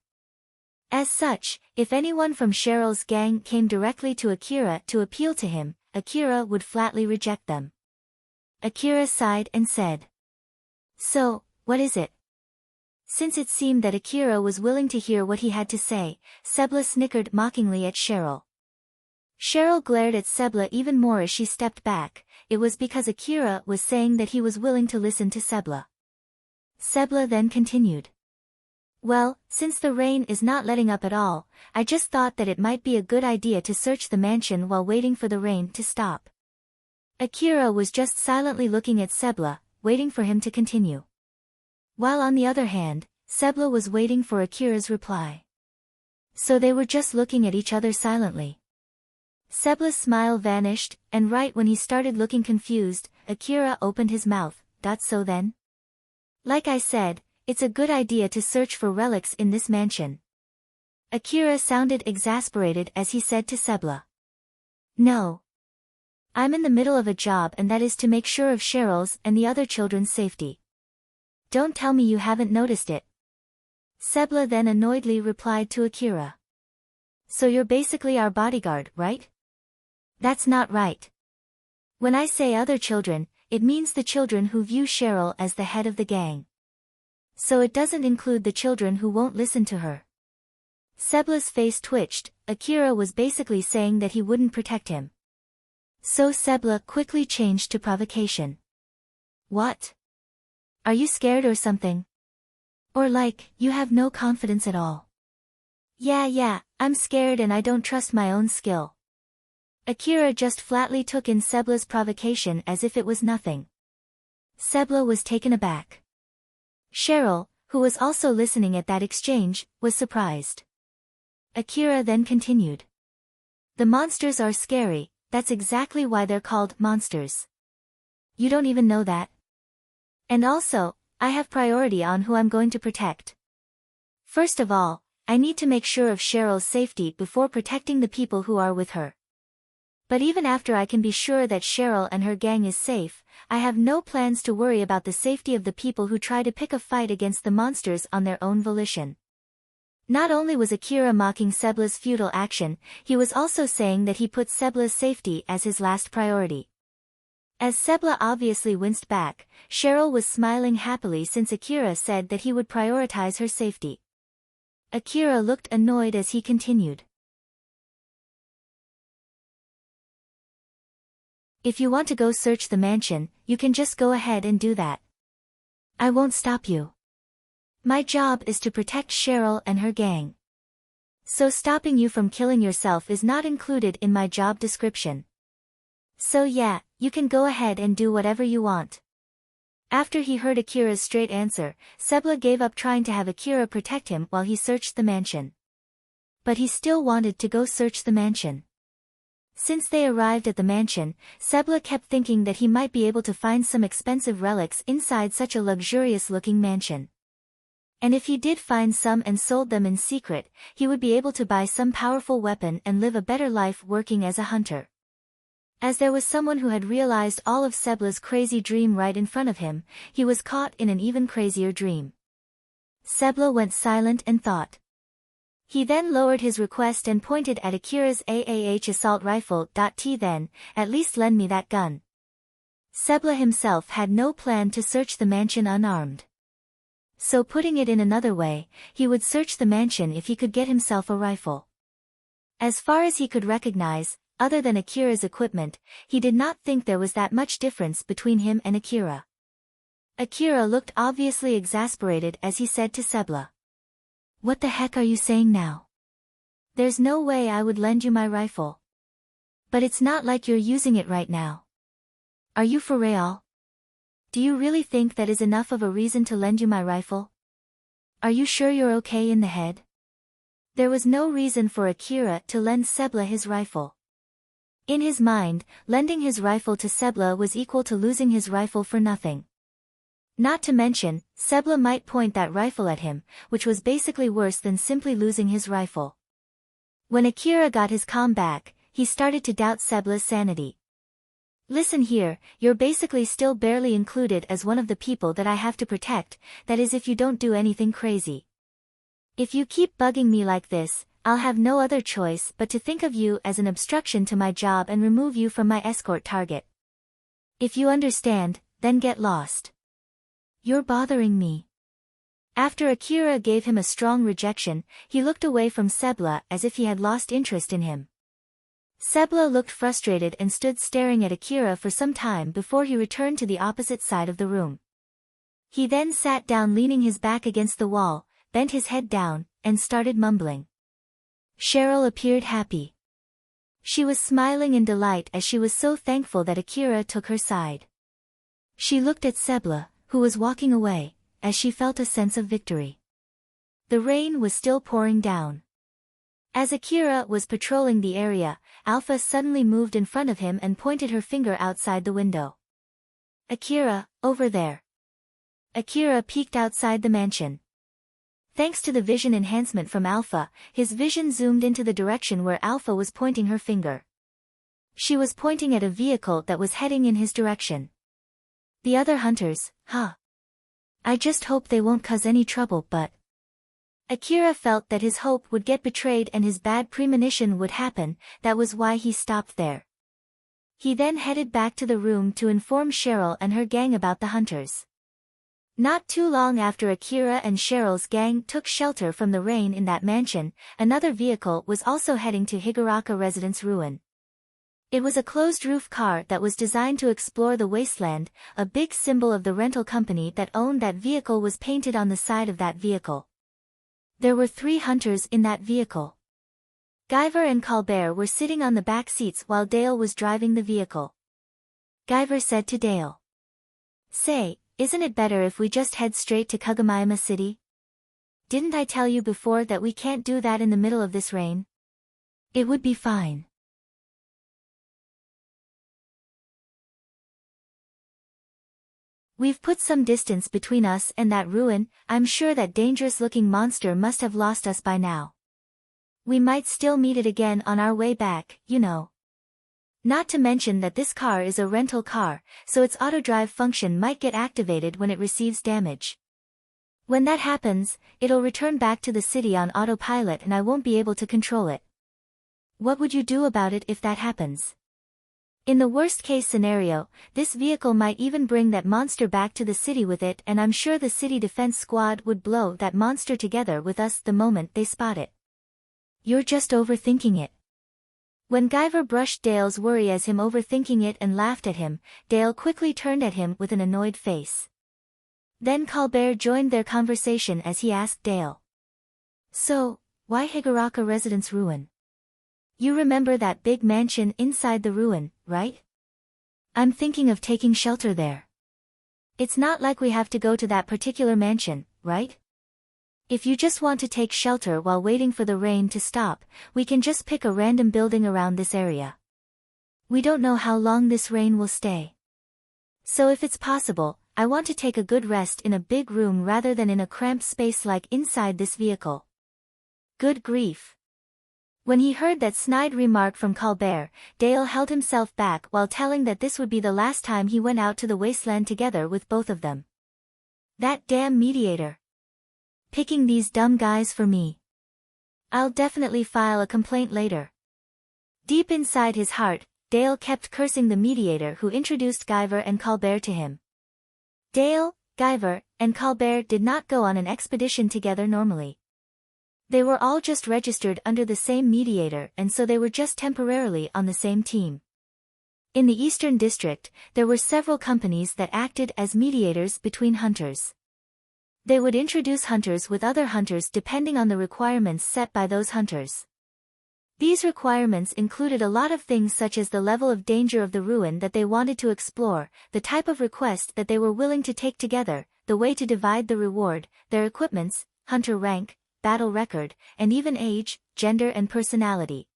As such, if anyone from Cheryl's gang came directly to Akira to appeal to him, Akira would flatly reject them. Akira sighed and said, "So, what is it?" Since it seemed that Akira was willing to hear what he had to say, Sebla snickered mockingly at Cheryl. Cheryl glared at Sebla even more as she stepped back. It was because Akira was saying that he was willing to listen to Sebla. Sebla then continued. "Well, since the rain is not letting up at all, I just thought that it might be a good idea to search the mansion while waiting for the rain to stop." Akira was just silently looking at Sebla, waiting for him to continue. While on the other hand, Sebla was waiting for Akira's reply. So they were just looking at each other silently. Sebla's smile vanished, and right when he started looking confused, Akira opened his mouth. "So then? Like I said, it's a good idea to search for relics in this mansion." Akira sounded exasperated as he said to Sebla. "No. I'm in the middle of a job, and that is to make sure of Cheryl's and the other children's safety. Don't tell me you haven't noticed it." Sebla then annoyedly replied to Akira. "So you're basically our bodyguard, right?" "That's not right. When I say other children, it means the children who view Cheryl as the head of the gang. So it doesn't include the children who won't listen to her." Sebla's face twitched. Akira was basically saying that he wouldn't protect him. So Sebla quickly changed to provocation. "What? Are you scared or something? Or like, you have no confidence at all?" Yeah, I'm scared and I don't trust my own skill." Akira just flatly took in Sebla's provocation as if it was nothing. Sebla was taken aback. Cheryl, who was also listening at that exchange, was surprised. Akira then continued. "The monsters are scary, that's exactly why they're called monsters. You don't even know that? And also, I have priority on who I'm going to protect. First of all, I need to make sure of Cheryl's safety before protecting the people who are with her. But even after I can be sure that Cheryl and her gang is safe, I have no plans to worry about the safety of the people who try to pick a fight against the monsters on their own volition." Not only was Akira mocking Sebla's futile action, he was also saying that he put Sebla's safety as his last priority. As Sebla obviously winced back, Cheryl was smiling happily since Akira said that he would prioritize her safety. Akira looked annoyed as he continued. "If you want to go search the mansion, you can just go ahead and do that. I won't stop you. My job is to protect Cheryl and her gang. So stopping you from killing yourself is not included in my job description. So yeah, you can go ahead and do whatever you want." After he heard Akira's straight answer, Sebla gave up trying to have Akira protect him while he searched the mansion. But he still wanted to go search the mansion. Since they arrived at the mansion, Sebla kept thinking that he might be able to find some expensive relics inside such a luxurious-looking mansion. And if he did find some and sold them in secret, he would be able to buy some powerful weapon and live a better life working as a hunter. As there was someone who had realized all of Sebla's crazy dream right in front of him, he was caught in an even crazier dream. Sebla went silent and thought. He then lowered his request and pointed at Akira's AAH assault rifle. Then, "At least lend me that gun." Sebla himself had no plan to search the mansion unarmed. So putting it in another way, he would search the mansion if he could get himself a rifle. As far as he could recognize, other than Akira's equipment, he did not think there was that much difference between him and Akira. Akira looked obviously exasperated as he said to Sebla. "What the heck are you saying now? There's no way I would lend you my rifle. But it's not like you're using it right now. Are you for real? Do you really think that is enough of a reason to lend you my rifle? Are you sure you're okay in the head?" There was no reason for Akira to lend Sebla his rifle. In his mind, lending his rifle to Sebla was equal to losing his rifle for nothing. Not to mention, Sebla might point that rifle at him, which was basically worse than simply losing his rifle. When Akira got his calm back, he started to doubt Sebla's sanity. "Listen here, you're basically still barely included as one of the people that I have to protect, that is if you don't do anything crazy. If you keep bugging me like this, I'll have no other choice but to think of you as an obstruction to my job and remove you from my escort target. If you understand, then get lost. You're bothering me. After Akira gave him a strong rejection, he looked away from Sebla as if he had lost interest in him. Sebla looked frustrated and stood staring at Akira for some time before he returned to the opposite side of the room. He then sat down leaning his back against the wall, bent his head down, and started mumbling. Cheryl appeared happy. She was smiling in delight as she was so thankful that Akira took her side. She looked at Sebla, who was walking away, as she felt a sense of victory. The rain was still pouring down. As Akira was patrolling the area, Alpha suddenly moved in front of him and pointed her finger outside the window. Akira, over there. Akira peeked outside the mansion. Thanks to the vision enhancement from Alpha, his vision zoomed into the direction where Alpha was pointing her finger. She was pointing at a vehicle that was heading in his direction. The other hunters, huh? I just hope they won't cause any trouble, but... Akira felt that his hope would get betrayed and his bad premonition would happen. That was why he stopped there. He then headed back to the room to inform Cheryl and her gang about the hunters. Not too long after Akira and Cheryl's gang took shelter from the rain in that mansion, another vehicle was also heading to Higuraka Residence Ruin. It was a closed-roof car that was designed to explore the wasteland. A big symbol of the rental company that owned that vehicle was painted on the side of that vehicle. There were 3 hunters in that vehicle. Guyver and Colbert were sitting on the back seats while Dale was driving the vehicle. Guyver said to Dale, "Say, isn't it better if we just head straight to Kagamaima City? Didn't I tell you before that we can't do that in the middle of this rain? It would be fine." We've put some distance between us and that ruin. I'm sure that dangerous-looking monster must have lost us by now. We might still meet it again on our way back, you know. Not to mention that this car is a rental car, so its auto-drive function might get activated when it receives damage. When that happens, it'll return back to the city on autopilot and I won't be able to control it. What would you do about it if that happens? In the worst-case scenario, this vehicle might even bring that monster back to the city with it, and I'm sure the city defense squad would blow that monster together with us the moment they spot it. You're just overthinking it. When Guyver brushed Dale's worry as him overthinking it and laughed at him, Dale quickly turned at him with an annoyed face. Then Colbert joined their conversation as he asked Dale, "So, why Higuraka Residence Ruin? You remember that big mansion inside the ruin, right? I'm thinking of taking shelter there. It's not like we have to go to that particular mansion, right? If you just want to take shelter while waiting for the rain to stop, we can just pick a random building around this area. We don't know how long this rain will stay. So if it's possible, I want to take a good rest in a big room rather than in a cramped space like inside this vehicle." Good grief. When he heard that snide remark from Colbert, Dale held himself back while telling that this would be the last time he went out to the wasteland together with both of them. That damn mediator. Picking these dumb guys for me. I'll definitely file a complaint later. Deep inside his heart, Dale kept cursing the mediator who introduced Guyver and Colbert to him. Dale, Guyver, and Colbert did not go on an expedition together normally. They were all just registered under the same mediator and so they were just temporarily on the same team. In the Eastern District, there were several companies that acted as mediators between hunters. They would introduce hunters with other hunters depending on the requirements set by those hunters. These requirements included a lot of things such as the level of danger of the ruin that they wanted to explore, the type of request that they were willing to take together, the way to divide the reward, their equipments, hunter rank, battle record, and even age, gender and personality.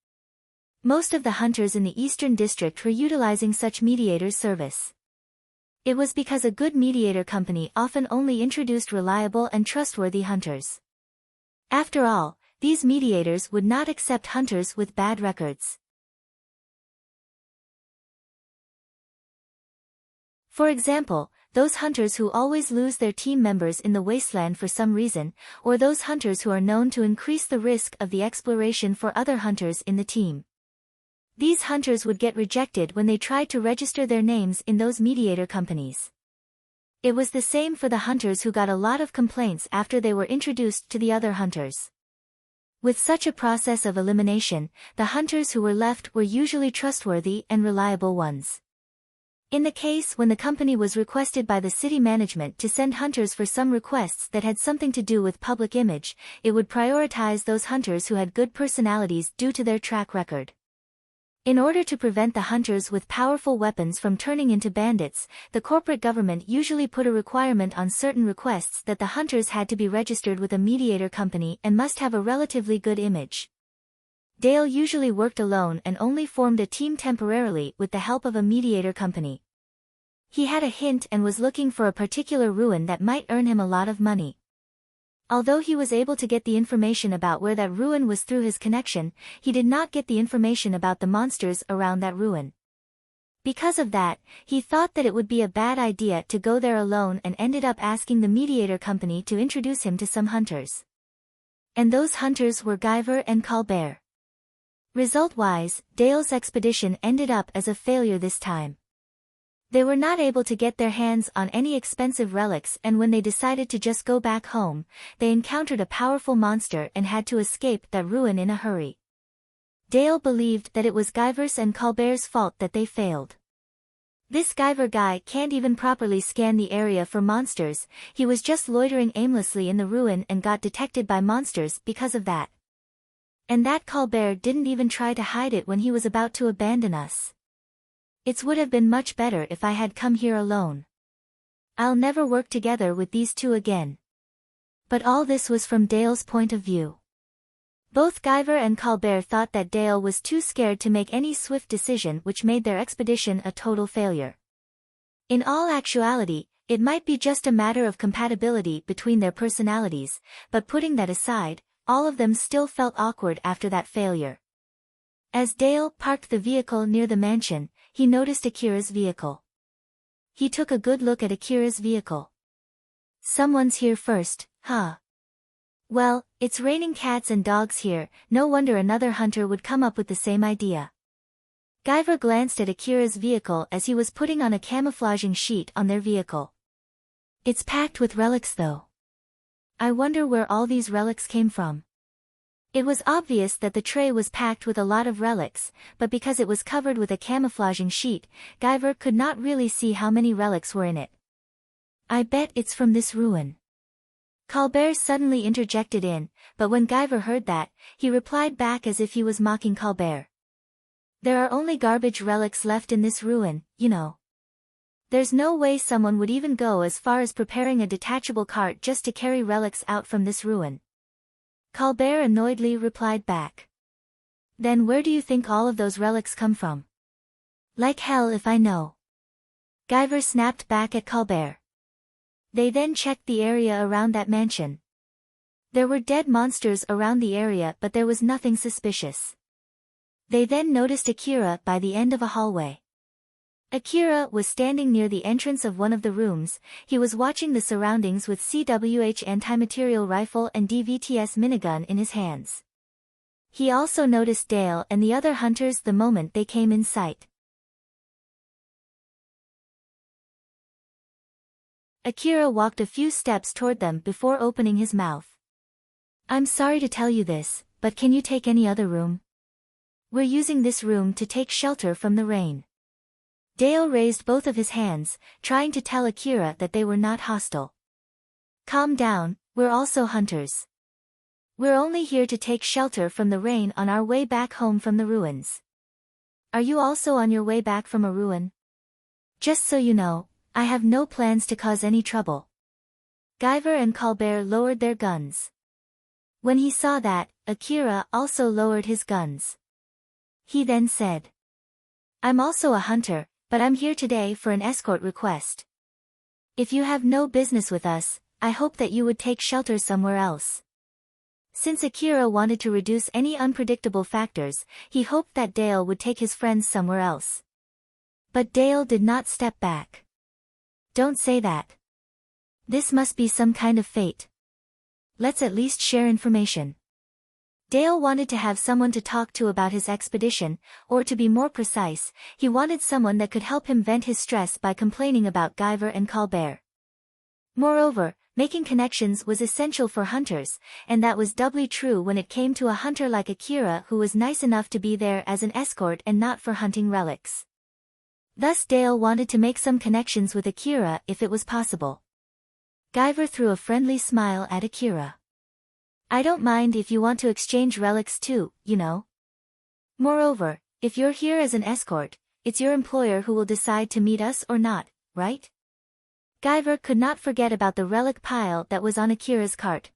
Most of the hunters in the Eastern District were utilizing such mediators' service. It was because a good mediator company often only introduced reliable and trustworthy hunters. After all, these mediators would not accept hunters with bad records. For example, those hunters who always lose their team members in the wasteland for some reason, or those hunters who are known to increase the risk of the exploration for other hunters in the team. These hunters would get rejected when they tried to register their names in those mediator companies. It was the same for the hunters who got a lot of complaints after they were introduced to the other hunters. With such a process of elimination, the hunters who were left were usually trustworthy and reliable ones. In the case when the company was requested by the city management to send hunters for some requests that had something to do with public image, it would prioritize those hunters who had good personalities due to their track record. In order to prevent the hunters with powerful weapons from turning into bandits, the corporate government usually put a requirement on certain requests that the hunters had to be registered with a mediator company and must have a relatively good image. Dale usually worked alone and only formed a team temporarily with the help of a mediator company. He had a hint and was looking for a particular ruin that might earn him a lot of money. Although he was able to get the information about where that ruin was through his connection, he did not get the information about the monsters around that ruin. Because of that, he thought that it would be a bad idea to go there alone and ended up asking the mediator company to introduce him to some hunters. And those hunters were Guyver and Colbert. Result-wise, Dale's expedition ended up as a failure this time. They were not able to get their hands on any expensive relics, and when they decided to just go back home, they encountered a powerful monster and had to escape that ruin in a hurry. Dale believed that it was Guyver's and Colbert's fault that they failed. This Guyver guy can't even properly scan the area for monsters, he was just loitering aimlessly in the ruin and got detected by monsters because of that. And that Colbert didn't even try to hide it when he was about to abandon us. It would have been much better if I had come here alone. I'll never work together with these two again. But all this was from Dale's point of view. Both Guyver and Colbert thought that Dale was too scared to make any swift decision, which made their expedition a total failure. In all actuality, it might be just a matter of compatibility between their personalities, but putting that aside, all of them still felt awkward after that failure. As Dale parked the vehicle near the mansion, he noticed Akira's vehicle. He took a good look at Akira's vehicle. Someone's here first, huh? Well, it's raining cats and dogs here, no wonder another hunter would come up with the same idea. Guyver glanced at Akira's vehicle as he was putting on a camouflaging sheet on their vehicle. It's packed with relics though. I wonder where all these relics came from. It was obvious that the tray was packed with a lot of relics, but because it was covered with a camouflaging sheet, Guyver could not really see how many relics were in it. I bet it's from this ruin. Colbert suddenly interjected in, but when Guyver heard that, he replied back as if he was mocking Colbert. There are only garbage relics left in this ruin, you know. There's no way someone would even go as far as preparing a detachable cart just to carry relics out from this ruin. Colbert annoyedly replied back. Then where do you think all of those relics come from? Like hell if I know. Guyver snapped back at Colbert. They then checked the area around that mansion. There were dead monsters around the area, but there was nothing suspicious. They then noticed Akira by the end of a hallway. Akira was standing near the entrance of one of the rooms. He was watching the surroundings with CWH anti-material rifle and DVTS minigun in his hands. He also noticed Dale and the other hunters the moment they came in sight. Akira walked a few steps toward them before opening his mouth. I'm sorry to tell you this, but can you take any other room? We're using this room to take shelter from the rain. Dale raised both of his hands, trying to tell Akira that they were not hostile. Calm down, we're also hunters. We're only here to take shelter from the rain on our way back home from the ruins. Are you also on your way back from a ruin? Just so you know, I have no plans to cause any trouble. Guyver and Colbert lowered their guns. When he saw that, Akira also lowered his guns. He then said, I'm also a hunter, but I'm here today for an escort request. If you have no business with us, I hope that you would take shelter somewhere else. Since Akira wanted to reduce any unpredictable factors, he hoped that Dale would take his friends somewhere else. But Dale did not step back. Don't say that. This must be some kind of fate. Let's at least share information. Dale wanted to have someone to talk to about his expedition, or to be more precise, he wanted someone that could help him vent his stress by complaining about Guyver and Colbert. Moreover, making connections was essential for hunters, and that was doubly true when it came to a hunter like Akira who was nice enough to be there as an escort and not for hunting relics. Thus Dale wanted to make some connections with Akira if it was possible. Guyver threw a friendly smile at Akira. I don't mind if you want to exchange relics too, you know. Moreover, if you're here as an escort, it's your employer who will decide to meet us or not, right? Guyver could not forget about the relic pile that was on Akira's cart.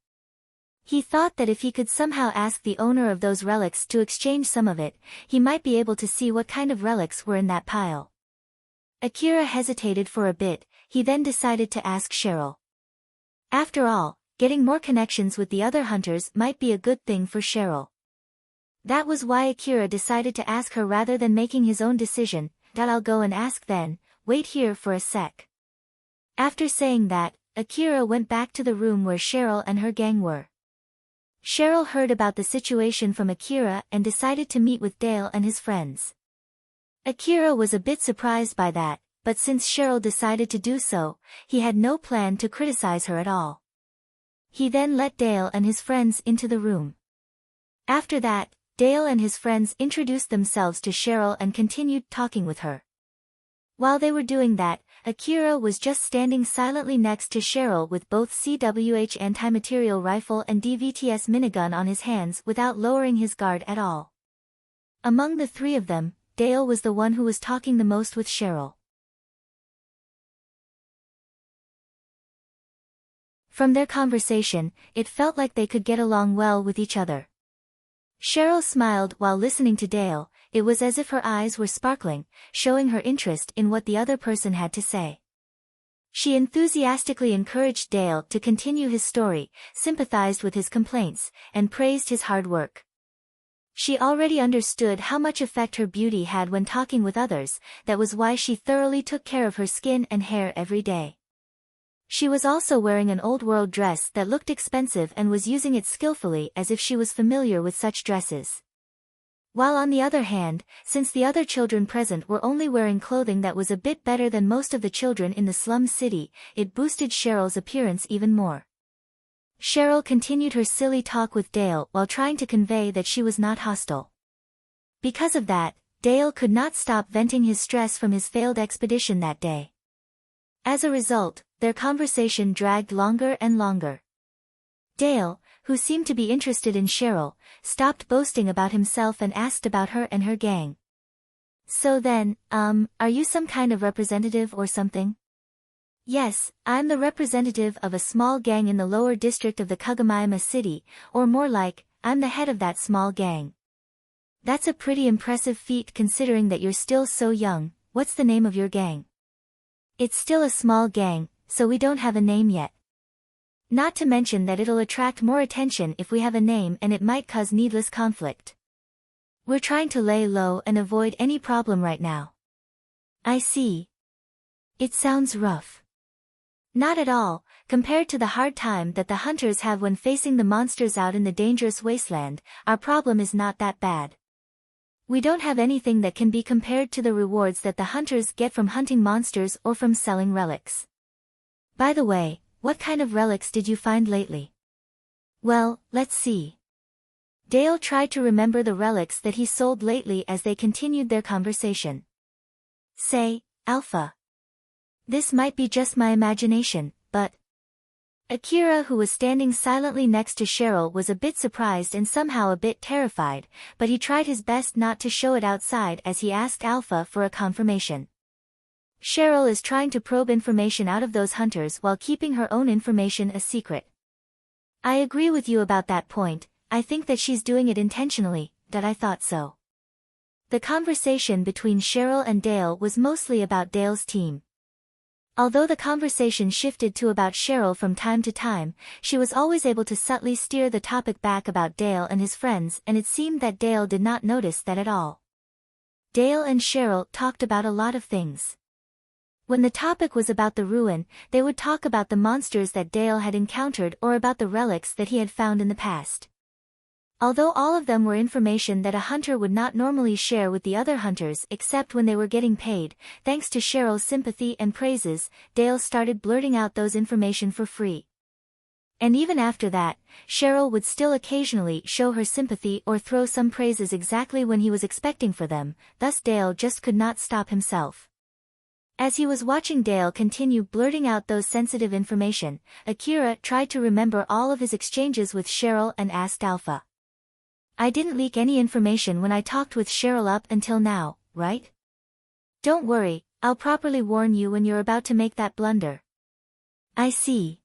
He thought that if he could somehow ask the owner of those relics to exchange some of it, he might be able to see what kind of relics were in that pile. Akira hesitated for a bit, he then decided to ask Cheryl. After all, getting more connections with the other hunters might be a good thing for Cheryl. That was why Akira decided to ask her rather than making his own decision. I'll go and ask then, wait here for a sec. After saying that, Akira went back to the room where Cheryl and her gang were. Cheryl heard about the situation from Akira and decided to meet with Dale and his friends. Akira was a bit surprised by that, but since Cheryl decided to do so, he had no plan to criticize her at all. He then let Dale and his friends into the room. After that, Dale and his friends introduced themselves to Cheryl and continued talking with her. While they were doing that, Akira was just standing silently next to Cheryl with both CWH anti-material rifle and DVTS minigun on his hands without lowering his guard at all. Among the three of them, Dale was the one who was talking the most with Cheryl. From their conversation, it felt like they could get along well with each other. Cheryl smiled while listening to Dale, it was as if her eyes were sparkling, showing her interest in what the other person had to say. She enthusiastically encouraged Dale to continue his story, sympathized with his complaints, and praised his hard work. She already understood how much effect her beauty had when talking with others, that was why she thoroughly took care of her skin and hair every day. She was also wearing an old-world dress that looked expensive and was using it skillfully as if she was familiar with such dresses. While on the other hand, since the other children present were only wearing clothing that was a bit better than most of the children in the slum city, it boosted Cheryl's appearance even more. Cheryl continued her silly talk with Dale while trying to convey that she was not hostile. Because of that, Dale could not stop venting his stress from his failed expedition that day. As a result, their conversation dragged longer and longer. Dale, who seemed to be interested in Cheryl, stopped boasting about himself and asked about her and her gang. So then, are you some kind of representative or something? Yes, I'm the representative of a small gang in the lower district of the Kagamaima city, or more like, I'm the head of that small gang. That's a pretty impressive feat considering that you're still so young. What's the name of your gang? It's still a small gang, so we don't have a name yet. Not to mention that it'll attract more attention if we have a name and it might cause needless conflict. We're trying to lay low and avoid any problem right now. I see. It sounds rough. Not at all, compared to the hard time that the hunters have when facing the monsters out in the dangerous wasteland, our problem is not that bad. We don't have anything that can be compared to the rewards that the hunters get from hunting monsters or from selling relics. By the way, what kind of relics did you find lately? Well, let's see. Dale tried to remember the relics that he sold lately as they continued their conversation. Say, Alpha. This might be just my imagination, but... Akira, who was standing silently next to Cheryl, was a bit surprised and somehow a bit terrified, but he tried his best not to show it outside as he asked Alpha for a confirmation. Cheryl is trying to probe information out of those hunters while keeping her own information a secret. I agree with you about that point, I think that she's doing it intentionally, that I thought so. The conversation between Cheryl and Dale was mostly about Dale's team. Although the conversation shifted to about Cheryl from time to time, she was always able to subtly steer the topic back about Dale and his friends, and it seemed that Dale did not notice that at all. Dale and Cheryl talked about a lot of things. When the topic was about the ruin, they would talk about the monsters that Dale had encountered or about the relics that he had found in the past. Although all of them were information that a hunter would not normally share with the other hunters except when they were getting paid, thanks to Cheryl's sympathy and praises, Dale started blurting out those information for free. And even after that, Cheryl would still occasionally show her sympathy or throw some praises exactly when he was expecting for them, thus Dale just could not stop himself. As he was watching Dale continue blurting out those sensitive information, Akira tried to remember all of his exchanges with Cheryl and asked Alpha. I didn't leak any information when I talked with Cheryl up until now, right? Don't worry, I'll properly warn you when you're about to make that blunder. I see.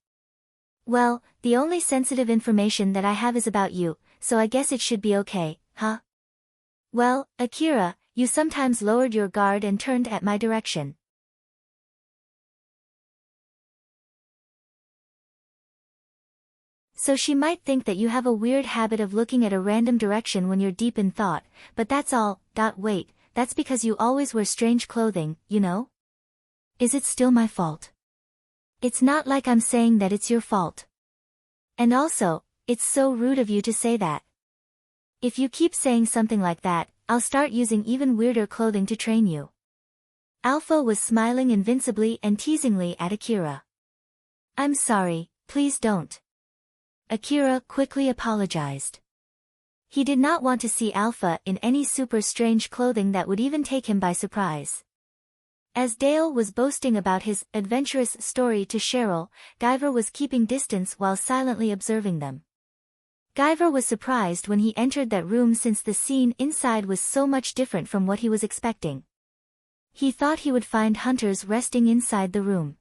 Well, the only sensitive information that I have is about you, so I guess it should be okay, huh? Well, Akira, you sometimes lowered your guard and turned at my direction. So she might think that you have a weird habit of looking at a random direction when you're deep in thought, but that's all. Wait, that's because you always wear strange clothing, you know? Is it still my fault? It's not like I'm saying that it's your fault. And also, it's so rude of you to say that. If you keep saying something like that, I'll start using even weirder clothing to train you. Alpha was smiling invincibly and teasingly at Akira. I'm sorry, please don't. Akira quickly apologized. He did not want to see Alpha in any super strange clothing that would even take him by surprise. As Dale was boasting about his adventurous story to Cheryl, Guyver was keeping distance while silently observing them. Guyver was surprised when he entered that room since the scene inside was so much different from what he was expecting. He thought he would find hunters resting inside the room.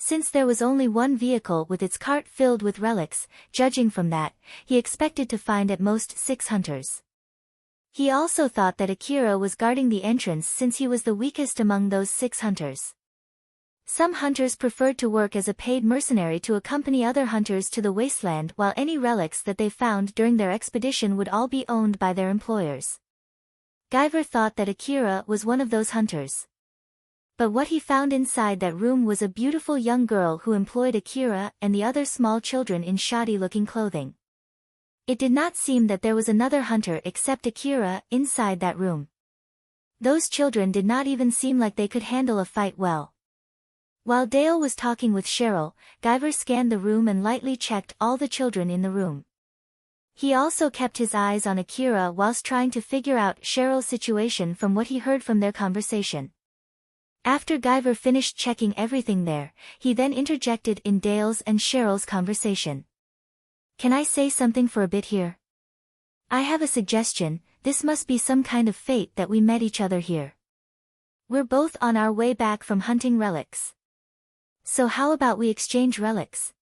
Since there was only one vehicle with its cart filled with relics, judging from that, he expected to find at most 6 hunters. He also thought that Akira was guarding the entrance since he was the weakest among those 6 hunters. Some hunters preferred to work as a paid mercenary to accompany other hunters to the wasteland, while any relics that they found during their expedition would all be owned by their employers. Guyver thought that Akira was one of those hunters. But what he found inside that room was a beautiful young girl who employed Akira and the other small children in shoddy-looking clothing. It did not seem that there was another hunter except Akira inside that room. Those children did not even seem like they could handle a fight well. While Dale was talking with Cheryl, Guyver scanned the room and lightly checked all the children in the room. He also kept his eyes on Akira whilst trying to figure out Cheryl's situation from what he heard from their conversation. After Guyver finished checking everything there, he then interjected in Dale's and Cheryl's conversation. Can I say something for a bit here? I have a suggestion. This must be some kind of fate that we met each other here. We're both on our way back from hunting relics. So how about we exchange relics?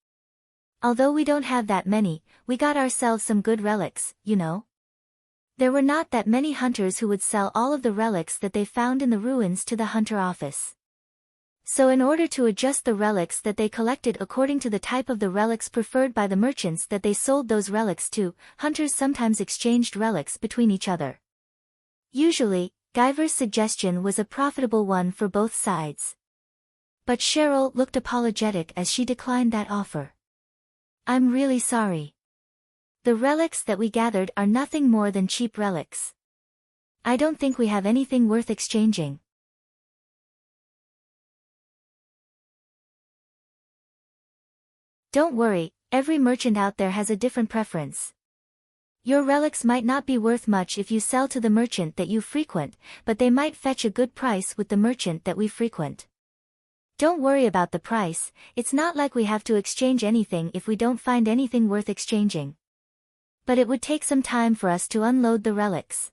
Although we don't have that many, we got ourselves some good relics, you know? There were not that many hunters who would sell all of the relics that they found in the ruins to the hunter office. So in order to adjust the relics that they collected according to the type of the relics preferred by the merchants that they sold those relics to, hunters sometimes exchanged relics between each other. Usually, Guyver's suggestion was a profitable one for both sides. But Cheryl looked apologetic as she declined that offer. I'm really sorry. The relics that we gathered are nothing more than cheap relics. I don't think we have anything worth exchanging. Don't worry, every merchant out there has a different preference. Your relics might not be worth much if you sell to the merchant that you frequent, but they might fetch a good price with the merchant that we frequent. Don't worry about the price, it's not like we have to exchange anything if we don't find anything worth exchanging. But it would take some time for us to unload the relics.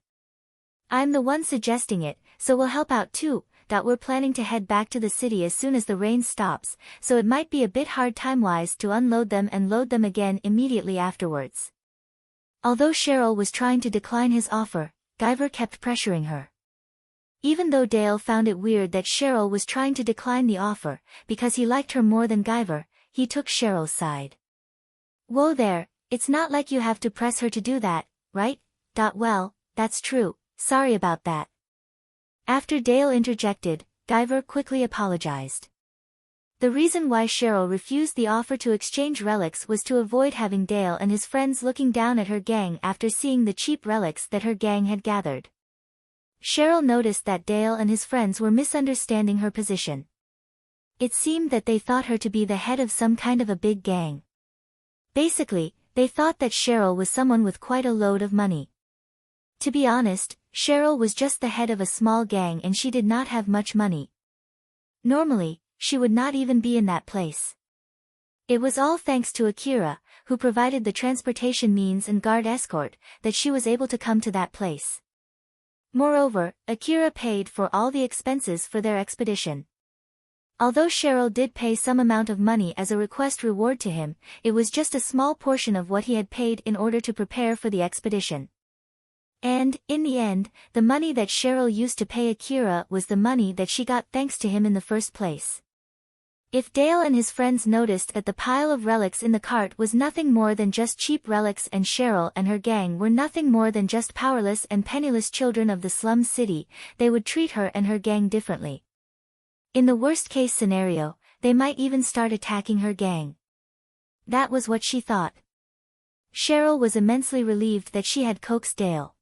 I'm the one suggesting it, so we'll help out too. We're planning to head back to the city as soon as the rain stops, so it might be a bit hard time-wise to unload them and load them again immediately afterwards. Although Cheryl was trying to decline his offer, Guyver kept pressuring her. Even though Dale found it weird that Cheryl was trying to decline the offer, because he liked her more than Guyver, he took Cheryl's side. Whoa there, it's not like you have to press her to do that, right? Well, that's true, sorry about that. After Dale interjected, Guyver quickly apologized. The reason why Cheryl refused the offer to exchange relics was to avoid having Dale and his friends looking down at her gang after seeing the cheap relics that her gang had gathered. Cheryl noticed that Dale and his friends were misunderstanding her position. It seemed that they thought her to be the head of some kind of a big gang. Basically, they thought that Cheryl was someone with quite a load of money. To be honest, Cheryl was just the head of a small gang and she did not have much money. Normally, she would not even be in that place. It was all thanks to Akira, who provided the transportation means and guard escort, that she was able to come to that place. Moreover, Akira paid for all the expenses for their expedition. Although Cheryl did pay some amount of money as a request reward to him, it was just a small portion of what he had paid in order to prepare for the expedition. And, in the end, the money that Cheryl used to pay Akira was the money that she got thanks to him in the first place. If Dale and his friends noticed that the pile of relics in the cart was nothing more than just cheap relics and Cheryl and her gang were nothing more than just powerless and penniless children of the slum city, they would treat her and her gang differently. In the worst-case scenario, they might even start attacking her gang. That was what she thought. Cheryl was immensely relieved that she had coaxed Dale.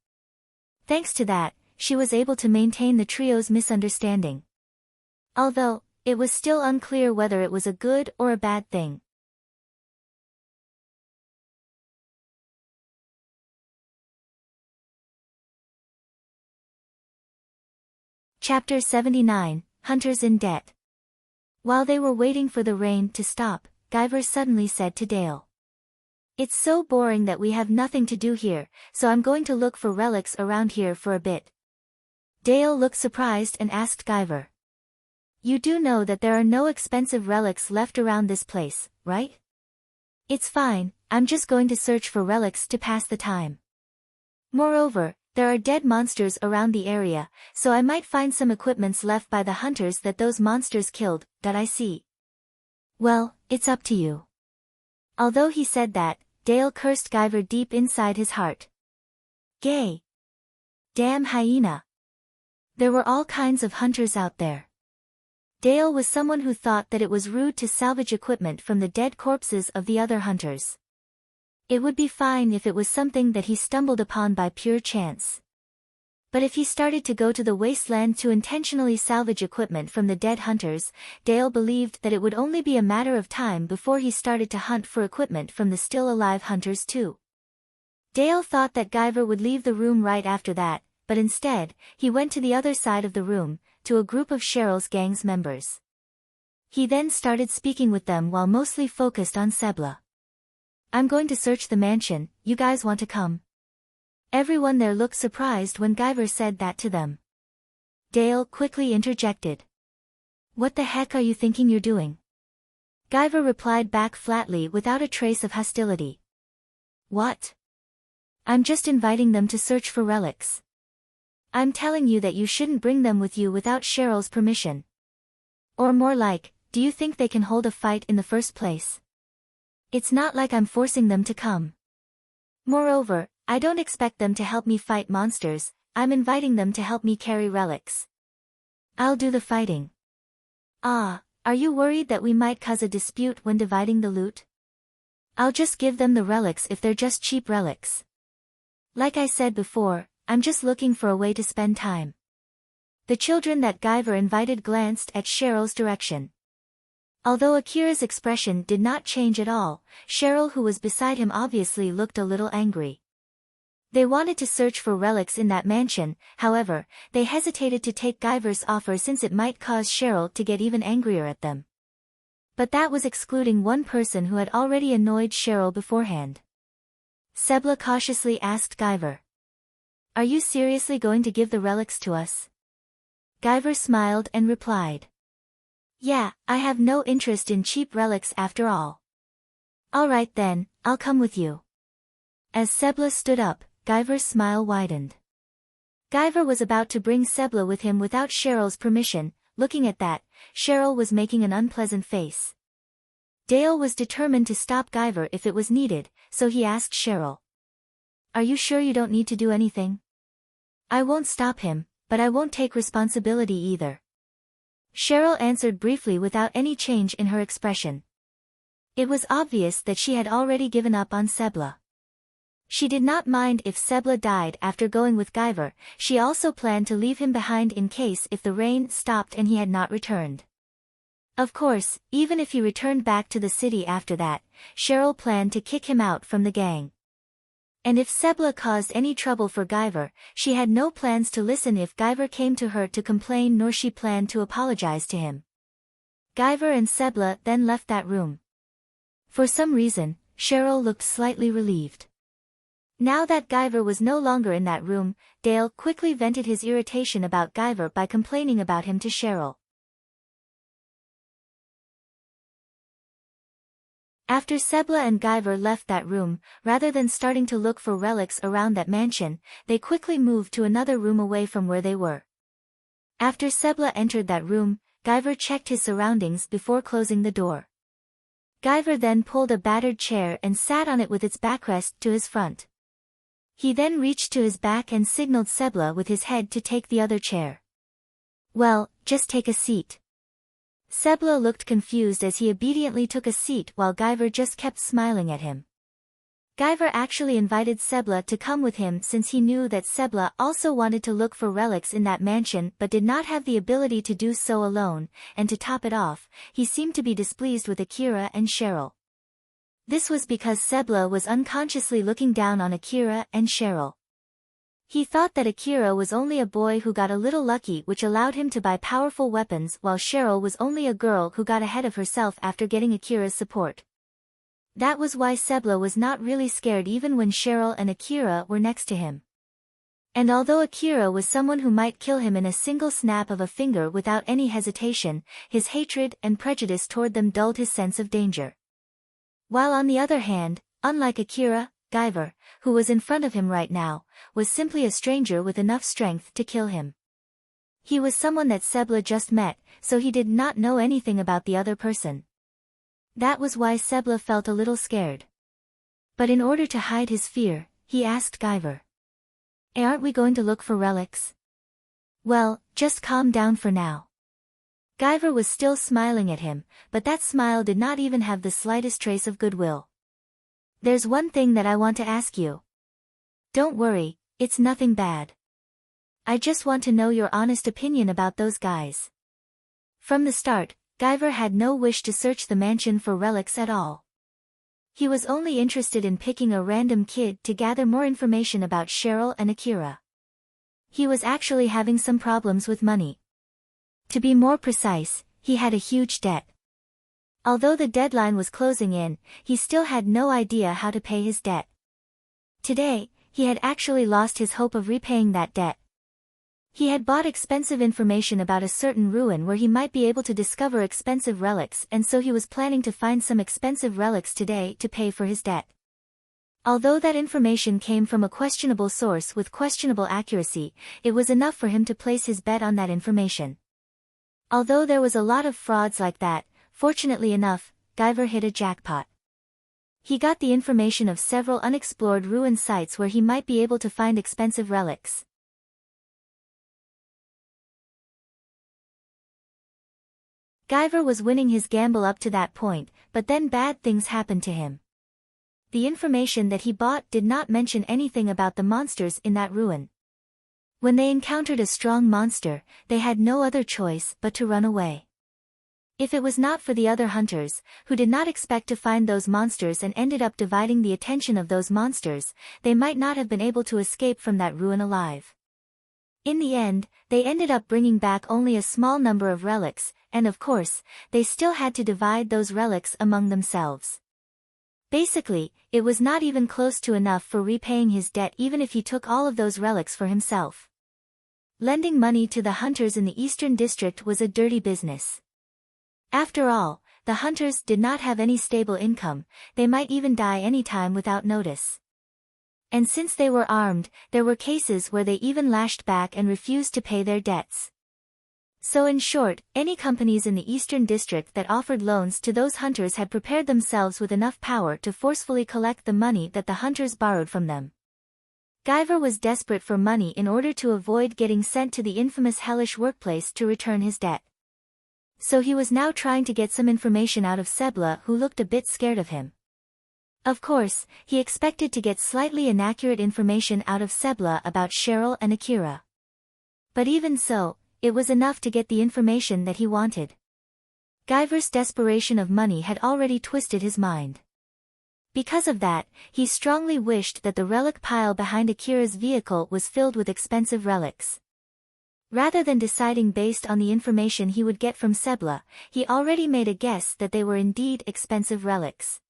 Thanks to that, she was able to maintain the trio's misunderstanding. Although, it was still unclear whether it was a good or a bad thing. Chapter 79, Hunters in Debt. While they were waiting for the rain to stop, Guyver suddenly said to Dale. "It's so boring that we have nothing to do here, so I'm going to look for relics around here for a bit." Dale looked surprised and asked Guyver. "You do know that there are no expensive relics left around this place, right?" "It's fine, I'm just going to search for relics to pass the time. Moreover, there are dead monsters around the area, so I might find some equipments left by the hunters that those monsters killed, that I see." "Well, it's up to you." Although he said that, Dale cursed Guyver deep inside his heart. Gay! Damn hyena! There were all kinds of hunters out there. Dale was someone who thought that it was rude to salvage equipment from the dead corpses of the other hunters. It would be fine if it was something that he stumbled upon by pure chance. But if he started to go to the wasteland to intentionally salvage equipment from the dead hunters, Dale believed that it would only be a matter of time before he started to hunt for equipment from the still-alive hunters too. Dale thought that Guyver would leave the room right after that, but instead, he went to the other side of the room, to a group of Cheryl's gang's members. He then started speaking with them while mostly focused on Sebla. "I'm going to search the mansion, you guys want to come?" Everyone there looked surprised when Guyver said that to them. Dale quickly interjected. "What the heck are you thinking you're doing?" Guyver replied back flatly without a trace of hostility. "What? I'm just inviting them to search for relics. I'm telling you that you shouldn't bring them with you without Cheryl's permission. Or more like, do you think they can hold a fight in the first place? It's not like I'm forcing them to come. Moreover, I don't expect them to help me fight monsters, I'm inviting them to help me carry relics. I'll do the fighting." "Ah, are you worried that we might cause a dispute when dividing the loot?" "I'll just give them the relics if they're just cheap relics. Like I said before, I'm just looking for a way to spend time." The children that Guyver invited glanced at Cheryl's direction. Although Akira's expression did not change at all, Cheryl who was beside him obviously looked a little angry. They wanted to search for relics in that mansion, however, they hesitated to take Guyver's offer since it might cause Cheryl to get even angrier at them. But that was excluding one person who had already annoyed Cheryl beforehand. Sebla cautiously asked Guyver. "Are you seriously going to give the relics to us?" Guyver smiled and replied. "Yeah, I have no interest in cheap relics after all." "Alright then, I'll come with you." As Sebla stood up, Guyver's smile widened. Guyver was about to bring Sebla with him without Cheryl's permission. Looking at that, Cheryl was making an unpleasant face. Dale was determined to stop Guyver if it was needed, so he asked Cheryl. "Are you sure you don't need to do anything?" "I won't stop him, but I won't take responsibility either." Cheryl answered briefly without any change in her expression. It was obvious that she had already given up on Sebla. She did not mind if Sebla died after going with Guyver. She also planned to leave him behind in case if the rain stopped and he had not returned. Of course, even if he returned back to the city after that, Cheryl planned to kick him out from the gang. And if Sebla caused any trouble for Guyver, she had no plans to listen if Guyver came to her to complain, nor she planned to apologize to him. Guyver and Sebla then left that room. For some reason, Cheryl looked slightly relieved. Now that Guyver was no longer in that room, Dale quickly vented his irritation about Guyver by complaining about him to Cheryl. After Sebla and Guyver left that room, rather than starting to look for relics around that mansion, they quickly moved to another room away from where they were. After Sebla entered that room, Guyver checked his surroundings before closing the door. Guyver then pulled a battered chair and sat on it with its backrest to his front. He then reached to his back and signaled Sebla with his head to take the other chair. "Well, just take a seat." Sebla looked confused as he obediently took a seat while Guyver just kept smiling at him. Guyver actually invited Sebla to come with him since he knew that Sebla also wanted to look for relics in that mansion but did not have the ability to do so alone, and to top it off, he seemed to be displeased with Akira and Cheryl. This was because Sebla was unconsciously looking down on Akira and Cheryl. He thought that Akira was only a boy who got a little lucky, which allowed him to buy powerful weapons, while Cheryl was only a girl who got ahead of herself after getting Akira's support. That was why Sebla was not really scared even when Cheryl and Akira were next to him. And although Akira was someone who might kill him in a single snap of a finger without any hesitation, his hatred and prejudice toward them dulled his sense of danger. While on the other hand, unlike Akira, Guyver, who was in front of him right now, was simply a stranger with enough strength to kill him. He was someone that Sebla just met, so he did not know anything about the other person. That was why Sebla felt a little scared. But in order to hide his fear, he asked Guyver, "Aren't we going to look for relics?" "Well, just calm down for now." Guyver was still smiling at him, but that smile did not even have the slightest trace of goodwill. "There's one thing that I want to ask you." "Don't worry, it's nothing bad. I just want to know your honest opinion about those guys." From the start, Guyver had no wish to search the mansion for relics at all. He was only interested in picking a random kid to gather more information about Cheryl and Akira. He was actually having some problems with money. To be more precise, he had a huge debt. Although the deadline was closing in, he still had no idea how to pay his debt. Today, he had actually lost his hope of repaying that debt. He had bought expensive information about a certain ruin where he might be able to discover expensive relics, and so he was planning to find some expensive relics today to pay for his debt. Although that information came from a questionable source with questionable accuracy, it was enough for him to place his bet on that information. Although there was a lot of frauds like that, fortunately enough, Guyver hit a jackpot. He got the information of several unexplored ruin sites where he might be able to find expensive relics. Guyver was winning his gamble up to that point, but then bad things happened to him. The information that he bought did not mention anything about the monsters in that ruin. When they encountered a strong monster, they had no other choice but to run away. If it was not for the other hunters, who did not expect to find those monsters and ended up dividing the attention of those monsters, they might not have been able to escape from that ruin alive. In the end, they ended up bringing back only a small number of relics, and of course, they still had to divide those relics among themselves. Basically, it was not even close to enough for repaying his debt even if he took all of those relics for himself. Lending money to the hunters in the Eastern District was a dirty business. After all, the hunters did not have any stable income, they might even die any time without notice. And since they were armed, there were cases where they even lashed back and refused to pay their debts. So in short, any companies in the Eastern District that offered loans to those hunters had prepared themselves with enough power to forcefully collect the money that the hunters borrowed from them. Guyver was desperate for money in order to avoid getting sent to the infamous hellish workplace to return his debt. So he was now trying to get some information out of Sebla, who looked a bit scared of him. Of course, he expected to get slightly inaccurate information out of Sebla about Cheryl and Akira. But even so, it was enough to get the information that he wanted. Guyver's desperation of money had already twisted his mind. Because of that, he strongly wished that the relic pile behind Akira's vehicle was filled with expensive relics. Rather than deciding based on the information he would get from Sebla, he already made a guess that they were indeed expensive relics.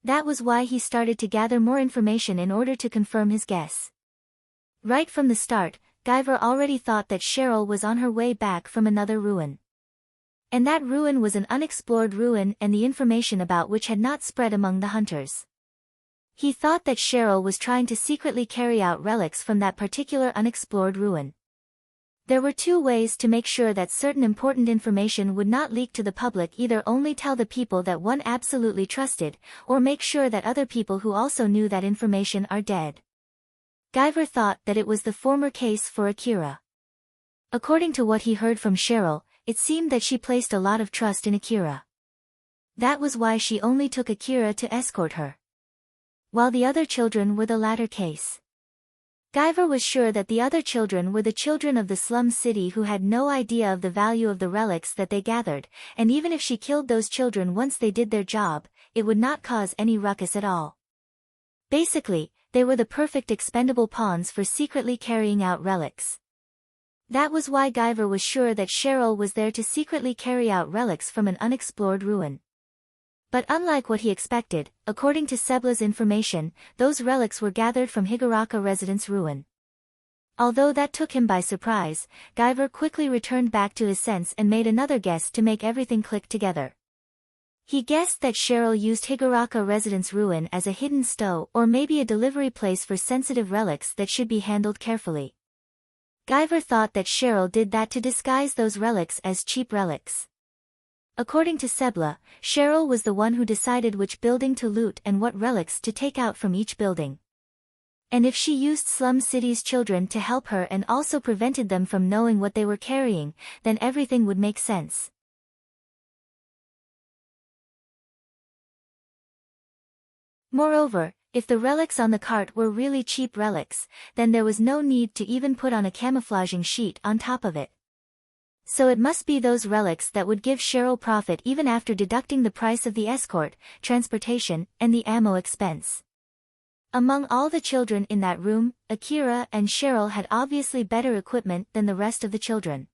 That was why he started to gather more information in order to confirm his guess. Right from the start, Guyver already thought that Cheryl was on her way back from another ruin. And that ruin was an unexplored ruin, and the information about which had not spread among the hunters. He thought that Cheryl was trying to secretly carry out relics from that particular unexplored ruin. There were two ways to make sure that certain important information would not leak to the public: either only tell the people that one absolutely trusted, or make sure that other people who also knew that information are dead. Guyver thought that it was the former case for Akira. According to what he heard from Cheryl, it seemed that she placed a lot of trust in Akira. That was why she only took Akira to escort her. While the other children were the latter case. Guyver was sure that the other children were the children of the slum city who had no idea of the value of the relics that they gathered, and even if she killed those children once they did their job, it would not cause any ruckus at all. Basically, they were the perfect expendable pawns for secretly carrying out relics. That was why Guyver was sure that Cheryl was there to secretly carry out relics from an unexplored ruin. But unlike what he expected, according to Sebla's information, those relics were gathered from Higuraka Residence ruin. Although that took him by surprise, Guyver quickly returned back to his sense and made another guess to make everything click together. He guessed that Cheryl used Higuraka Residence ruin as a hidden stow, or maybe a delivery place for sensitive relics that should be handled carefully. Guyver thought that Cheryl did that to disguise those relics as cheap relics. According to Sebla, Cheryl was the one who decided which building to loot and what relics to take out from each building. And if she used Slum City's children to help her and also prevented them from knowing what they were carrying, then everything would make sense. Moreover, if the relics on the cart were really cheap relics, then there was no need to even put on a camouflaging sheet on top of it. So it must be those relics that would give Cheryl profit even after deducting the price of the escort, transportation, and the ammo expense. Among all the children in that room, Akira and Cheryl had obviously better equipment than the rest of the children.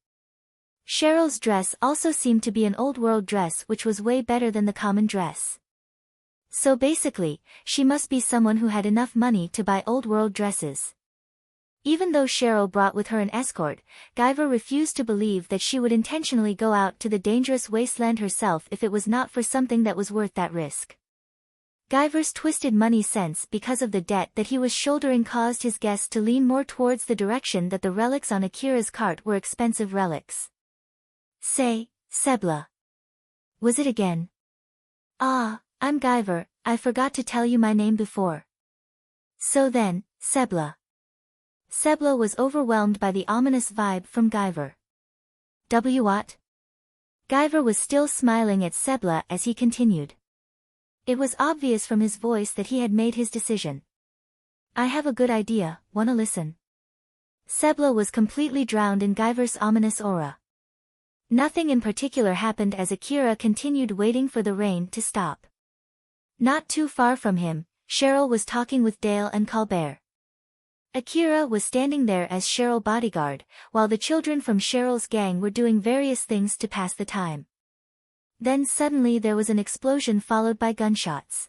Cheryl's dress also seemed to be an old-world dress, which was way better than the common dress. So basically, she must be someone who had enough money to buy old-world dresses. Even though Cheryl brought with her an escort, Guyver refused to believe that she would intentionally go out to the dangerous wasteland herself if it was not for something that was worth that risk. Guyver's twisted money sense because of the debt that he was shouldering caused his guess to lean more towards the direction that the relics on Akira's cart were expensive relics. Say, Sebla. Was it again? Ah, I'm Guyver, I forgot to tell you my name before. So then, Sebla. Sebla was overwhelmed by the ominous vibe from Guyver. What? Guyver was still smiling at Sebla as he continued. It was obvious from his voice that he had made his decision. I have a good idea, wanna listen? Sebla was completely drowned in Guyver's ominous aura. Nothing in particular happened as Akira continued waiting for the rain to stop. Not too far from him, Cheryl was talking with Dale and Colbert. Akira was standing there as Cheryl's bodyguard, while the children from Cheryl's gang were doing various things to pass the time. Then suddenly there was an explosion followed by gunshots.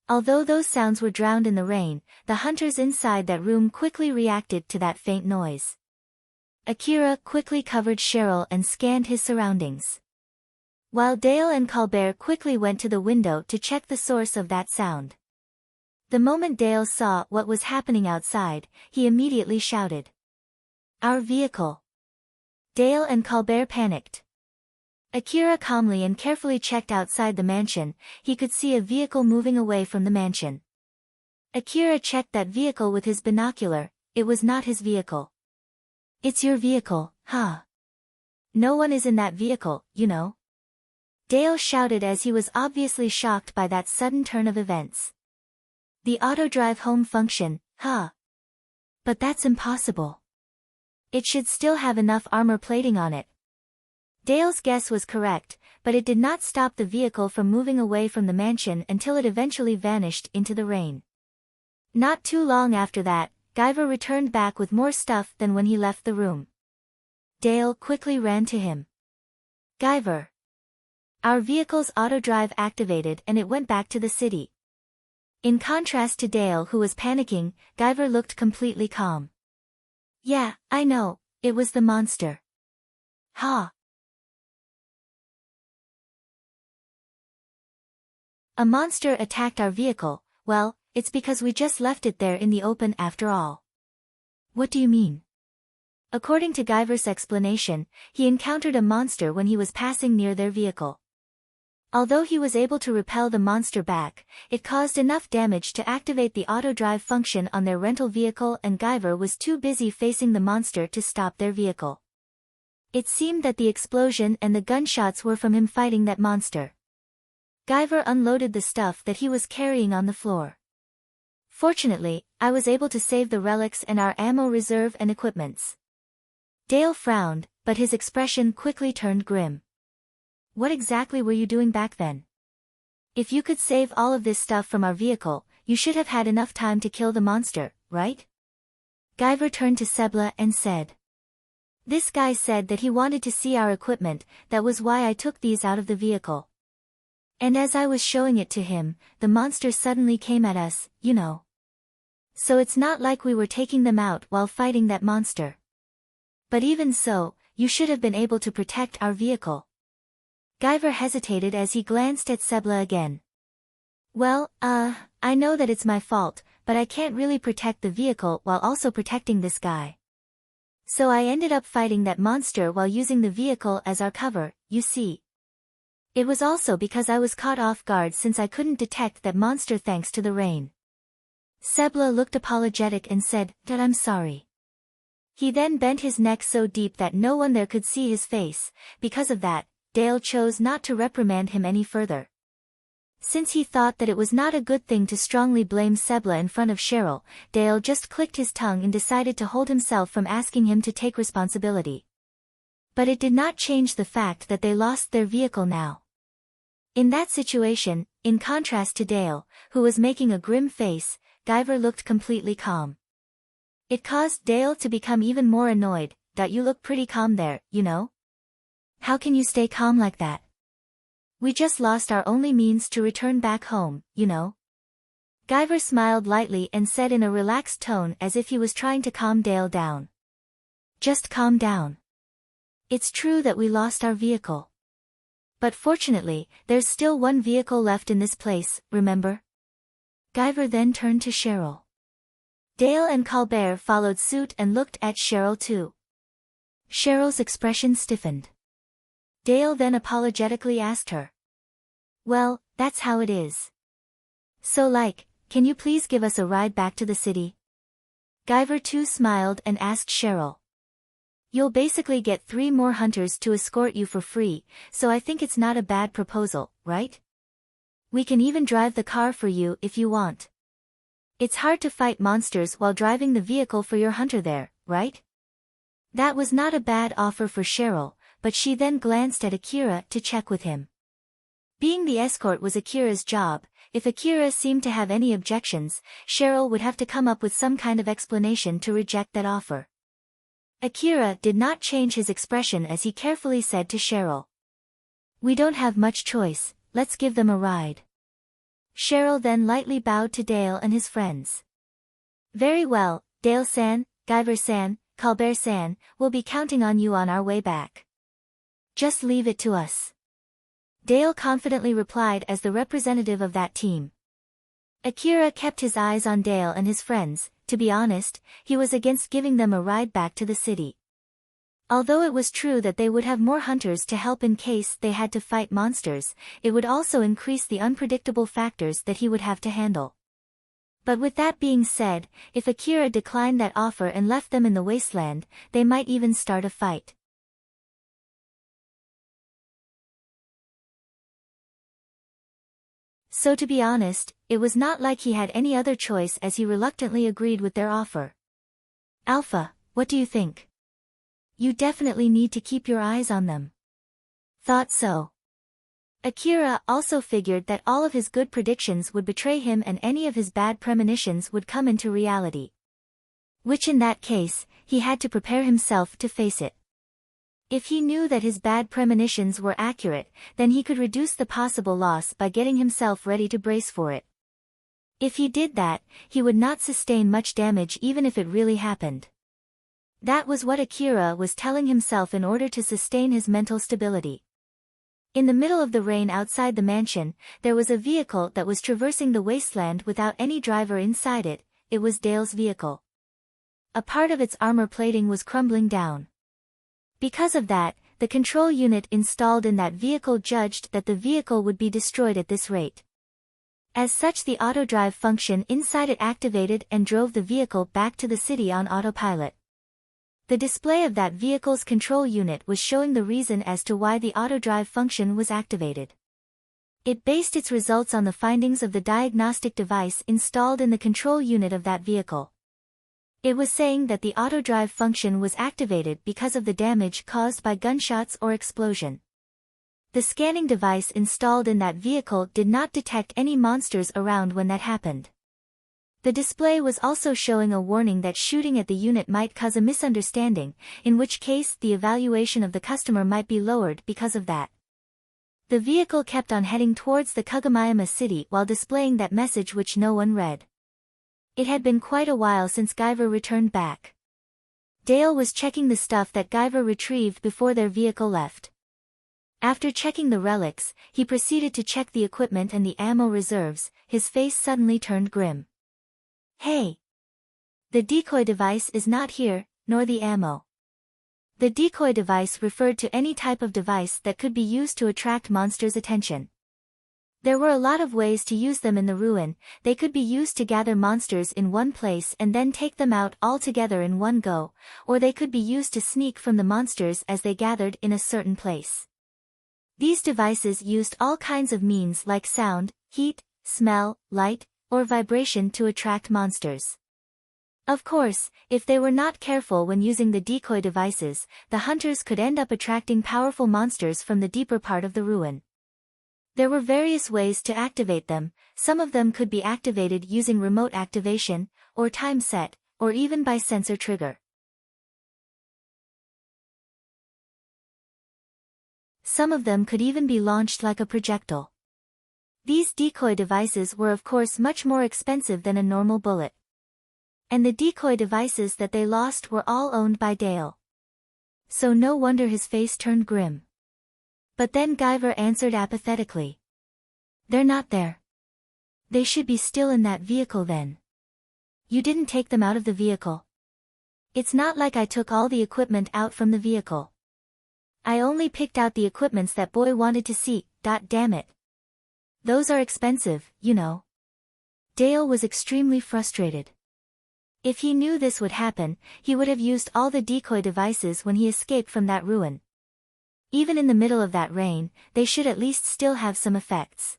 Although those sounds were drowned in the rain, the hunters inside that room quickly reacted to that faint noise. Akira quickly covered Cheryl and scanned his surroundings. While Dale and Colbert quickly went to the window to check the source of that sound. The moment Dale saw what was happening outside, he immediately shouted. Our vehicle! Dale and Colbert panicked. Akira calmly and carefully checked outside the mansion. He could see a vehicle moving away from the mansion. Akira checked that vehicle with his binocular. It was not his vehicle. It's your vehicle, huh? No one is in that vehicle, you know. Dale shouted as he was obviously shocked by that sudden turn of events. The auto-drive home function, huh? But that's impossible. It should still have enough armor plating on it. Dale's guess was correct, but it did not stop the vehicle from moving away from the mansion until it eventually vanished into the rain. Not too long after that, Guyver returned back with more stuff than when he left the room. Dale quickly ran to him. Guyver. Our vehicle's auto-drive activated and it went back to the city. In contrast to Dale, who was panicking, Guyver looked completely calm. Yeah, I know, it was the monster. Ha! A monster attacked our vehicle. Well, it's because we just left it there in the open after all. What do you mean? According to Guyver's explanation, he encountered a monster when he was passing near their vehicle. Although he was able to repel the monster back, it caused enough damage to activate the auto-drive function on their rental vehicle, and Guyver was too busy facing the monster to stop their vehicle. It seemed that the explosion and the gunshots were from him fighting that monster. Guyver unloaded the stuff that he was carrying on the floor. Fortunately, I was able to save the relics and our ammo reserve and equipments. Dale frowned, but his expression quickly turned grim. What exactly were you doing back then? If you could save all of this stuff from our vehicle, you should have had enough time to kill the monster, right? Guyver turned to Sebla and said. This guy said that he wanted to see our equipment, that was why I took these out of the vehicle. And as I was showing it to him, the monster suddenly came at us, you know. So it's not like we were taking them out while fighting that monster. But even so, you should have been able to protect our vehicle. Guyver hesitated as he glanced at Sebla again. Well, I know that it's my fault, but I can't really protect the vehicle while also protecting this guy. So I ended up fighting that monster while using the vehicle as our cover, you see. It was also because I was caught off guard since I couldn't detect that monster thanks to the rain. Sebla looked apologetic and said, that I'm sorry. He then bent his neck so deep that no one there could see his face. Because of that, Dale chose not to reprimand him any further. Since he thought that it was not a good thing to strongly blame Sebla in front of Cheryl, Dale just clicked his tongue and decided to hold himself from asking him to take responsibility. But it did not change the fact that they lost their vehicle now. In that situation, in contrast to Dale, who was making a grim face, Guyver looked completely calm. It caused Dale to become even more annoyed. That you look pretty calm there, you know? How can you stay calm like that? We just lost our only means to return back home, you know? Guyver smiled lightly and said in a relaxed tone as if he was trying to calm Dale down. Just calm down. It's true that we lost our vehicle. But fortunately, there's still one vehicle left in this place, remember? Guyver then turned to Cheryl. Dale and Colbert followed suit and looked at Cheryl too. Cheryl's expression stiffened. Dale then apologetically asked her. Well, that's how it is. So can you please give us a ride back to the city? Guyver too smiled and asked Cheryl. You'll basically get 3 more hunters to escort you for free, so I think it's not a bad proposal, right? We can even drive the car for you if you want. It's hard to fight monsters while driving the vehicle for your hunter there, right? That was not a bad offer for Cheryl, but she then glanced at Akira to check with him. Being the escort was Akira's job. If Akira seemed to have any objections, Cheryl would have to come up with some kind of explanation to reject that offer. Akira did not change his expression as he carefully said to Cheryl. We don't have much choice, let's give them a ride. Cheryl then lightly bowed to Dale and his friends. Very well, Dale-san, Guyver-san, Colbert-san, we'll be counting on you on our way back. Just leave it to us. Dale confidently replied as the representative of that team. Akira kept his eyes on Dale and his friends. To be honest, he was against giving them a ride back to the city. Although it was true that they would have more hunters to help in case they had to fight monsters, it would also increase the unpredictable factors that he would have to handle. But with that being said, if Akira declined that offer and left them in the wasteland, they might even start a fight. So to be honest, it was not like he had any other choice as he reluctantly agreed with their offer. Alpha, what do you think? You definitely need to keep your eyes on them. Thought so. Akira also figured that all of his good predictions would betray him and any of his bad premonitions would come into reality. Which in that case, he had to prepare himself to face it. If he knew that his bad premonitions were accurate, then he could reduce the possible loss by getting himself ready to brace for it. If he did that, he would not sustain much damage even if it really happened. That was what Akira was telling himself in order to sustain his mental stability. In the middle of the rain outside the mansion, there was a vehicle that was traversing the wasteland without any driver inside it. It was Dale's vehicle. A part of its armor plating was crumbling down. Because of that, the control unit installed in that vehicle judged that the vehicle would be destroyed at this rate. As such, the auto-drive function inside it activated and drove the vehicle back to the city on autopilot. The display of that vehicle's control unit was showing the reason as to why the auto-drive function was activated. It based its results on the findings of the diagnostic device installed in the control unit of that vehicle. It was saying that the auto-drive function was activated because of the damage caused by gunshots or explosion. The scanning device installed in that vehicle did not detect any monsters around when that happened. The display was also showing a warning that shooting at the unit might cause a misunderstanding, in which case the evaluation of the customer might be lowered because of that. The vehicle kept on heading towards the Kagomayama city while displaying that message which no one read. It had been quite a while since Guyver returned back. Dale was checking the stuff that Guyver retrieved before their vehicle left. After checking the relics, he proceeded to check the equipment and the ammo reserves. His face suddenly turned grim. Hey! The decoy device is not here, nor the ammo. The decoy device referred to any type of device that could be used to attract monsters' attention. There were a lot of ways to use them in the ruin. They could be used to gather monsters in one place and then take them out all together in one go, or they could be used to sneak from the monsters as they gathered in a certain place. These devices used all kinds of means like sound, heat, smell, light, or vibration to attract monsters. Of course, if they were not careful when using the decoy devices, the hunters could end up attracting powerful monsters from the deeper part of the ruin. There were various ways to activate them. Some of them could be activated using remote activation, or time set, or even by sensor trigger. Some of them could even be launched like a projectile. These decoy devices were of course much more expensive than a normal bullet. And the decoy devices that they lost were all owned by Dale. So no wonder his face turned grim. But then Guyver answered apathetically. They're not there. They should be still in that vehicle then. You didn't take them out of the vehicle. It's not like I took all the equipment out from the vehicle. I only picked out the equipments that boy wanted to see, damn it. Those are expensive, you know. Dale was extremely frustrated. If he knew this would happen, he would have used all the decoy devices when he escaped from that ruin. Even in the middle of that rain, they should at least still have some effects.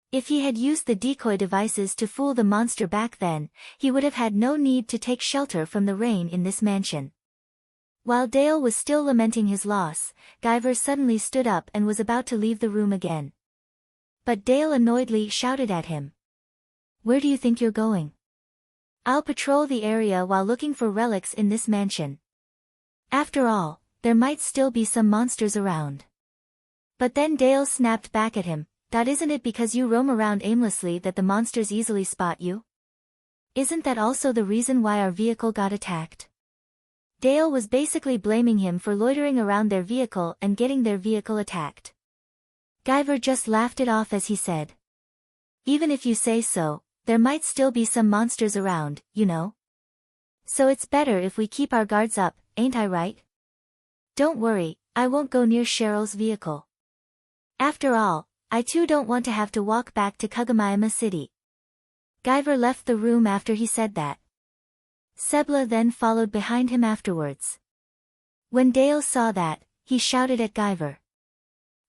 If he had used the decoy devices to fool the monster back then, he would have had no need to take shelter from the rain in this mansion. While Dale was still lamenting his loss, Guyver suddenly stood up and was about to leave the room again. But Dale annoyedly shouted at him. Where do you think you're going? I'll patrol the area while looking for relics in this mansion. After all, there might still be some monsters around. But then Dale snapped back at him, isn't it because you roam around aimlessly that the monsters easily spot you? Isn't that also the reason why our vehicle got attacked? Dale was basically blaming him for loitering around their vehicle and getting their vehicle attacked. Guyver just laughed it off as he said. Even if you say so, there might still be some monsters around, you know. So it's better if we keep our guards up, ain't I right? Don't worry, I won't go near Cheryl's vehicle. After all, I too don't want to have to walk back to Kagomayama City. Guyver left the room after he said that. Sebla then followed behind him afterwards. When Dale saw that, he shouted at Guyver.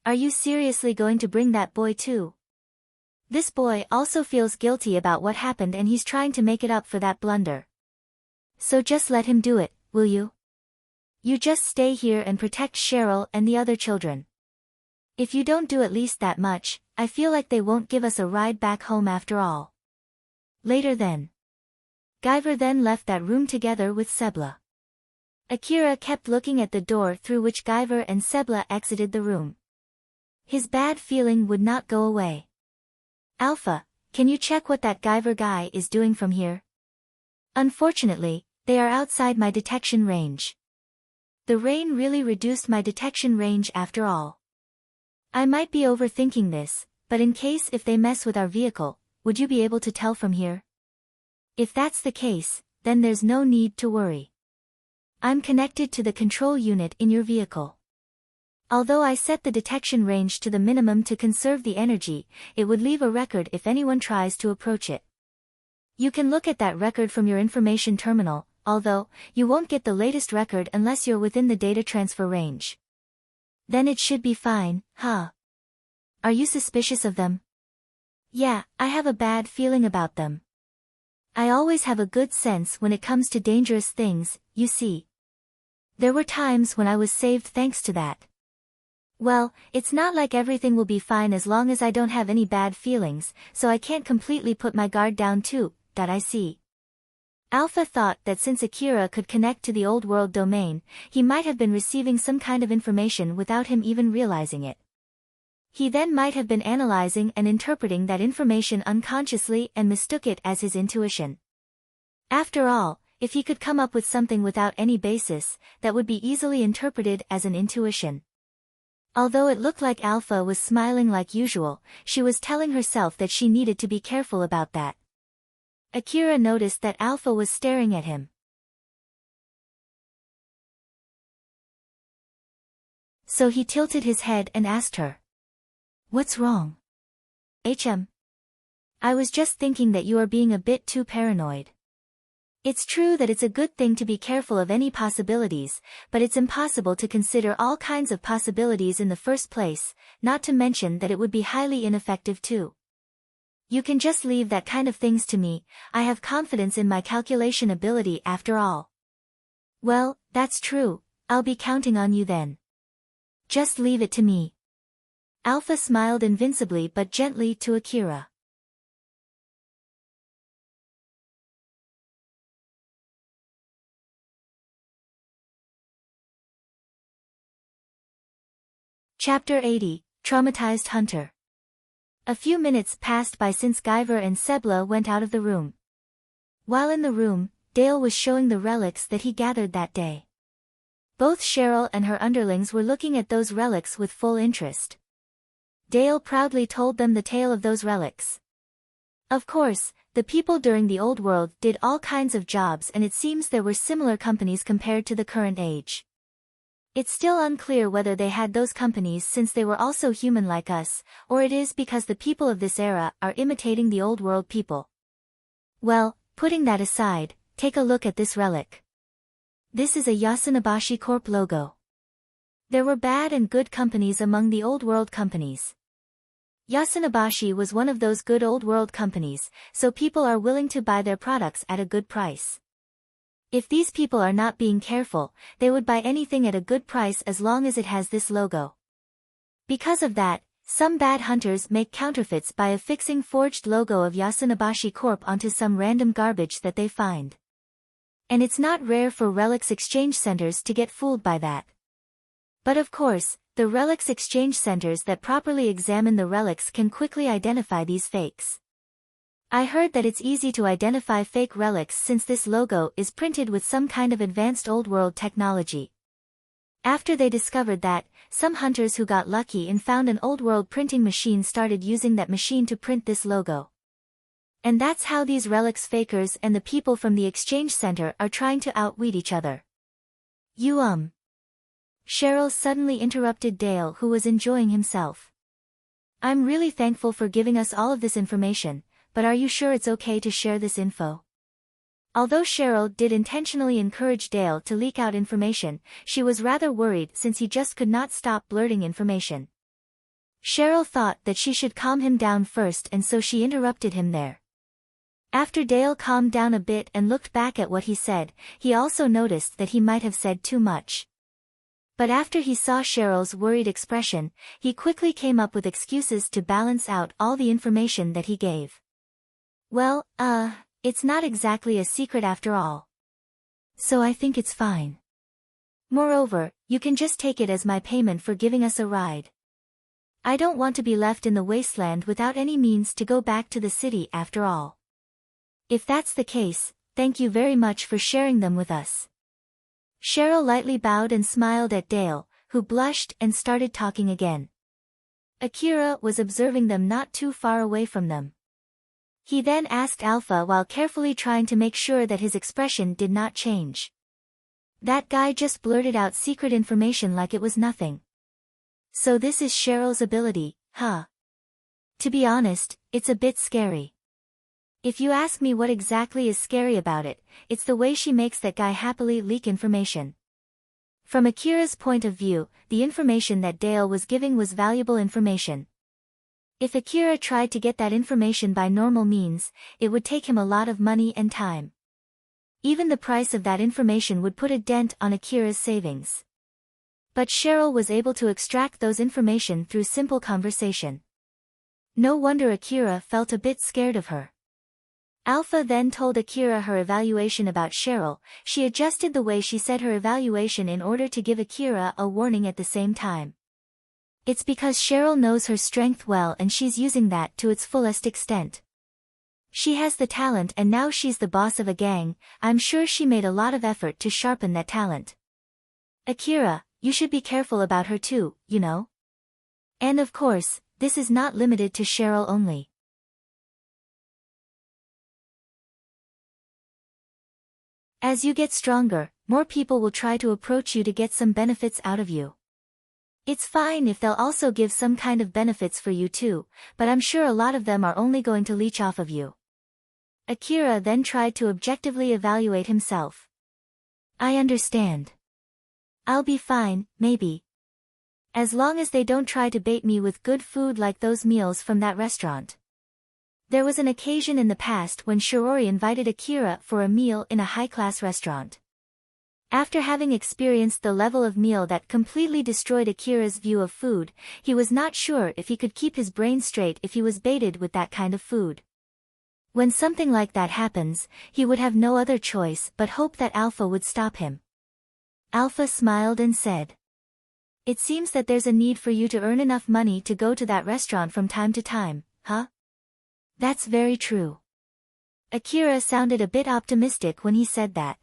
Are you seriously going to bring that boy too? This boy also feels guilty about what happened and he's trying to make it up for that blunder. So just let him do it, will you? You just stay here and protect Cheryl and the other children. If you don't do at least that much, I feel like they won't give us a ride back home after all. Later then. Guyver then left that room together with Sebla. Akira kept looking at the door through which Guyver and Sebla exited the room. His bad feeling would not go away. Alpha, can you check what that Guyver guy is doing from here? Unfortunately, they are outside my detection range. The rain really reduced my detection range after all. I might be overthinking this, but in case if they mess with our vehicle, would you be able to tell from here? If that's the case, then there's no need to worry. I'm connected to the control unit in your vehicle. Although I set the detection range to the minimum to conserve the energy, it would leave a record if anyone tries to approach it. You can look at that record from your information terminal, although, you won't get the latest record unless you're within the data transfer range. Then it should be fine, huh? Are you suspicious of them? Yeah, I have a bad feeling about them. I always have a good sense when it comes to dangerous things, you see. There were times when I was saved thanks to that. Well, it's not like everything will be fine as long as I don't have any bad feelings, so I can't completely put my guard down too, that I see. Alpha thought that since Akira could connect to the old world domain, he might have been receiving some kind of information without him even realizing it. He then might have been analyzing and interpreting that information unconsciously and mistook it as his intuition. After all, if he could come up with something without any basis, that would be easily interpreted as an intuition. Although it looked like Alpha was smiling like usual, she was telling herself that she needed to be careful about that. Akira noticed that Alpha was staring at him. So he tilted his head and asked her. What's wrong? I was just thinking that you are being a bit too paranoid. It's true that it's a good thing to be careful of any possibilities, but it's impossible to consider all kinds of possibilities in the first place, not to mention that it would be highly ineffective too. You can just leave that kind of things to me, I have confidence in my calculation ability after all. Well, that's true, I'll be counting on you then. Just leave it to me. Alpha smiled invincibly but gently to Akira. Chapter 80, Traumatized Hunter. A few minutes passed by since Guyver and Sebla went out of the room. While in the room, Dale was showing the relics that he gathered that day. Both Cheryl and her underlings were looking at those relics with full interest. Dale proudly told them the tale of those relics. Of course, the people during the old world did all kinds of jobs and it seems there were similar companies compared to the current age. It's still unclear whether they had those companies since they were also human like us, or it is because the people of this era are imitating the old world people. Well, putting that aside, take a look at this relic. This is a Yasunabashi Corp logo. There were bad and good companies among the old world companies. Yasunabashi was one of those good old world companies, so people are willing to buy their products at a good price. If these people are not being careful, they would buy anything at a good price as long as it has this logo. Because of that, some bad hunters make counterfeits by affixing forged logo of Yasunabashi Corp onto some random garbage that they find. And it's not rare for relics exchange centers to get fooled by that. But of course, the relics exchange centers that properly examine the relics can quickly identify these fakes. I heard that it's easy to identify fake relics since this logo is printed with some kind of advanced old world technology. After they discovered that, some hunters who got lucky and found an old world printing machine started using that machine to print this logo. And that's how these relics fakers and the people from the exchange center are trying to outwit each other. Cheryl suddenly interrupted Dale, who was enjoying himself. I'm really thankful for giving us all of this information, but are you sure it's okay to share this info? Although Cheryl did intentionally encourage Dale to leak out information, she was rather worried since he just could not stop blurting information. Cheryl thought that she should calm him down first, and so she interrupted him there. After Dale calmed down a bit and looked back at what he said, he also noticed that he might have said too much. But after he saw Cheryl's worried expression, he quickly came up with excuses to balance out all the information that he gave. Well, it's not exactly a secret after all. So I think it's fine. Moreover, you can just take it as my payment for giving us a ride. I don't want to be left in the wasteland without any means to go back to the city after all. If that's the case, thank you very much for sharing them with us. Cheryl lightly bowed and smiled at Dale, who blushed and started talking again. Akira was observing them not too far away from them. He then asked Alpha while carefully trying to make sure that his expression did not change. That guy just blurted out secret information like it was nothing. So this is Cheryl's ability, huh? To be honest, it's a bit scary. If you ask me what exactly is scary about it, it's the way she makes that guy happily leak information. From Akira's point of view, the information that Dale was giving was valuable information. If Akira tried to get that information by normal means, it would take him a lot of money and time. Even the price of that information would put a dent on Akira's savings. But Cheryl was able to extract those information through simple conversation. No wonder Akira felt a bit scared of her. Alpha then told Akira her evaluation about Cheryl. She adjusted the way she said her evaluation in order to give Akira a warning at the same time. It's because Cheryl knows her strength well and she's using that to its fullest extent. She has the talent and now she's the boss of a gang. I'm sure she made a lot of effort to sharpen that talent. Akira, you should be careful about her too, you know? And of course, this is not limited to Cheryl only. As you get stronger, more people will try to approach you to get some benefits out of you. It's fine if they'll also give some kind of benefits for you too, but I'm sure a lot of them are only going to leech off of you. Akira then tried to objectively evaluate himself. I understand. I'll be fine, maybe. As long as they don't try to bait me with good food like those meals from that restaurant. There was an occasion in the past when Shirori invited Akira for a meal in a high-class restaurant. After having experienced the level of meal that completely destroyed Akira's view of food, he was not sure if he could keep his brain straight if he was baited with that kind of food. When something like that happens, he would have no other choice but hope that Alpha would stop him. Alpha smiled and said, "It seems that there's a need for you to earn enough money to go to that restaurant from time to time, huh?" That's very true. Akira sounded a bit optimistic when he said that.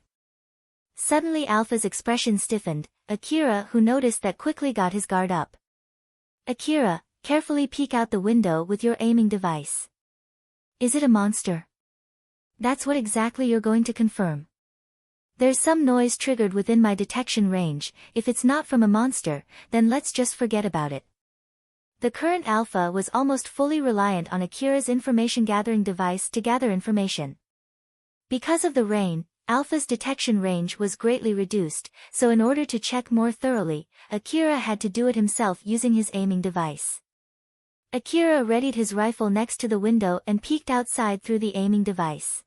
Suddenly Alpha's expression stiffened. Akira, who noticed that, quickly got his guard up. Akira, carefully peek out the window with your aiming device. Is it a monster? That's what exactly you're going to confirm. There's some noise triggered within my detection range. If it's not from a monster, then let's just forget about it. The current Alpha was almost fully reliant on Akira's information-gathering device to gather information. Because of the rain, Alpha's detection range was greatly reduced, so in order to check more thoroughly, Akira had to do it himself using his aiming device. Akira readied his rifle next to the window and peeked outside through the aiming device.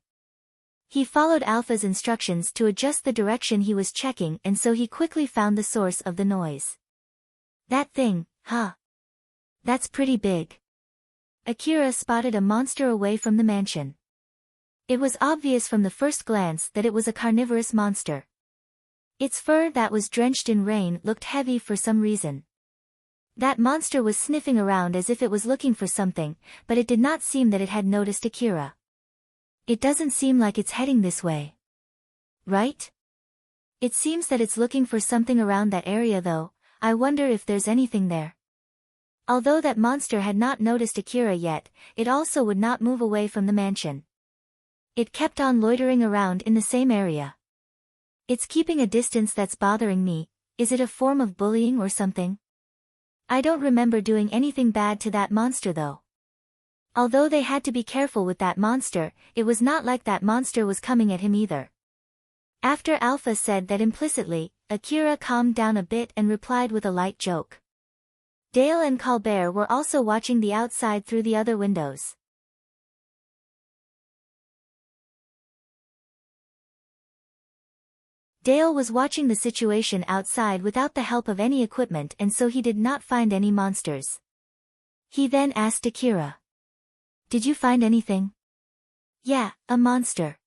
He followed Alpha's instructions to adjust the direction he was checking, and so he quickly found the source of the noise. That thing, huh? That's pretty big. Akira spotted a monster away from the mansion. It was obvious from the first glance that it was a carnivorous monster. Its fur that was drenched in rain looked heavy for some reason. That monster was sniffing around as if it was looking for something, but it did not seem that it had noticed Akira. It doesn't seem like it's heading this way. Right? It seems that it's looking for something around that area though. I wonder if there's anything there. Although that monster had not noticed Akira yet, it also would not move away from the mansion. It kept on loitering around in the same area. It's keeping a distance that's bothering me. Is it a form of bullying or something? I don't remember doing anything bad to that monster though. Although they had to be careful with that monster, it was not like that monster was coming at him either. After Alpha said that implicitly, Akira calmed down a bit and replied with a light joke. Dale and Colbert were also watching the outside through the other windows. Dale was watching the situation outside without the help of any equipment, and so he did not find any monsters. He then asked Akira, "Did you find anything?" "Yeah, a monster.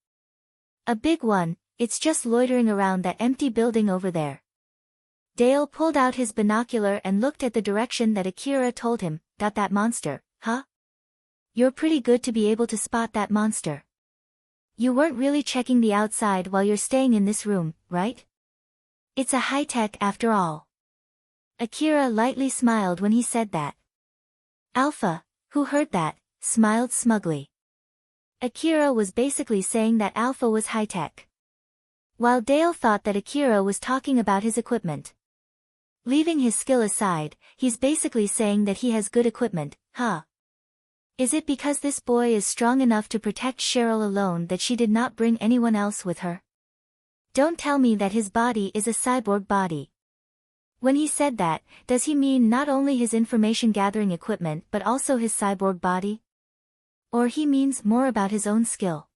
A big one, it's just loitering around that empty building over there." Dale pulled out his binocular and looked at the direction that Akira told him. "That monster, huh? You're pretty good to be able to spot that monster. You weren't really checking the outside while you're staying in this room, right? It's a high-tech after all." Akira lightly smiled when he said that. Alpha, who heard that, smiled smugly. Akira was basically saying that Alpha was high-tech, while Dale thought that Akira was talking about his equipment. Leaving his skill aside, he's basically saying that he has good equipment, huh? Is it because this boy is strong enough to protect Cheryl alone that she did not bring anyone else with her? Don't tell me that his body is a cyborg body. When he said that, does he mean not only his information-gathering equipment but also his cyborg body? Or he means more about his own skill?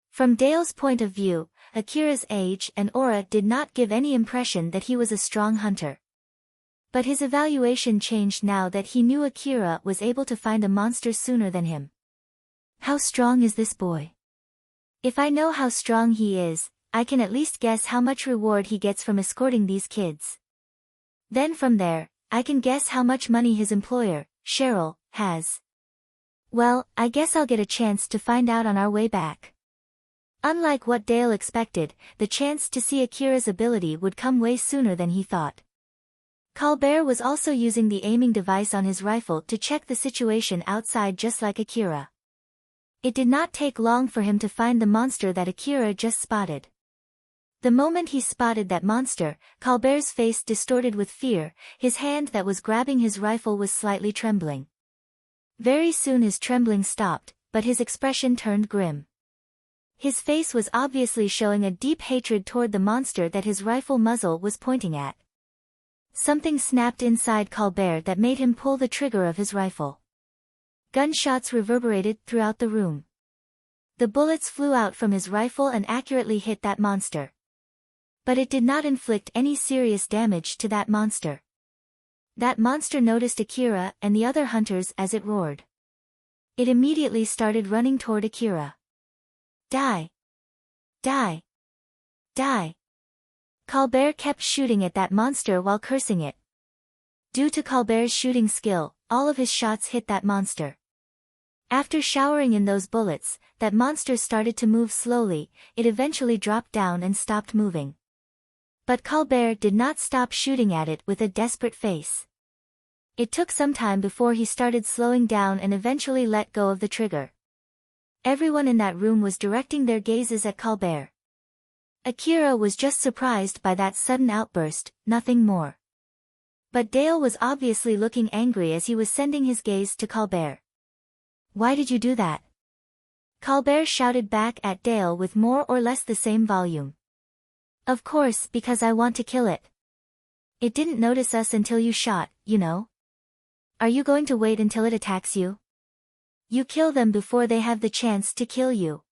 From Dale's point of view, Akira's age and aura did not give any impression that he was a strong hunter. But his evaluation changed now that he knew Akira was able to find a monster sooner than him. How strong is this boy? If I know how strong he is, I can at least guess how much reward he gets from escorting these kids. Then from there, I can guess how much money his employer, Cheryl, has. Well, I guess I'll get a chance to find out on our way back. Unlike what Dale expected, the chance to see Akira's ability would come way sooner than he thought. Colbert was also using the aiming device on his rifle to check the situation outside just like Akira. It did not take long for him to find the monster that Akira just spotted. The moment he spotted that monster, Colbert's face distorted with fear, his hand that was grabbing his rifle was slightly trembling. Very soon his trembling stopped, but his expression turned grim. His face was obviously showing a deep hatred toward the monster that his rifle muzzle was pointing at. Something snapped inside Colbert that made him pull the trigger of his rifle. Gunshots reverberated throughout the room. The bullets flew out from his rifle and accurately hit that monster. But it did not inflict any serious damage to that monster. That monster noticed Akira and the other hunters as it roared. It immediately started running toward Akira. Die! Die! Die! Colbert kept shooting at that monster while cursing it. Due to Colbert's shooting skill, all of his shots hit that monster. After showering in those bullets, that monster started to move slowly, it eventually dropped down and stopped moving. But Colbert did not stop shooting at it with a desperate face. It took some time before he started slowing down and eventually let go of the trigger. Everyone in that room was directing their gazes at Colbert. Akira was just surprised by that sudden outburst, nothing more. But Dale was obviously looking angry as he was sending his gaze to Colbert. "Why did you do that?" Colbert shouted back at Dale with more or less the same volume. "Of course, because I want to kill it. It didn't notice us until you shot, you know. Are you going to wait until it attacks you? You kill them before they have the chance to kill you."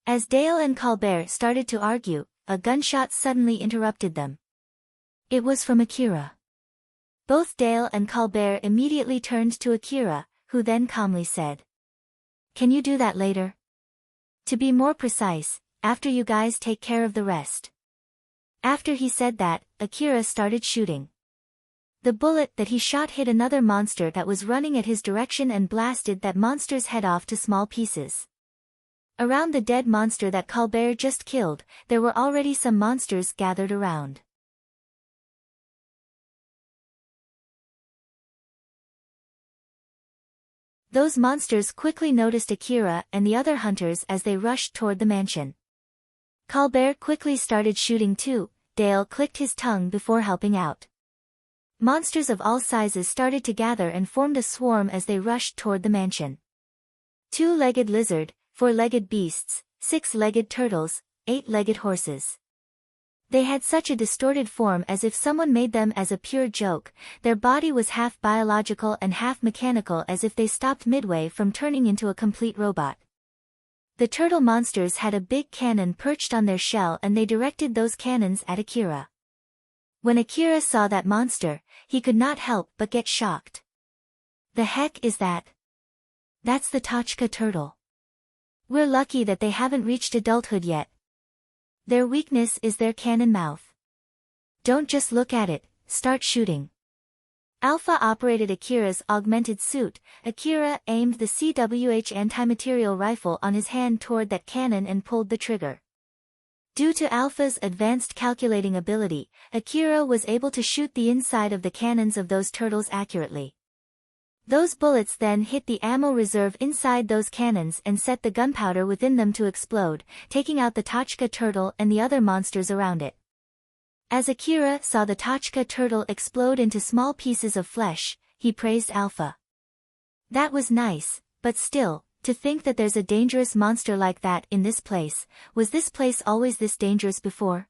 As Dale and Colbert started to argue, a gunshot suddenly interrupted them. It was from Akira. Both Dale and Colbert immediately turned to Akira, who then calmly said, "Can you do that later? To be more precise, after you guys take care of the rest." After he said that, Akira started shooting. The bullet that he shot hit another monster that was running at his direction and blasted that monster's head off to small pieces. Around the dead monster that Colbert just killed, there were already some monsters gathered around. Those monsters quickly noticed Akira and the other hunters as they rushed toward the mansion. Colbert quickly started shooting too. Dale clicked his tongue before helping out. Monsters of all sizes started to gather and formed a swarm as they rushed toward the mansion. Two-legged lizard, four-legged beasts, six-legged turtles, eight-legged horses. They had such a distorted form as if someone made them as a pure joke. Their body was half biological and half mechanical, as if they stopped midway from turning into a complete robot. The turtle monsters had a big cannon perched on their shell, and they directed those cannons at Akira. When Akira saw that monster, he could not help but get shocked. The heck is that? That's the Tachka turtle. We're lucky that they haven't reached adulthood yet. Their weakness is their cannon mouth. Don't just look at it, start shooting. Alpha operated Akira's augmented suit. Akira aimed the CWH anti-material rifle on his hand toward that cannon and pulled the trigger. Due to Alpha's advanced calculating ability, Akira was able to shoot the inside of the cannons of those turtles accurately. Those bullets then hit the ammo reserve inside those cannons and set the gunpowder within them to explode, taking out the Tachka turtle and the other monsters around it. As Akira saw the Tachka turtle explode into small pieces of flesh, he praised Alpha. That was nice, but still, to think that there's a dangerous monster like that in this place. Was this place always this dangerous before?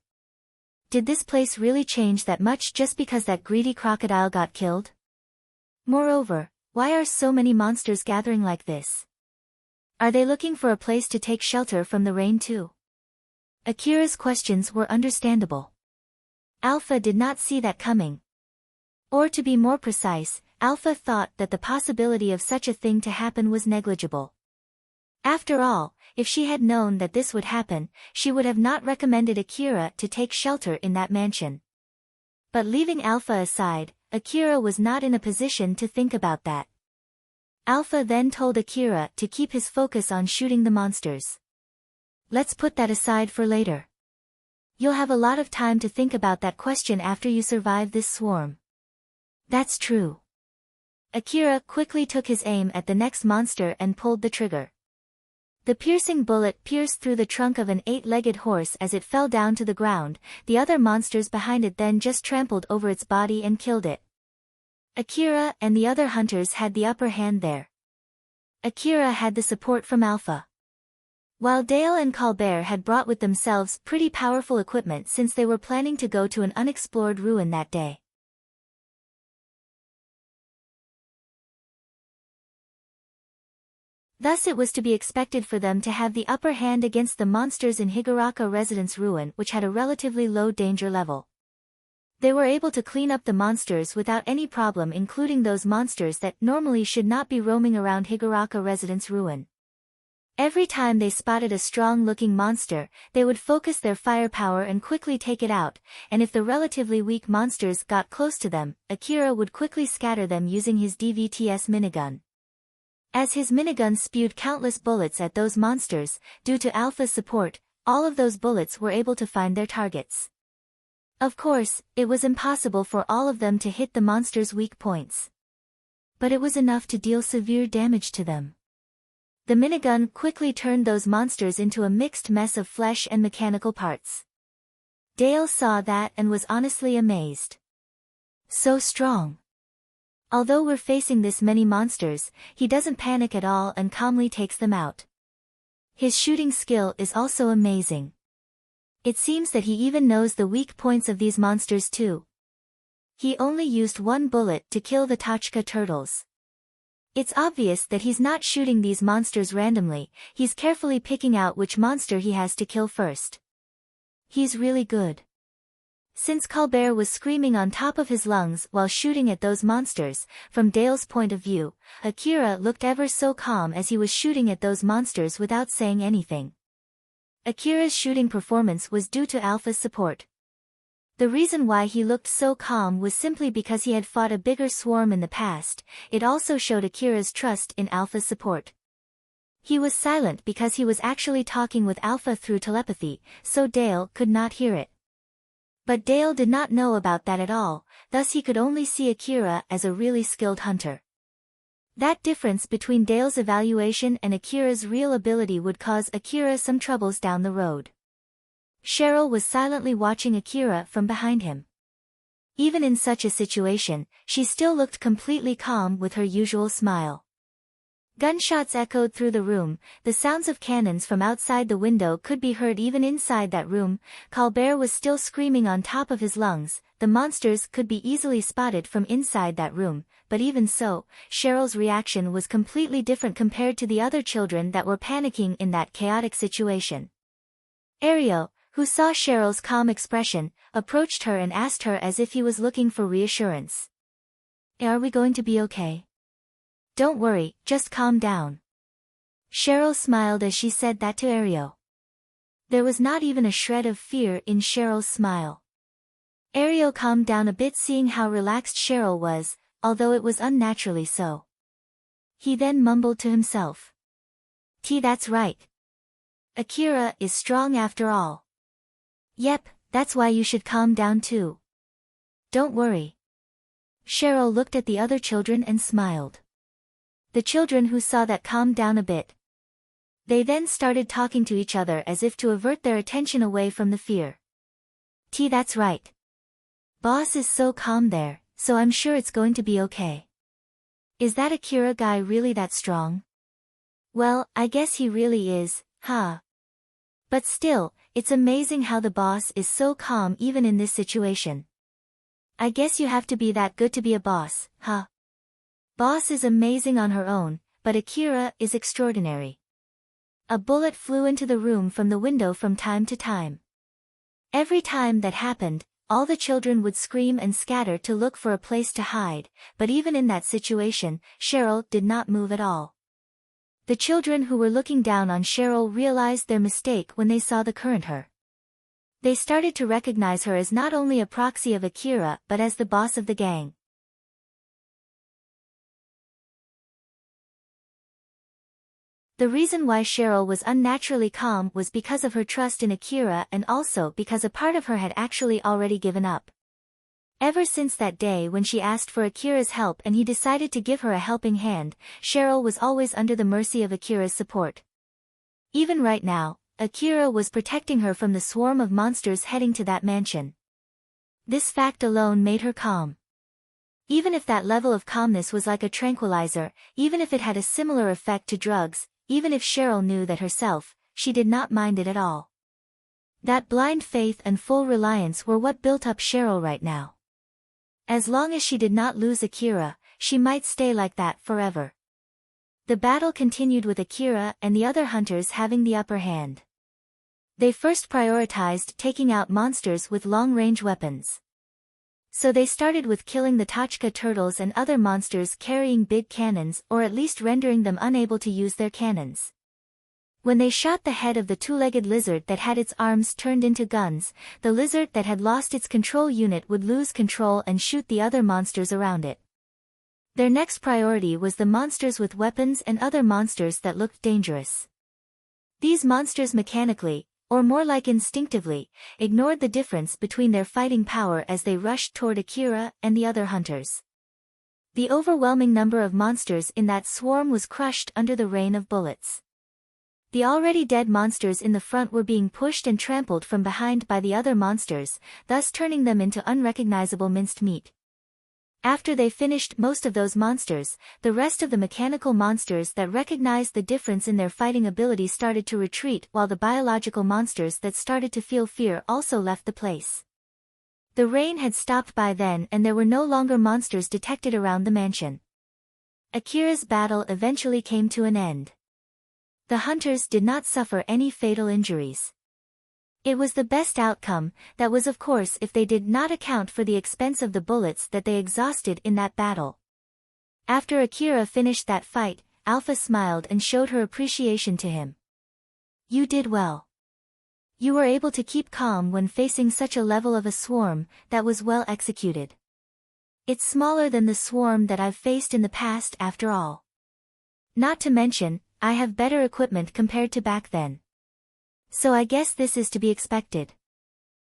Did this place really change that much just because that greedy crocodile got killed? Moreover, why are so many monsters gathering like this? Are they looking for a place to take shelter from the rain too? Akira's questions were understandable. Alpha did not see that coming. Or to be more precise, Alpha thought that the possibility of such a thing to happen was negligible. After all, if she had known that this would happen, she would have not recommended Akira to take shelter in that mansion. But leaving Alpha aside, Akira was not in a position to think about that. Alpha then told Akira to keep his focus on shooting the monsters. Let's put that aside for later. You'll have a lot of time to think about that question after you survive this swarm. That's true. Akira quickly took his aim at the next monster and pulled the trigger. The piercing bullet pierced through the trunk of an 8-legged horse as it fell down to the ground. The other monsters behind it then just trampled over its body and killed it. Akira and the other hunters had the upper hand there. Akira had the support from Alpha. While Dale and Colbert had brought with themselves pretty powerful equipment since they were planning to go to an unexplored ruin that day. Thus it was to be expected for them to have the upper hand against the monsters in Higuraka Residence Ruin, which had a relatively low danger level. They were able to clean up the monsters without any problem, including those monsters that normally should not be roaming around Higuraka Residence Ruin. Every time they spotted a strong-looking monster, they would focus their firepower and quickly take it out, and if the relatively weak monsters got close to them, Akira would quickly scatter them using his DVTS minigun. As his minigun spewed countless bullets at those monsters, due to Alpha's support, all of those bullets were able to find their targets. Of course, it was impossible for all of them to hit the monsters' weak points. But it was enough to deal severe damage to them. The minigun quickly turned those monsters into a mixed mess of flesh and mechanical parts. Dale saw that and was honestly amazed. So strong. Although we're facing this many monsters, he doesn't panic at all and calmly takes them out. His shooting skill is also amazing. It seems that he even knows the weak points of these monsters too. He only used one bullet to kill the Tachka turtles. It's obvious that he's not shooting these monsters randomly, he's carefully picking out which monster he has to kill first. He's really good. Since Colbert was screaming on top of his lungs while shooting at those monsters, from Dale's point of view, Akira looked ever so calm as he was shooting at those monsters without saying anything. Akira's shooting performance was due to Alpha's support. The reason why he looked so calm was simply because he had fought a bigger swarm in the past. It also showed Akira's trust in Alpha's support. He was silent because he was actually talking with Alpha through telepathy, so Dale could not hear it. But Dale did not know about that at all, thus he could only see Akira as a really skilled hunter. That difference between Dale's evaluation and Akira's real ability would cause Akira some troubles down the road. Cheryl was silently watching Akira from behind him. Even in such a situation, she still looked completely calm with her usual smile. Gunshots echoed through the room, the sounds of cannons from outside the window could be heard even inside that room. Colbert was still screaming on top of his lungs, the monsters could be easily spotted from inside that room, but even so, Cheryl's reaction was completely different compared to the other children that were panicking in that chaotic situation. Ariel, who saw Cheryl's calm expression, approached her and asked her as if he was looking for reassurance. "Are we going to be okay? Don't worry, just calm down." Cheryl smiled as she said that to Ariel. There was not even a shred of fear in Cheryl's smile. Ariel calmed down a bit seeing how relaxed Cheryl was, although it was unnaturally so. He then mumbled to himself. That's right. Akira is strong after all. Yep, that's why you should calm down too. Don't worry. Cheryl looked at the other children and smiled. The children who saw that calmed down a bit. They then started talking to each other as if to avert their attention away from the fear. That's right. Boss is so calm there, so I'm sure it's going to be okay. Is that Akira guy really that strong? Well, I guess he really is, huh? But still, it's amazing how the boss is so calm even in this situation. I guess you have to be that good to be a boss, huh? Boss is amazing on her own, but Akira is extraordinary. A bullet flew into the room from the window from time to time. Every time that happened, all the children would scream and scatter to look for a place to hide, but even in that situation, Cheryl did not move at all. The children who were looking down on Cheryl realized their mistake when they saw the current her. They started to recognize her as not only a proxy of Akira but as the boss of the gang. The reason why Cheryl was unnaturally calm was because of her trust in Akira and also because a part of her had actually already given up. Ever since that day when she asked for Akira's help and he decided to give her a helping hand, Cheryl was always under the mercy of Akira's support. Even right now, Akira was protecting her from the swarm of monsters heading to that mansion. This fact alone made her calm. Even if that level of calmness was like a tranquilizer, even if it had a similar effect to drugs, even if Cheryl knew that herself, she did not mind it at all. That blind faith and full reliance were what built up Cheryl right now. As long as she did not lose Akira, she might stay like that forever. The battle continued with Akira and the other hunters having the upper hand. They first prioritized taking out monsters with long-range weapons. So they started with killing the Tachka turtles and other monsters carrying big cannons or at least rendering them unable to use their cannons. When they shot the head of the two-legged lizard that had its arms turned into guns, the lizard that had lost its control unit would lose control and shoot the other monsters around it. Their next priority was the monsters with weapons and other monsters that looked dangerous. These monsters mechanically, or more like instinctively, ignored the difference between their fighting power as they rushed toward Akira and the other hunters. The overwhelming number of monsters in that swarm was crushed under the rain of bullets. The already dead monsters in the front were being pushed and trampled from behind by the other monsters, thus turning them into unrecognizable minced meat. After they finished most of those monsters, the rest of the mechanical monsters that recognized the difference in their fighting ability started to retreat while the biological monsters that started to feel fear also left the place. The rain had stopped by then and there were no longer monsters detected around the mansion. Akira's battle eventually came to an end. The hunters did not suffer any fatal injuries. It was the best outcome, that was of course if they did not account for the expense of the bullets that they exhausted in that battle. After Akira finished that fight, Alpha smiled and showed her appreciation to him. You did well. You were able to keep calm when facing such a level of a swarm, that was well executed. It's smaller than the swarm that I've faced in the past after all. Not to mention, I have better equipment compared to back then. So I guess this is to be expected.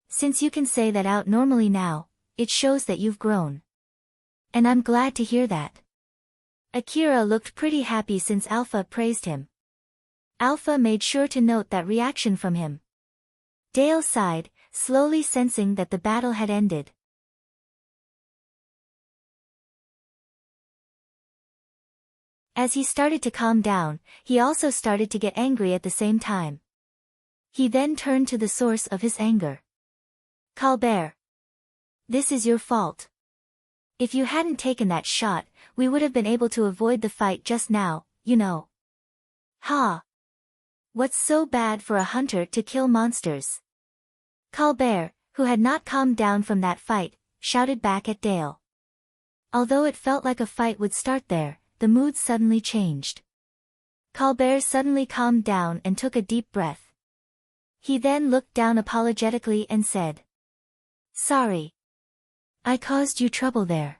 Since you can say that out normally now, it shows that you've grown. And I'm glad to hear that. Akira looked pretty happy since Alpha praised him. Alpha made sure to note that reaction from him. Dale sighed, slowly sensing that the battle had ended. As he started to calm down, he also started to get angry at the same time. He then turned to the source of his anger. Colbert. This is your fault. If you hadn't taken that shot, we would have been able to avoid the fight just now, you know. Ha! What's so bad for a hunter to kill monsters? Colbert, who had not calmed down from that fight, shouted back at Dale. Although it felt like a fight would start there, the mood suddenly changed. Colbert suddenly calmed down and took a deep breath. He then looked down apologetically and said, "Sorry. I caused you trouble there."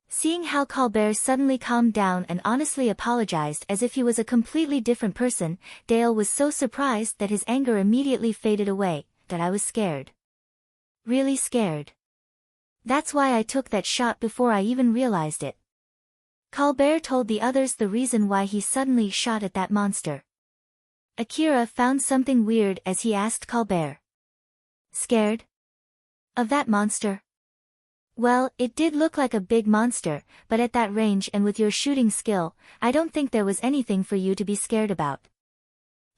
Seeing how Colbert suddenly calmed down and honestly apologized as if he was a completely different person, Dale was so surprised that his anger immediately faded away, that I was scared. Really scared. That's why I took that shot before I even realized it. Colbert told the others the reason why he suddenly shot at that monster. Akira found something weird as he asked Colbert. Scared? Of that monster? Well, it did look like a big monster, but at that range and with your shooting skill, I don't think there was anything for you to be scared about.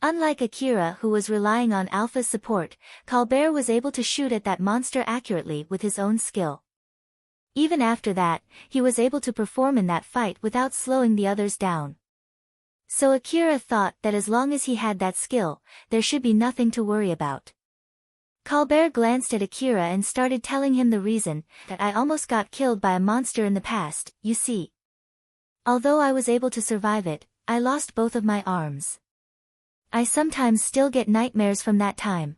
Unlike Akira, who was relying on Alpha's support, Colbert was able to shoot at that monster accurately with his own skill. Even after that, he was able to perform in that fight without slowing the others down. So Akira thought that as long as he had that skill, there should be nothing to worry about. Colbert glanced at Akira and started telling him the reason, that I almost got killed by a monster in the past, you see. Although I was able to survive it, I lost both of my arms. I sometimes still get nightmares from that time.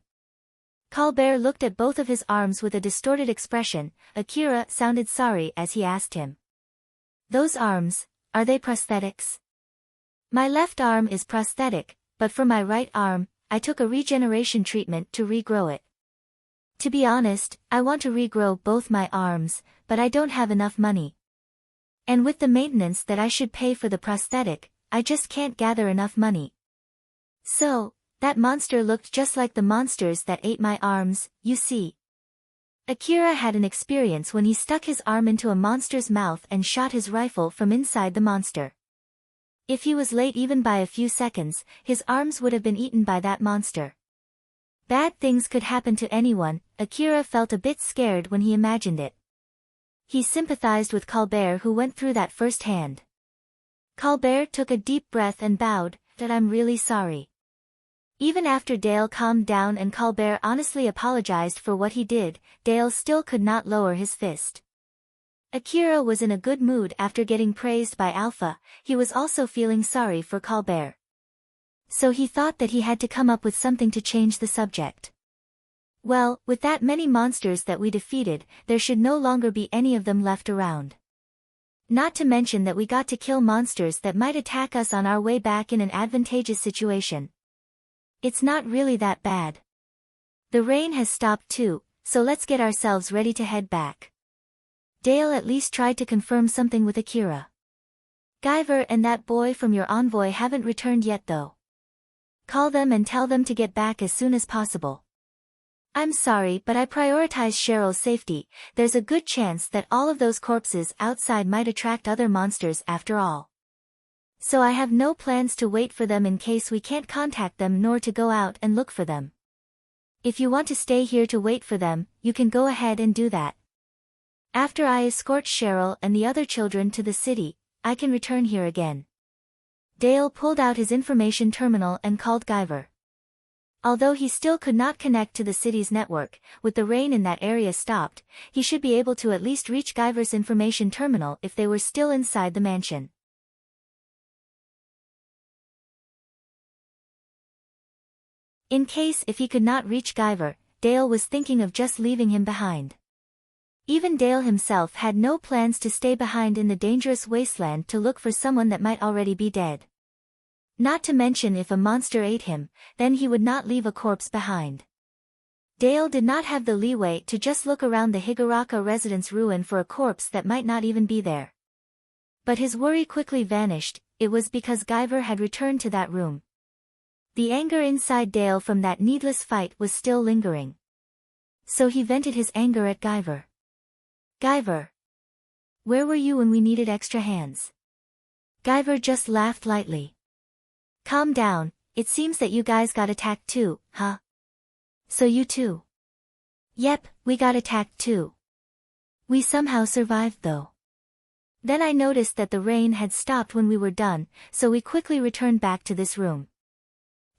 Colbert looked at both of his arms with a distorted expression. Akira sounded sorry as he asked him. Those arms, are they prosthetics? My left arm is prosthetic, but for my right arm, I took a regeneration treatment to regrow it. To be honest, I want to regrow both my arms, but I don't have enough money. And with the maintenance that I should pay for the prosthetic, I just can't gather enough money. So, that monster looked just like the monsters that ate my arms, you see. Akira had an experience when he stuck his arm into a monster's mouth and shot his rifle from inside the monster. If he was late even by a few seconds, his arms would have been eaten by that monster. Bad things could happen to anyone. Akira felt a bit scared when he imagined it. He sympathized with Colbert, who went through that firsthand. Colbert took a deep breath and bowed, that I'm really sorry. Even after Dale calmed down and Colbert honestly apologized for what he did, Dale still could not lower his fist. Akira was in a good mood after getting praised by Alpha. He was also feeling sorry for Colbert. So he thought that he had to come up with something to change the subject. Well, with that many monsters that we defeated, there should no longer be any of them left around. Not to mention that we got to kill monsters that might attack us on our way back in an advantageous situation. It's not really that bad. The rain has stopped too, so let's get ourselves ready to head back. Dale at least tried to confirm something with Akira. Guyver and that boy from your envoy haven't returned yet though. Call them and tell them to get back as soon as possible. I'm sorry, but I prioritize Cheryl's safety. There's a good chance that all of those corpses outside might attract other monsters after all. So I have no plans to wait for them in case we can't contact them nor to go out and look for them. If you want to stay here to wait for them, you can go ahead and do that. After I escort Cheryl and the other children to the city, I can return here again. Dale pulled out his information terminal and called Guyver. Although he still could not connect to the city's network, with the rain in that area stopped, he should be able to at least reach Guyver's information terminal if they were still inside the mansion. In case if he could not reach Guyver, Dale was thinking of just leaving him behind. Even Dale himself had no plans to stay behind in the dangerous wasteland to look for someone that might already be dead. Not to mention if a monster ate him, then he would not leave a corpse behind. Dale did not have the leeway to just look around the Higuraka residence ruin for a corpse that might not even be there. But his worry quickly vanished. It was because Guyver had returned to that room. The anger inside Dale from that needless fight was still lingering. So he vented his anger at Guyver. Guyver, where were you when we needed extra hands? Guyver just laughed lightly. Calm down, it seems that you guys got attacked too, huh? So you too? Yep, we got attacked too. We somehow survived though. Then I noticed that the rain had stopped when we were done, so we quickly returned back to this room.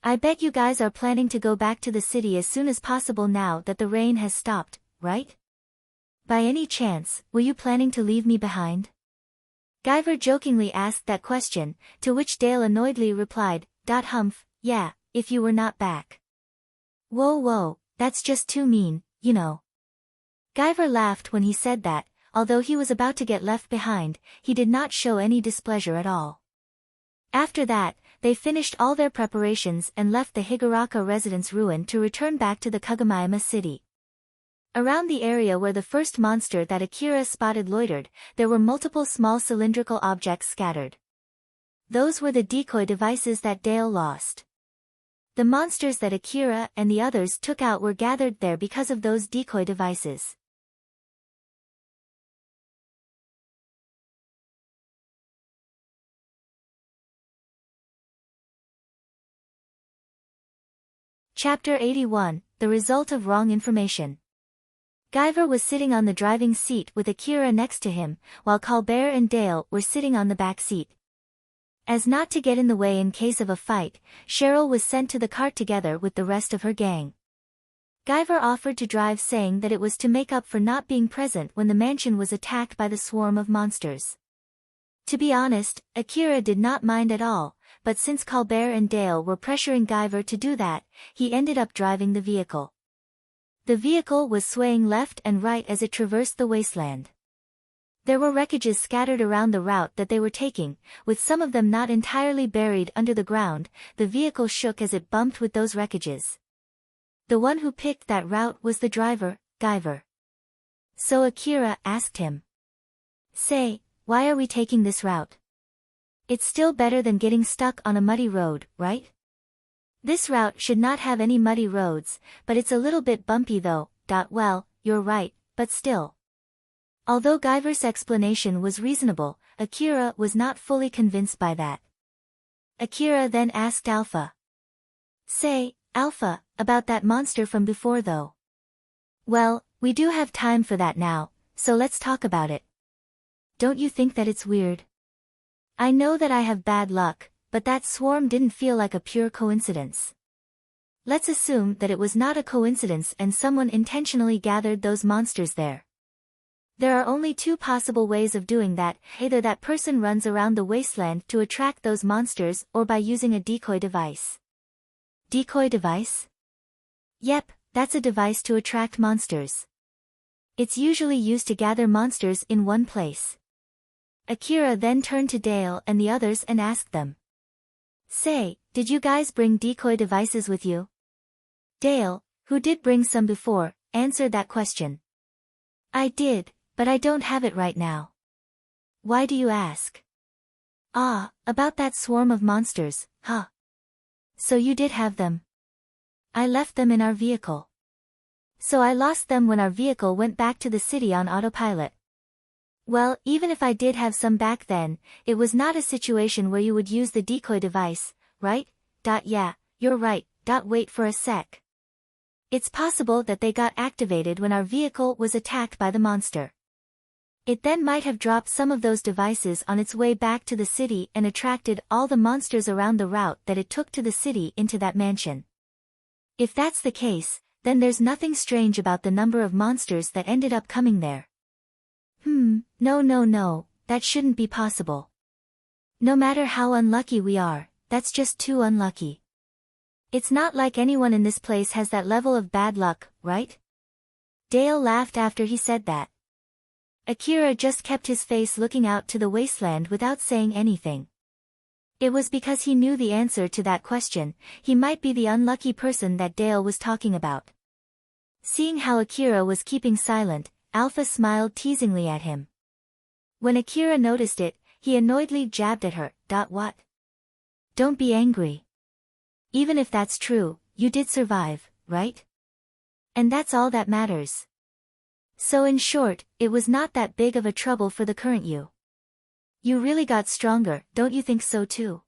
I bet you guys are planning to go back to the city as soon as possible now that the rain has stopped, right? By any chance, were you planning to leave me behind? Guyver jokingly asked that question, to which Dale annoyedly replied, "Humph, yeah, if you were not back." Whoa, that's just too mean, you know. Guyver laughed when he said that, although he was about to get left behind, he did not show any displeasure at all. After that, they finished all their preparations and left the Higuraka residence ruin to return back to the Kagamaima city. Around the area where the first monster that Akira spotted loitered, there were multiple small cylindrical objects scattered. Those were the decoy devices that Dale lost. The monsters that Akira and the others took out were gathered there because of those decoy devices. Chapter 81, The Result of Wrong Information. Guyver was sitting on the driving seat with Akira next to him, while Colbert and Dale were sitting on the back seat. As not to get in the way in case of a fight, Cheryl was sent to the cart together with the rest of her gang. Guyver offered to drive, saying that it was to make up for not being present when the mansion was attacked by the swarm of monsters. To be honest, Akira did not mind at all, but since Colbert and Dale were pressuring Guyver to do that, he ended up driving the vehicle. The vehicle was swaying left and right as it traversed the wasteland. There were wreckages scattered around the route that they were taking, with some of them not entirely buried under the ground. The vehicle shook as it bumped with those wreckages. The one who picked that route was the driver, Guyver. So Akira asked him, "Say, why are we taking this route? It's still better than getting stuck on a muddy road, right? This route should not have any muddy roads, but it's a little bit bumpy though." Well, you're right, but still. Although Guyver's explanation was reasonable, Akira was not fully convinced by that. Akira then asked Alpha. "Say, Alpha, about that monster from before though." "Well, we do have time for that now, so let's talk about it. Don't you think that it's weird? I know that I have bad luck, but that swarm didn't feel like a pure coincidence. Let's assume that it was not a coincidence and someone intentionally gathered those monsters there. There are only two possible ways of doing that: either that person runs around the wasteland to attract those monsters or by using a decoy device." Decoy device? Yep, that's a device to attract monsters. It's usually used to gather monsters in one place. Akira then turned to Dale and the others and asked them, "Say, did you guys bring decoy devices with you?" Dale, who did bring some before, answered that question. "I did, but I don't have it right now." "Why do you ask?" "Ah, about that swarm of monsters, huh? So you did have them." "I left them in our vehicle. So I lost them when our vehicle went back to the city on autopilot." "Well, even if I did have some back then, it was not a situation where you would use the decoy device, right?" Yeah, you're right. Wait for a sec. It's possible that they got activated when our vehicle was attacked by the monster. It then might have dropped some of those devices on its way back to the city and attracted all the monsters around the route that it took to the city into that mansion. If that's the case, then there's nothing strange about the number of monsters that ended up coming there. No, that shouldn't be possible. No matter how unlucky we are, that's just too unlucky. It's not like anyone in this place has that level of bad luck, right?" Dale laughed after he said that. Akira just kept his face looking out to the wasteland without saying anything. It was because he knew the answer to that question. He might be the unlucky person that Dale was talking about. Seeing how Akira was keeping silent, Alpha smiled teasingly at him. When Akira noticed it, he annoyedly jabbed at her. What? Don't be angry. Even if that's true, you did survive, right? And that's all that matters. So in short, it was not that big of a trouble for the current you. You really got stronger, don't you think so too?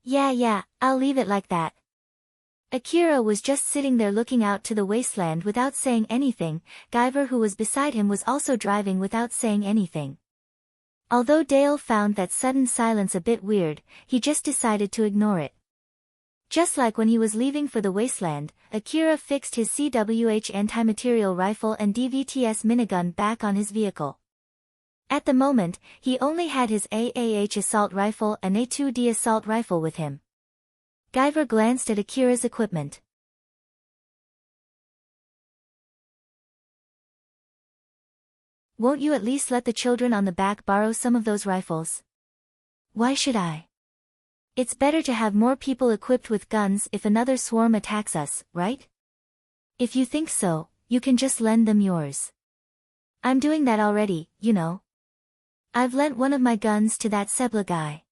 Yeah, I'll leave it like that. Akira was just sitting there looking out to the wasteland without saying anything. Guyver, who was beside him, was also driving without saying anything. Although Dale found that sudden silence a bit weird, he just decided to ignore it. Just like when he was leaving for the wasteland, Akira fixed his CWH anti-material rifle and DVTS minigun back on his vehicle. At the moment, he only had his AAH assault rifle and A2D assault rifle with him. Guyver glanced at Akira's equipment. Won't you at least let the children on the back borrow some of those rifles? Why should I? It's better to have more people equipped with guns if another swarm attacks us, right? If you think so, you can just lend them yours. I'm doing that already, you know. I've lent one of my guns to that Sebla guy.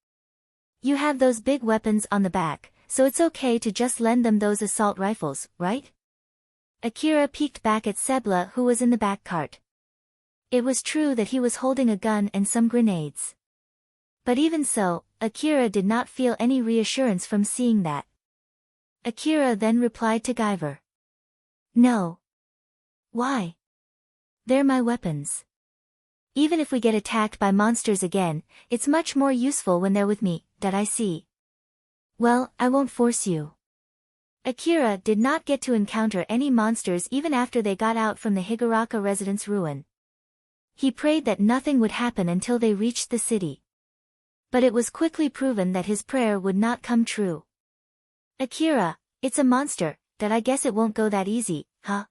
You have those big weapons on the back, so it's okay to just lend them those assault rifles, right? Akira peeked back at Sebla, who was in the back cart. It was true that he was holding a gun and some grenades. But even so, Akira did not feel any reassurance from seeing that. Akira then replied to Guyver. No. Why? They're my weapons. Even if we get attacked by monsters again, it's much more useful when they're with me, that I see. Well, I won't force you. Akira did not get to encounter any monsters even after they got out from the Higuraka residence ruin. He prayed that nothing would happen until they reached the city. But it was quickly proven that his prayer would not come true. Akira, it's a monster, that I guess it won't go that easy, huh?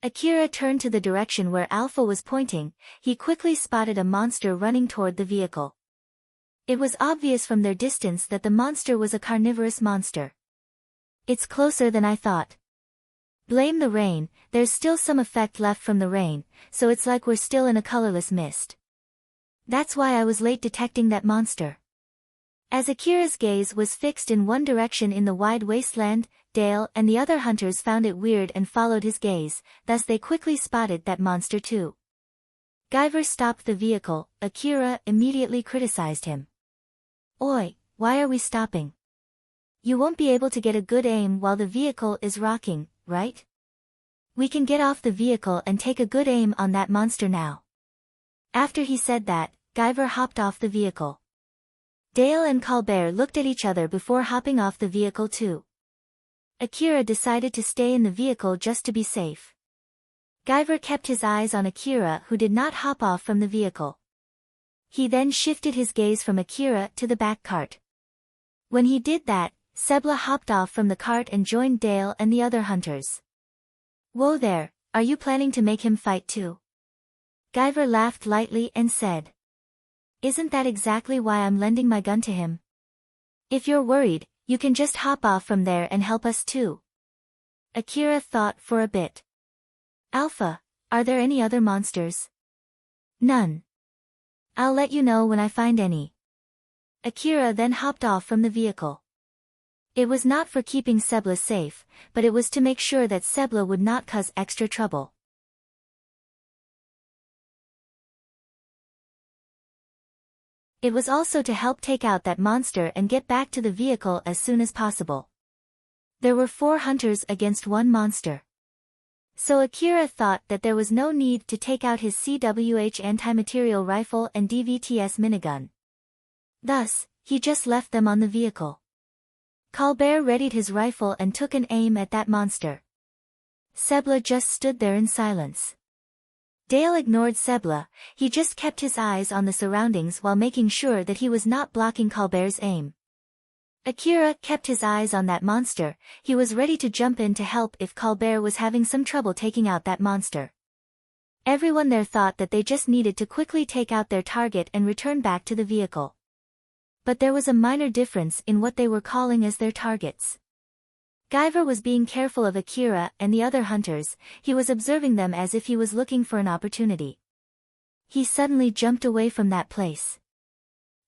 Akira turned to the direction where Alpha was pointing. He quickly spotted a monster running toward the vehicle. It was obvious from their distance that the monster was a carnivorous monster. It's closer than I thought. Blame the rain, there's still some effect left from the rain, so it's like we're still in a colorless mist. That's why I was late detecting that monster. As Akira's gaze was fixed in one direction in the wide wasteland, Dale and the other hunters found it weird and followed his gaze, thus they quickly spotted that monster too. Guyver stopped the vehicle. Akira immediately criticized him. Oi, why are we stopping? You won't be able to get a good aim while the vehicle is rocking, right? We can get off the vehicle and take a good aim on that monster now. After he said that, Guyver hopped off the vehicle. Dale and Colbert looked at each other before hopping off the vehicle too. Akira decided to stay in the vehicle just to be safe. Guyver kept his eyes on Akira, who did not hop off from the vehicle. He then shifted his gaze from Akira to the back cart. When he did that, Sebla hopped off from the cart and joined Dale and the other hunters. Whoa there, are you planning to make him fight too? Guyver laughed lightly and said. Isn't that exactly why I'm lending my gun to him? If you're worried, you can just hop off from there and help us too. Akira thought for a bit. Alpha, are there any other monsters? None. I'll let you know when I find any. Akira then hopped off from the vehicle. It was not for keeping Sebla safe, but it was to make sure that Sebla would not cause extra trouble. It was also to help take out that monster and get back to the vehicle as soon as possible. There were 4 hunters against 1 monster. So Akira thought that there was no need to take out his CWH anti-material rifle and DVTS minigun. Thus, he just left them on the vehicle. Colbert readied his rifle and took an aim at that monster. Sebla just stood there in silence. Dale ignored Sebla. He just kept his eyes on the surroundings while making sure that he was not blocking Colbert's aim. Akira kept his eyes on that monster. He was ready to jump in to help if Colbert was having some trouble taking out that monster. Everyone there thought that they just needed to quickly take out their target and return back to the vehicle. But there was a minor difference in what they were calling as their targets. Guyver was being careful of Akira and the other hunters. He was observing them as if he was looking for an opportunity. He suddenly jumped away from that place.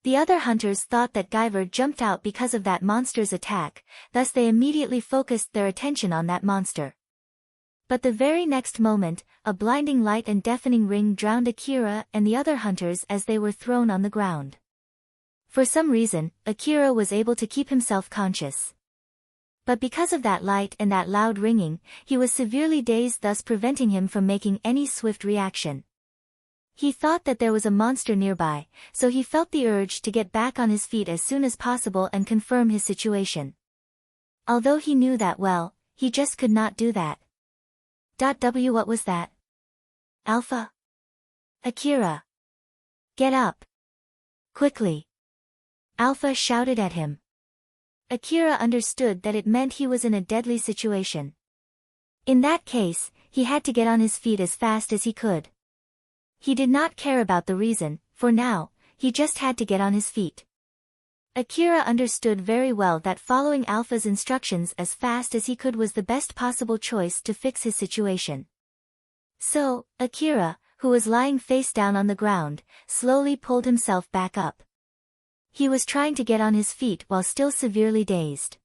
The other hunters thought that Guyver jumped out because of that monster's attack, thus they immediately focused their attention on that monster. But the very next moment, a blinding light and deafening ring drowned Akira and the other hunters as they were thrown on the ground. For some reason, Akira was able to keep himself conscious. But because of that light and that loud ringing, he was severely dazed, thus preventing him from making any swift reaction. He thought that there was a monster nearby, so he felt the urge to get back on his feet as soon as possible and confirm his situation. Although he knew that well, he just could not do that. What was that? Alpha? Akira. Get up. Quickly. Alpha shouted at him. Akira understood that it meant he was in a deadly situation. In that case, he had to get on his feet as fast as he could. He did not care about the reason, for now, he just had to get on his feet. Akira understood very well that following Alpha's instructions as fast as he could was the best possible choice to fix his situation. So, Akira, who was lying face down on the ground, slowly pulled himself back up. He was trying to get on his feet while still severely dazed.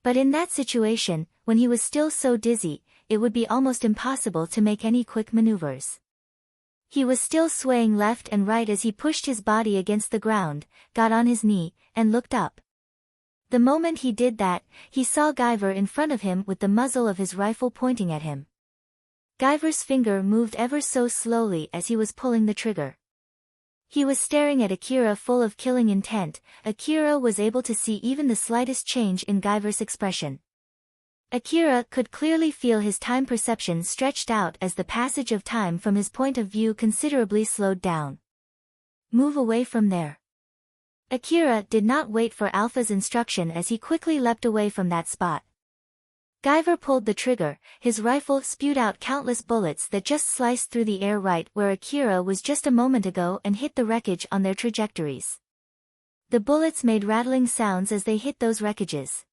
But in that situation, when he was still so dizzy, it would be almost impossible to make any quick maneuvers. He was still swaying left and right as he pushed his body against the ground, got on his knee, and looked up. The moment he did that, he saw Guyver in front of him with the muzzle of his rifle pointing at him. Guyver's finger moved ever so slowly as he was pulling the trigger. He was staring at Akira full of killing intent. Akira was able to see even the slightest change in Guyver's expression. Akira could clearly feel his time perception stretched out as the passage of time from his point of view considerably slowed down. Move away from there. Akira did not wait for Alpha's instruction as he quickly leapt away from that spot. Guyver pulled the trigger, his rifle spewed out countless bullets that just sliced through the air right where Akira was just a moment ago and hit the wreckage on their trajectories. The bullets made rattling sounds as they hit those wreckages.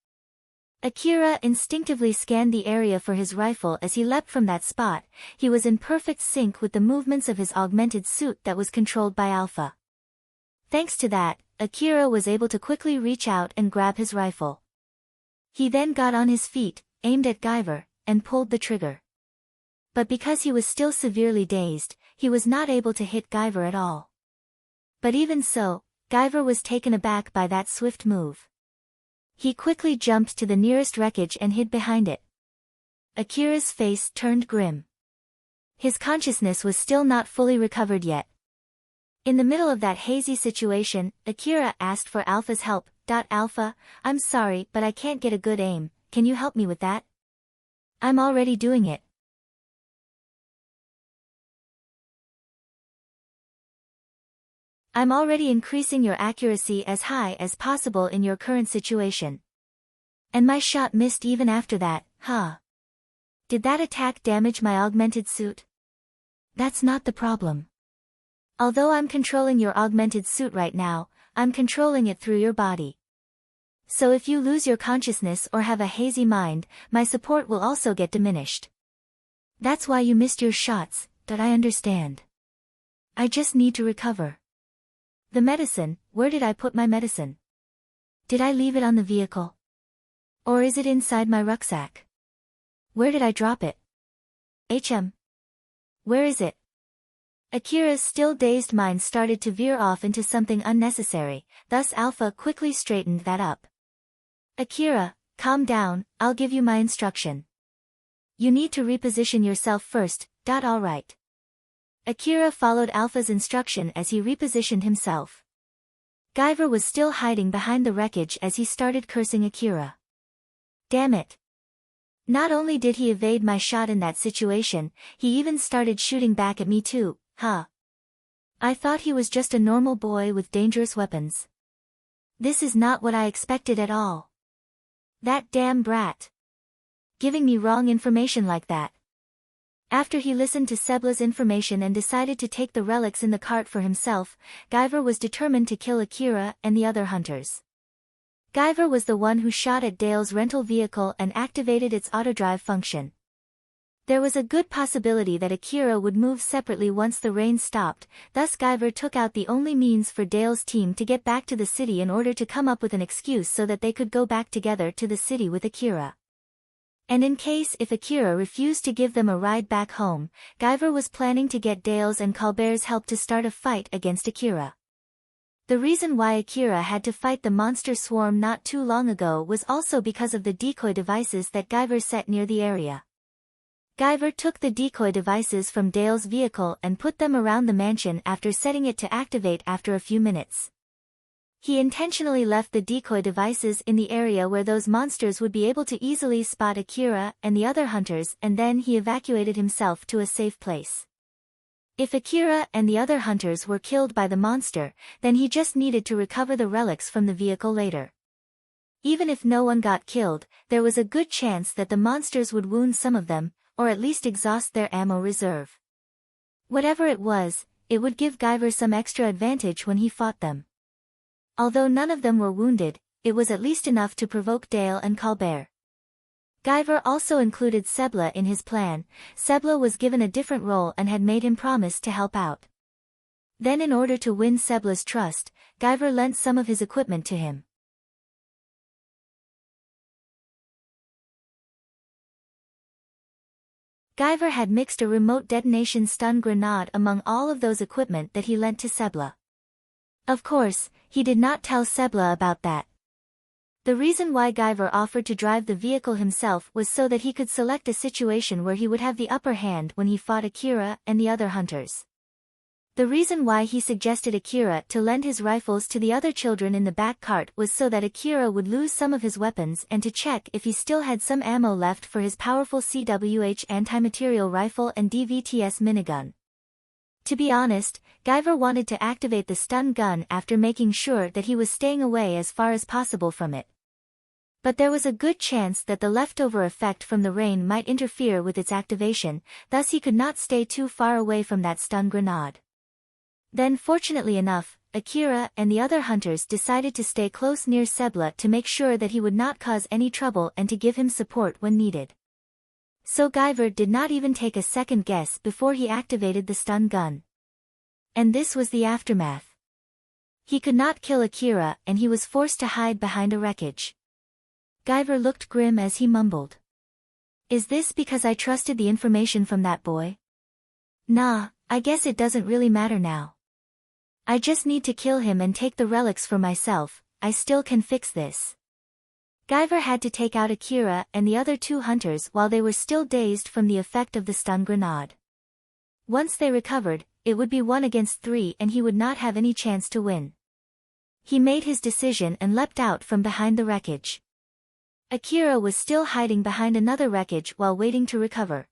Akira instinctively scanned the area for his rifle as he leapt from that spot. He was in perfect sync with the movements of his augmented suit that was controlled by Alpha. Thanks to that, Akira was able to quickly reach out and grab his rifle. He then got on his feet, aimed at Guyver, and pulled the trigger. But because he was still severely dazed, he was not able to hit Guyver at all. But even so, Guyver was taken aback by that swift move. He quickly jumped to the nearest wreckage and hid behind it. Akira's face turned grim. His consciousness was still not fully recovered yet. In the middle of that hazy situation, Akira asked for Alpha's help. Alpha, I'm sorry but I can't get a good aim, can you help me with that? I'm already doing it. I'm already increasing your accuracy as high as possible in your current situation. And my shot missed even after that, huh? Did that attack damage my augmented suit? That's not the problem. Although I'm controlling your augmented suit right now, I'm controlling it through your body. So if you lose your consciousness or have a hazy mind, my support will also get diminished. That's why you missed your shots, I understand. I just need to recover. The medicine, where did I put my medicine? Did I leave it on the vehicle? Or is it inside my rucksack? Where did I drop it? Where is it? Akira's still dazed mind started to veer off into something unnecessary, thus Alpha quickly straightened that up. Akira, calm down, I'll give you my instruction. You need to reposition yourself first, alright. Akira followed Alpha's instruction as he repositioned himself. Guyver was still hiding behind the wreckage as he started cursing Akira. Damn it. Not only did he evade my shot in that situation, he even started shooting back at me too, huh? I thought he was just a normal boy with dangerous weapons. This is not what I expected at all. That damn brat. Giving me wrong information like that. After he listened to Sebla's information and decided to take the relics in the cart for himself, Guyver was determined to kill Akira and the other hunters. Guyver was the one who shot at Dale's rental vehicle and activated its autodrive function. There was a good possibility that Akira would move separately once the rain stopped, thus Guyver took out the only means for Dale's team to get back to the city in order to come up with an excuse so that they could go back together to the city with Akira. And in case if Akira refused to give them a ride back home, Guyver was planning to get Dale's and Colbert's help to start a fight against Akira. The reason why Akira had to fight the monster swarm not too long ago was also because of the decoy devices that Guyver set near the area. Guyver took the decoy devices from Dale's vehicle and put them around the mansion after setting it to activate after a few minutes. He intentionally left the decoy devices in the area where those monsters would be able to easily spot Akira and the other hunters, and then he evacuated himself to a safe place. If Akira and the other hunters were killed by the monster, then he just needed to recover the relics from the vehicle later. Even if no one got killed, there was a good chance that the monsters would wound some of them, or at least exhaust their ammo reserve. Whatever it was, it would give Guyver some extra advantage when he fought them. Although none of them were wounded, it was at least enough to provoke Dale and Colbert. Guyver also included Sebla in his plan. Sebla was given a different role and had made him promise to help out. Then in order to win Sebla's trust, Guyver lent some of his equipment to him. Guyver had mixed a remote detonation stun grenade among all of those equipment that he lent to Sebla. Of course, he did not tell Sebla about that. The reason why Guyver offered to drive the vehicle himself was so that he could select a situation where he would have the upper hand when he fought Akira and the other hunters. The reason why he suggested Akira to lend his rifles to the other children in the back cart was so that Akira would lose some of his weapons and to check if he still had some ammo left for his powerful CWH anti-material rifle and DVTS minigun. To be honest, Guyver wanted to activate the stun gun after making sure that he was staying away as far as possible from it. But there was a good chance that the leftover effect from the rain might interfere with its activation, thus he could not stay too far away from that stun grenade. Then fortunately enough, Akira and the other hunters decided to stay close near Sebla to make sure that he would not cause any trouble and to give him support when needed. So Guyver did not even take a second guess before he activated the stun gun. And this was the aftermath. He could not kill Akira and he was forced to hide behind a wreckage. Guyver looked grim as he mumbled. Is this because I trusted the information from that boy? Nah, I guess it doesn't really matter now. I just need to kill him and take the relics for myself. I still can fix this. Guyver had to take out Akira and the other two hunters while they were still dazed from the effect of the stun grenade. Once they recovered, it would be 1 against 3 and he would not have any chance to win. He made his decision and leapt out from behind the wreckage. Akira was still hiding behind another wreckage while waiting to recover.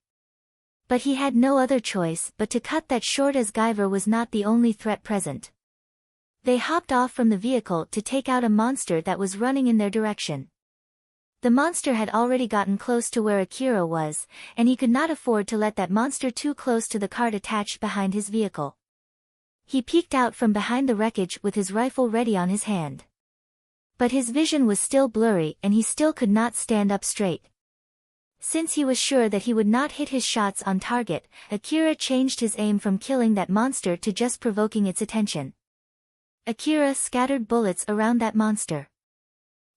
But he had no other choice but to cut that short as Guyver was not the only threat present. They hopped off from the vehicle to take out a monster that was running in their direction. The monster had already gotten close to where Akira was, and he could not afford to let that monster too close to the cart attached behind his vehicle. He peeked out from behind the wreckage with his rifle ready on his hand. But his vision was still blurry and he still could not stand up straight. Since he was sure that he would not hit his shots on target, Akira changed his aim from killing that monster to just provoking its attention. Akira scattered bullets around that monster.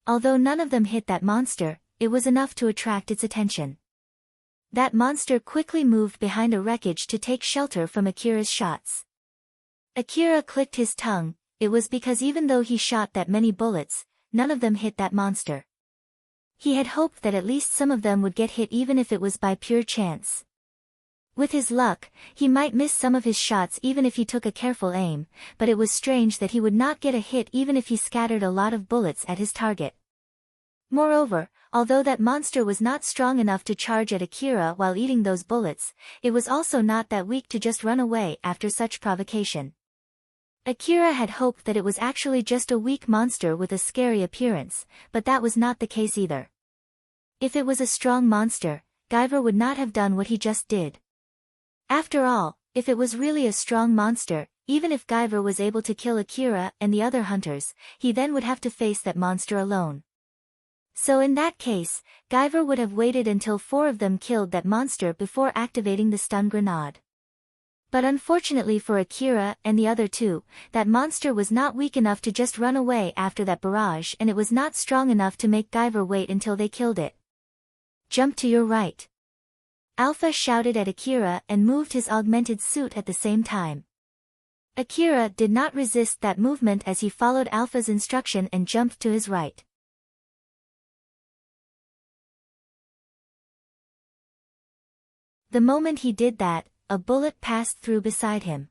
Although none of them hit that monster, it was enough to attract its attention. That monster quickly moved behind a wreckage to take shelter from Akira's shots. Akira clicked his tongue. It was because even though he shot that many bullets, none of them hit that monster. He had hoped that at least some of them would get hit even if it was by pure chance. With his luck, he might miss some of his shots even if he took a careful aim, but it was strange that he would not get a hit even if he scattered a lot of bullets at his target. Moreover, although that monster was not strong enough to charge at Akira while eating those bullets, it was also not that weak to just run away after such provocation. Akira had hoped that it was actually just a weak monster with a scary appearance, but that was not the case either. If it was a strong monster, Guyver would not have done what he just did. After all, if it was really a strong monster, even if Guyver was able to kill Akira and the other hunters, he then would have to face that monster alone. So in that case, Guyver would have waited until 4 of them killed that monster before activating the stun grenade. But unfortunately for Akira and the other 2, that monster was not weak enough to just run away after that barrage and it was not strong enough to make Guyver wait until they killed it. Jump to your right. Alpha shouted at Akira and moved his augmented suit at the same time. Akira did not resist that movement as he followed Alpha's instruction and jumped to his right. The moment he did that, a bullet passed through beside him.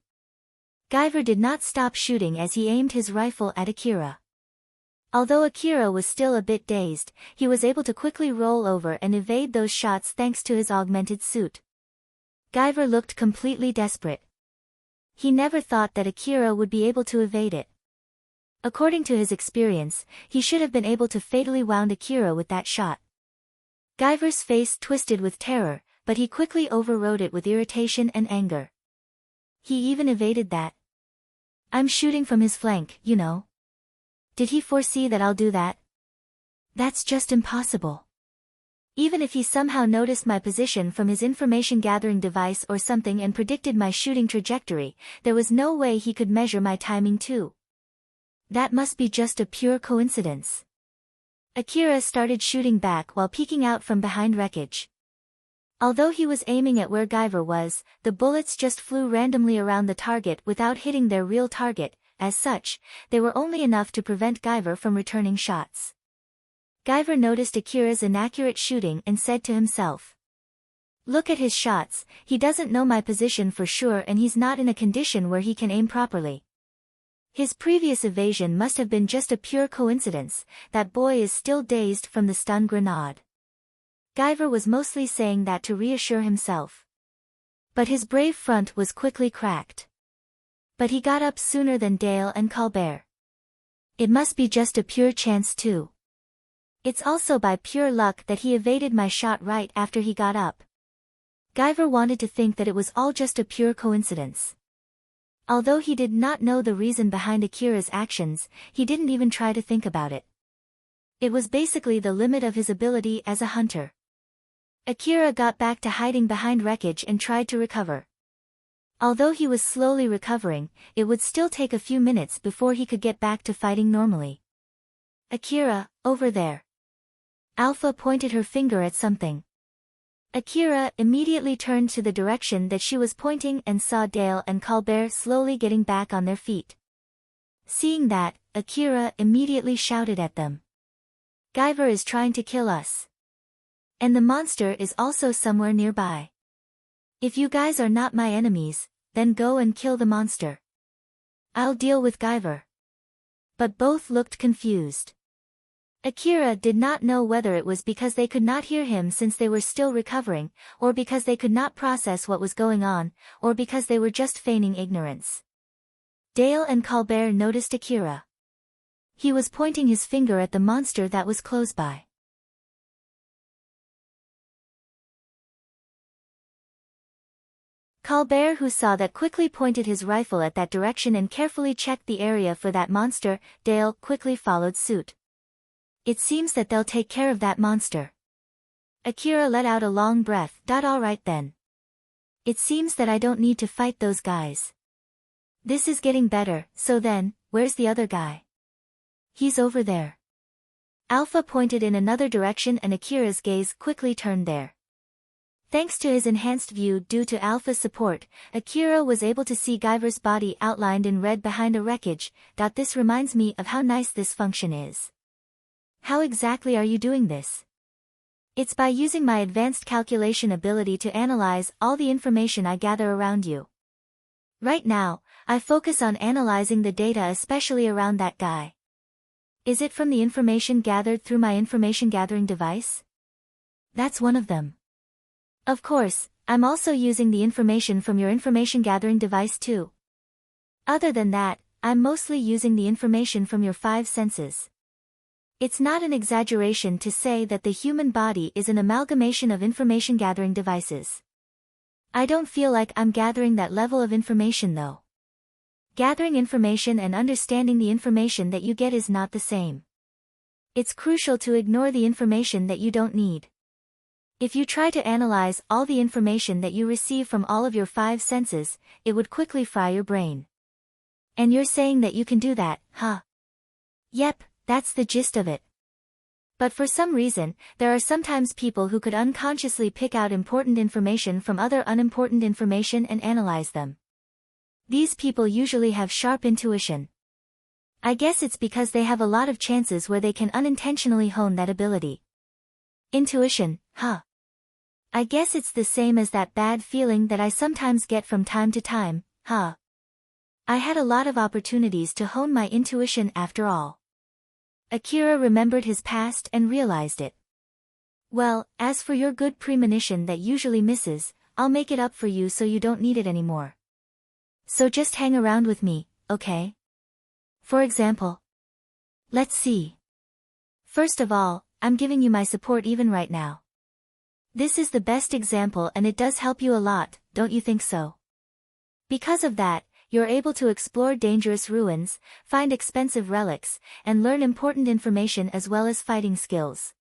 Guyver did not stop shooting as he aimed his rifle at Akira. Although Akira was still a bit dazed, he was able to quickly roll over and evade those shots thanks to his augmented suit. Guyver looked completely desperate. He never thought that Akira would be able to evade it. According to his experience, he should have been able to fatally wound Akira with that shot. Guyver's face twisted with terror, but he quickly overrode it with irritation and anger. He even evaded that. I'm shooting from his flank, you know. Did he foresee that I'll do that? That's just impossible. Even if he somehow noticed my position from his information-gathering device or something and predicted my shooting trajectory, there was no way he could measure my timing too. That must be just a pure coincidence. Akira started shooting back while peeking out from behind wreckage. Although he was aiming at where Guyver was, the bullets just flew randomly around the target without hitting their real target. As such, they were only enough to prevent Guyver from returning shots. Guyver noticed Akira's inaccurate shooting and said to himself, "Look at his shots, he doesn't know my position for sure and he's not in a condition where he can aim properly. His previous evasion must have been just a pure coincidence, that boy is still dazed from the stun grenade." Guyver was mostly saying that to reassure himself. But his brave front was quickly cracked. But he got up sooner than Dale and Colbert. It must be just a pure chance too. It's also by pure luck that he evaded my shot right after he got up. Guyver wanted to think that it was all just a pure coincidence. Although he did not know the reason behind Akira's actions, he didn't even try to think about it. It was basically the limit of his ability as a hunter. Akira got back to hiding behind wreckage and tried to recover. Although he was slowly recovering, it would still take a few minutes before he could get back to fighting normally. "Akira, over there." Alpha pointed her finger at something. Akira immediately turned to the direction that she was pointing and saw Dale and Colbert slowly getting back on their feet. Seeing that, Akira immediately shouted at them. "Guyver is trying to kill us. And the monster is also somewhere nearby. If you guys are not my enemies, then go and kill the monster. I'll deal with Guyver." But both looked confused. Akira did not know whether it was because they could not hear him since they were still recovering, or because they could not process what was going on, or because they were just feigning ignorance. Dale and Colbert noticed Akira. He was pointing his finger at the monster that was close by. Colbert, who saw that, quickly pointed his rifle at that direction and carefully checked the area for that monster. Dale quickly followed suit. "It seems that they'll take care of that monster." Akira let out a long breath. "All right then. It seems that I don't need to fight those guys. This is getting better. So then, where's the other guy?" "He's over there." Alpha pointed in another direction and Akira's gaze quickly turned there. Thanks to his enhanced view due to Alpha's support, Akira was able to see Guyver's body outlined in red behind a wreckage. This reminds me of how nice this function is. "How exactly are you doing this?" "It's by using my advanced calculation ability to analyze all the information I gather around you. Right now, I focus on analyzing the data especially around that guy." "Is it from the information gathered through my information gathering device?" "That's one of them." "Of course, I'm also using the information from your information gathering device too. Other than that, I'm mostly using the information from your 5 senses. It's not an exaggeration to say that the human body is an amalgamation of information gathering devices. I don't feel like I'm gathering that level of information though. Gathering information and understanding the information that you get is not the same. It's crucial to ignore the information that you don't need. If you try to analyze all the information that you receive from all of your 5 senses, it would quickly fry your brain. And you're saying that you can do that, huh?" "Yep, that's the gist of it. But for some reason, there are sometimes people who could unconsciously pick out important information from other unimportant information and analyze them. These people usually have sharp intuition. I guess it's because they have a lot of chances where they can unintentionally hone that ability. Intuition, huh? I guess it's the same as that bad feeling that I sometimes get from time to time, huh? I had a lot of opportunities to hone my intuition after all. Akira remembered his past and realized it. Well, as for your good premonition that usually misses, I'll make it up for you so you don't need it anymore. So just hang around with me, okay? For example. Let's see. First of all, I'm giving you my support even right now. This is the best example and it does help you a lot, don't you think so? Because of that, you're able to explore dangerous ruins, find expensive relics, and learn important information as well as fighting skills.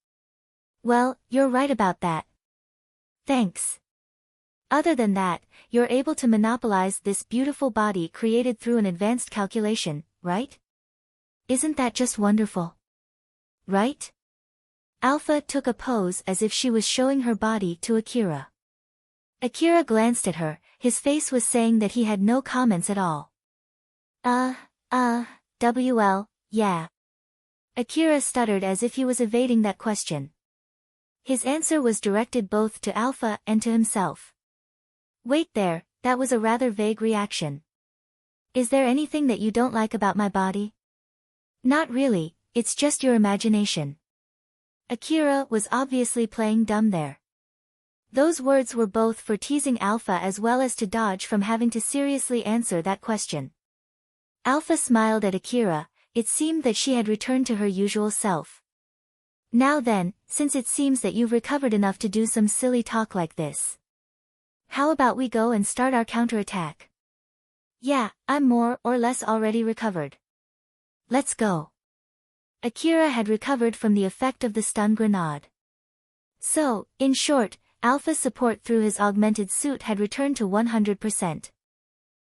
Well, you're right about that. Thanks. Other than that, you're able to monopolize this beautiful body created through an advanced calculation, right? Isn't that just wonderful? Right? Alpha took a pose as if she was showing her body to Akira. Akira glanced at her, his face was saying that he had no comments at all. Yeah. Akira stuttered as if he was evading that question. His answer was directed both to Alpha and to himself. Wait there, that was a rather vague reaction. Is there anything that you don't like about my body? Not really, it's just your imagination. Akira was obviously playing dumb there. Those words were both for teasing Alpha as well as to dodge from having to seriously answer that question. Alpha smiled at Akira, it seemed that she had returned to her usual self. Now then, since it seems that you've recovered enough to do some silly talk like this. How about we go and start our counterattack? Yeah, I'm more or less already recovered. Let's go. Akira had recovered from the effect of the stun grenade. So, in short, Alpha's support through his augmented suit had returned to 100%.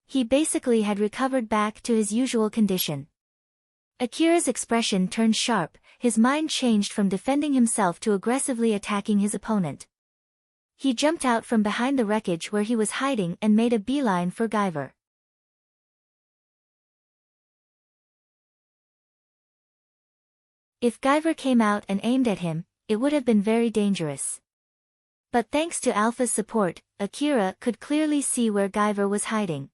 He basically had recovered back to his usual condition. Akira's expression turned sharp, his mind changed from defending himself to aggressively attacking his opponent. He jumped out from behind the wreckage where he was hiding and made a beeline for Guyver. If Guyver came out and aimed at him, it would have been very dangerous. But thanks to Alpha's support, Akira could clearly see where Guyver was hiding.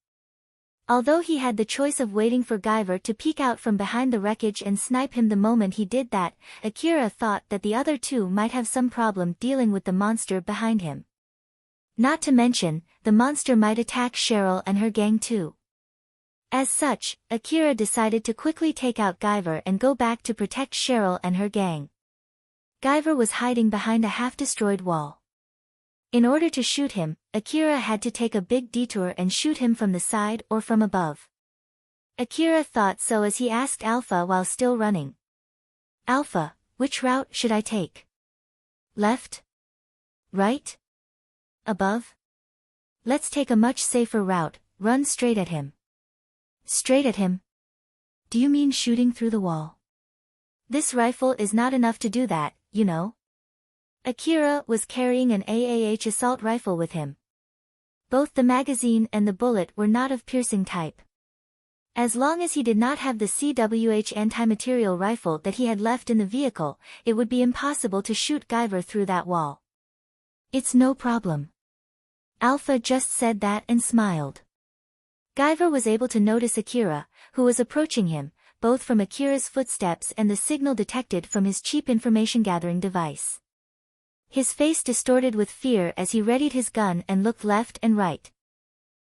Although he had the choice of waiting for Guyver to peek out from behind the wreckage and snipe him the moment he did that, Akira thought that the other two might have some problem dealing with the monster behind him. Not to mention, the monster might attack Cheryl and her gang too. As such, Akira decided to quickly take out Guyver and go back to protect Cheryl and her gang. Guyver was hiding behind a half-destroyed wall. In order to shoot him, Akira had to take a big detour and shoot him from the side or from above. Akira thought so as he asked Alpha while still running. Alpha, which route should I take? Left? Right? Above? Let's take a much safer route, run straight at him. Straight at him? Do you mean shooting through the wall? This rifle is not enough to do that, you know. Akira was carrying an AAH assault rifle with him. Both the magazine and the bullet were not of piercing type. As long as he did not have the CWH anti-material rifle that he had left in the vehicle, it would be impossible to shoot Guyver through that wall. It's no problem. Alpha just said that and smiled. Guyver was able to notice Akira, who was approaching him, both from Akira's footsteps and the signal detected from his cheap information-gathering device. His face distorted with fear as he readied his gun and looked left and right.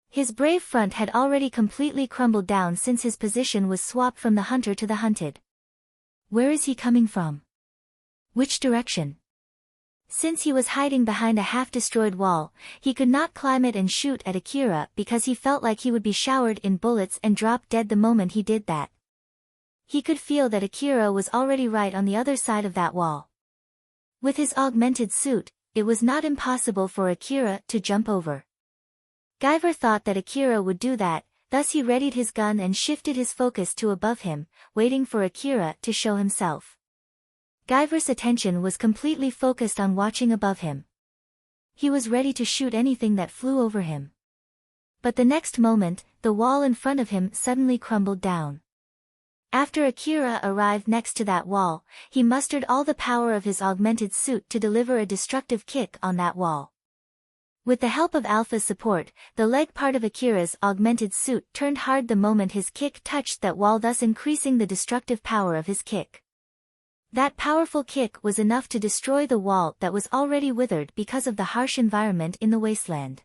His brave front had already completely crumbled down since his position was swapped from the hunter to the hunted. Where is he coming from? Which direction? Since he was hiding behind a half-destroyed wall, he could not climb it and shoot at Akira because he felt like he would be showered in bullets and drop dead the moment he did that. He could feel that Akira was already right on the other side of that wall. With his augmented suit, it was not impossible for Akira to jump over. Guyver thought that Akira would do that, thus he readied his gun and shifted his focus to above him, waiting for Akira to show himself. Guyver's attention was completely focused on watching above him. He was ready to shoot anything that flew over him. But the next moment, the wall in front of him suddenly crumbled down. After Akira arrived next to that wall, he mustered all the power of his augmented suit to deliver a destructive kick on that wall. With the help of Alpha's support, the leg part of Akira's augmented suit turned hard the moment his kick touched that wall, thus increasing the destructive power of his kick. That powerful kick was enough to destroy the wall that was already withered because of the harsh environment in the wasteland.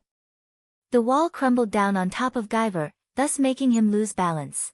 The wall crumbled down on top of Guyver, thus making him lose balance.